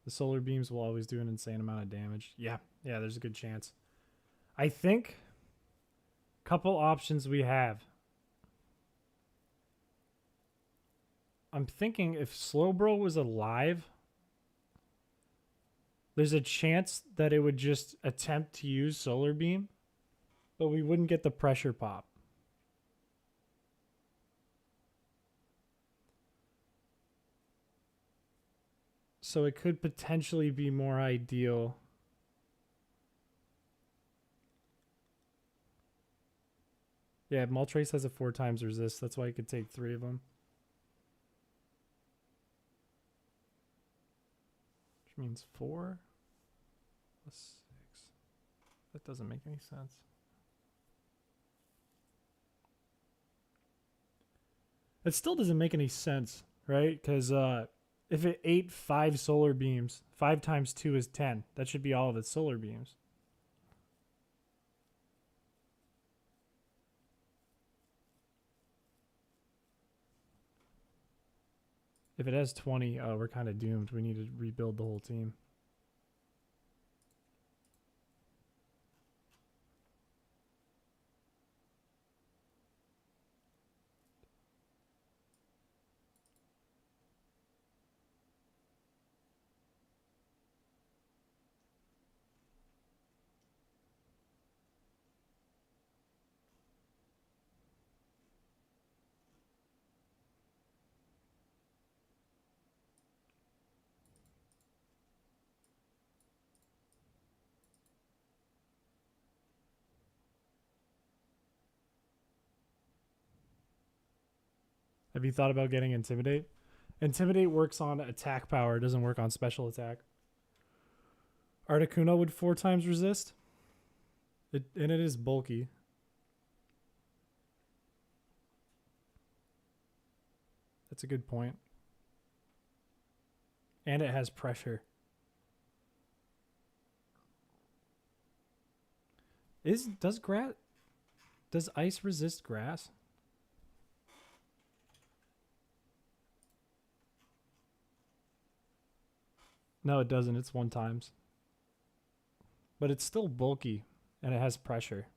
The solar beams will always do an insane amount of damage. Yeah, there's a good chance. I think couple options we have. I'm thinking if Slowbro was alive, there's a chance that it would just attempt to use Solar Beam, but we wouldn't get the pressure pop. So it could potentially be more ideal. Yeah, Moltres has a 4 times resist. That's why you could take 3 of them. Which means 4 plus 6. That doesn't make any sense. It still doesn't make any sense, right? Because if it ate 5 solar beams, 5 times 2 is 10. That should be all of its solar beams. If it has 20, we're kind of doomed. We need to rebuild the whole team. Have you thought about getting Intimidate? Intimidate works on attack power. It doesn't work on special attack. Articuno would 4 times resist. And it is bulky. That's a good point. And it has pressure. Does ice resist grass? No, it doesn't. It's 1 times. But it's still bulky and it has pressure.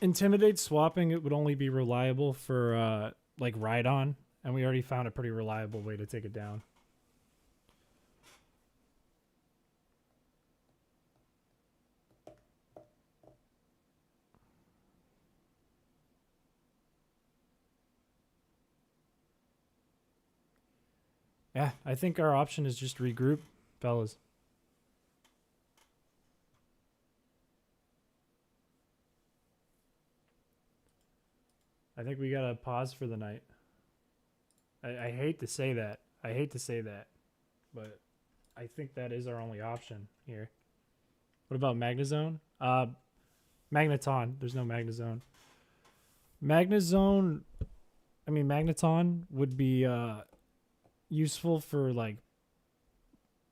Intimidate swapping, it would only be reliable for like ride on, and we already found a pretty reliable way to take it down. Yeah, I think our option is just regroup, fellas. I think we gotta pause for the night. I hate to say that. I hate to say that. But I think that is our only option here. What about Magnazone? Magneton. There's no Magnazone. Magnazone... I mean, Magneton would be useful for, like,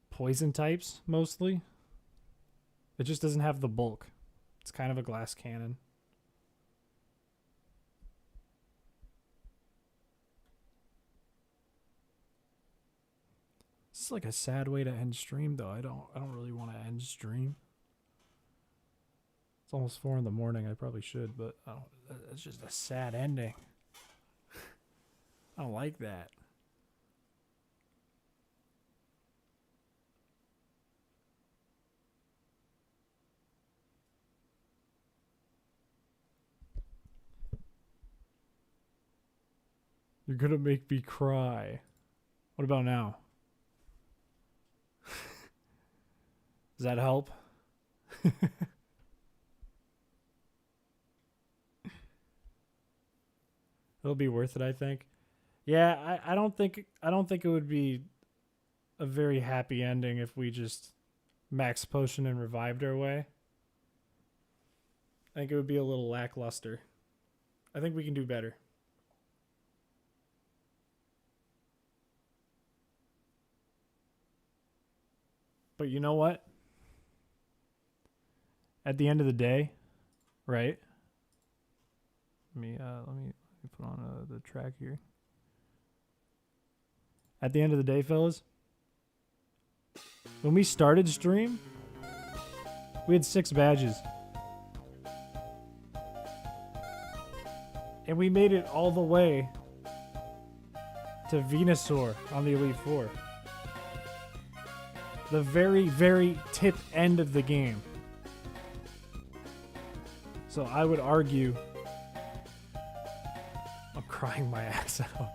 poison types, mostly. It just doesn't have the bulk. It's kind of a glass cannon. This is like a sad way to end stream, though. I don't really want to end stream. It's almost 4 in the morning. I probably should, but it's just a sad ending. I don't like that. You're gonna make me cry. What about now? Does that help? It'll be worth it, I think. Yeah, I don't think it would be a very happy ending if we just max potion and revived our way. I think it would be a little lackluster. I think we can do better. But you know what? At the end of the day, right? Let me put on the track here. At the end of the day, fellas, when we started stream, we had 6 badges. And we made it all the way to Venusaur on the Elite Four. The very, very tip end of the game. So I would argue... I'm crying my ass out.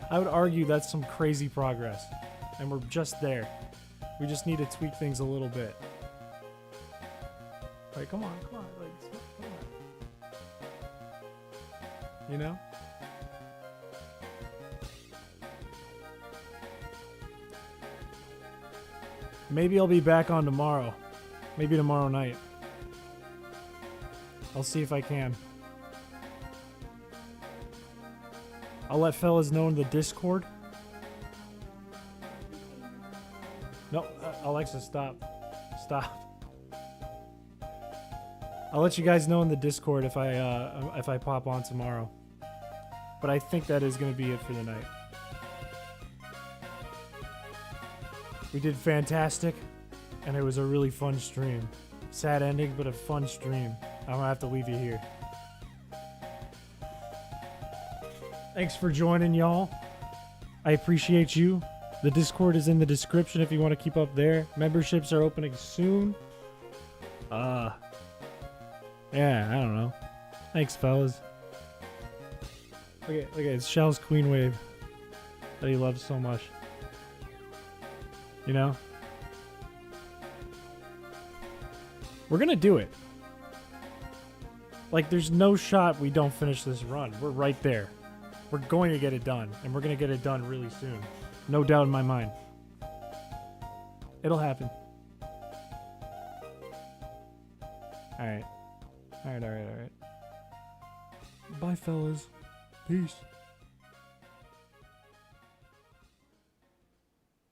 I would argue that's some crazy progress. And we're just there. We just need to tweak things a little bit. Like, come on. Like, come on. You know? Maybe I'll be back on tomorrow. Maybe tomorrow night. I'll see if I can. I'll let fellas know in the Discord. No, Alexa, stop. Stop. I'll let you guys know in the Discord if I pop on tomorrow. But I think that is going to be it for the night. We did fantastic, and it was a really fun stream. Sad ending, but a fun stream. I'm gonna have to leave you here. Thanks for joining, y'all. I appreciate you. The Discord is in the description if you want to keep up there. Memberships are opening soon. Yeah, I don't know. Thanks, fellas. Look at it's Shell's Queen Wave that he loves so much. You know? We're gonna do it. Like, there's no shot we don't finish this run. We're right there. We're going to get it done, and we're going to get it done really soon. No doubt in my mind. It'll happen. Alright. Alright. Bye, fellas. Peace.